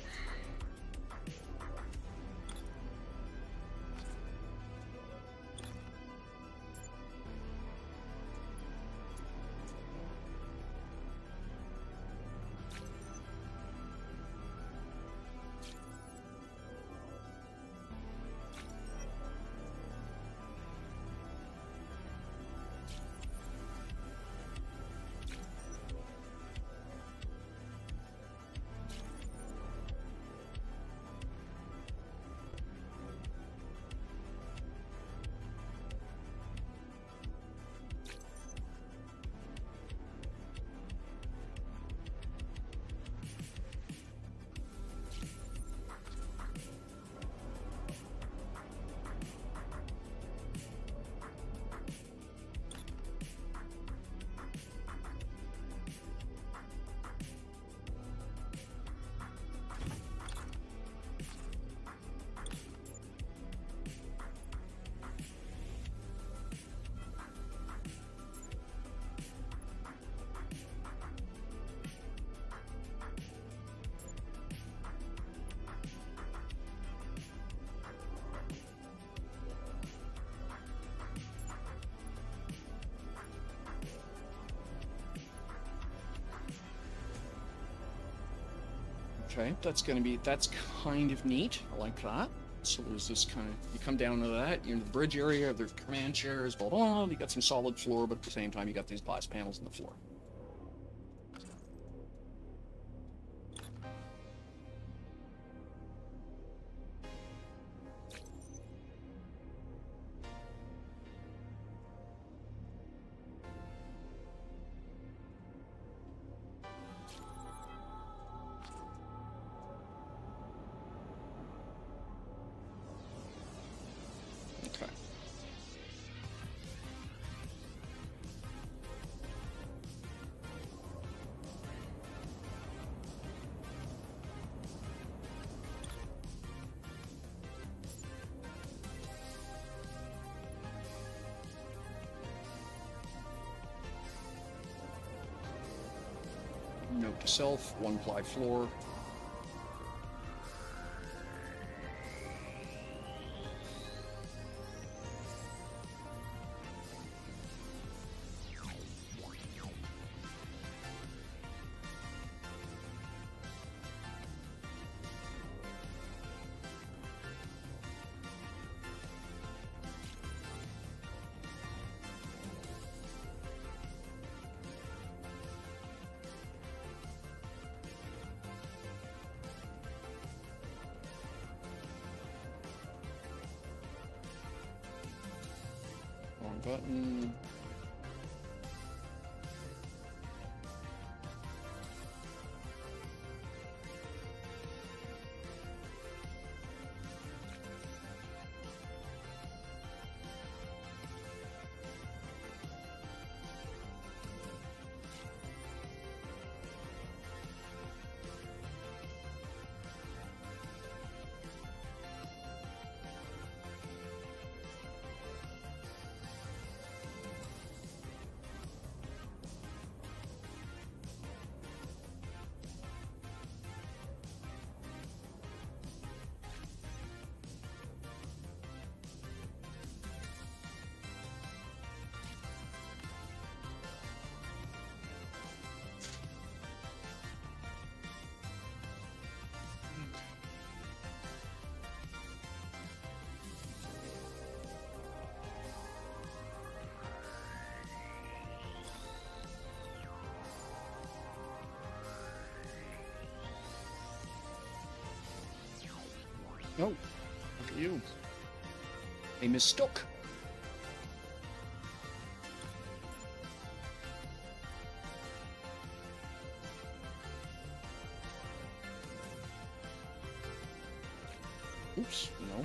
Okay, that's kind of neat. I like that. So there's this kind of, you come down to that, you're in the bridge area, there's command chairs, blah, blah, you got some solid floor, but at the same time, you got these glass panels in the floor. Okay. Note to self, one ply floor. Wrong button. Oh, look at you. A mistook. Oops, no.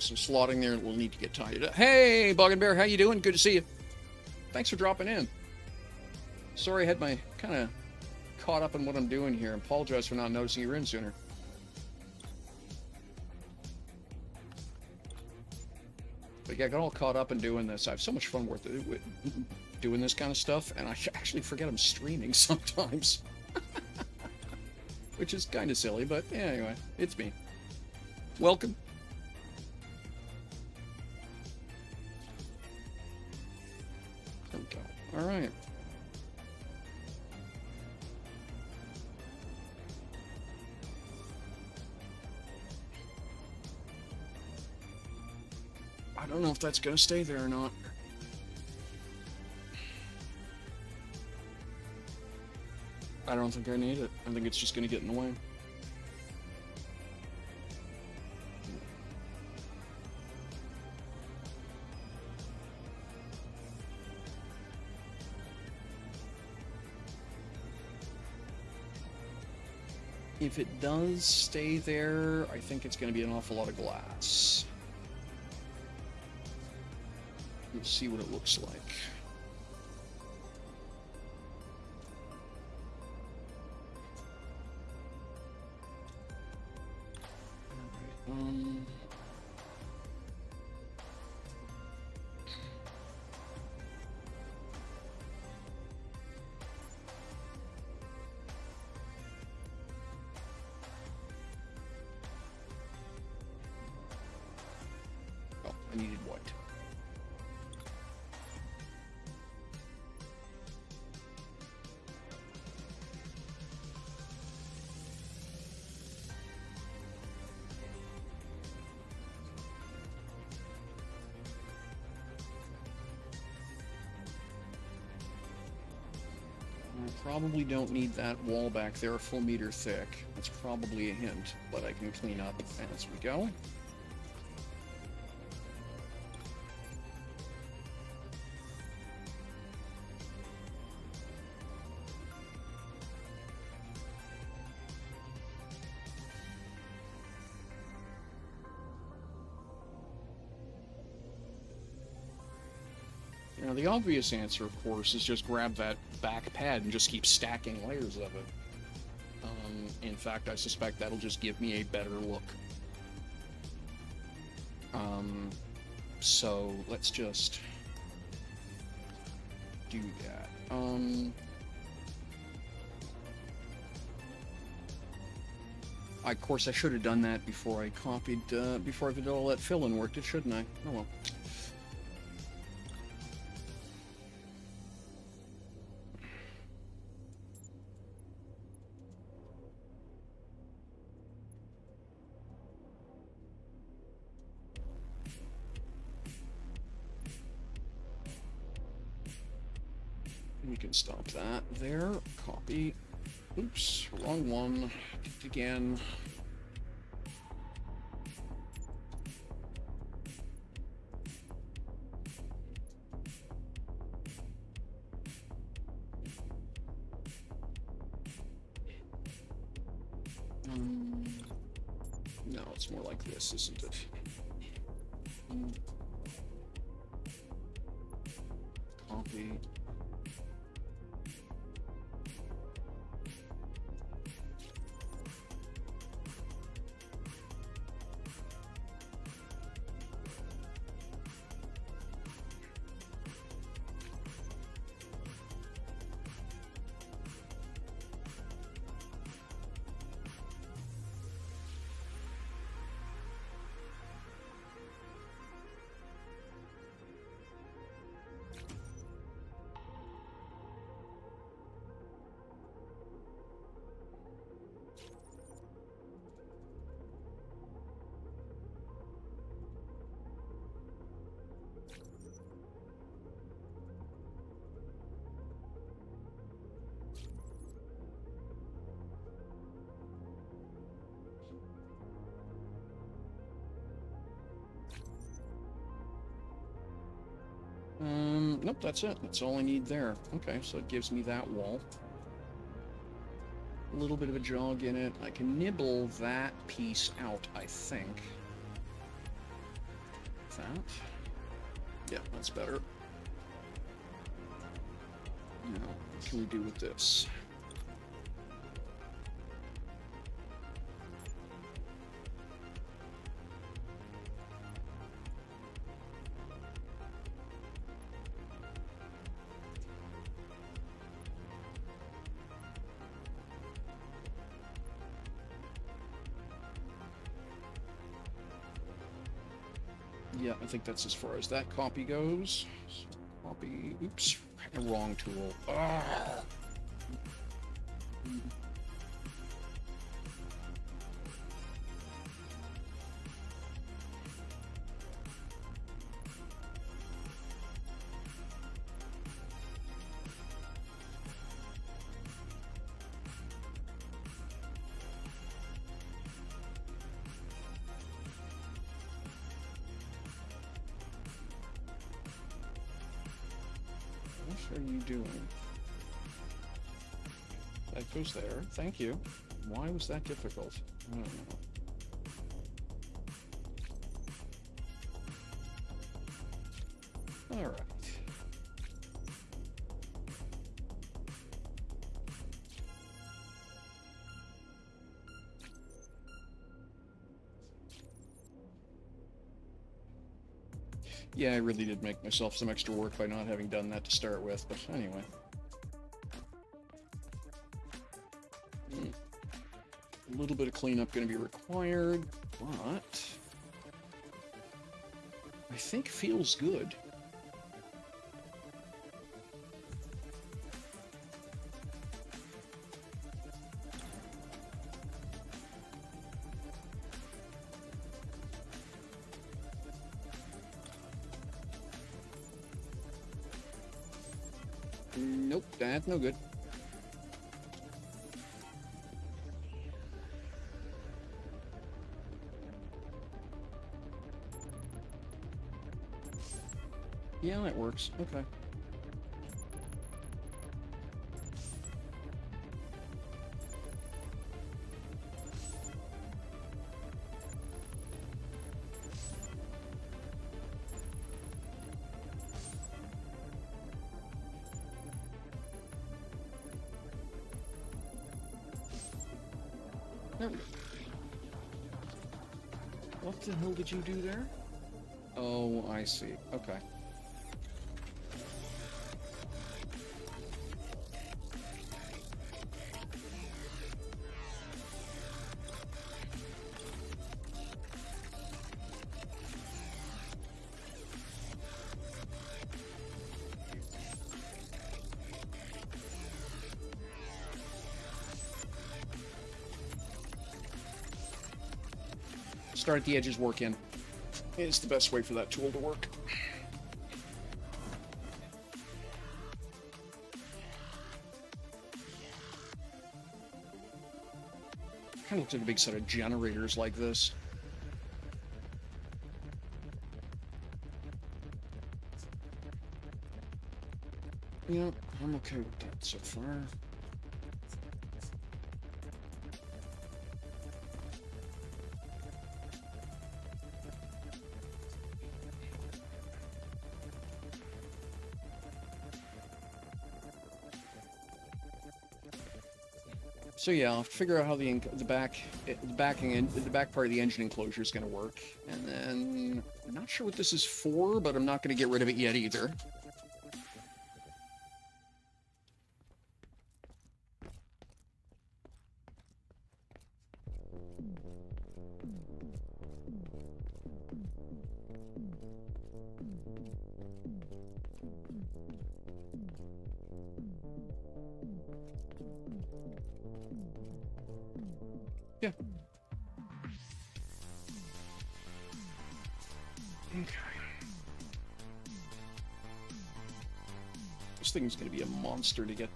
Some slotting there will need to get tidied up. Hey, Bug and Bear, how you doing? Good to see you. Thanks for dropping in. Sorry I had my kind of caught up in what I'm doing here. I apologize for not noticing you were in sooner. But yeah, I got all caught up in doing this. I have so much fun with doing this kind of stuff, and I actually forget I'm streaming sometimes. Which is kind of silly, but yeah, anyway, it's me. Welcome. There we go. All right. I don't know if that's going to stay there or not. I don't think I need it. I think it's just going to get in the way. If it does stay there, I think it's going to be an awful lot of glass. Let's see what it looks like. All right, oh, I needed white. I probably don't need that wall back there a full meter thick. That's probably a hint, but I can clean up as we go. Now, the obvious answer, of course, is just grab that back pad and just keep stacking layers of it. In fact, I suspect that'll just give me a better look. So let's just do that. Of course, I should have done that before I copied, before I did all that fill-in work, shouldn't I? Oh well. We can stop that there. Copy. Oops, wrong one. Again. No, it's more like this, isn't it? Copy. Nope, that's it. That's all I need there. Okay, so it gives me that wall. A little bit of a jog in it. I can nibble that piece out, I think. That. Yeah, that's better. Now, what can we do with this? Yeah, I think that's as far as that copy goes. So copy, oops, wrong tool. Ah. What are you doing? That goes there. Thank you. Why was that difficult? I don't know. All right. Yeah, I really did make myself some extra work by not having done that to start with, but anyway. A little bit of cleanup going to be required, but I think feels good. Nope, that's no good. Yeah, that works. Okay. There we go. What the hell did you do there? Oh, I see. Okay. Start at the edges, work in. It's the best way for that tool to work. Kind of looks like a big set of generators like this. Yeah, I'm okay with that so far. So yeah, I'll figure out how the back part of the engine enclosure is going to work, and then I'm not sure what this is for, but I'm not going to get rid of it yet either. Yeah. Okay. This thing's going to be a monster to get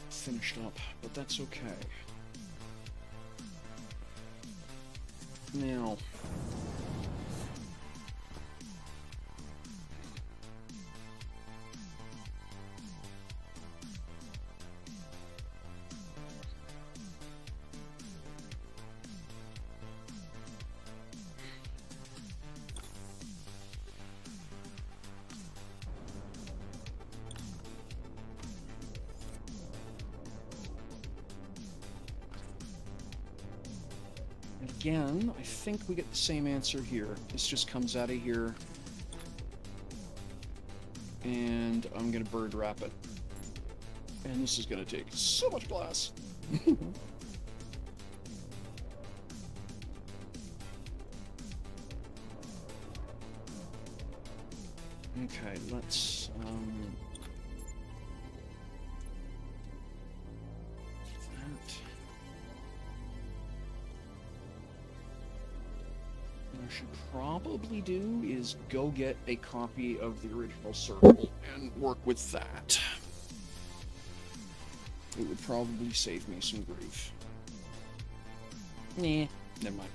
finished up, but that's okay. Now, again, I think we get the same answer here. This just comes out of here, and I'm going to bird wrap it. And this is going to take so much glass. Okay, let's, what I should probably do is go get a copy of the original circle and work with that. It would probably save me some grief. Nah, never mind.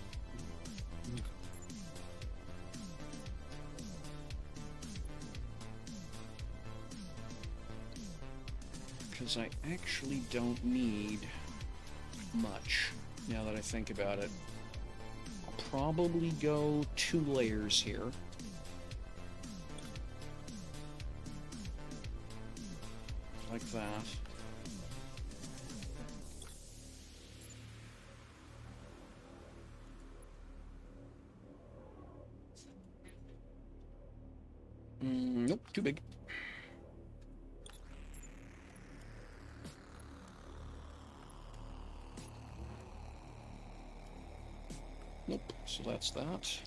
Because I actually don't need much, now that I think about it. I'll probably go 2 layers here. Like that. Nope, too big. Nope, so that's that.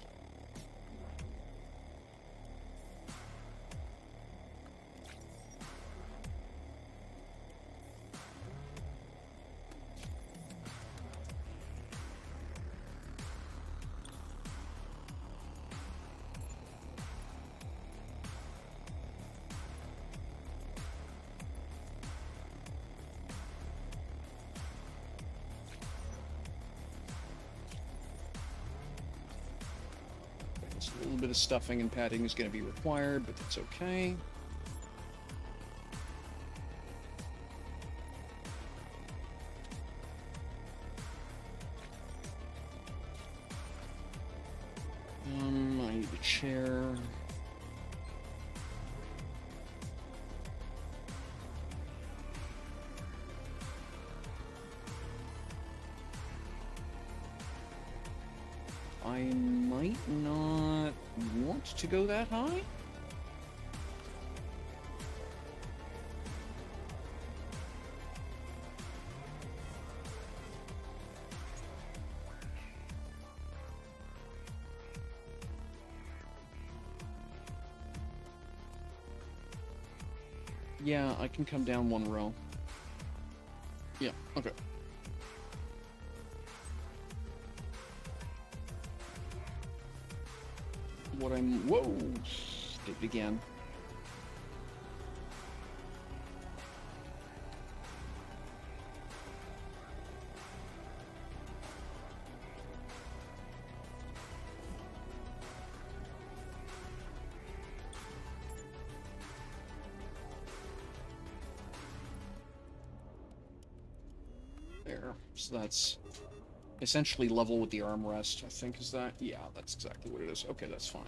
A little bit of stuffing and padding is going to be required, but that's okay. I need a chair. I might not want to go that high. Yeah, I can come down 1 row. Yeah, okay. Whoa! Did it again. There. So that's essentially level with the armrest, I think, is that? Yeah, that's exactly what it is. Okay, that's fine.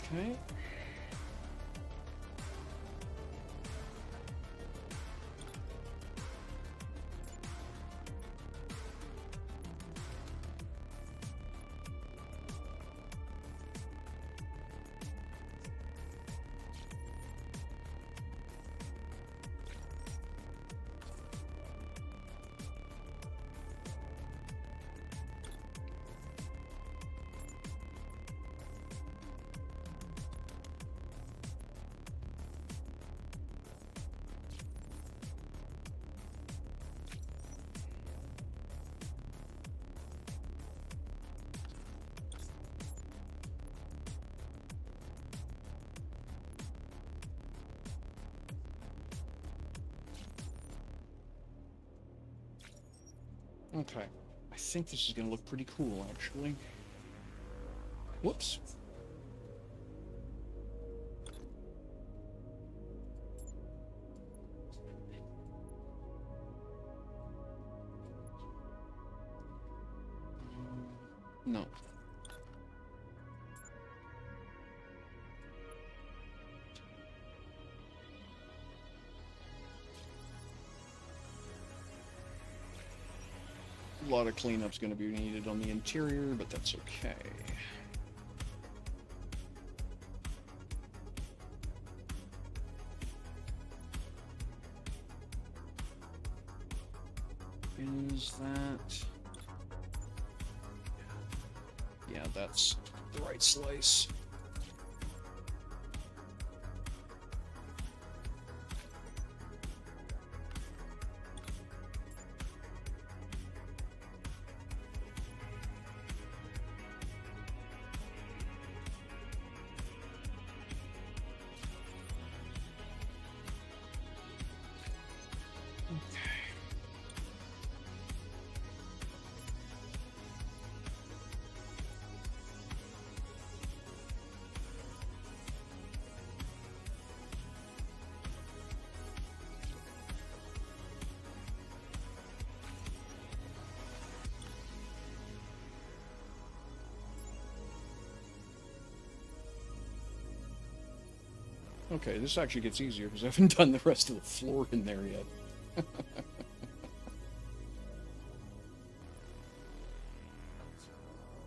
Okay. Okay. I think this is going to look pretty cool, actually. Whoops. No. A lot of cleanup's going to be needed on the interior, but that's okay. Is that... Yeah, that's the right slice. Okay, this actually gets easier because I haven't done the rest of the floor in there yet.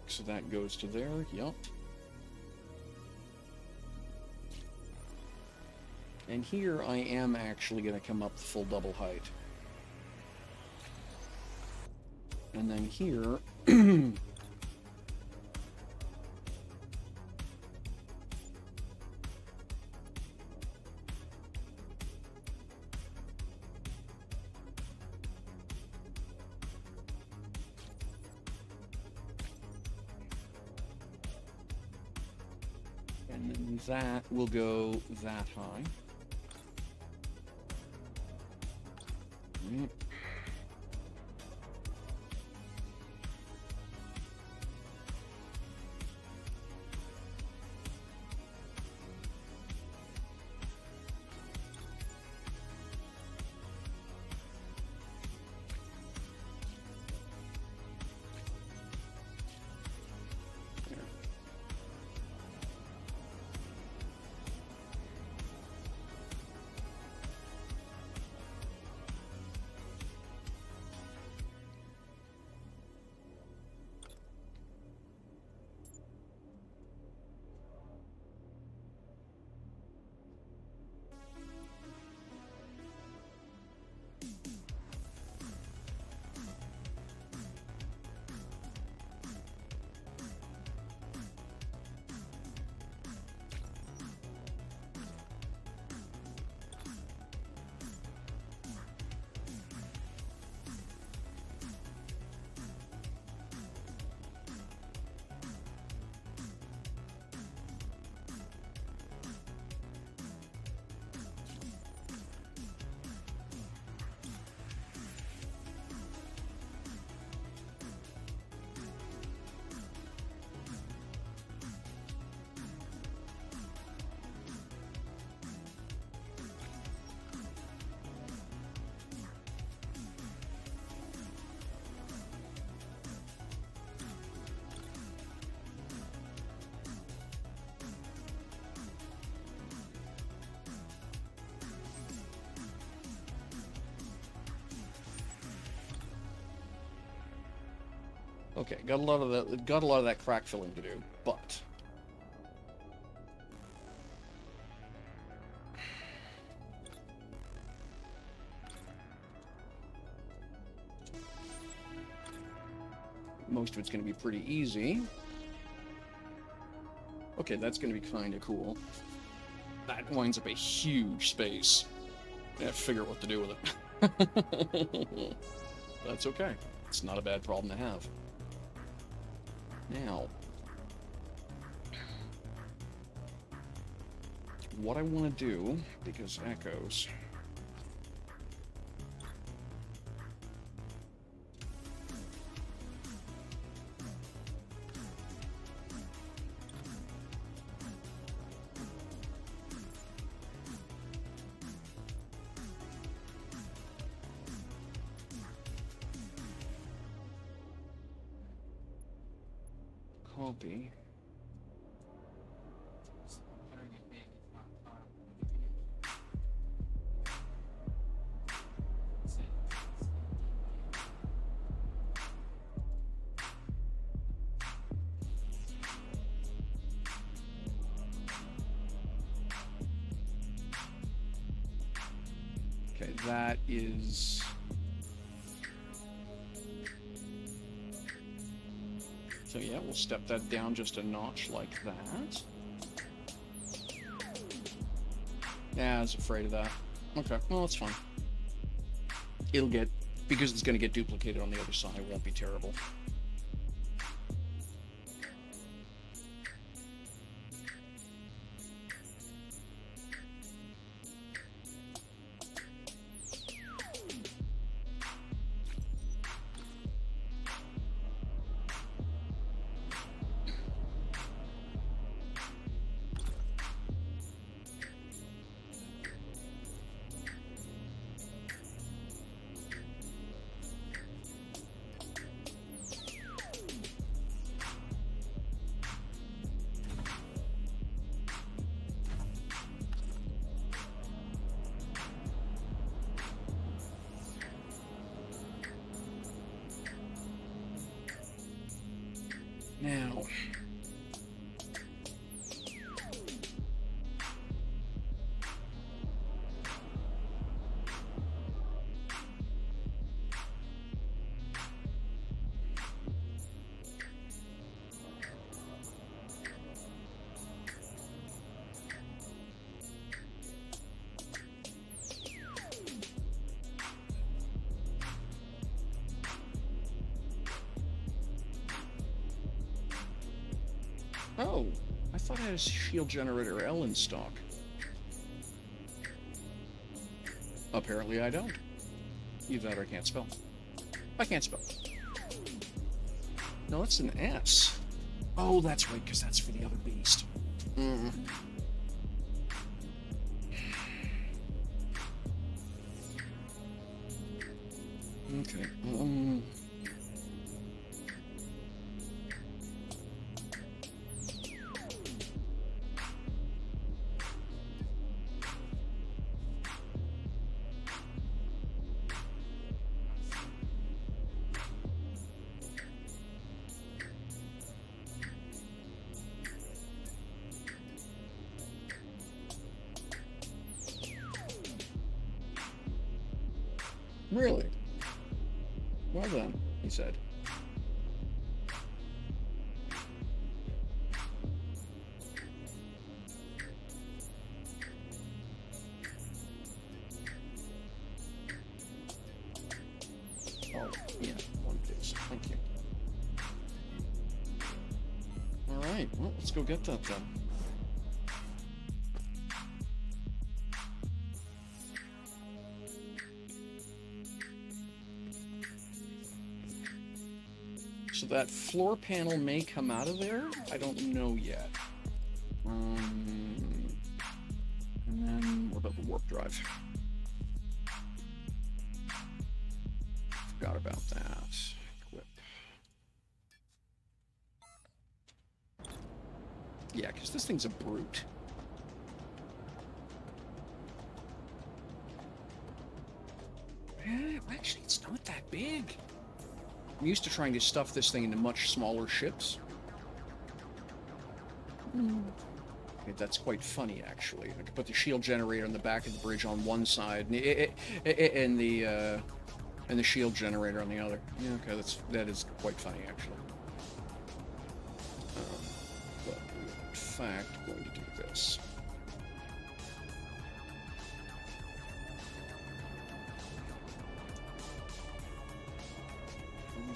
So that goes to there, yup. And here I am actually going to come up the full double height. And then here... and then that will go that high. Right. Okay, got a lot of that crack filling to do, but most of it's going to be pretty easy. Okay, that's going to be kind of cool. That winds up a huge space. I have to figure out what to do with it. That's okay. It's not a bad problem to have. Now, what I want to do, because echoes... Copy. Okay, that is... So yeah, we'll step that down just a notch like that. Yeah, I was afraid of that. Okay, well, that's fine. It'll get... Because it's going to get duplicated on the other side, it won't be terrible. Now... Oh, I thought I had a shield generator L in stock. Apparently I don't. Either that or I can't spell. I can't spell. No, it's an S. Oh, that's right, because that's for the other beast. Okay. Really? Well then, he said. Oh, yeah, one please. Thank you. Alright, well, let's go get that then. So that floor panel may come out of there. I don't know yet. And then what about the warp drive? Forgot about that. Equip. Yeah, because this thing's a brute. Actually, it's not that big. I'm used to trying to stuff this thing into much smaller ships. Okay, that's quite funny, actually. I could put the shield generator on the back of the bridge on one side, and the shield generator on the other. Yeah, okay, that is quite funny, actually. But we are, in fact, going to do this.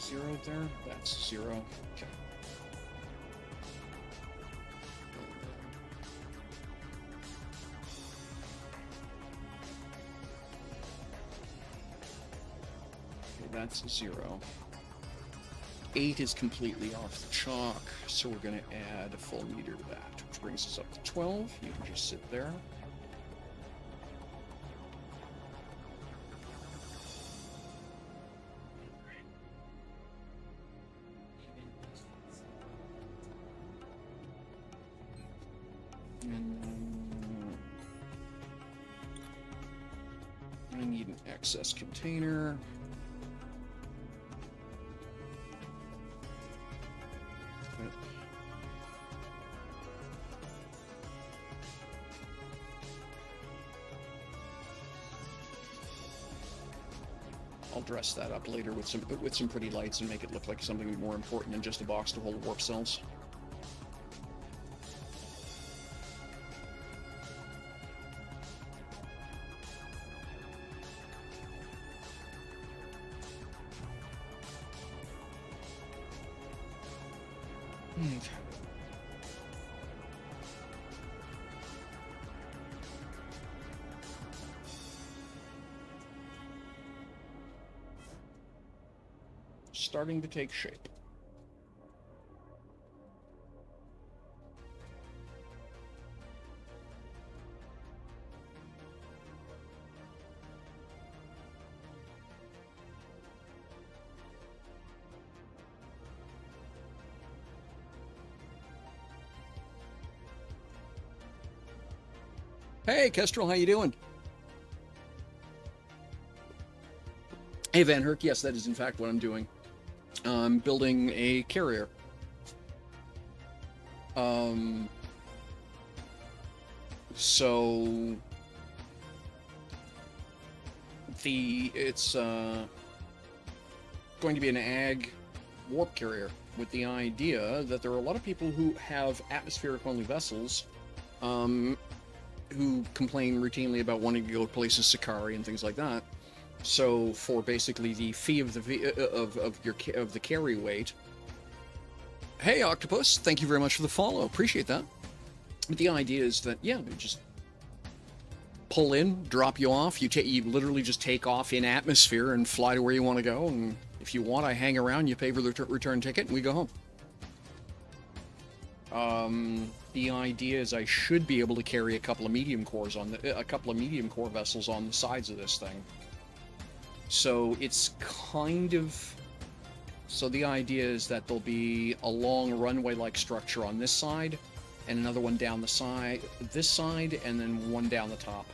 Zero there? That's zero. Okay. Okay, that's 0. 8 is completely off the chalk, so we're going to add a full meter to that, which brings us up to 12. You can just sit there. I need an access container. I'll dress that up later with some pretty lights and make it look like something more important than just a box to hold warp cells. Starting to take shape. Hey, Kestrel, how you doing? Hey, Van Herk, yes, that is in fact what I'm doing. I'm building a carrier. So it's going to be an AGG warp carrier with the idea that there are a lot of people who have atmospheric-only vessels who complain routinely about wanting to go places Sakari and things like that. So for basically the fee of the carry weight. Hey Octopus, thank you very much for the follow. Appreciate that. But the idea is that yeah, we just pull in, drop you off. You literally just take off in atmosphere and fly to where you want to go. And if you want, I hang around. You pay for the return ticket, and we go home. The idea is I should be able to carry a couple of medium core vessels on the sides of this thing. So it's kind of... So the idea is that there'll be a long runway-like structure on this side, and another one down the side, this side, and then one down the top.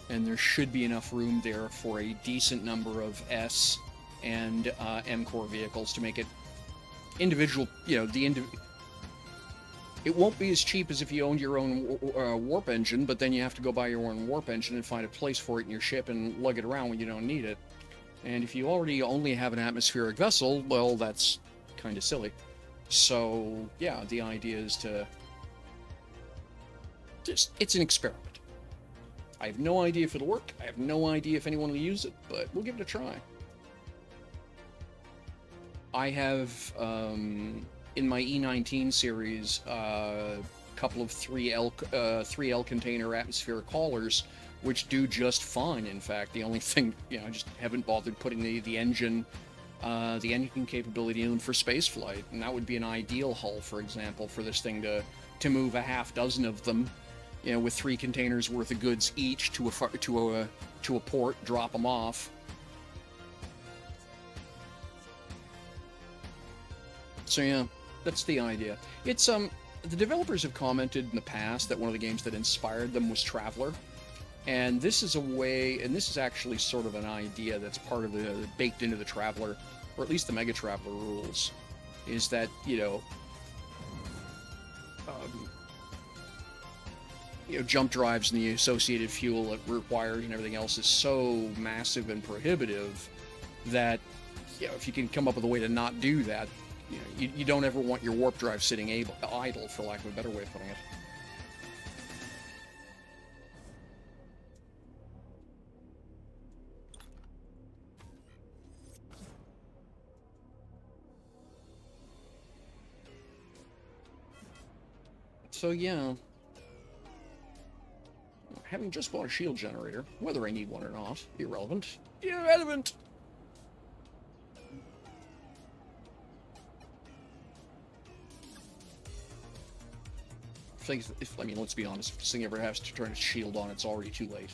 And there should be enough room there for a decent number of S and M core vehicles to make it individual, it won't be as cheap as if you owned your own warp engine, but then you have to go buy your own warp engine and find a place for it in your ship and lug it around when you don't need it. And if you already only have an atmospheric vessel, well, that's kind of silly. So, yeah, the idea is to... it's an experiment. I have no idea if it'll work. I have no idea if anyone will use it, but we'll give it a try. I have... in my E19 series, a couple of 3L container atmospheric haulers, which do just fine. In fact, the only thing, I just haven't bothered putting the engine capability in for spaceflight, and that would be an ideal hull, for example, for this thing to move a half dozen of them, with 3 containers worth of goods each to a port, drop them off. So yeah. That's the idea. It's, the developers have commented in the past that one of the games that inspired them was Traveler. And this is a way, and this is actually sort of an idea that's part of baked into the Traveler or at least the Mega Traveler rules, is that, um, jump drives and the associated fuel it requires and everything else is so massive and prohibitive that, if you can come up with a way to not do that, you don't ever want your warp drive sitting idle, for lack of a better way of putting it. So yeah, having just bought a shield generator, whether I need one or not, irrelevant. Irrelevant! I mean, let's be honest, if this thing ever has to turn its shield on, it's already too late.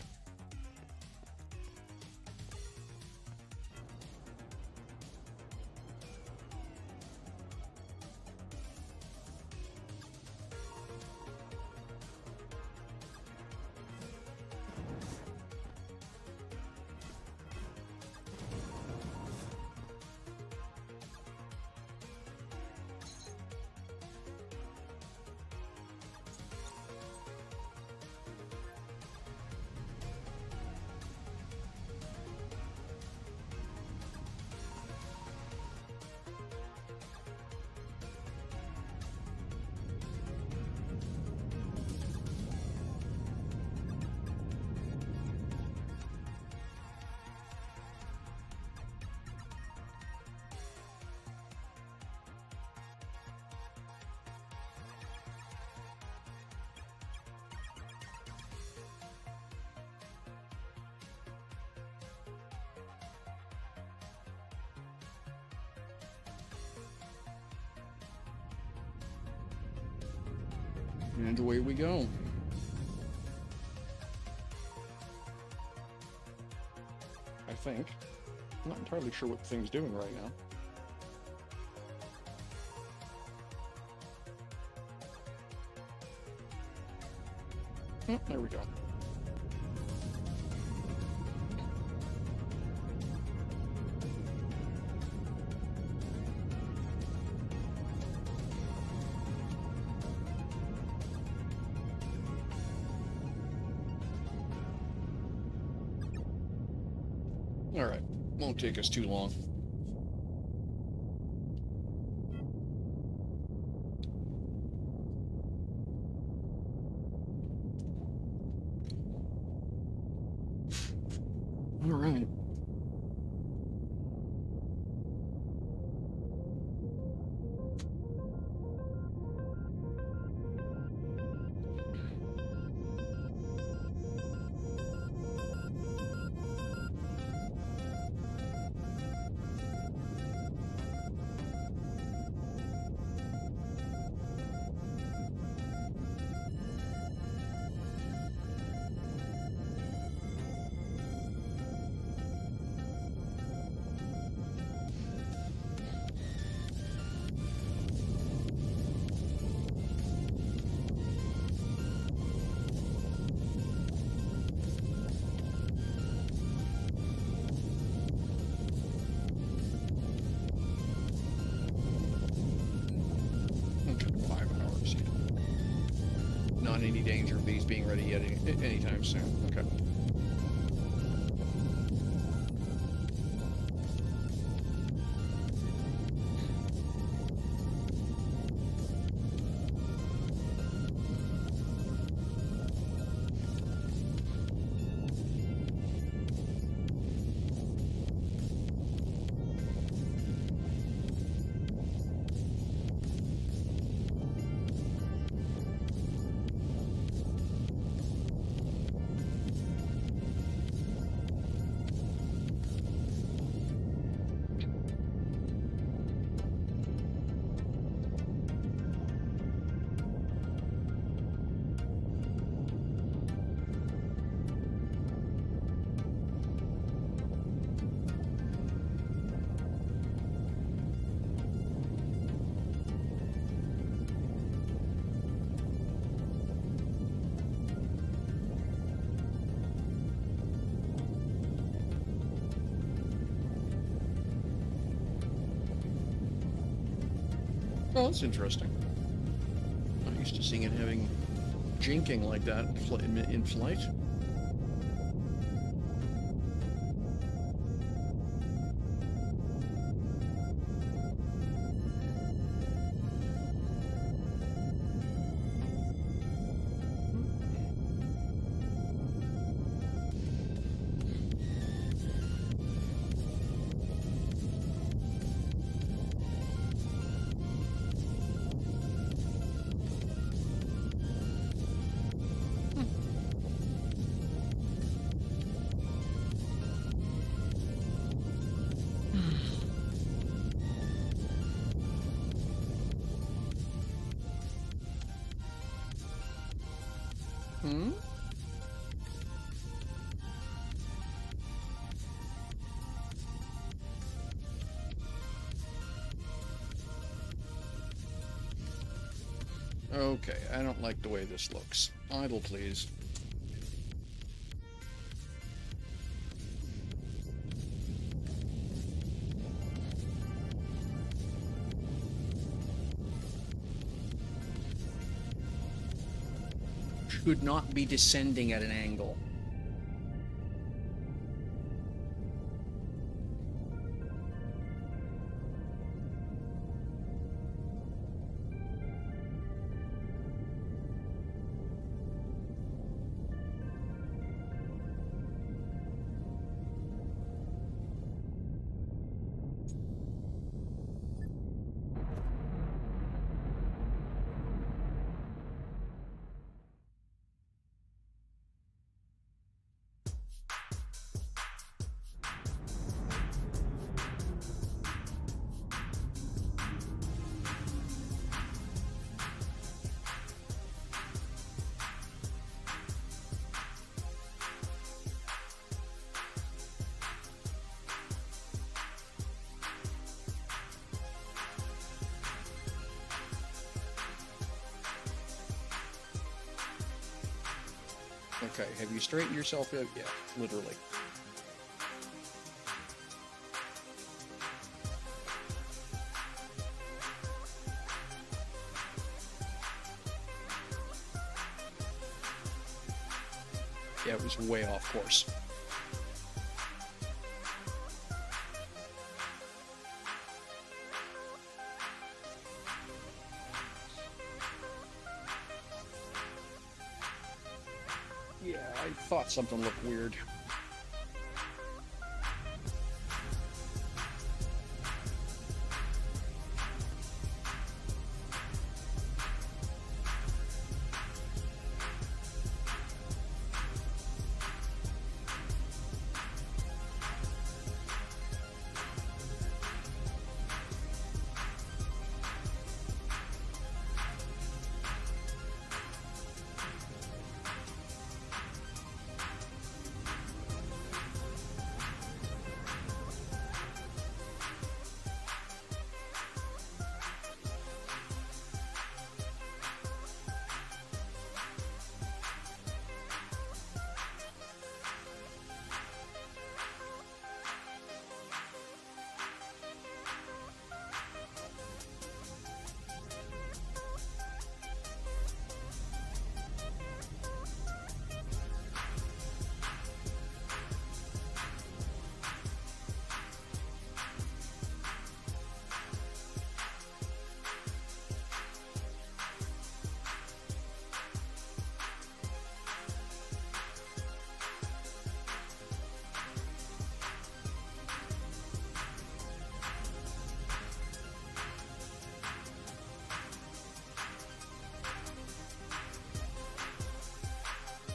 And away we go. I think. I'm not entirely sure what the thing's doing right now. Oh, there we go. Alright, won't take us too long. Alright. Not any danger of these being ready yet anytime soon. Okay. Oh, that's interesting. Not used to seeing it having jinking like that in flight. Hmm? Okay, I don't like the way this looks. Idle, please. Should not be descending at an angle. Okay, have you straightened yourself out? Yeah, literally. Yeah, it was way off course. Yeah, I thought something looked weird.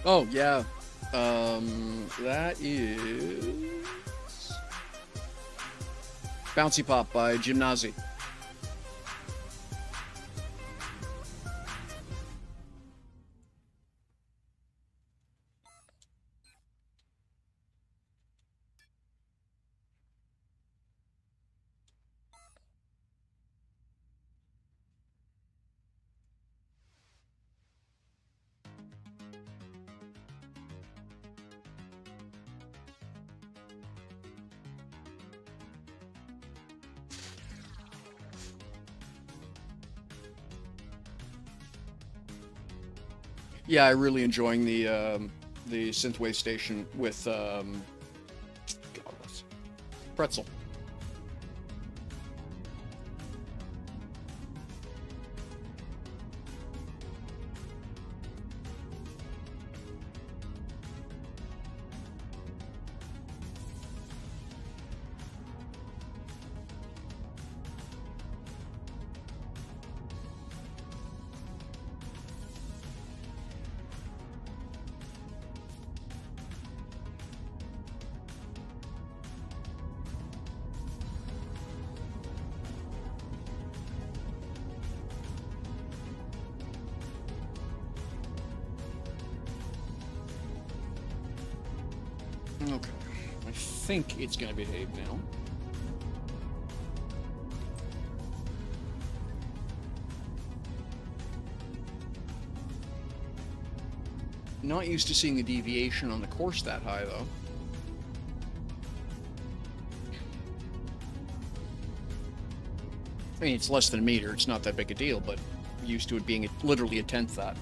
Oh, yeah. That is Bouncy Pop by Gymnasi. Yeah, I really enjoying the synthwave station with God, what's pretzel. Okay, I think it's gonna behave now. Not used to seeing a deviation on the course that high, though. I mean, it's less than a meter. It's not that big a deal, but used to it being literally a tenth that.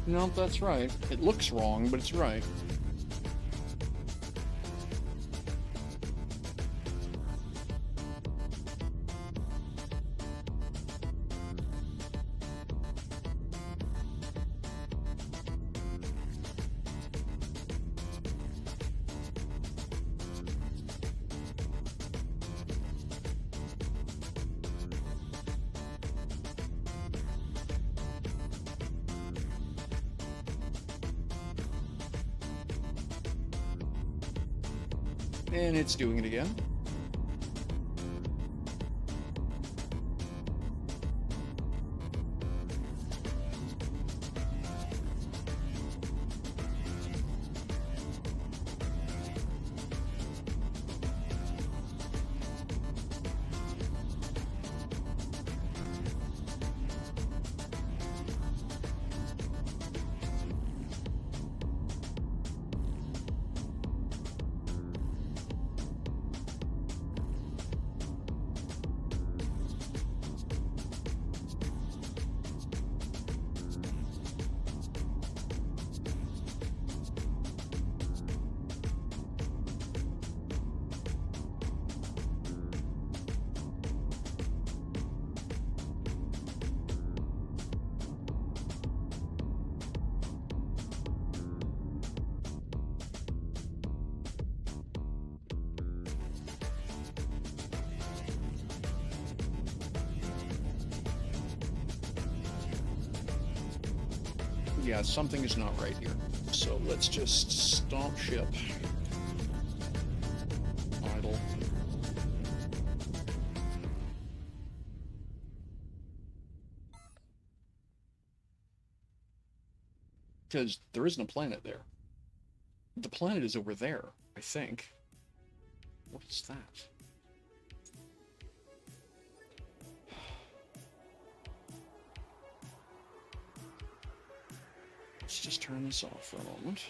No, that's right. It looks wrong, but it's right. And it's doing it again. Yeah, something is not right here. So let's just stop ship. Idle. Because there isn't a planet there. The planet is over there, I think. What is that? Let's just turn this off for a moment.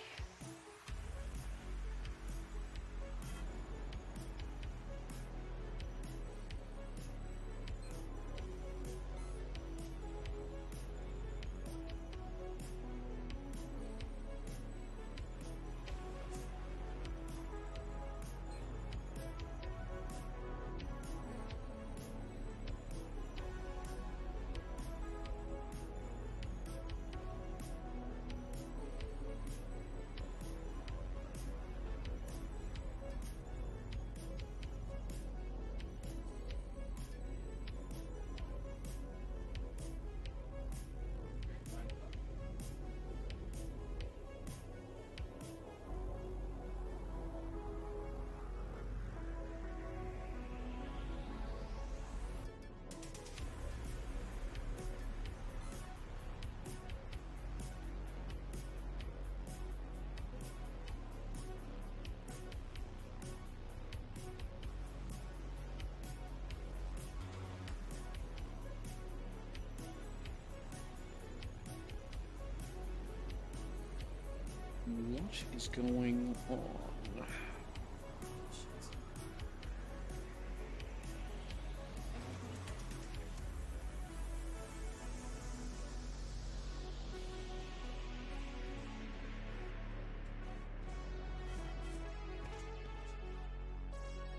What is going on?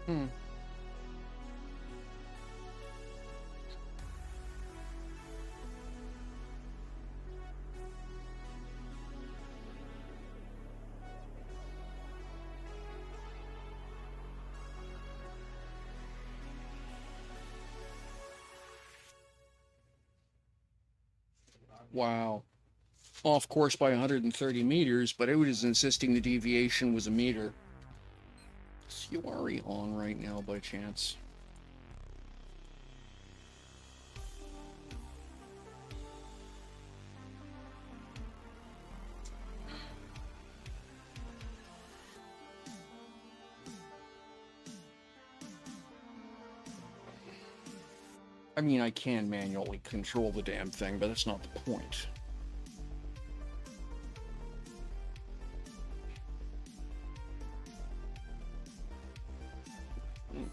Hmm. Wow. Off course by 130 meters, but it was insisting the deviation was a meter. Is Yuari on right now by chance? I mean, I can manually control the damn thing, but that's not the point.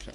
Okay.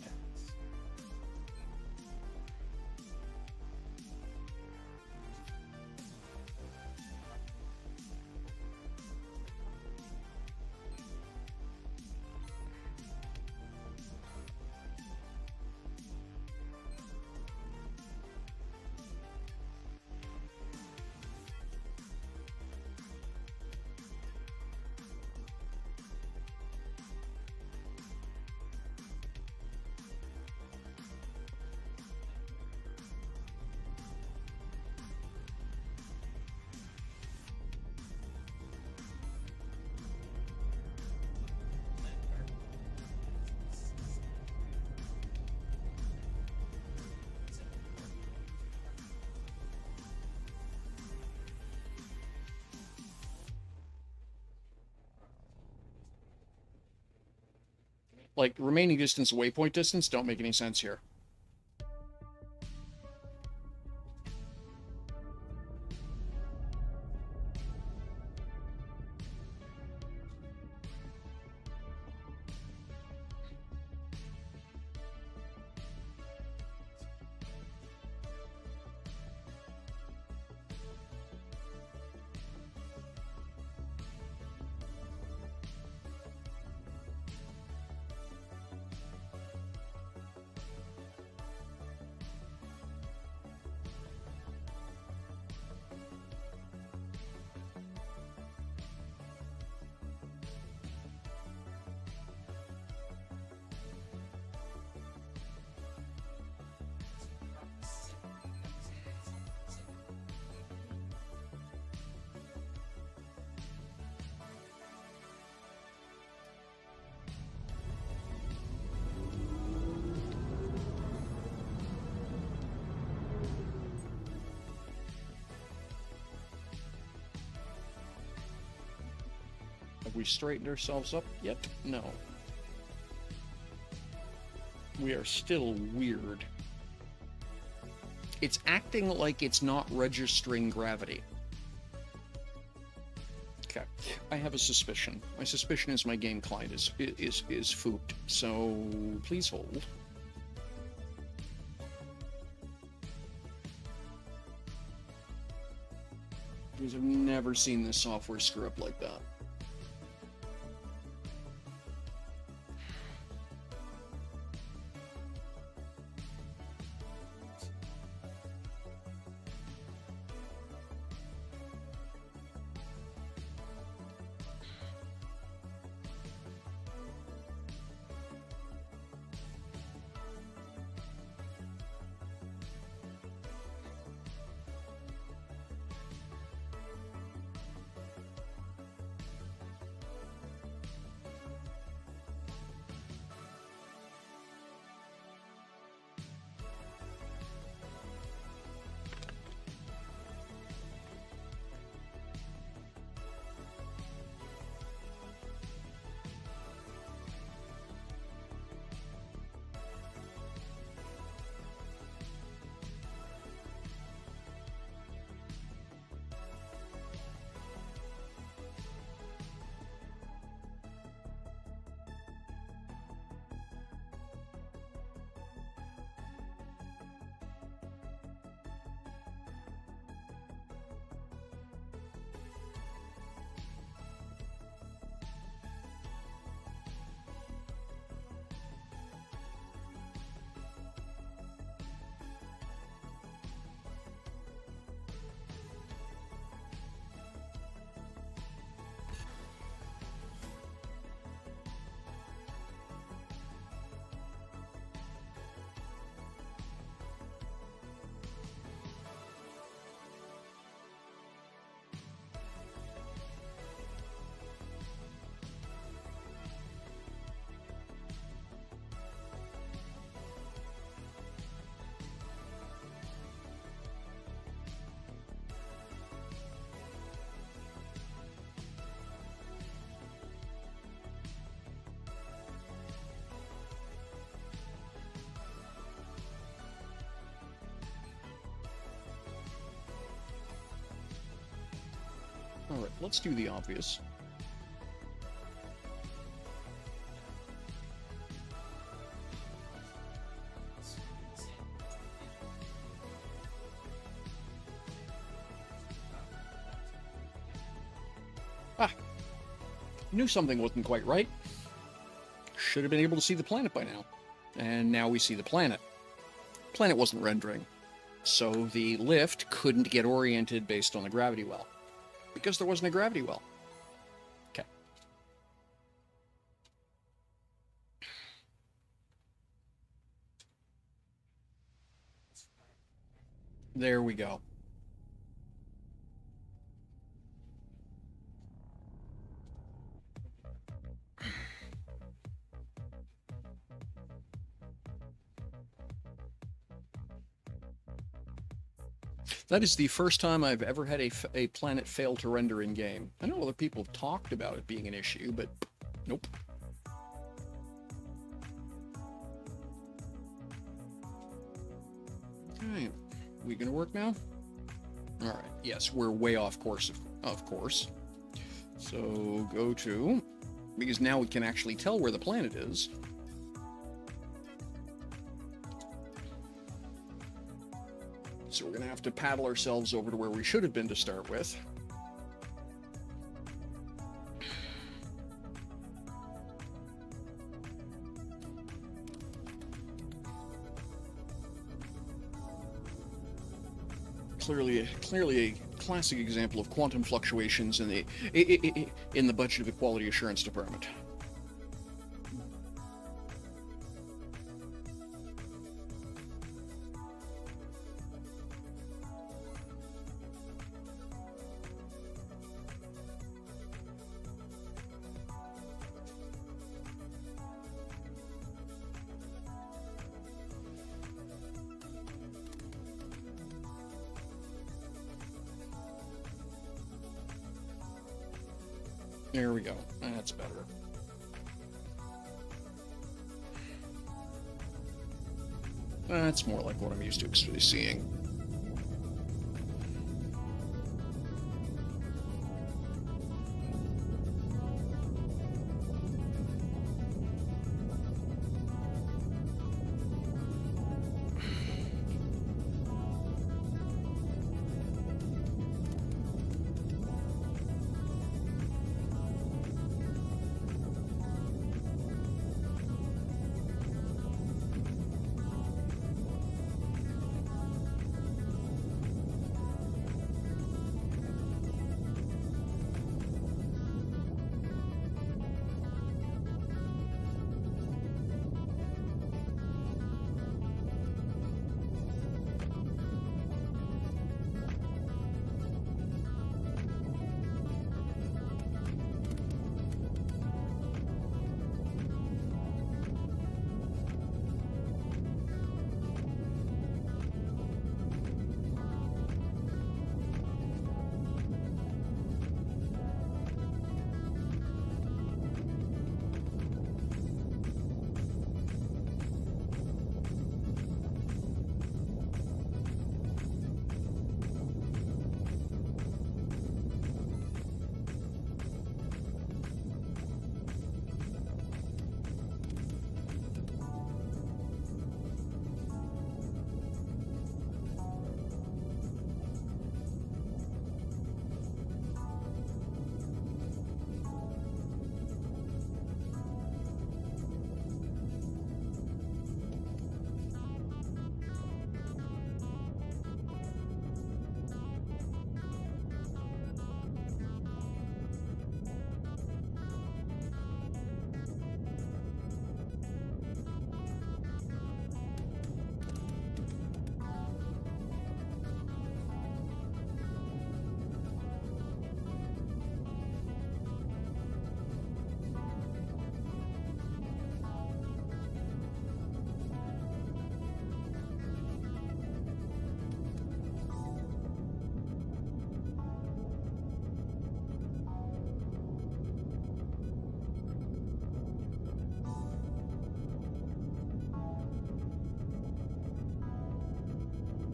Like, remaining distance, waypoint distance don't make any sense here. Have we straightened ourselves up yet? No. We are still weird. It's acting like it's not registering gravity. Okay. I have a suspicion. My suspicion is my game client is fooped. So please hold. Because I've never seen this software screw up like that. Alright, let's do the obvious. Ah! Knew something wasn't quite right. Should have been able to see the planet by now. And now we see the planet. Planet wasn't rendering, so the lift couldn't get oriented based on the gravity well. Because there wasn't a gravity well. Okay. There we go. That is the first time I've ever had a planet fail to render in game. I know other people have talked about it being an issue, but nope. Okay, we gonna work now? All right. Yes, we're way off course, of course. So go to, because now we can actually tell where the planet is. So we're going to have to paddle ourselves over to where we should have been to start with. Clearly a classic example of quantum fluctuations in the budget of the quality assurance department. There we go. That's better. That's more like what I'm used to seeing.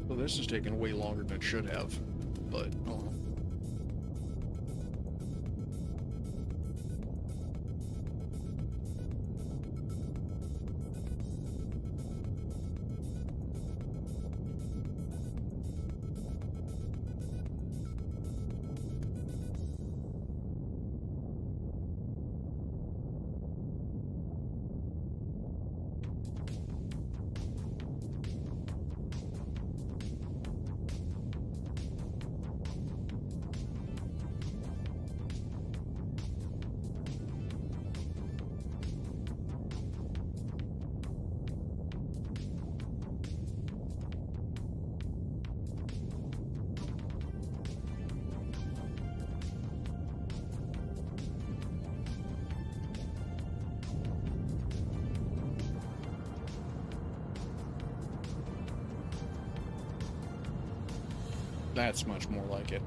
So this is taking way longer than it should have, but oh well. That's much more like it.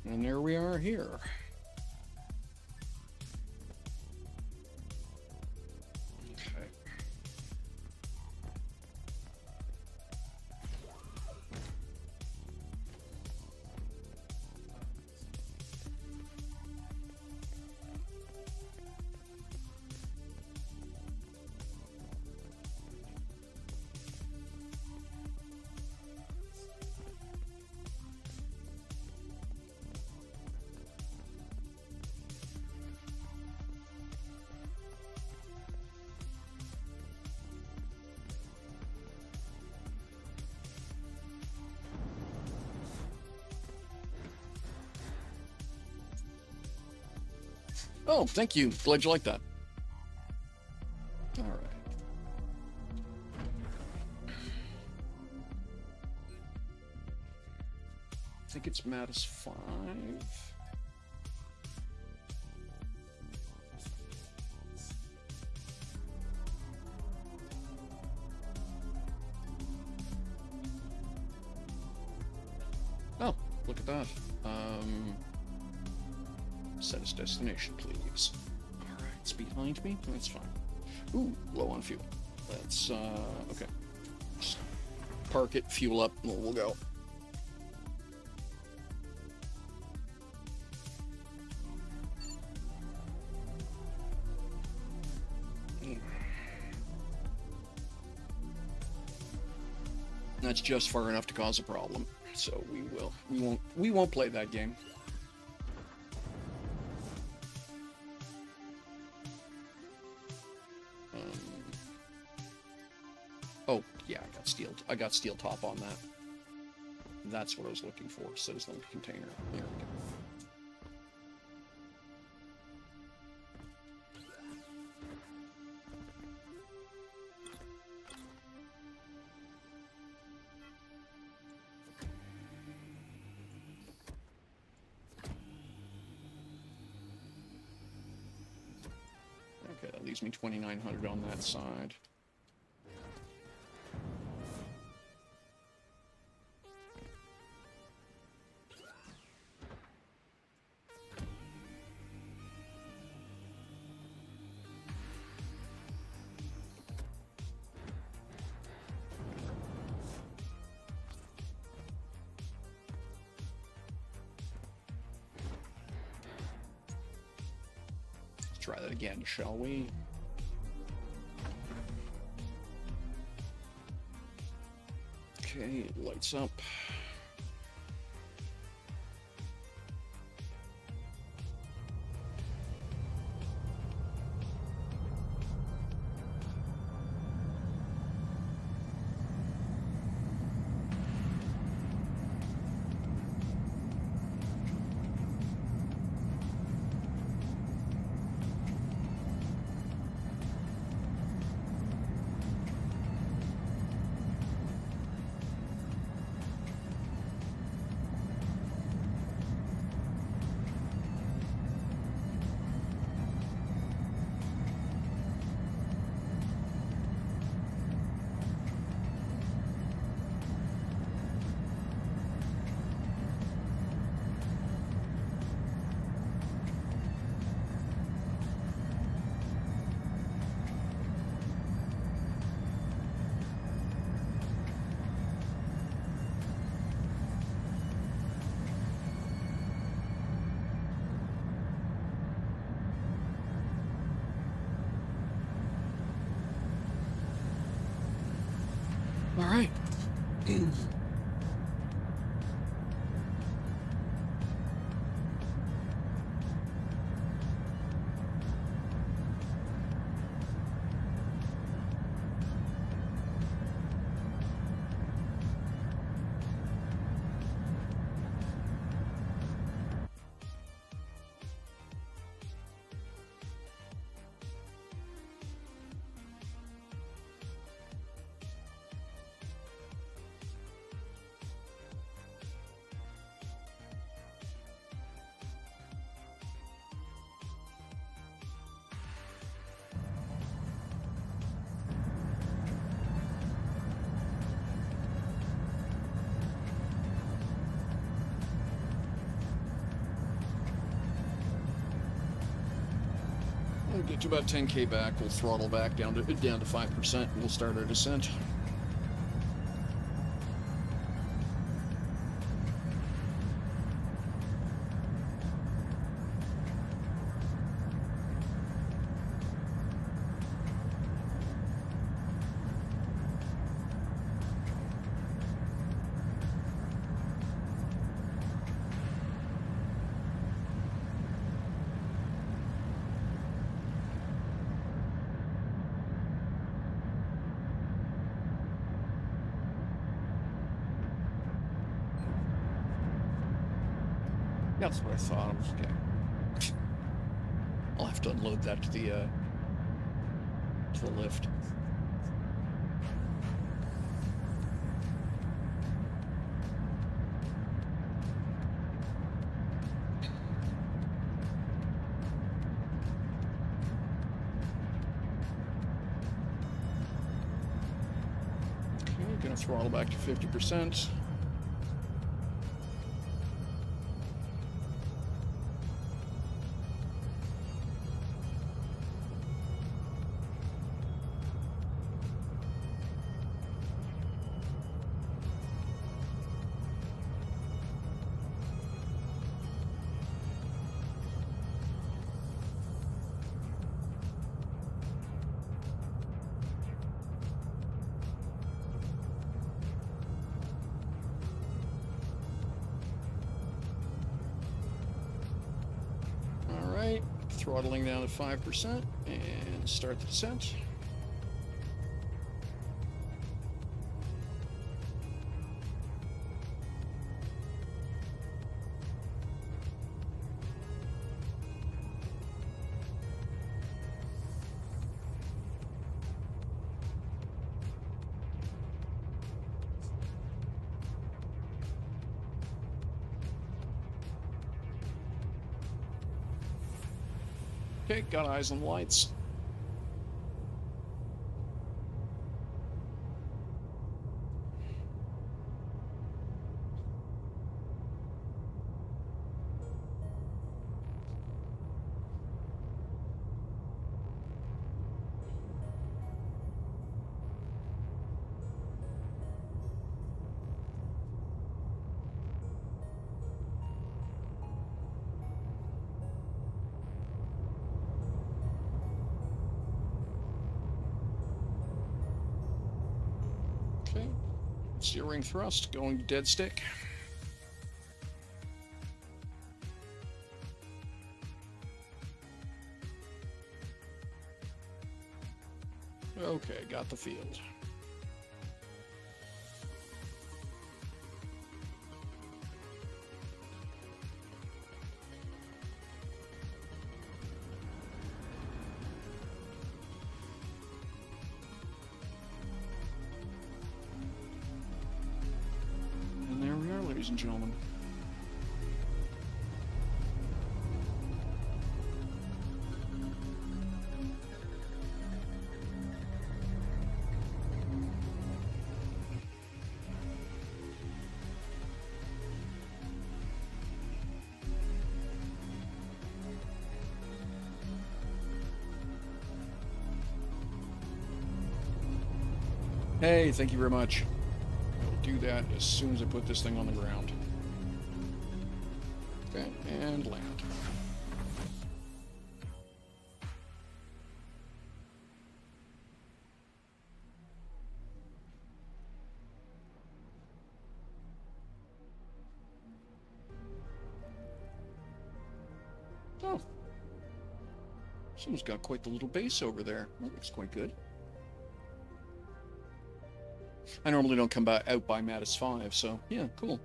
And there we are here. Okay. Oh, thank you. Glad you like that. All right. I think it's Mattis 5. Oh, look at that. Set as destination, please. All right, it's behind me. That's fine. Ooh, low on fuel. That's okay. Just park it, fuel up, and we'll go. That's just far enough to cause a problem. So we won't play that game. Oh yeah, I got steel top on that. That's what I was looking for. Citizen container. There we go. leaves me 2,900 on that side. Try that again, shall we? Okay, lights up. All right. We'll get to about 10K back. We'll throttle back down to 5%. And we'll start our descent. That's what I thought. Okay. I'll have to unload that to the lift. Okay, gonna throttle back to 50%. Throttling down to 5% and start the descent. Okay, got eyes on the lights. Okay. Steering thrust, going to dead stick. Okay, got the field. And there we are, ladies and gentlemen. Hey, thank you very much. I'll do that as soon as I put this thing on the ground. Okay, and land. Oh. Someone's got quite the little base over there. That looks quite good. I normally don't come out by Mattis 5, so yeah, cool.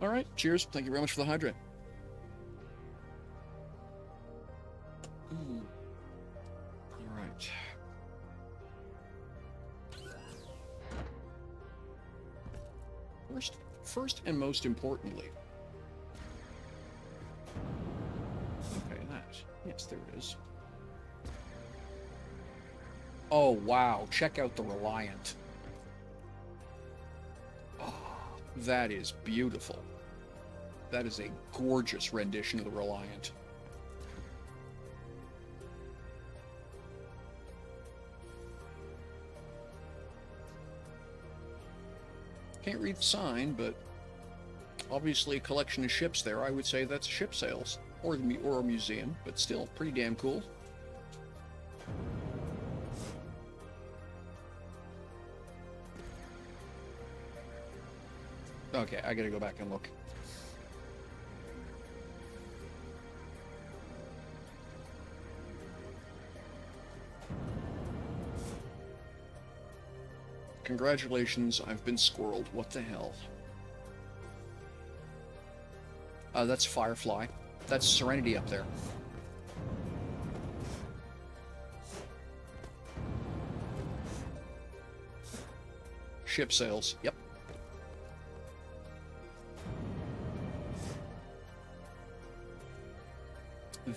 All right, cheers. Thank you very much for the hydrate. All right. First and most importantly. Okay, that. Yes, there it is. Oh, wow. Check out the Reliant. Oh, that is beautiful. That is a gorgeous rendition of the Reliant. Can't read the sign, but obviously a collection of ships there. I would say that's ship sales or a museum, but still pretty damn cool. Okay, I gotta go back and look. Congratulations, I've been squirreled. What the hell? That's Firefly. That's Serenity up there. Ship sales. Yep.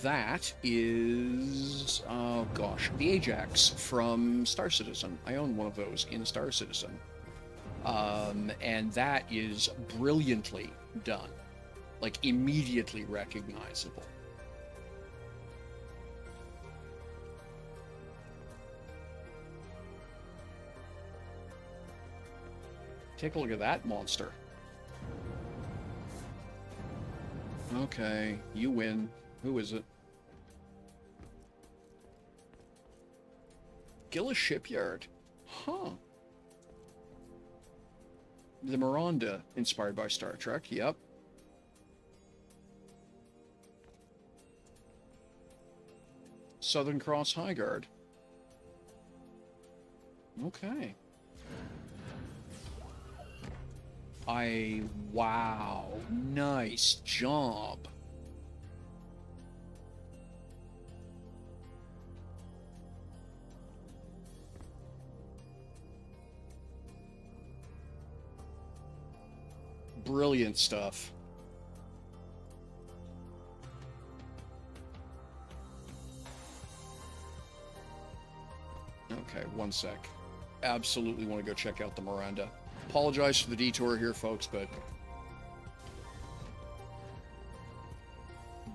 That is, oh gosh, the Ajax from Star Citizen. I own one of those in Star Citizen. And that is brilliantly done. Like, immediately recognizable. Take a look at that monster. Okay, you win. Who is it? Gillis Shipyard. Huh. The Miranda, inspired by Star Trek. Yep. Southern Cross High Guard. Okay. Wow. Nice job. Brilliant stuff. Okay, one sec. Absolutely want to go check out the Miranda. Apologize for the detour here, folks, but...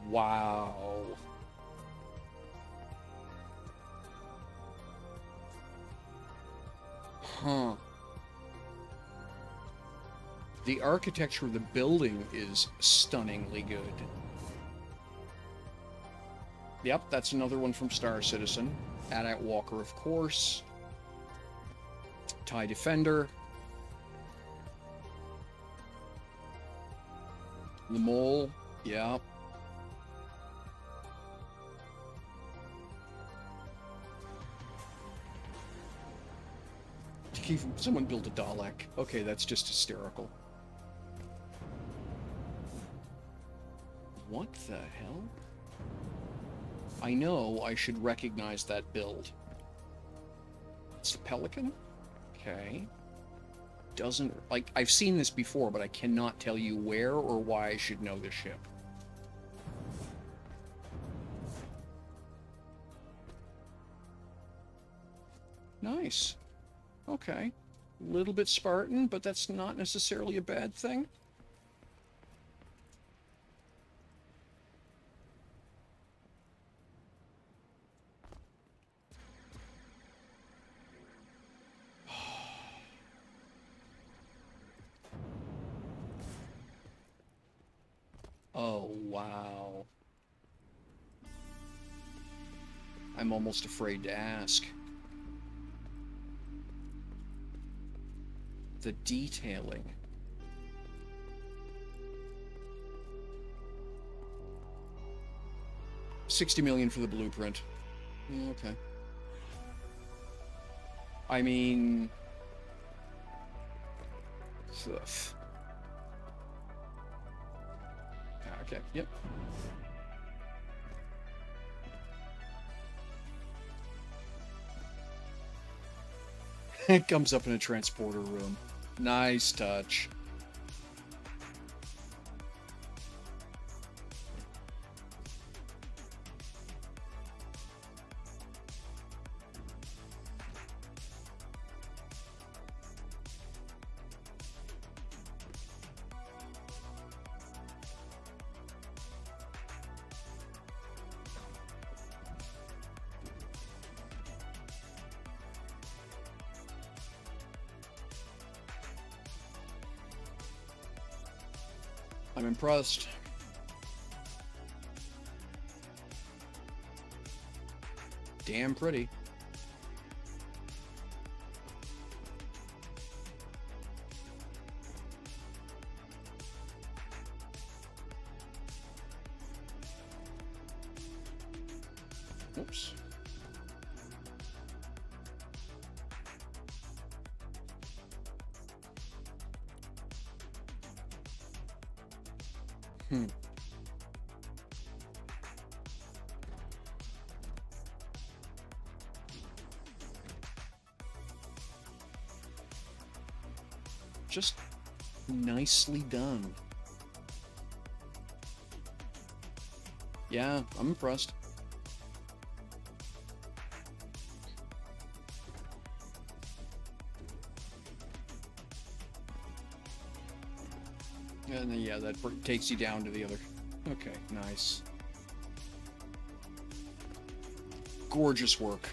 Wow. Huh. The architecture of the building is stunningly good. Yep, that's another one from Star Citizen. AT-AT Walker, of course. TIE Defender. The Mole, yeah. Someone built a Dalek. Okay, that's just hysterical. What the hell? I know I should recognize that build. It's the Pelican? Okay. Doesn't... Like, I've seen this before, but I cannot tell you where or why I should know this ship. Nice. Okay. A little bit Spartan, but that's not necessarily a bad thing. Oh, wow. I'm almost afraid to ask. The detailing. $60 million for the blueprint. Yeah, okay. I mean... Ugh. Okay, yep. It comes up in a transporter room. Nice touch. I'm impressed. Damn pretty. Oops. Just nicely done. Yeah, I'm impressed. And then, yeah, that takes you down to the other. Okay, nice. Gorgeous work.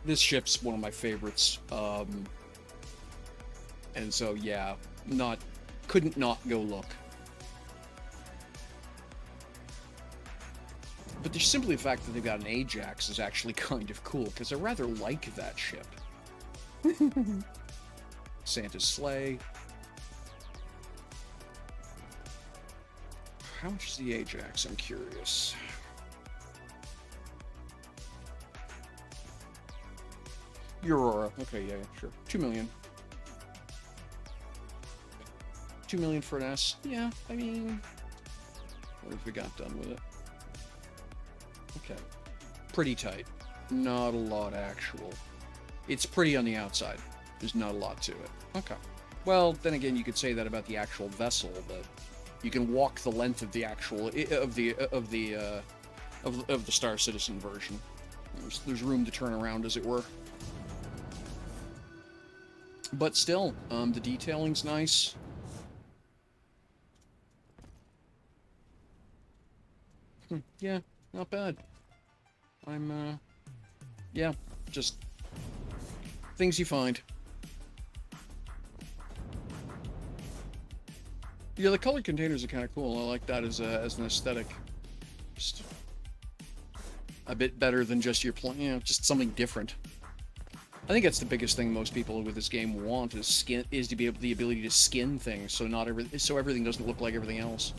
This ship's one of my favorites. And so, yeah, couldn't not go look. But there's simply the fact that they've got an Ajax is actually kind of cool, because I rather like that ship. Santa's sleigh. How much is the Ajax? I'm curious. Aurora. Okay, yeah, sure. 2 million. 2 million for an S. Yeah, I mean, what have we got done with it? Okay. Pretty tight. Not a lot actual. It's pretty on the outside. There's not a lot to it. Okay. Well, then again, you could say that about the actual vessel, but you can walk the length of the actual of the Star Citizen version. There's room to turn around, as it were. But still, the detailing's nice. Yeah, not bad. I'm, yeah, just things you find. Yeah, the colored containers are kind of cool. I like that as an aesthetic. Just a bit better than just your plan, just something different. I think that's the biggest thing most people with this game want is to be able the ability to skin things, so so everything doesn't look like everything else.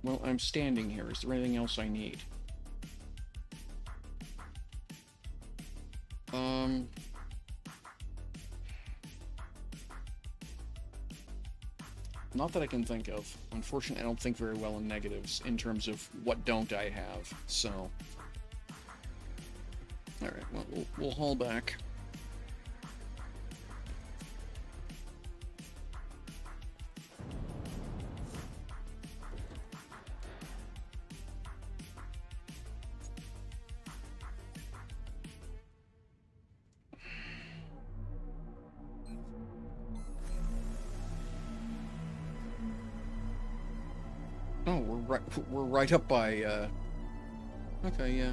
Well, I'm standing here. Is there anything else I need? Not that I can think of. Unfortunately, I don't think very well in negatives in terms of what don't I have, so... Alright, well, we'll haul back. Oh, we're right up by, okay, yeah.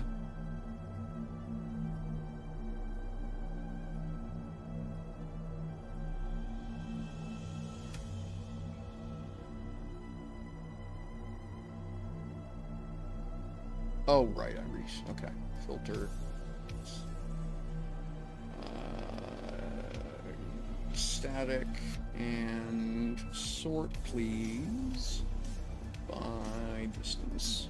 Oh, right, Iris. Okay. Filter. Static and sort, please. By distance.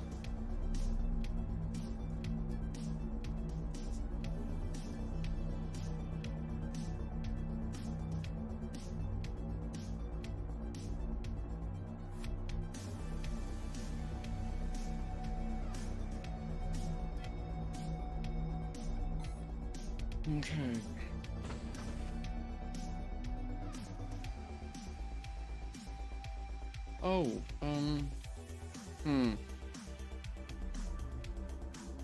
Okay. Oh,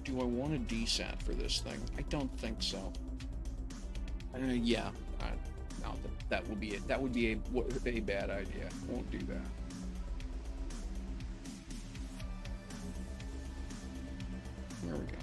do I want a DSAT for this thing? I don't think so. Yeah. No, that would be it. That would be a bad idea. Won't do that. There we go.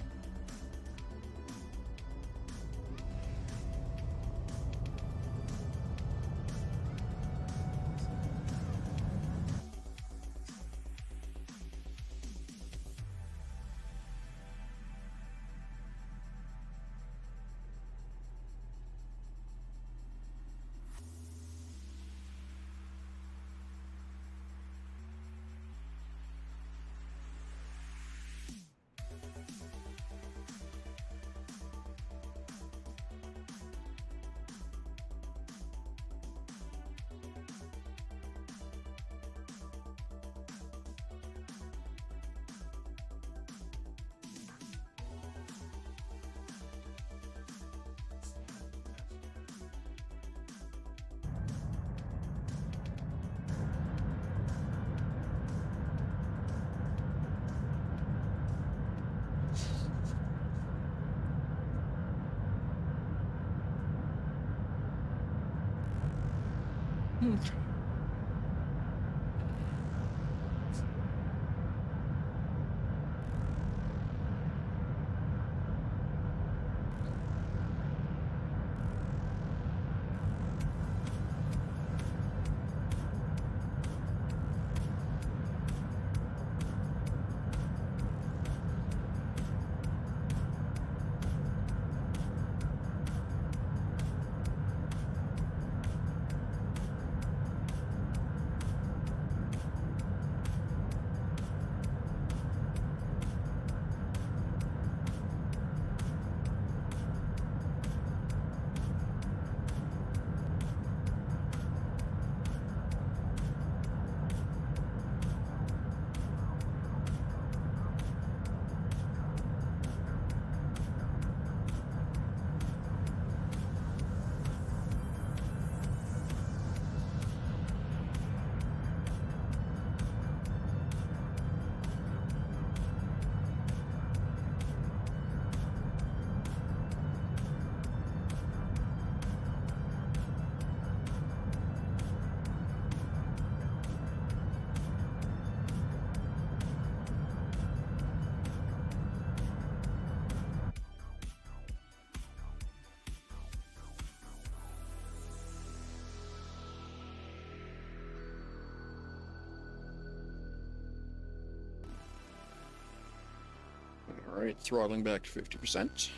Alright, throttling back to 50%.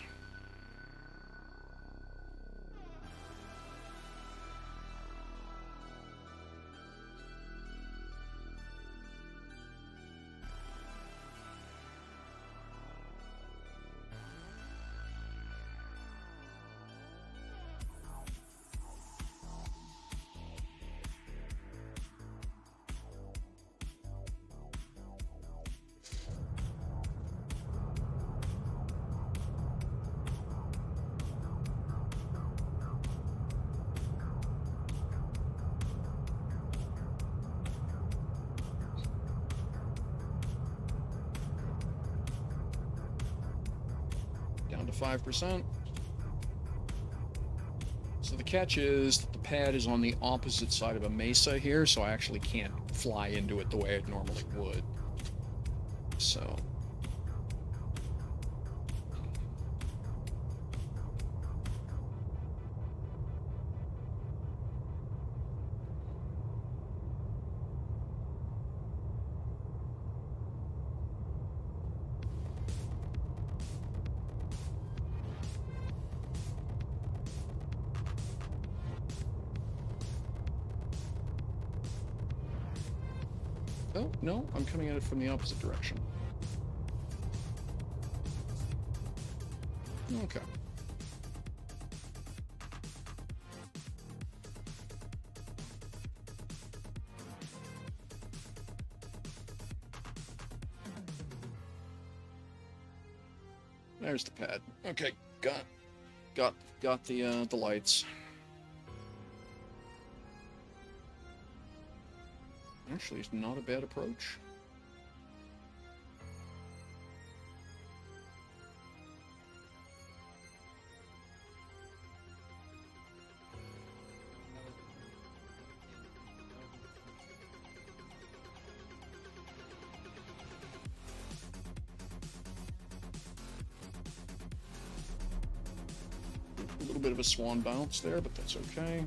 Down to 5%. So the catch is that the pad is on the opposite side of a mesa here, so I actually can't fly into it the way I normally would. So... Oh, no, I'm coming at it from the opposite direction. Okay. There's the pad. Okay, got the lights. Actually, it's not a bad approach. A little bit of a swan bounce there, but that's okay.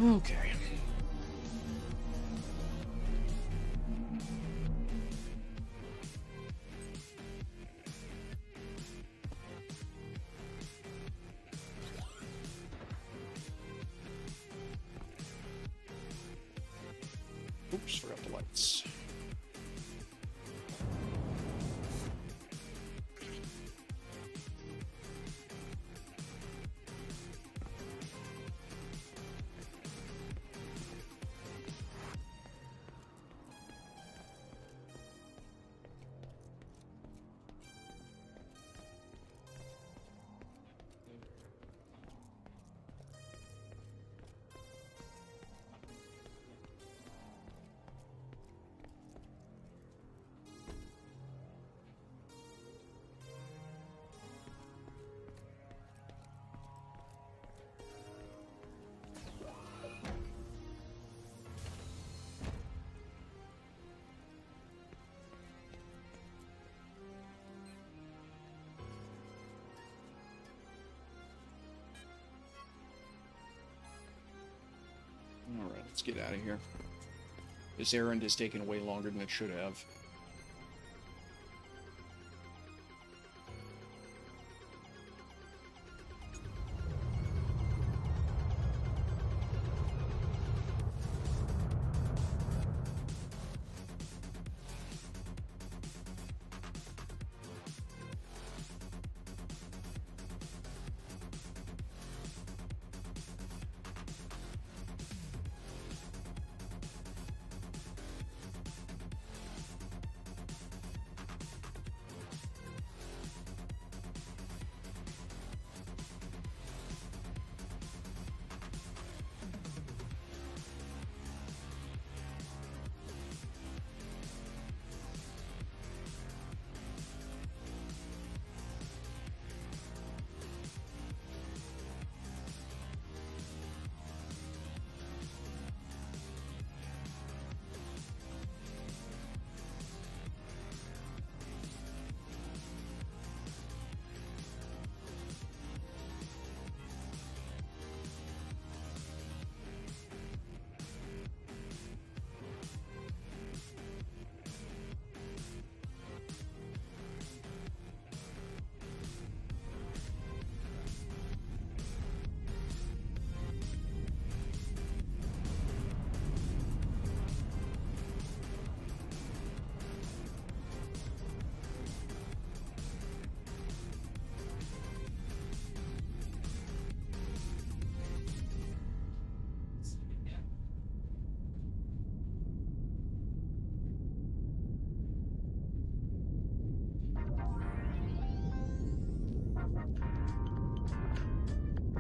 Okay. Oops, forgot the lights. Alright, let's get out of here. This errand has taken way longer than it should have.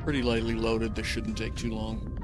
Pretty lightly loaded. This shouldn't take too long.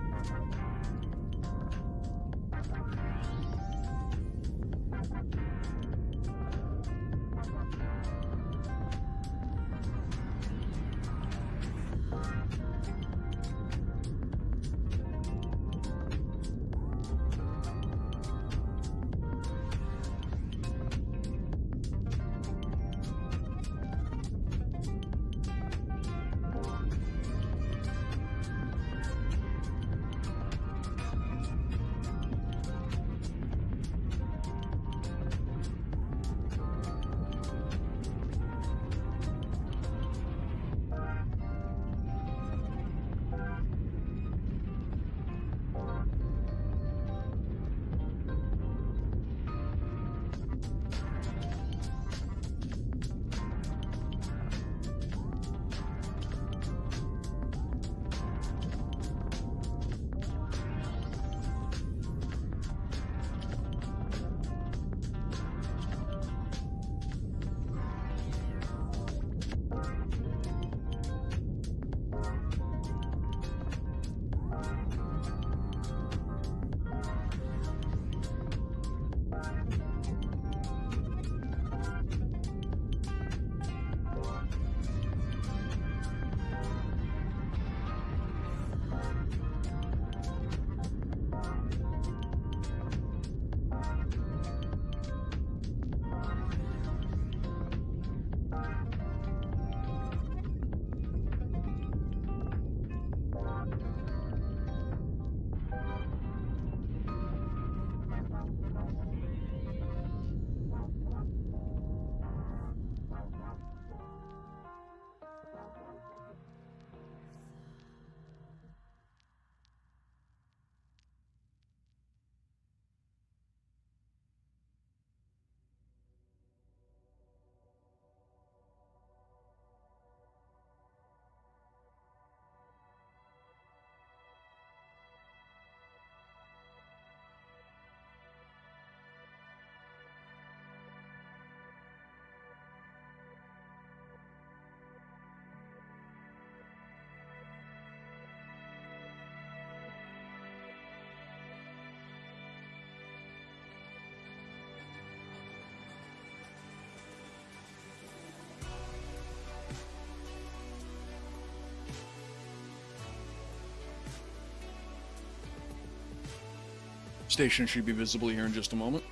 Station should be visible here in just a moment.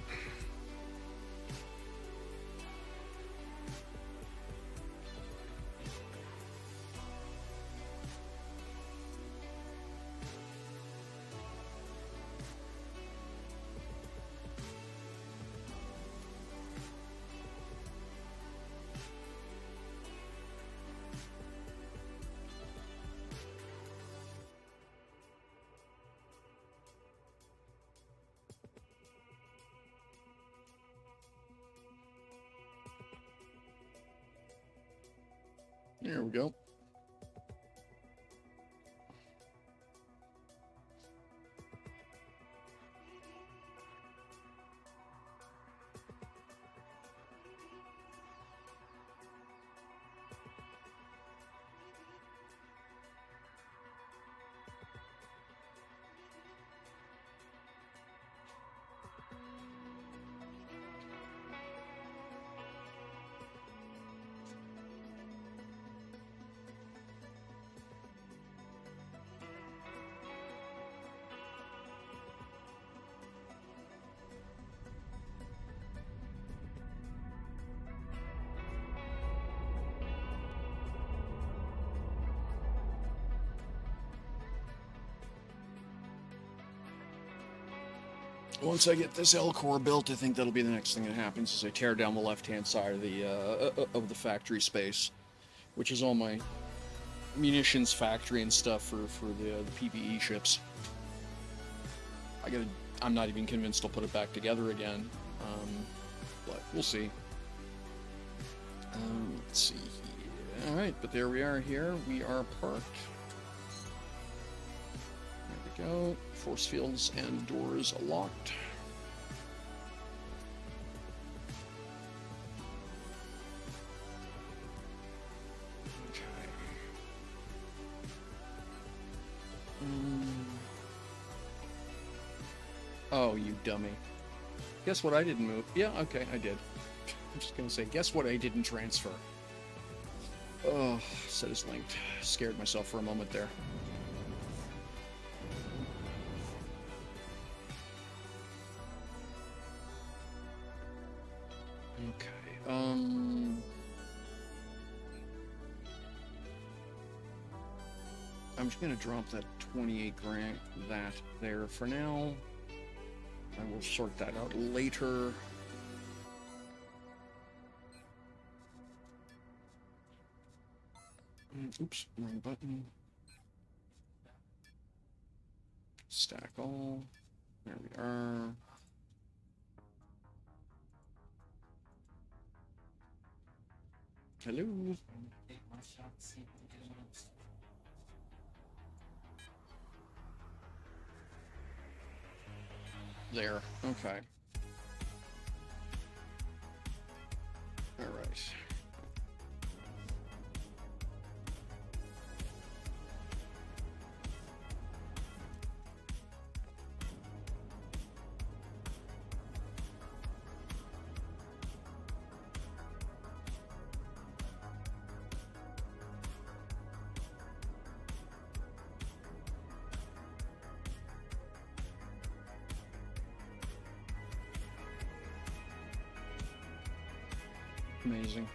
There we go. Once I get this L-core built, I think that'll be the next thing that happens as I tear down the left-hand side of the factory space, which is all my munitions factory and stuff for the PvE ships. I'm not even convinced I'll put it back together again, but we'll see. Let's see here. All right, but there we are here. We are parked. There we go. Force fields and doors locked. Okay. Oh, you dummy. Guess what I didn't move? Yeah, okay, I did. I'm just gonna say, guess what I didn't transfer? Oh, set is linked. Scared myself for a moment there. Okay, I'm just gonna drop that 28 grand, that there for now. I will sort that out later. Oops, wrong button. Stack all. There we are. Hello. There. Okay. All right. Amazing.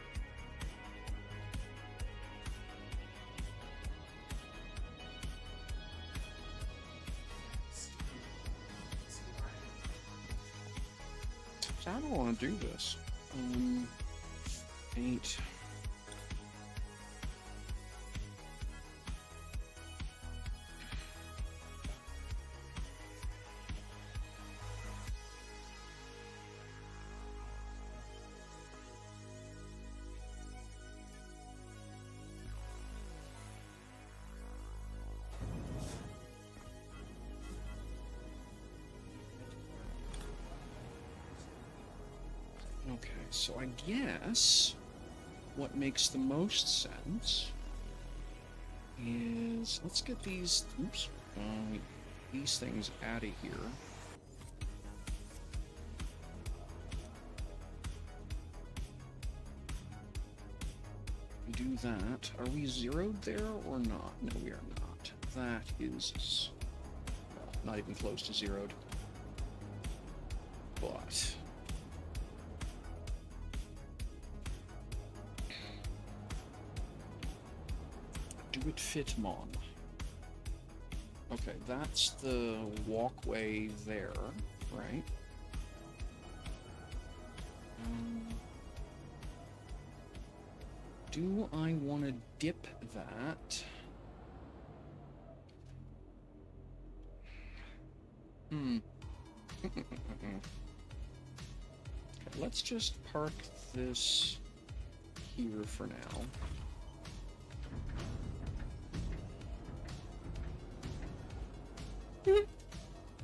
So how do I want to do this? 8. Okay, so I guess what makes the most sense is let's get these these things out of here. Do that. Are we zeroed there or not? No, we are not. That is not even close to zeroed. But do it fit, Mon? Okay, that's the walkway there, right? Do I want to dip that? Okay, let's just park this here for now.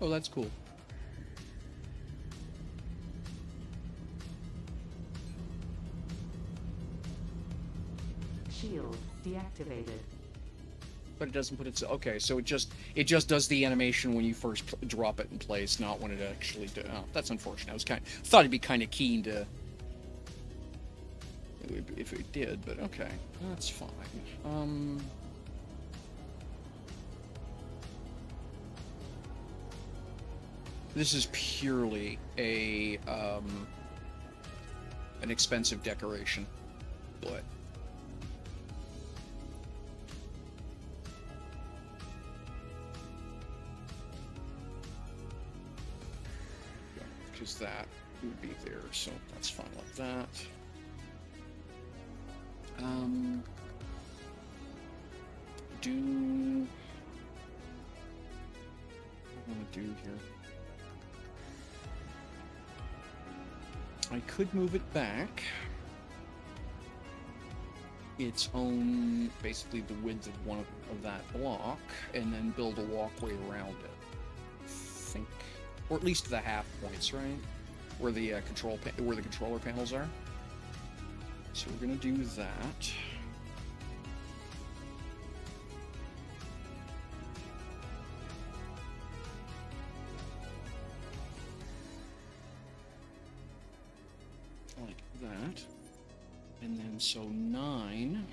Oh, that's cool. Shield deactivated. But it doesn't put it. Okay, so it just does the animation when you first drop it in place, not when it actually. Oh, that's unfortunate. I was thought it'd be kind of keen to if it did, but okay, that's fine. This is purely a an expensive decoration, but. Because that would be there, so that's fine like that. What I want to do here? I could move it back its own, basically the width of one of that block, and then build a walkway around it. I think. Or at least the half points, right? Where the where the controller panels are. So we're gonna do that. that. And then so 9.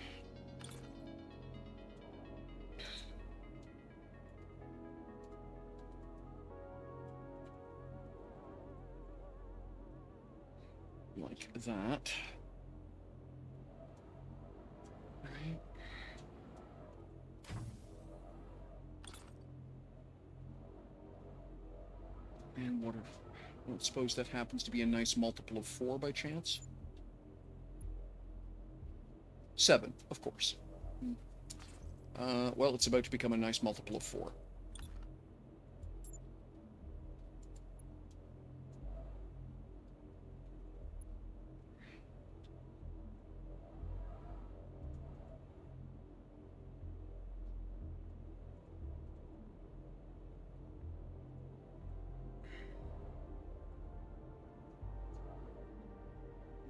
Like that. Right. And what if, I don't suppose that happens to be a nice multiple of 4 by chance? 7, of course. Well, it's about to become a nice multiple of 4.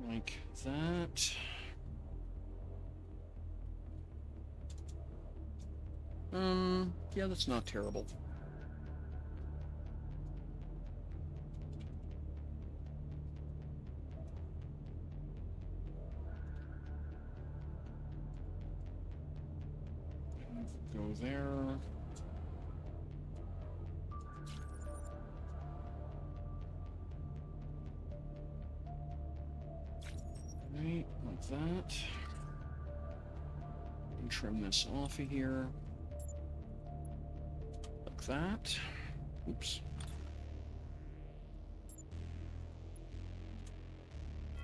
Like that. Yeah, that's not terrible. Go there. Right, like that. And trim this off of here. Like that. Oops.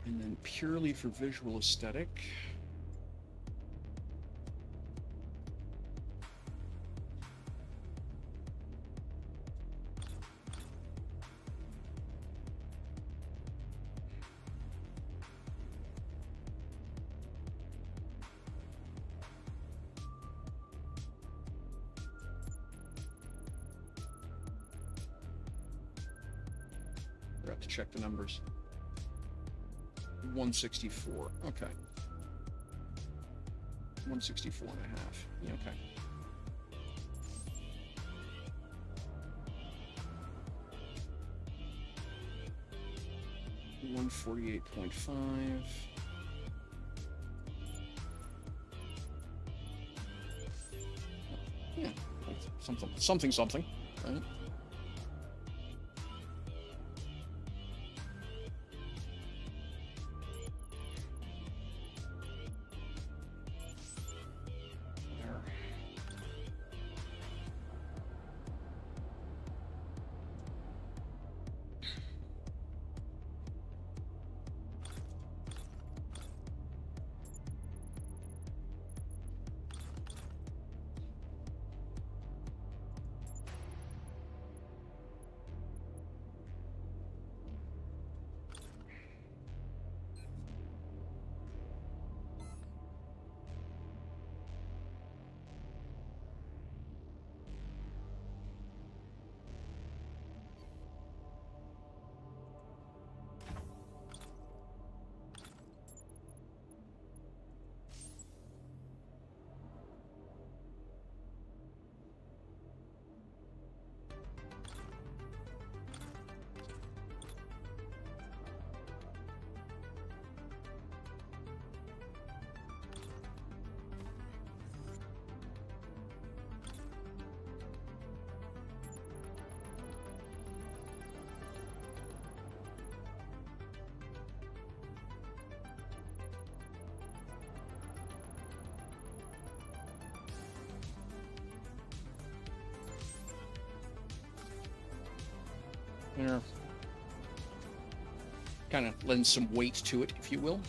And then purely for visual aesthetic. Forgot to check the numbers. 164. Okay. 164 and a half. Yeah, okay. $148.5. Yeah, something, right? There. There. Kind of lends some weight to it, if you will.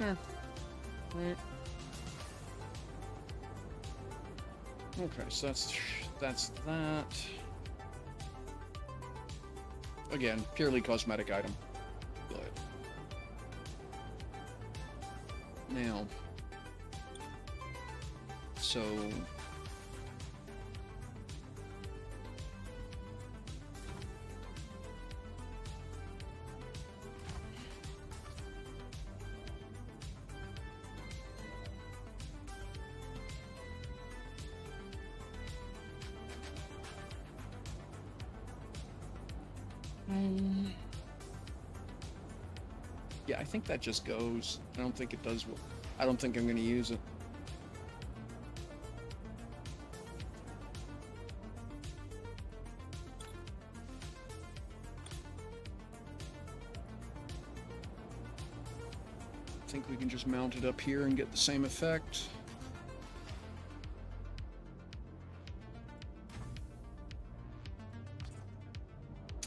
Right. Okay, so that's that. Again, purely cosmetic item. But now, so yeah, I think that just goes. I don't think it does. I don't think I'm going to use it. I think we can just mount it up here and get the same effect.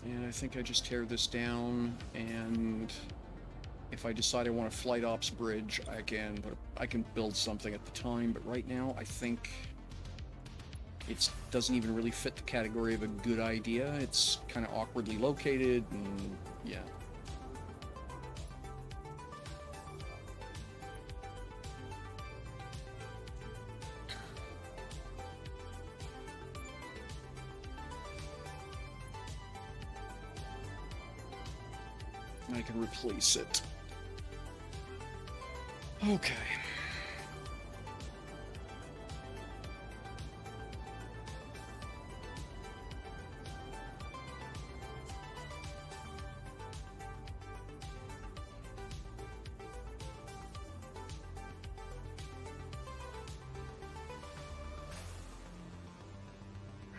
And I think I just tear this down, and if I decide I want a flight ops bridge, I can build something at the time, but right now I think it doesn't even really fit the category of a good idea. It's kind of awkwardly located, and yeah. I can replace it. Okay.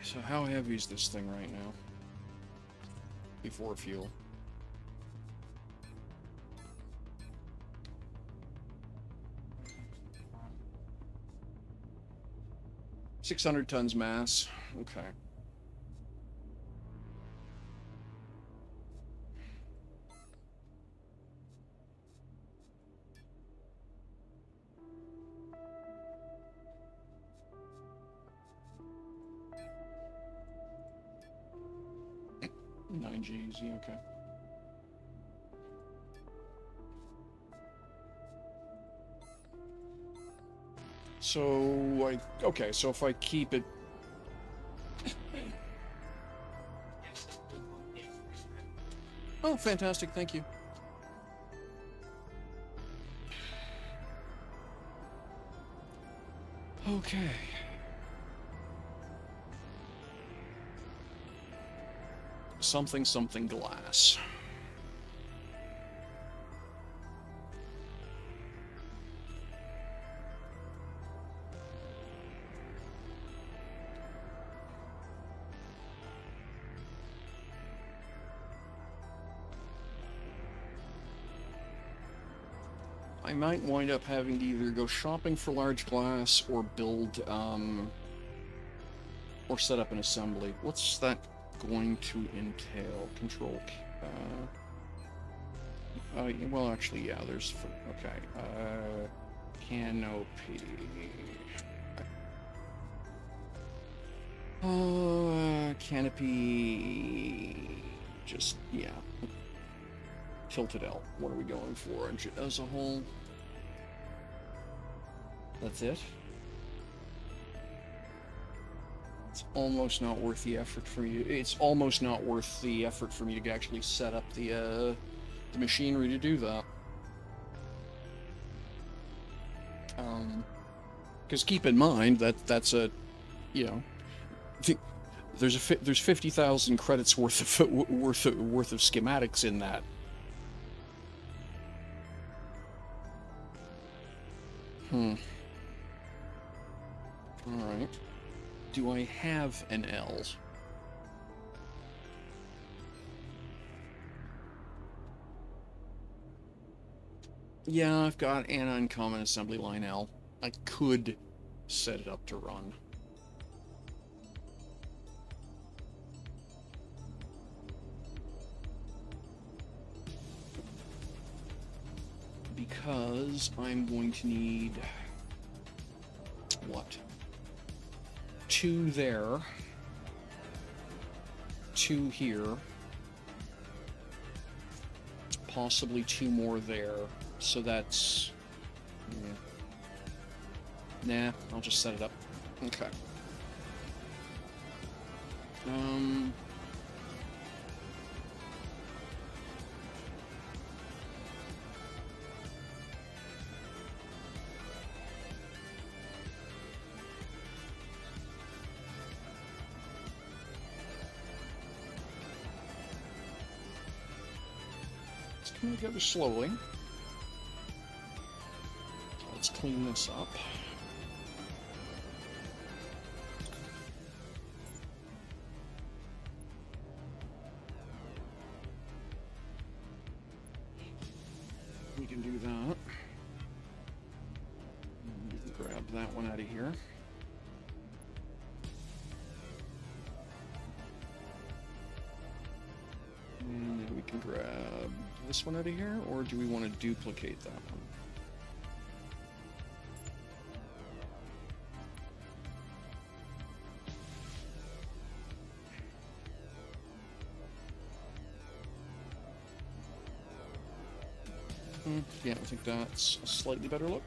So how heavy is this thing right now? Before fuel. $600 tons mass. Okay. Nine Gs, okay. So, okay, so if I keep it... Oh, fantastic, thank you. Okay. Something glass. I might wind up having to either go shopping for large glass or build, or set up an assembly. What's that going to entail? Control, well, actually, yeah, there's, okay, canopy. Canopy, just, yeah. Tilted L. What are we going for as a whole? That's it? It's almost not worth the effort for you. It's almost not worth the effort for me to actually set up the machinery to do that. Because keep in mind that that's a, you know, there's 50,000 credits worth of schematics in that. Alright. Do I have an L? Yeah, I've got an uncommon assembly line L. I could set it up to run. because I'm going to need what? 2 there, 2 here, possibly 2 more there. So that's, yeah. Nah, I'll just set it up. Okay. It's coming together slowly. Let's clean this up. We can do that. Grab that one out of here. And then we can grab this one out of here, or do we want to duplicate that one? Yeah, I think that's a slightly better look.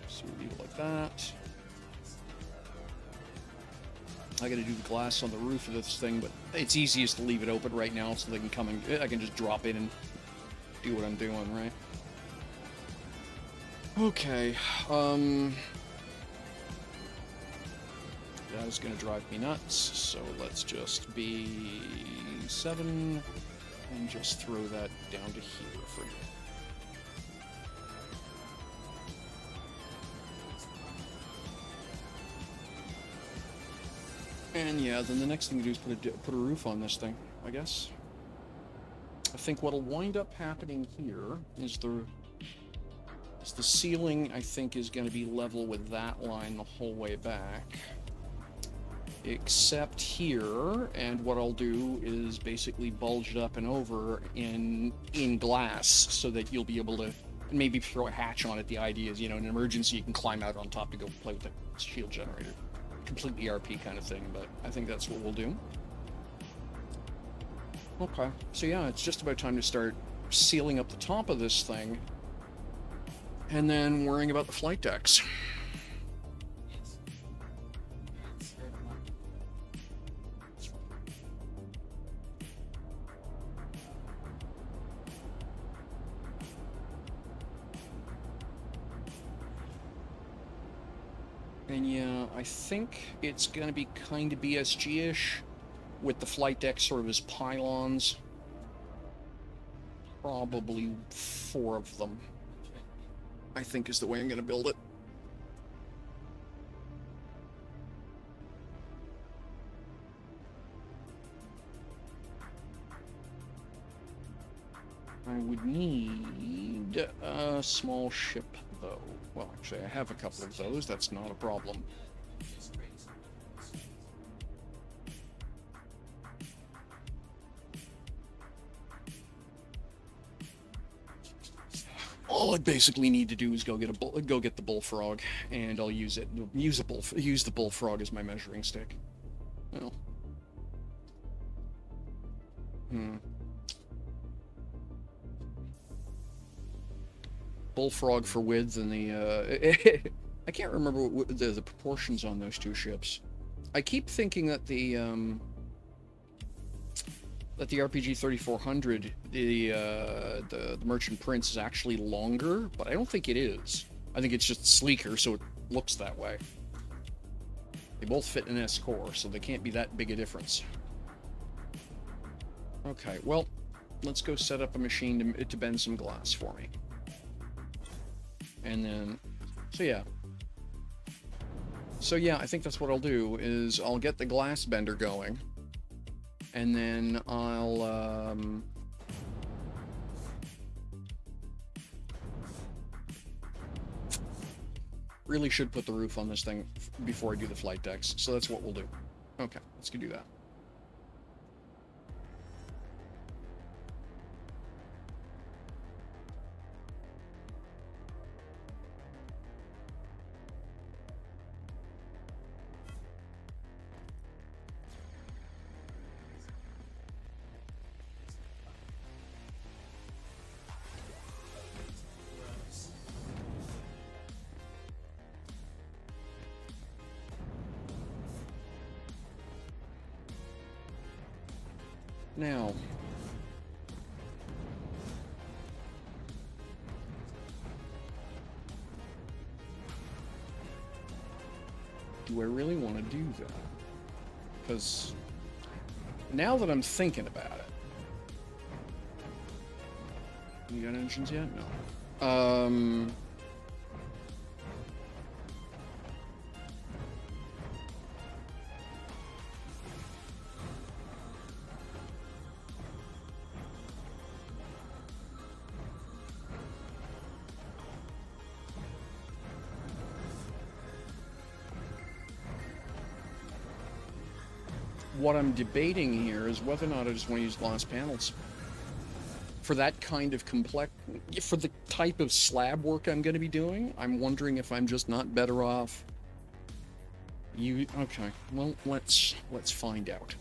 So we'll leave it like that. I gotta do the glass on the roof of this thing, but it's easiest to leave it open right now so they can come and I can just drop in and do what I'm doing, right? Okay, that is gonna drive me nuts, so let's just be 7 and just throw that down to here for now. And yeah, then the next thing to do is put a roof on this thing, I guess. I think what'll wind up happening here is the ceiling, I think, is going to be level with that line the whole way back. Except here, and what I'll do is basically bulge it up and over in glass so that you'll be able to maybe throw a hatch on it. The idea is, you know, in an emergency, you can climb out on top to go play with the shield generator. Complete ERP kind of thing, but I think that's what we'll do. Okay, so yeah, it's just about time to start sealing up the top of this thing and then worrying about the flight decks. And yeah, I think it's going to be kind of BSG-ish with the flight deck sort of as pylons. Probably 4 of them, I think, is the way I'm going to build it. I would need a small ship, though. Well, actually, I have a couple of those. That's not a problem. All I basically need to do is go get the bullfrog, and I'll use the bullfrog as my measuring stick. Well. Bullfrog for width and the I can't remember what the proportions on those 2 ships. I keep thinking that the RPG 3400, the Merchant Prince, is actually longer, but I don't think it is. I think it's just sleeker, so it looks that way. They both fit in S core, so they can't be that big a difference. Okay, well, let's go set up a machine to bend some glass for me. And then, so yeah, I think that's what I'll do, is I'll get the glass bender going, and then I'll, really should put the roof on this thing before I do the flight decks, so that's what we'll do. Okay, let's go do that. Now, do I really want to do that? Because now that I'm thinking about it, you got engines yet? No. What I'm debating here is whether or not I just want to use glass panels. For that kind of for the type of slab work I'm going to be doing, I'm wondering if I'm just not better off. Okay, well, let's find out.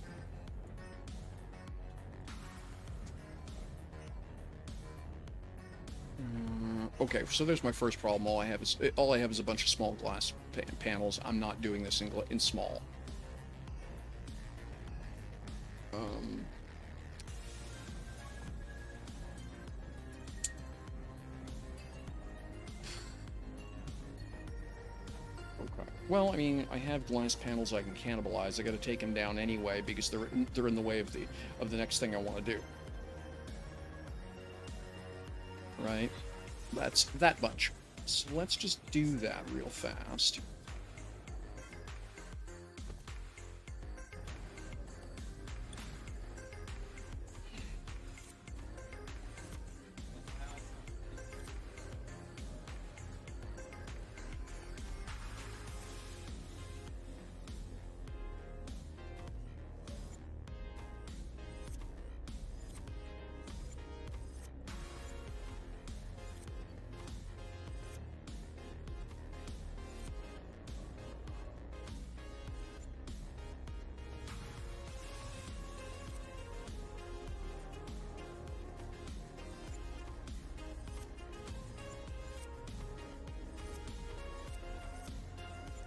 Okay, so there's my first problem. All I have is a bunch of small glass panels. I'm not doing this in small. Okay. Well, I mean, I have glass panels I can cannibalize. I got to take them down anyway because they're in the way of the next thing I want to do. Right? That's that much. So let's just do that real fast.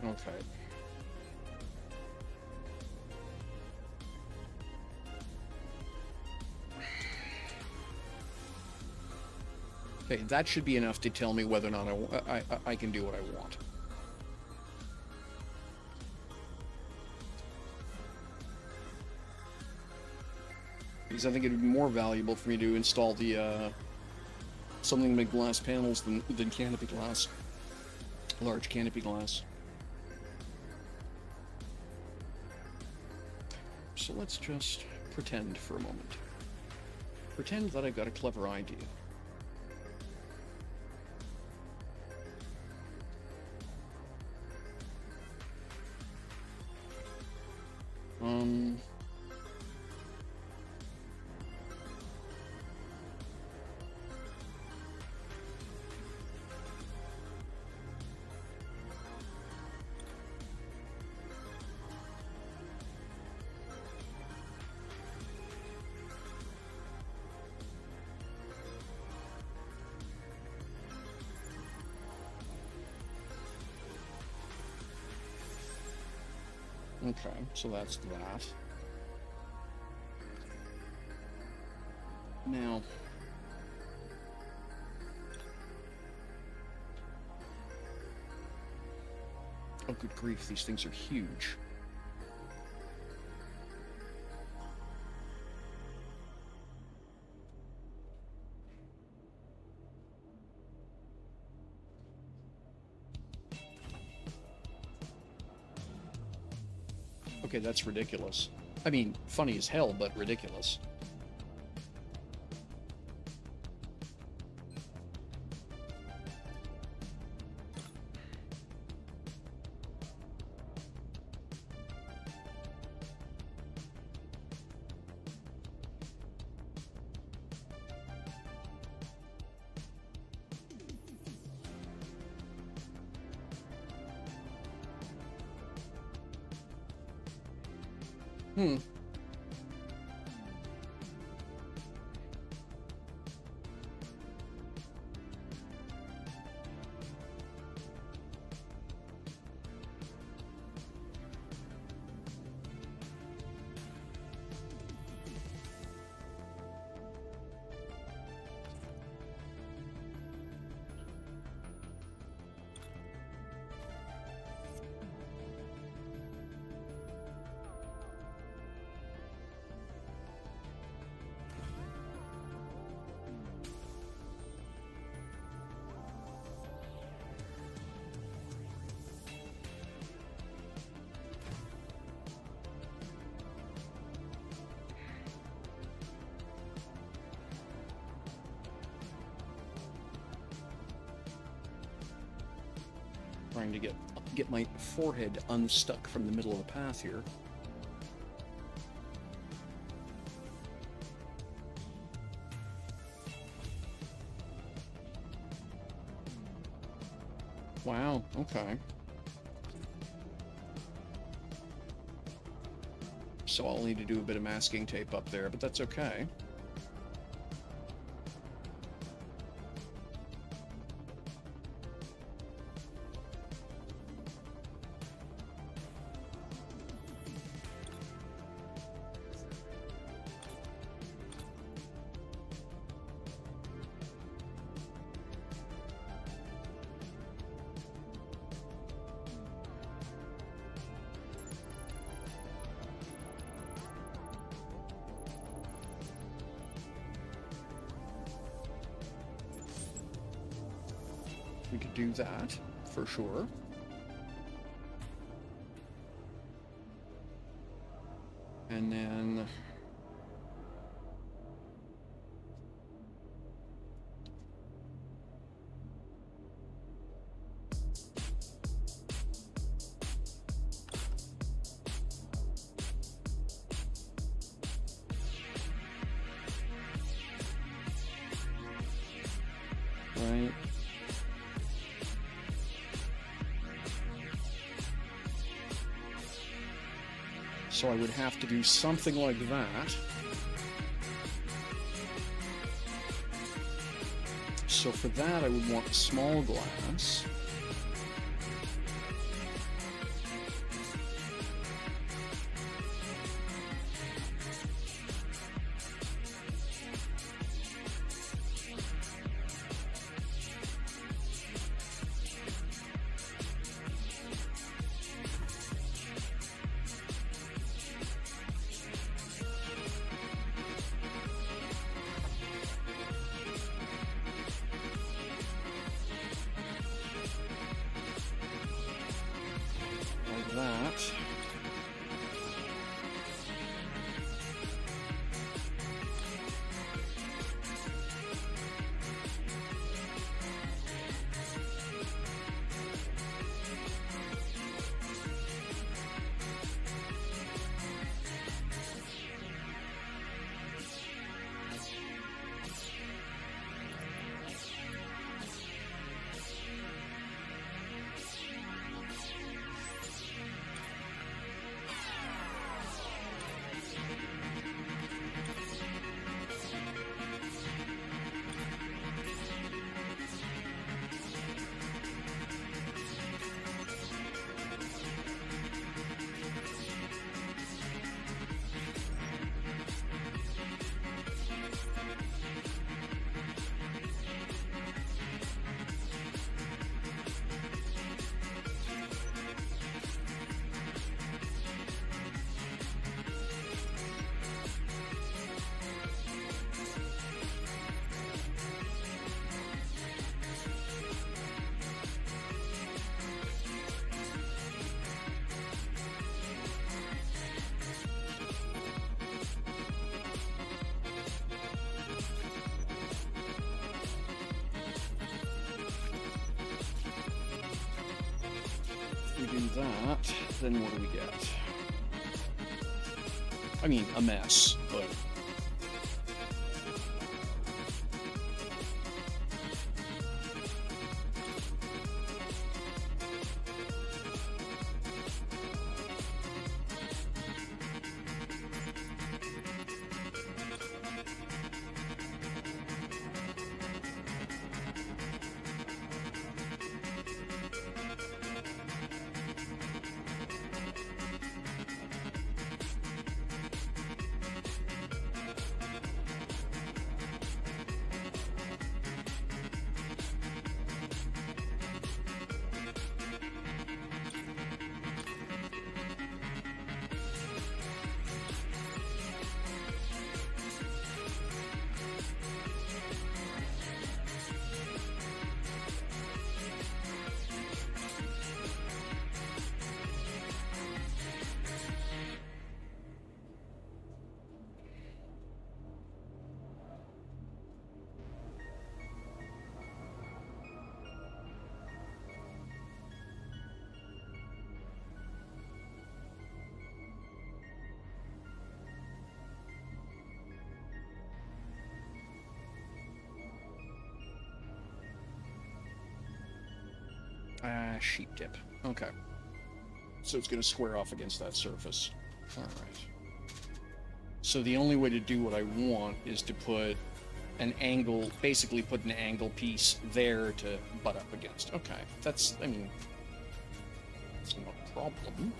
Okay. Okay, that should be enough to tell me whether or not I can do what I want. Because I think it would be more valuable for me to install the something to make glass panels than canopy glass, large canopy glass. So let's just pretend for a moment. Pretend that I've got a clever idea. Okay, so that's that. Now, oh good grief, these things are huge. Okay, that's ridiculous. I mean, funny as hell, but ridiculous. trying to get my forehead unstuck from the middle of the path here. Wow, okay. So I'll need to do a bit of masking tape up there, but that's okay. We could do that, for sure. And then... Right. So I would have to do something like that. So for that, I would want a small glass. That. If we do that, then what do we get? I mean, a mess, but... Sheep dip. Okay. So it's going to square off against that surface. All right. So the only way to do what I want is to put an angle, basically put an angle piece there to butt up against. Okay. That's, I mean, it's not a problem.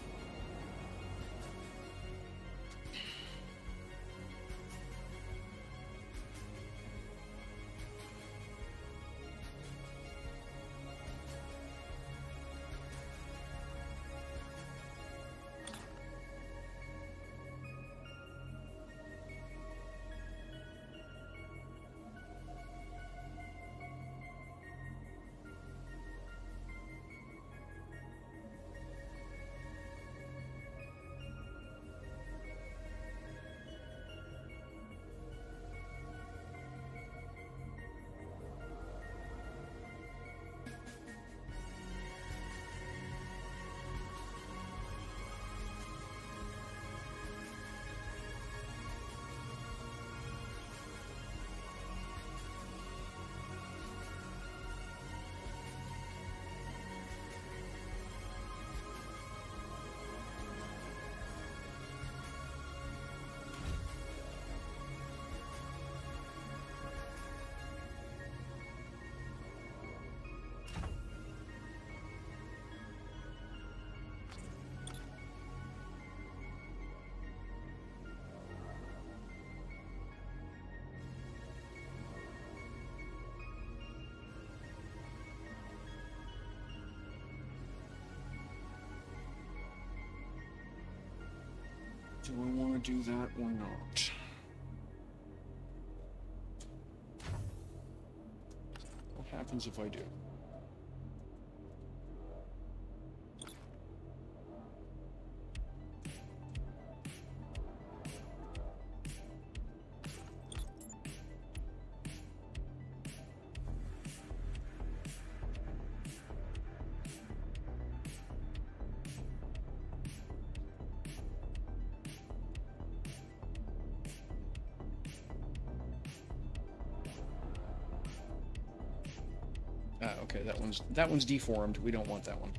Do I want to do that or not? What happens if I do? Okay, that one's deformed. We don't want that one.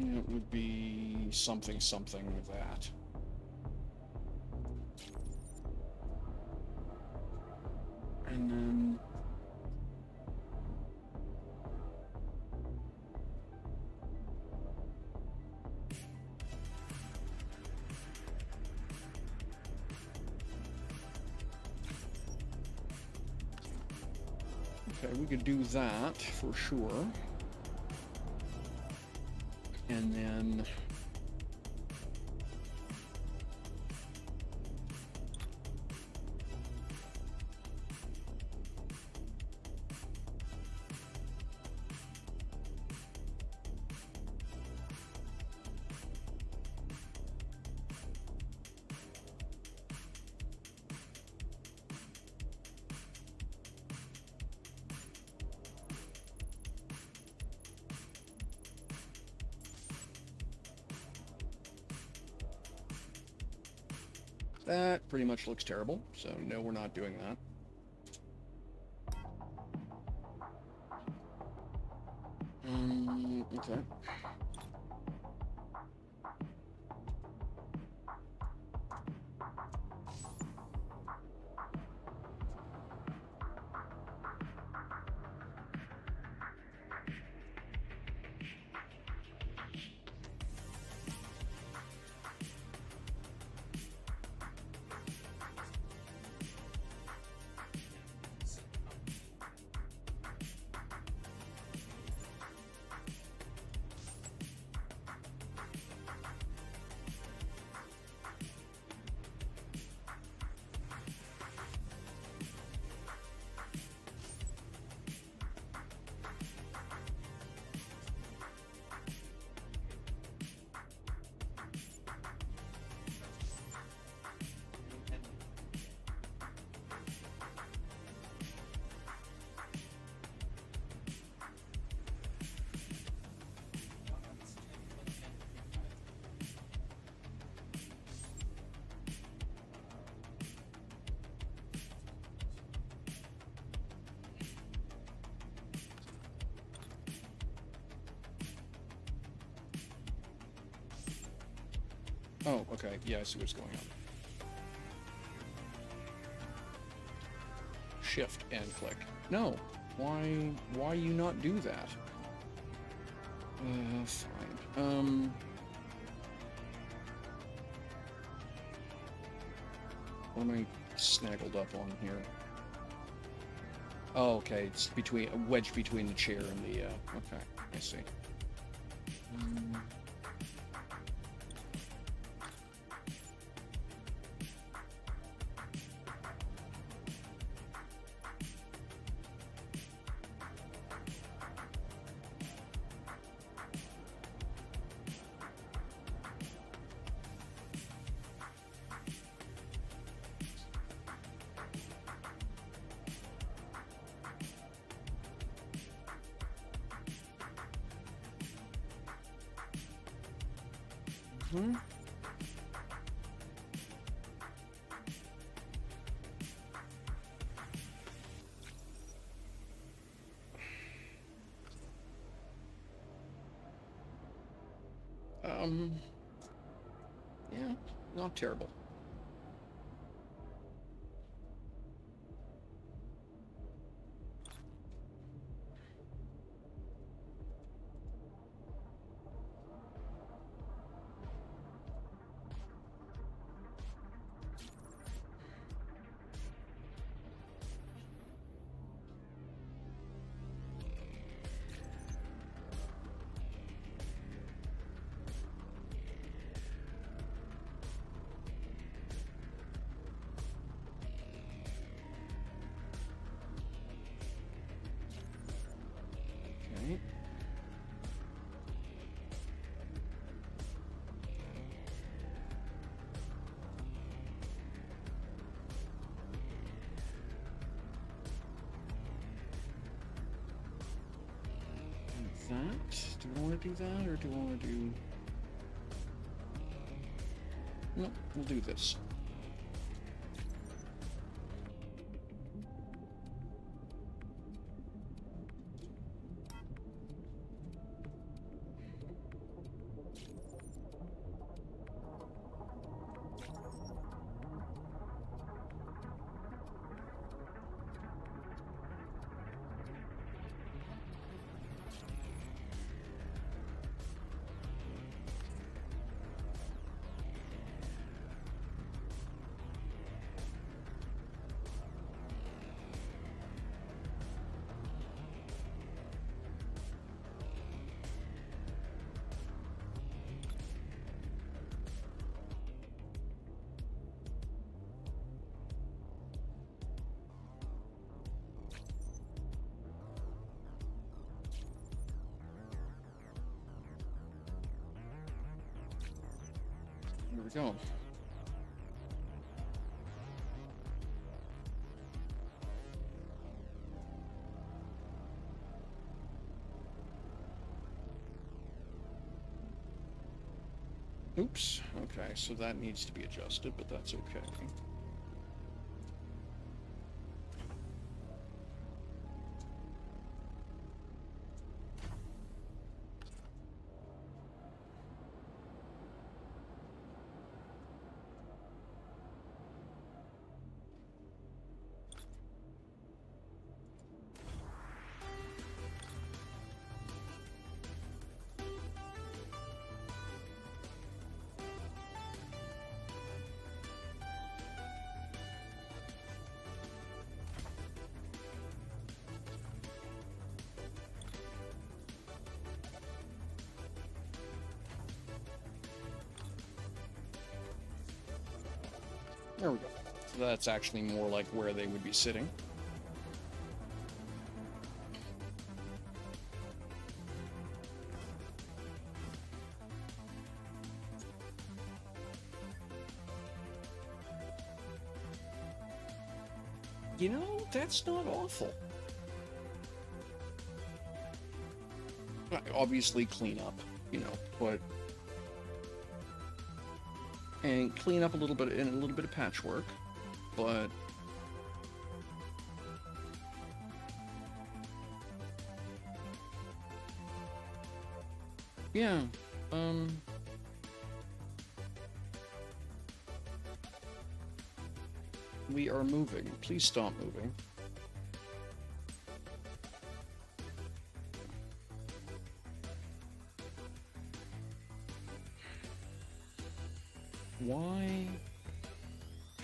It would be something with that. And then... Okay, we could do that for sure. And then... That pretty much looks terrible, so no, we're not doing that. Okay. Oh, okay. Yeah, I see what's going on. Shift and click. No. Why you not do that? Fine. What am I snaggled up on here? Oh, okay. It's between a wedge between the chair and the. Okay, I see. Hmm. Yeah, not terrible. Okay. That. Do I want to do that, or do I want to do? No, we'll do this. Here we go. Oops. Okay, so that needs to be adjusted, but that's okay. There we go. So that's actually more like where they would be sitting. You know, that's not awful. Obviously clean up, but and clean up a little bit and a little bit of patchwork, but yeah, We are moving. Please stop moving. Why?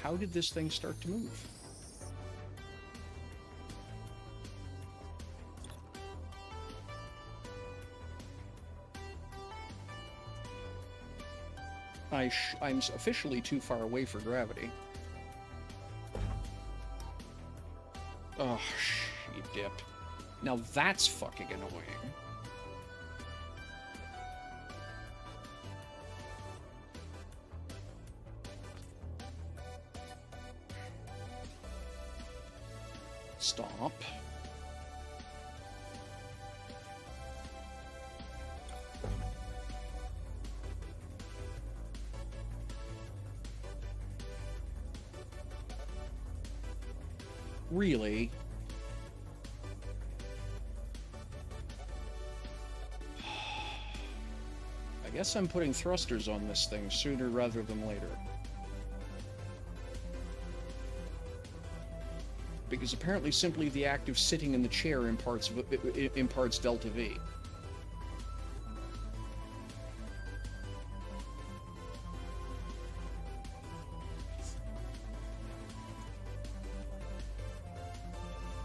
How did this thing start to move? I'm officially too far away for gravity. Oh, you dip. Now that's fucking annoying. Stop. Really? I guess I'm putting thrusters on this thing sooner rather than later. Because apparently simply the act of sitting in the chair imparts delta V.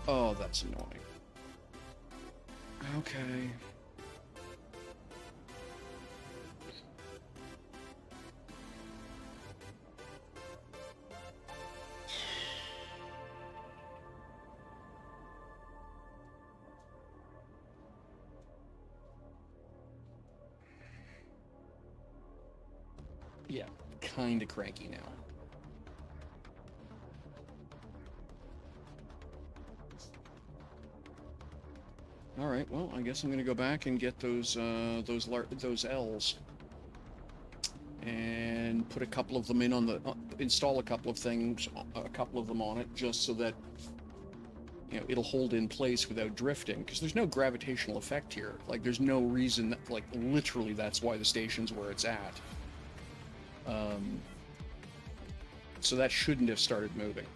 Oh, that's annoying. Okay. Yeah, kinda cranky now. All right, well, I guess I'm gonna go back and get those L's and put a couple of them in on the install a couple of things, a couple of them on it, just so that it'll hold in place without drifting. Because there's no gravitational effect here. Like, there's no reason that, like, literally that's why the station's where it's at. So that shouldn't have started moving.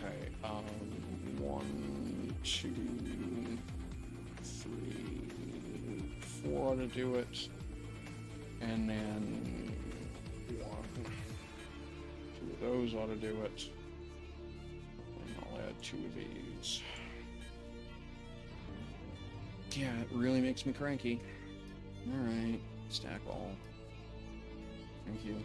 Okay, 1, 2, 3, 4 ought to do it, and then 1, 2 of those ought to do it, and I'll add 2 of these. Yeah, it really makes me cranky. Alright, stack all. Thank you.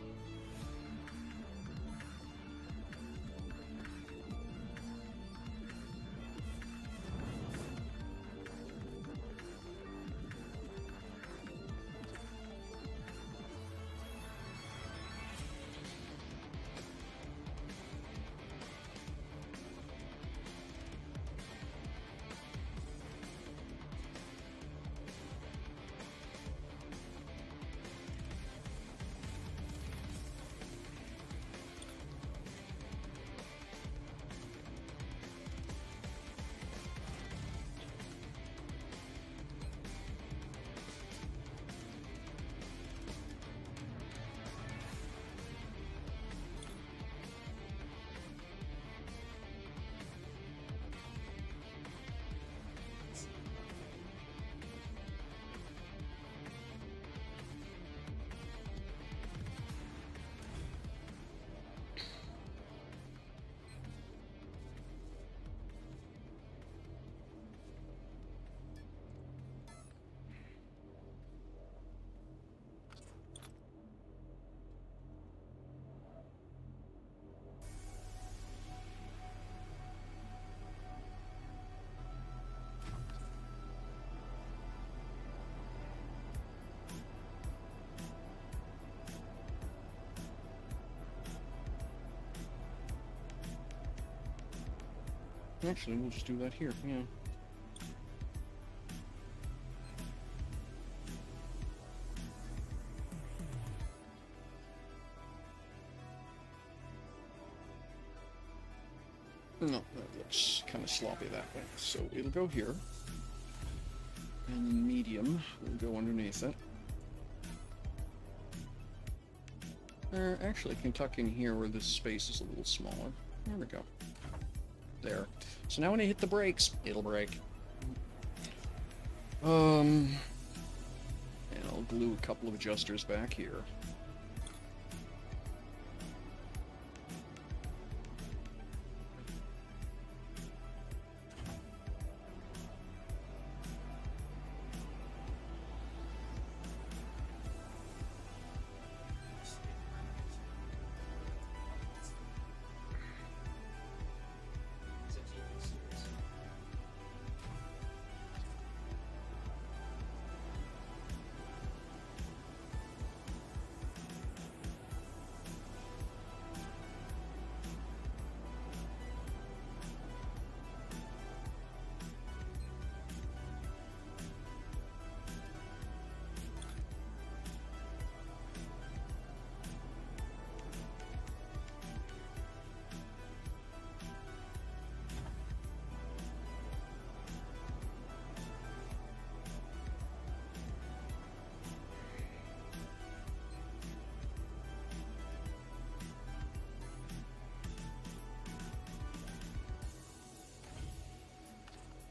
Actually, we'll just do that here, yeah. No, that looks kind of sloppy that way. So it'll go here. And medium will go underneath it. Actually, can tuck in here where this space is a little smaller. There we go. There. So now when I hit the brakes, it'll break. And I'll glue a couple of adjusters back here.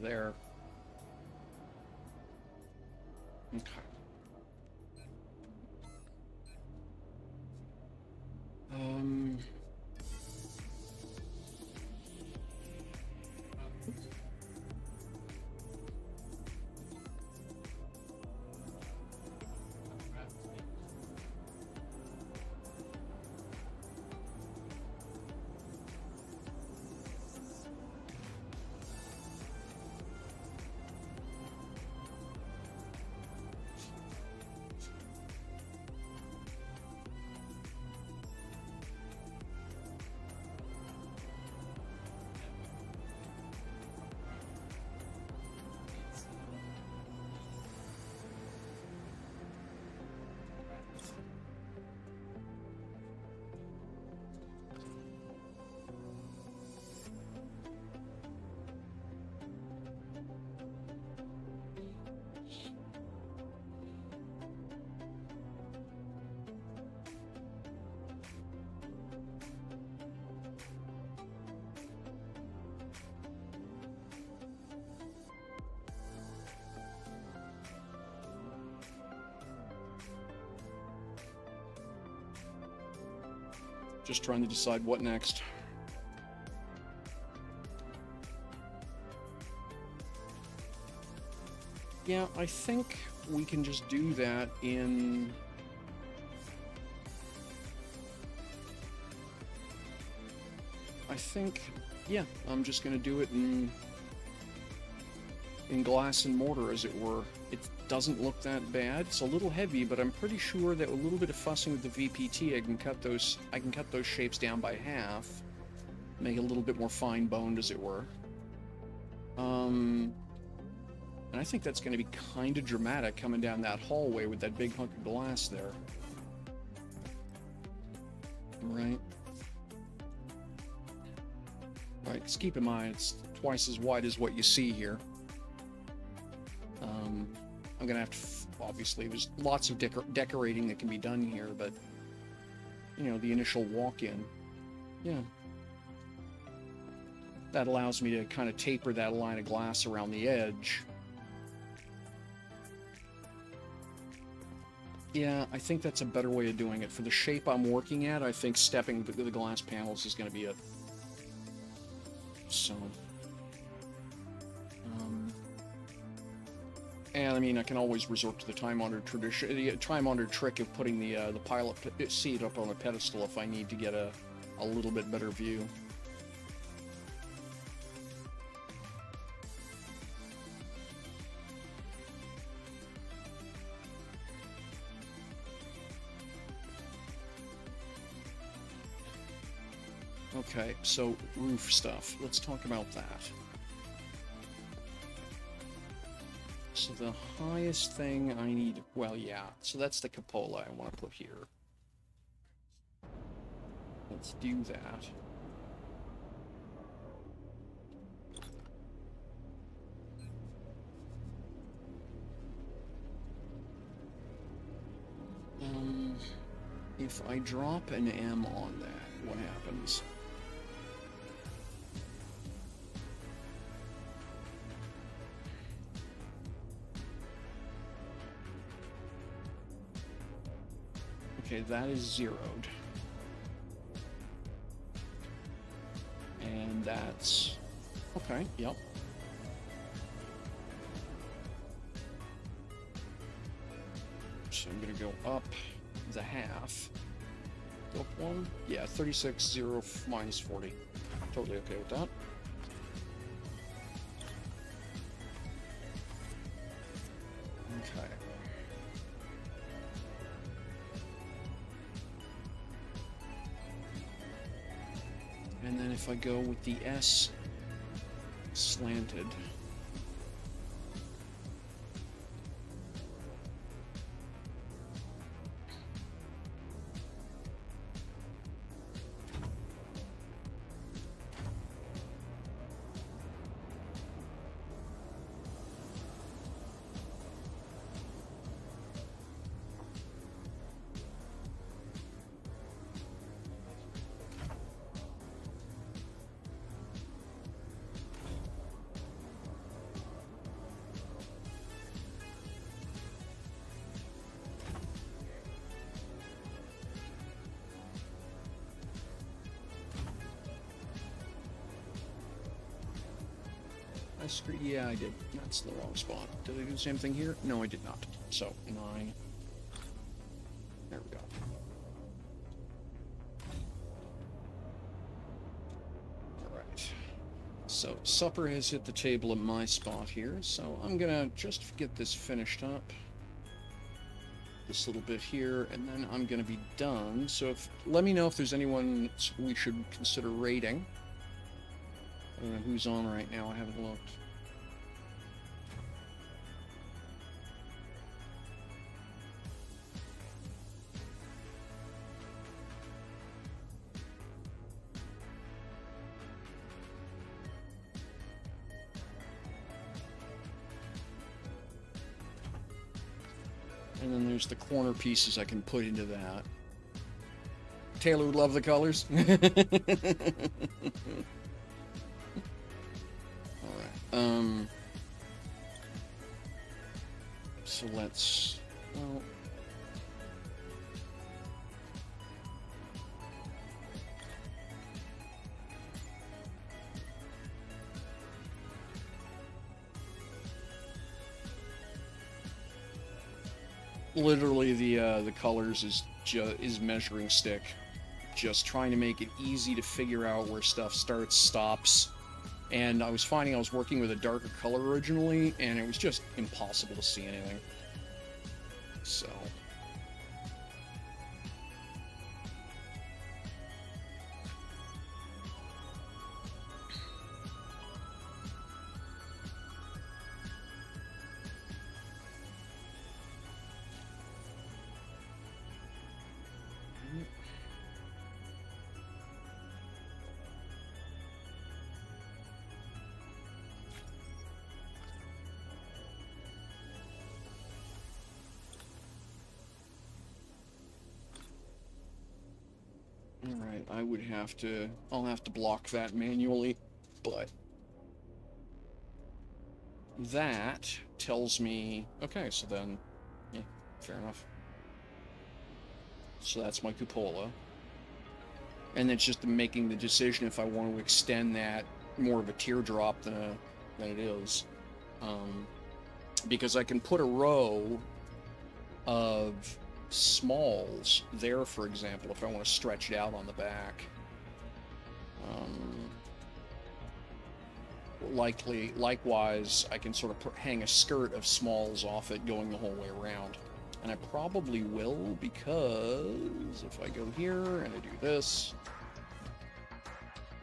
There. Okay. Um... Just trying to decide what next. Yeah, I think we can just do that in... I think, yeah, I'm just going to do it in glass and mortar, as it were. It doesn't look that bad. It's a little heavy, but I'm pretty sure that with a little bit of fussing with the VPT, I can cut those shapes down by half, make it a little bit more fine-boned, as it were. And I think that's going to be kind of dramatic coming down that hallway with that big hunk of glass there. Right. Right, because keep in mind, it's twice as wide as what you see here. I'm going to have to, obviously, there's lots of decorating that can be done here, but, you know, the initial walk-in, yeah. That allows me to kind of taper that line of glass around the edge. Yeah, I think that's a better way of doing it. For the shape I'm working at, I think stepping the glass panels is going to be it. So... and I mean, I can always resort to the time-honored tradition, the time-honored trick of putting the pilot seat up on a pedestal if I need to get a little bit better view. Okay, so roof stuff. Let's talk about that. So the highest thing I need, well, yeah, so that's the cupola I want to put here. Let's do that. If I drop an M on that, what happens? Okay, that is zeroed. And that's... okay, yep. So I'm gonna go up the half. Go up one? Yeah, 36, 0, minus 40. Totally okay with that. Okay. And then if I go with the S slanted, yeah, I did. That's the wrong spot. Did I do the same thing here? No, I did not. So, 9. There we go. Alright. So, supper has hit the table at my spot here, so I'm gonna just get this finished up. This little bit here, and then I'm gonna be done. So, let me know if there's anyone we should consider rating. I don't know who's on right now, I haven't looked. And then there's the corner pieces I can put into that. Taylor would love the colors. Alright, so let's, well, literally the colors is measuring stick, just trying to make it easy to figure out where stuff starts, stops. And I was finding I was working with a darker color originally, and it was just impossible to see anything. So. Alright, I'll have to block that manually, but that tells me, okay, so then, yeah, fair enough. So that's my cupola. And it's just making the decision if I want to extend that more of a teardrop than it is. Because I can put a row of smalls there, for example, if I want to stretch it out on the back. Likewise, I can sort of hang a skirt of smalls off it going the whole way around. And I probably will, because if I go here and I do this,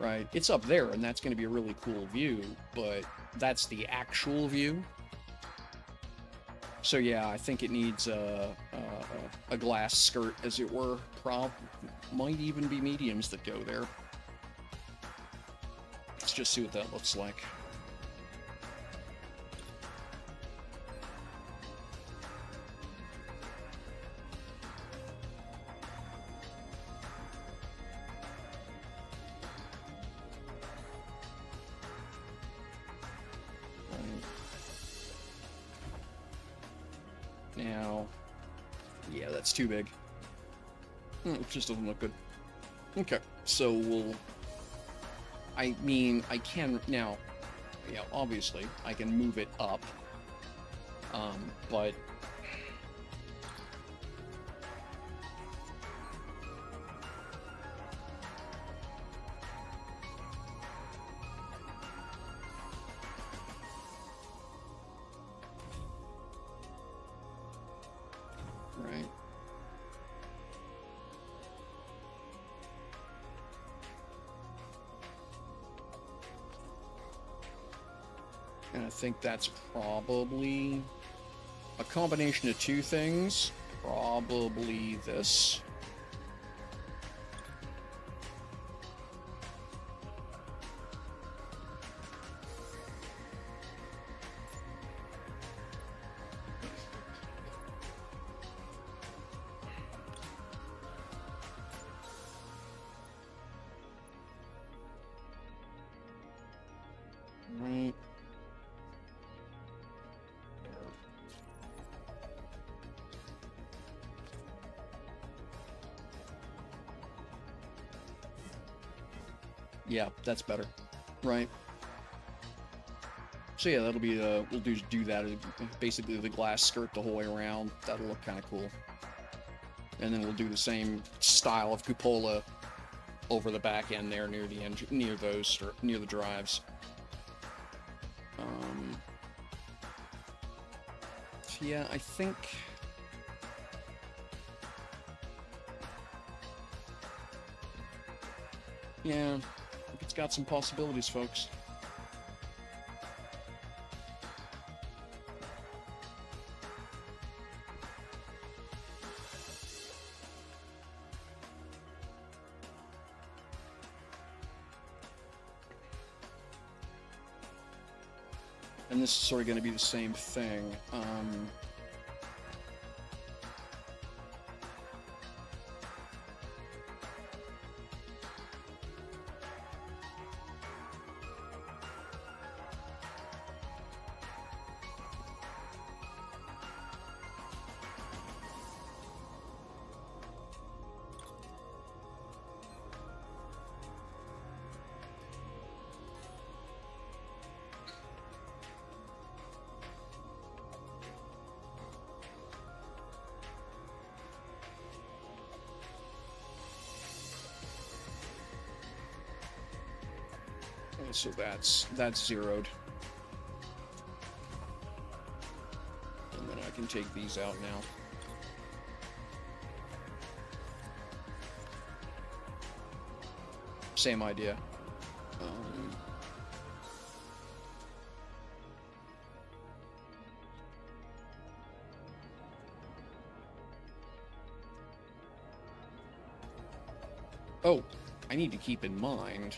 right? It's up there, and that's going to be a really cool view, but that's the actual view. So yeah, I think it needs a glass skirt, as it were. Might even be mediums that go there. Let's just see what that looks like. Now, yeah, that's too big. It just doesn't look good. Okay, so I mean, I can now. Yeah, obviously, I can move it up. But right. And I think that's probably a combination of two things. Probably this. Right. Yeah, that's better. Right. So yeah, that'll be we'll do that. Basically the glass skirt the whole way around. That'll look kind of cool. And then we'll do the same style of cupola over the back end there near the engine, near the drives. So yeah, I think. Yeah, it's got some possibilities, folks. And this is sort of going to be the same thing. So that's zeroed. And then I can take these out now. Same idea. Oh, I need to keep in mind,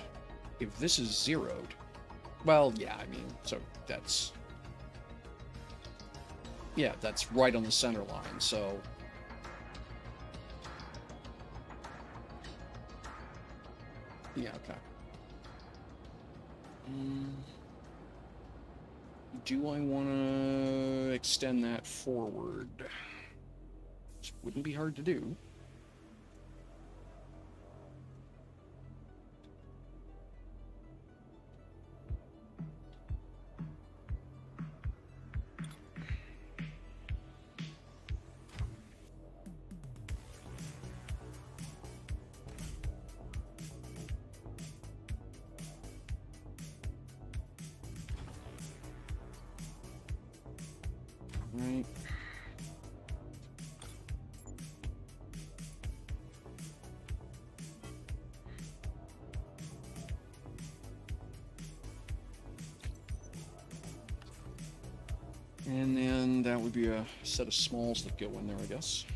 if this is zeroed, well, yeah, I mean, so that's, yeah, that's right on the center line, so, yeah, okay. Do I want to extend that forward? Which wouldn't be hard to do. Right. And then that would be a set of smalls that go in there, I guess.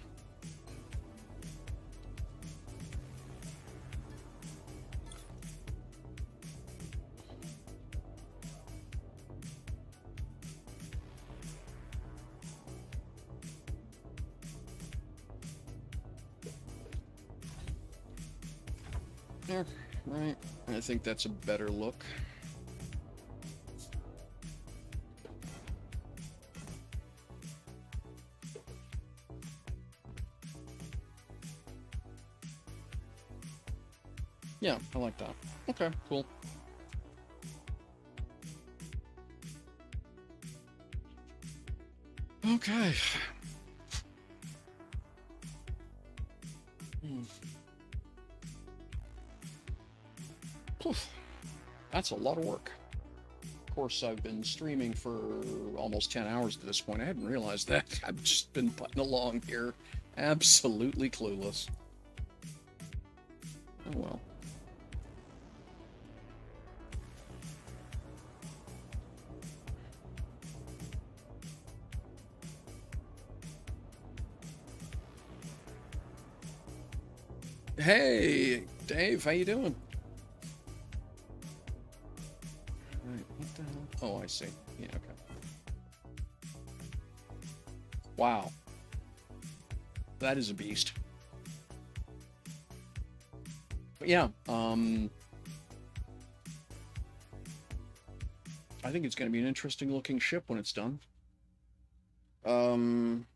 There, right. I think that's a better look. Yeah, I like that. Okay, cool. Okay. Poof. That's a lot of work. Of course, I've been streaming for almost 10 hours at this point. I hadn't realized that. I've just been putting along here. Absolutely clueless. Oh well. Hey, Dave, how you doing? Right, what the hell? Oh, I see. Yeah, okay. Wow. That is a beast. But yeah, I think it's going to be an interesting looking ship when it's done. One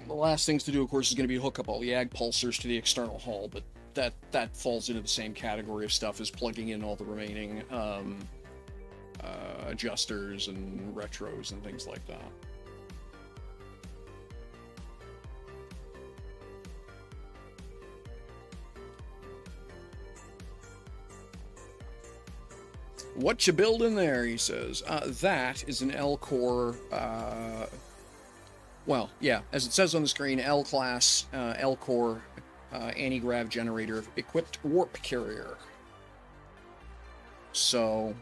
of the last things to do, of course, is going to be hook up all the AGG pulsers to the external hull, but that falls into the same category of stuff as plugging in all the remaining adjusters and retros and things like that. What you building there, he says. That is an L-core, well, yeah, as it says on the screen, L-class, L-core anti-grav generator equipped warp carrier. So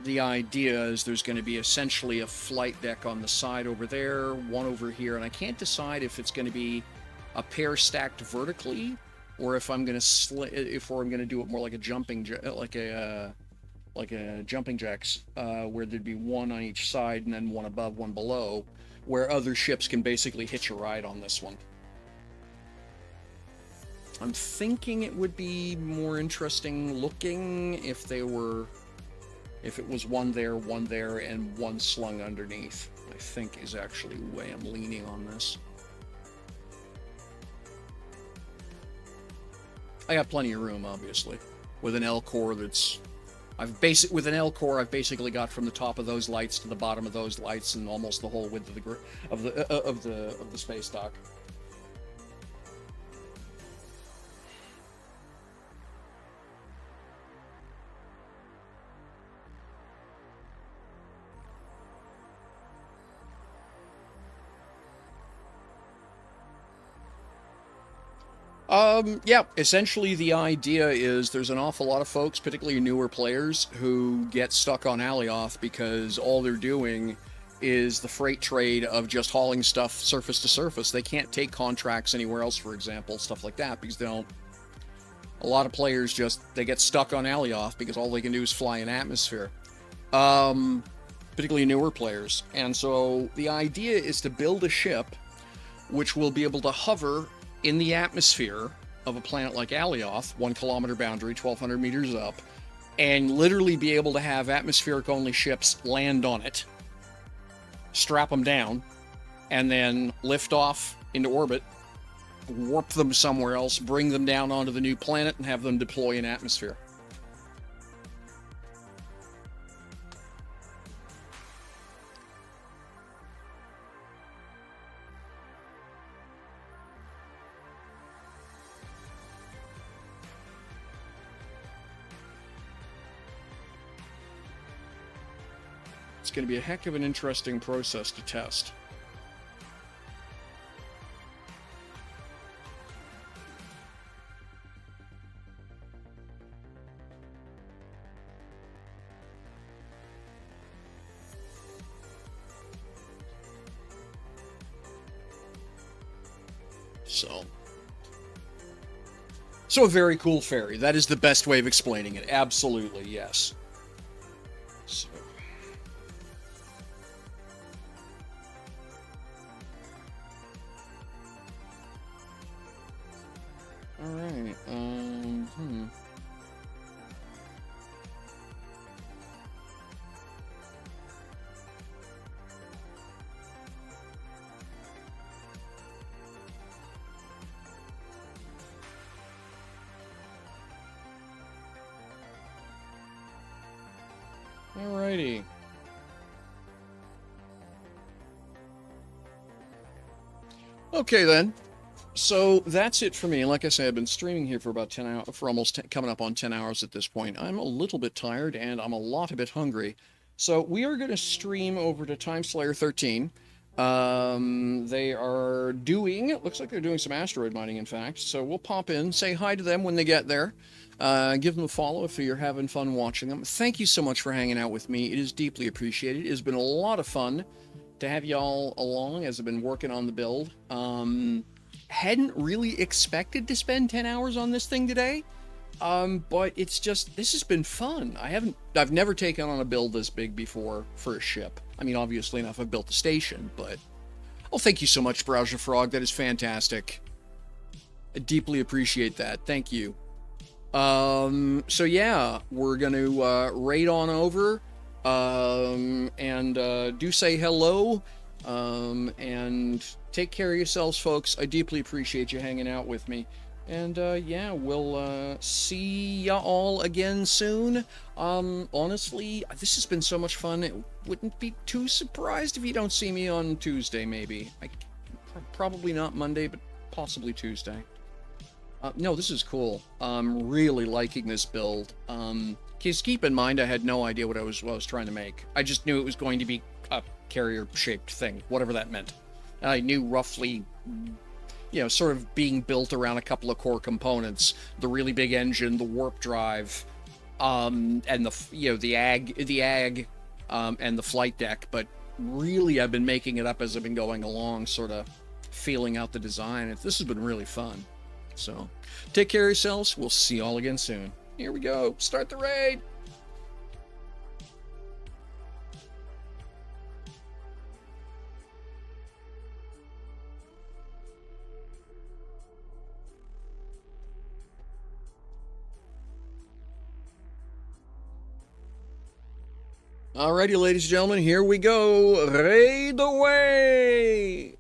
the idea is there's going to be essentially a flight deck on the side over there, one over here, and I can't decide if it's going to be a pair stacked vertically or if I'm going to do it more like a jumping jumping jacks, where there'd be one on each side and then one above, one below, where other ships can basically hitch a ride on this one. I'm thinking it would be more interesting looking if it was one there, and one slung underneath. I think is actually the way I'm leaning on this. I got plenty of room, obviously, with an L core that's. With an L core, I've basically got from the top of those lights to the bottom of those lights and almost the whole width of the space dock. Yeah, essentially the idea is there's an awful lot of folks, particularly newer players, who get stuck on Alioth because all they're doing is the freight trade of just hauling stuff surface to surface. They can't take contracts anywhere else, for example, stuff like that, because they don't. A lot of players they get stuck on Alioth because all they can do is fly in atmosphere. Particularly newer players. And so the idea is to build a ship which will be able to hover in the atmosphere of a planet like Alioth, 1 kilometer boundary, 1,200 meters up, and literally be able to have atmospheric-only ships land on it, strap them down, and then lift off into orbit, warp them somewhere else, bring them down onto the new planet, and have them deploy in atmosphere. It's going to be a heck of an interesting process to test. So a very cool ferry. That is the best way of explaining it. Absolutely, yes. So. All right. Alrighty. Okay then. So that's it for me. Like I said, I've been streaming here for about 10 hours, for almost coming up on 10 hours at this point. I'm a little bit tired and I'm a bit hungry. So we are going to stream over to Time Slayer 13. They are doing, it looks like they're doing some asteroid mining, in fact. So we'll pop in, say hi to them when they get there. Give them a follow if you're having fun watching them. Thank you so much for hanging out with me. It is deeply appreciated. It has been a lot of fun to have y'all along as I've been working on the build. Hadn't really expected to spend 10 hours on this thing today. But it's just, this has been fun. I've never taken on a build this big before for a ship. I mean, obviously enough, I've built a station, but... Oh, thank you so much, Browser Frog. That is fantastic. I deeply appreciate that. Thank you. So yeah, we're gonna, raid on over, and do say hello, and take care of yourselves, folks. I deeply appreciate you hanging out with me. And, yeah, we'll, see ya all again soon. Honestly, this has been so much fun. It wouldn't be too surprised if you don't see me on Tuesday, maybe. Probably not Monday, but possibly Tuesday. No, this is cool. I'm really liking this build. Just keep in mind, I had no idea what I was trying to make. I just knew it was going to be a carrier-shaped thing, whatever that meant. I knew roughly, you know, sort of being built around a couple of core components: the really big engine, the warp drive, and the AGG, and the flight deck. But really, I've been making it up as I've been going along, sort of feeling out the design. This has been really fun. So, take care of yourselves. We'll see you all again soon. Here we go. Start the raid. Alrighty, ladies and gentlemen, here we go. Raid away!